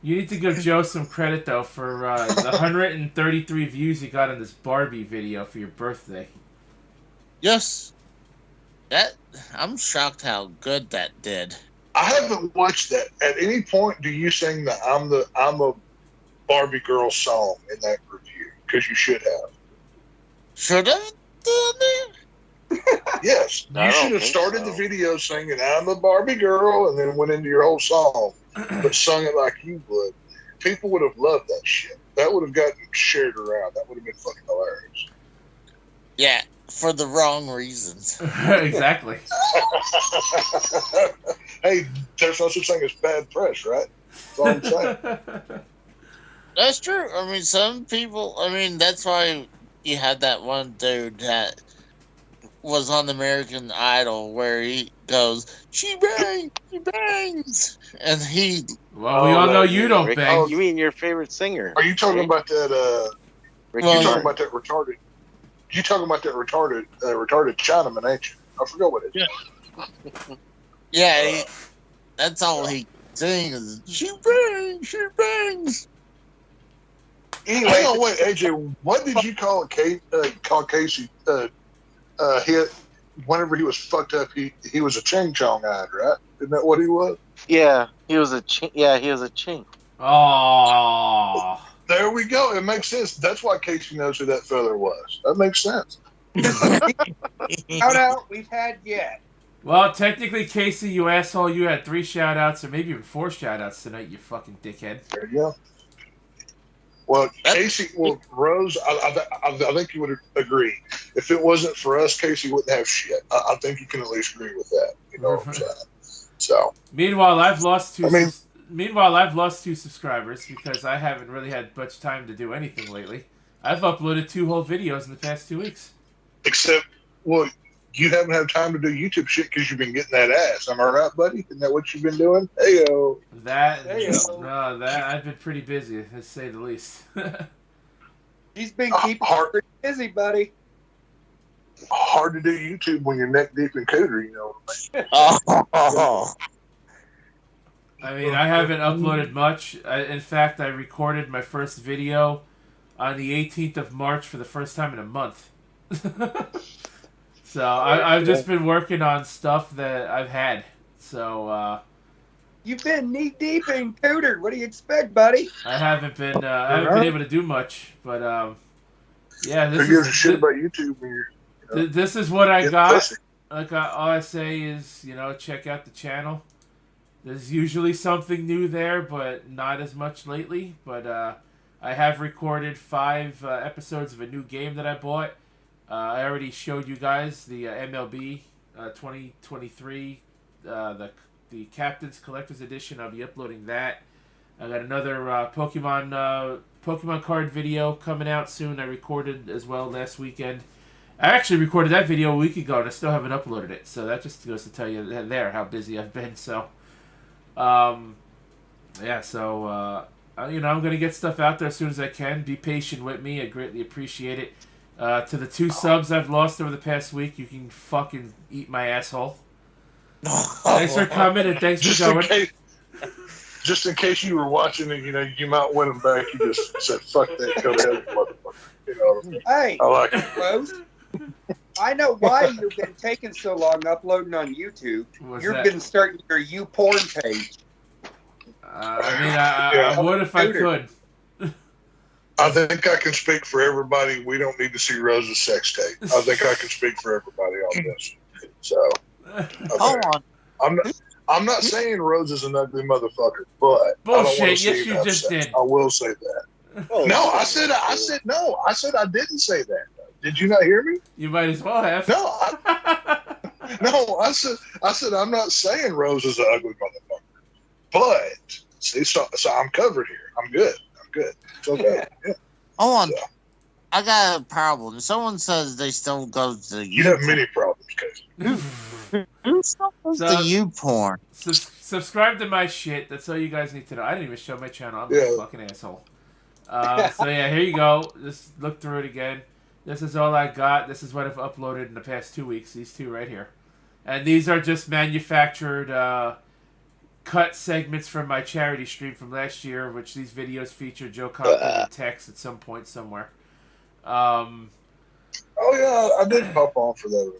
You need to give Joe some credit, though, for the 133 views you got on this Barbie video for your birthday. Yes. I'm shocked how good that did. I haven't watched that. At any point, do you sing the I'm a Barbie girl song in that review? Because you should have. Should have? Yes. You should have started the video singing I'm a Barbie girl and then went into your whole song, but sung it like you would. People would have loved that shit. That would have gotten shared around. That would have been fucking hilarious. Yeah, for the wrong reasons. Exactly. Hey, there's no such thing as bad press, right? That's all I'm saying. That's true. I mean, some people, that's why you had that one dude that was on American Idol where he goes, she bangs, and he... Well, we all know you don't Rick, bang. Oh, you mean your favorite singer? Are you talking about that, Rick, you talking about that retarded Chinaman, ain't you? I forgot what it is. Yeah, that's all he sings. She bangs. Anyway, hang on, wait, AJ, what did you call Casey hit whenever he was fucked up? He was a ching chong eyed, right? Isn't that what he was? Yeah, he was a chink. Yeah, he was a chink. Oh. There we go. It makes sense. That's why Casey knows who that fella was. That makes sense. Shout out we've had yet. Well, technically, Casey, you asshole, you had 3 shout-outs or maybe even 4 shout-outs tonight, you fucking dickhead. There you go. Well, Casey, Rose, I think you would agree. If it wasn't for us, Casey wouldn't have shit. I think you can at least agree with that. You know what I'm saying? So. Meanwhile, I've lost 2 subscribers because I haven't really had much time to do anything lately. I've uploaded 2 whole videos in the past 2 weeks. Except, well, you haven't had time to do YouTube shit because you've been getting that ass. Am I right, buddy? Isn't that what you've been doing? Heyo. I've been pretty busy, to say the least. He's been keeping pretty busy, buddy. Hard to do YouTube when you're neck deep in cooter, you know what I mean? I mean, I haven't uploaded much. In fact, I recorded my first video on the 18th of March for the first time in a month. So I've just been working on stuff that I've had. So you've been knee deep in cooter. What do you expect, buddy? I haven't been able to do much, but yeah, Who gives a shit about YouTube when you're, this is what I got. Pussy. Like all I say is, check out the channel. There's usually something new there, but not as much lately. But I have recorded 5 episodes of a new game that I bought. I already showed you guys the MLB 2023, the Captain's Collector's Edition. I'll be uploading that. I got another Pokemon card video coming out soon. I recorded as well last weekend. I actually recorded that video a week ago, and I still haven't uploaded it. So that just goes to tell you there how busy I've been. So, yeah. So I'm gonna get stuff out there as soon as I can. Be patient with me. I greatly appreciate it. To the 2 subs I've lost over the past week, you can fucking eat my asshole. Thanks for coming and thanks for going. Just in case you were watching and you might win them back, you just said, fuck that, go to hell, motherfucker. You know what I mean? Hey, I like it. Rose, I know why you've been taking so long uploading on YouTube. What's You've that? been starting your YouPorn page. I would if I could. I think I can speak for everybody. We don't need to see Rose's sex tape. I think I can speak for everybody on this. So, Hold on. I'm not saying Rose is an ugly motherfucker, but I don't want to Bullshit. see Yes, you enough just sex. did. I will say that. Oh, No, I said no. I said I didn't say that. Did you not hear me? You might as well have. No, I said I'm not saying Rose is an ugly motherfucker, but see, so I'm covered here. I'm good. It's okay. Yeah. Hold on. So, I got a problem. Someone says they still go to the you have many problems, Casey. Who still goes So- to YouPorn? Subscribe to my shit. That's all you guys need to know. I didn't even show my channel. I'm a Yeah. fucking asshole. So yeah, here you go. Just look through it again. This is all I got. This is what I've uploaded in the past 2 weeks. These two right here. And these are just manufactured cut segments from my charity stream from last year, which these videos feature Joe Compton and Tex at some point somewhere. Oh yeah, I did pop on for that.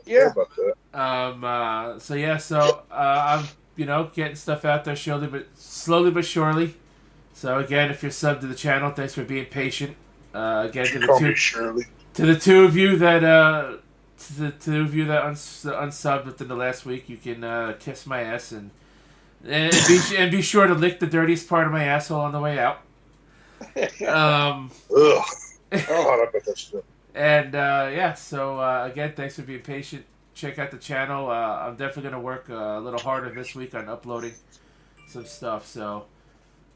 Yeah. About that. So I'm getting stuff out there slowly but surely. So again, if you're subbed to the channel, thanks for being patient. Again, You call me Shirley. to the two of you that unsubbed within the last week, you can kiss my ass and be sure to lick the dirtiest part of my asshole on the way out. Ugh. Oh, I bet that's good. And so again, thanks for being patient. Check out the channel. I'm definitely going to work a little harder this week on uploading some stuff. So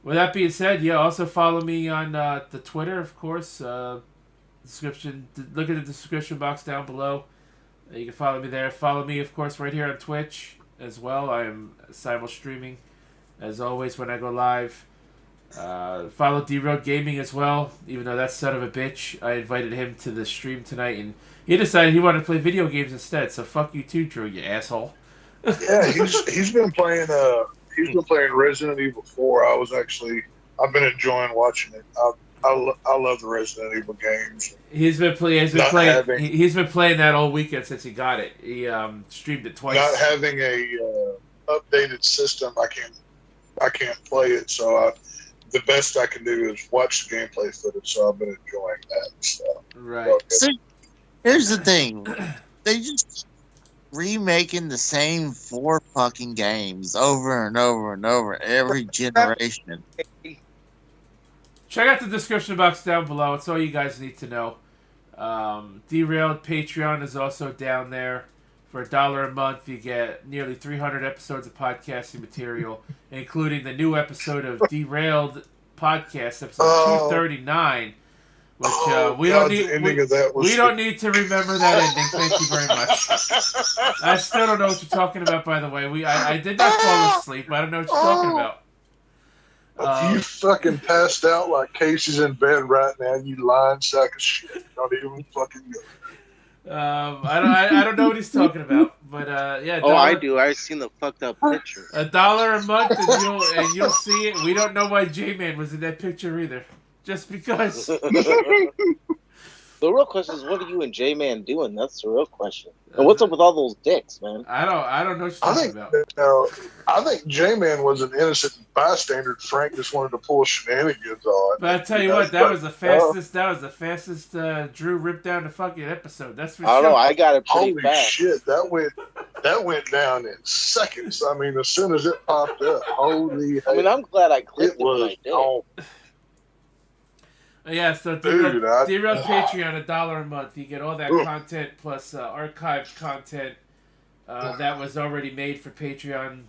with that being said, also follow me on the Twitter, of course. Description. Look at the description box down below. You can follow me there. Follow me, of course, right here on Twitch as well. I am simul streaming as always when I go live. Follow D-Road Gaming as well, even though that son of a bitch, I invited him to the stream tonight and he decided he wanted to play video games instead, so fuck you too, Drew, you asshole. Yeah, he's been playing Resident Evil 4. I've been enjoying watching it. I love the Resident Evil games. He's been playing that all weekend since he got it. He streamed it twice. Not having a updated system, I can't play it, so the best I can do is watch the gameplay footage, so I've been enjoying that stuff. Right. See, here's the thing. They just remaking the same 4 fucking games over and over and over every generation. Check out the description box down below. It's all you guys need to know. Derailed Patreon is also down there. For $1 a month, you get nearly 300 episodes of podcasting material, including the new episode of Derailed Podcast, episode 239, which we don't need to remember that ending. Thank you very much. I still don't know what you're talking about, by the way. I did not fall asleep. I don't know what you're talking about. You fucking passed out like Casey's in bed right now. You lying sack of shit. Not even fucking good. I don't know what he's talking about, but yeah. Oh, I do. I've seen the fucked up picture. $1 a month, and you'll see it. We don't know why J-Man was in that picture either, just because. The real question is, what are you and J-Man doing? That's the real question. And what's up with all those dicks, man? I don't know what you're talking about. I think J-Man was an innocent bystander. Frank just wanted to pull shenanigans on. But I tell you what, that was the fastest. That was the fastest Drew ripped down the fucking episode. That's for sure. I don't know. I got it pretty Holy fast. shit, that went down in seconds. I mean, as soon as it popped up, holy. I mean, I'm glad I clicked it was when I did. Yeah, so Dude, D-Road Patreon, $1 a month. You get all that content plus archived content that was already made for Patreon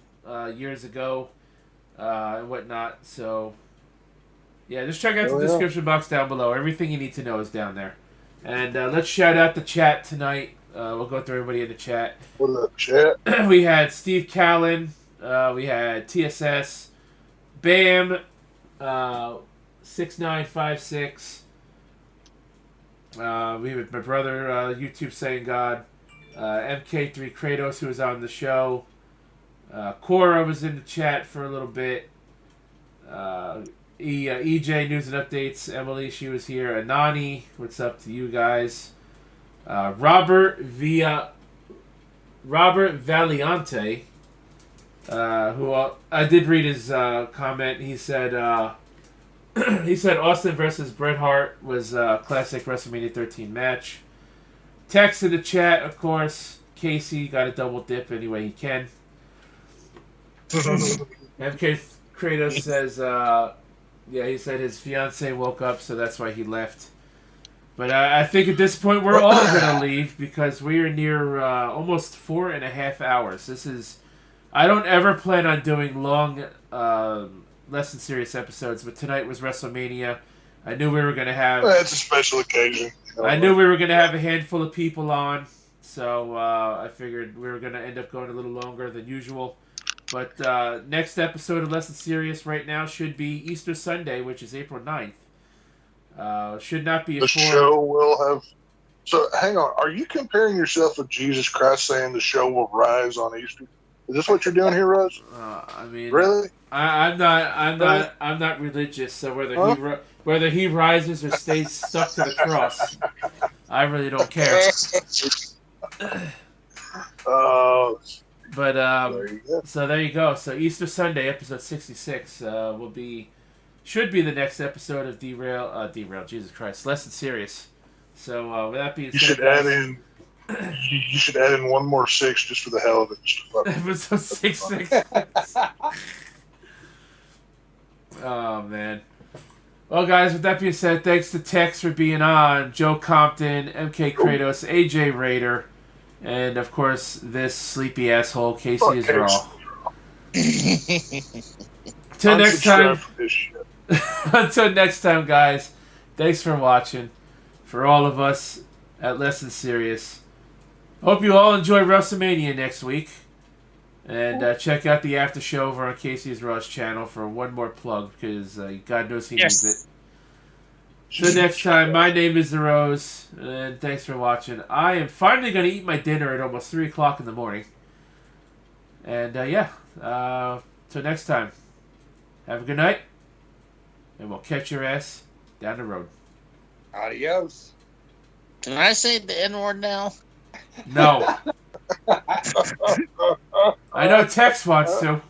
years ago and whatnot. So, yeah, just check out the description box down below. Everything you need to know is down there. And let's shout out the chat tonight. We'll go through everybody in the chat. What up, chat? We had Steve Callen. We had TSS. Bam. 6956. We have my brother, YouTube saying God. MK3 Kratos, who was on the show. Cora was in the chat for a little bit. EJ News and Updates. Emily, she was here. Anani, what's up to you guys? Robert Valiante, who I did read his comment. He said Austin versus Bret Hart was a classic WrestleMania 13 match. Text in the chat, of course. Casey got a double dip any way he can. MK Kratos says, he said his fiance woke up, so that's why he left. But I think at this point we're all going to leave because we are near almost 4.5 hours. I don't ever plan on doing long, less than serious episodes, but tonight was WrestleMania. I knew we were going to have... It's a special occasion. I knew we were going to have a handful of people on, so I figured we were going to end up going a little longer than usual. But next episode of Less Than Serious right now should be Easter Sunday, which is April 9th. Should not be a show will have... So, hang on. Are you comparing yourself with Jesus Christ saying the show will rise on Easter? Is this what you're doing here, Russ? I mean... Really? I'm not religious, so whether he rises or stays stuck to the cross, I really don't care. But so there you go. So Easter Sunday, episode 66, should be the next episode of Derail. Jesus Christ, Less Than Serious. So with that being said, you should add in one more 6 just for the hell of it. Episode 66. Oh man. Well, guys, with that being said, thanks to Tex for being on, Joe Compton, MK Kratos, AJ Raider, and of course this sleepy asshole Casey is Raw. Till next time. Until next time, guys. Thanks for watching. For all of us at Less Than Serious. Hope you all enjoy WrestleMania next week. And check out the after show over on Casey's Raw's channel for one more plug, because God knows he needs it. So next time, my name is The Rose, and thanks for watching. I am finally going to eat my dinner at almost 3 o'clock in the morning. And till next time, have a good night, and we'll catch your ass down the road. Adios. Can I say the N-word now? No. I know Tex wants to.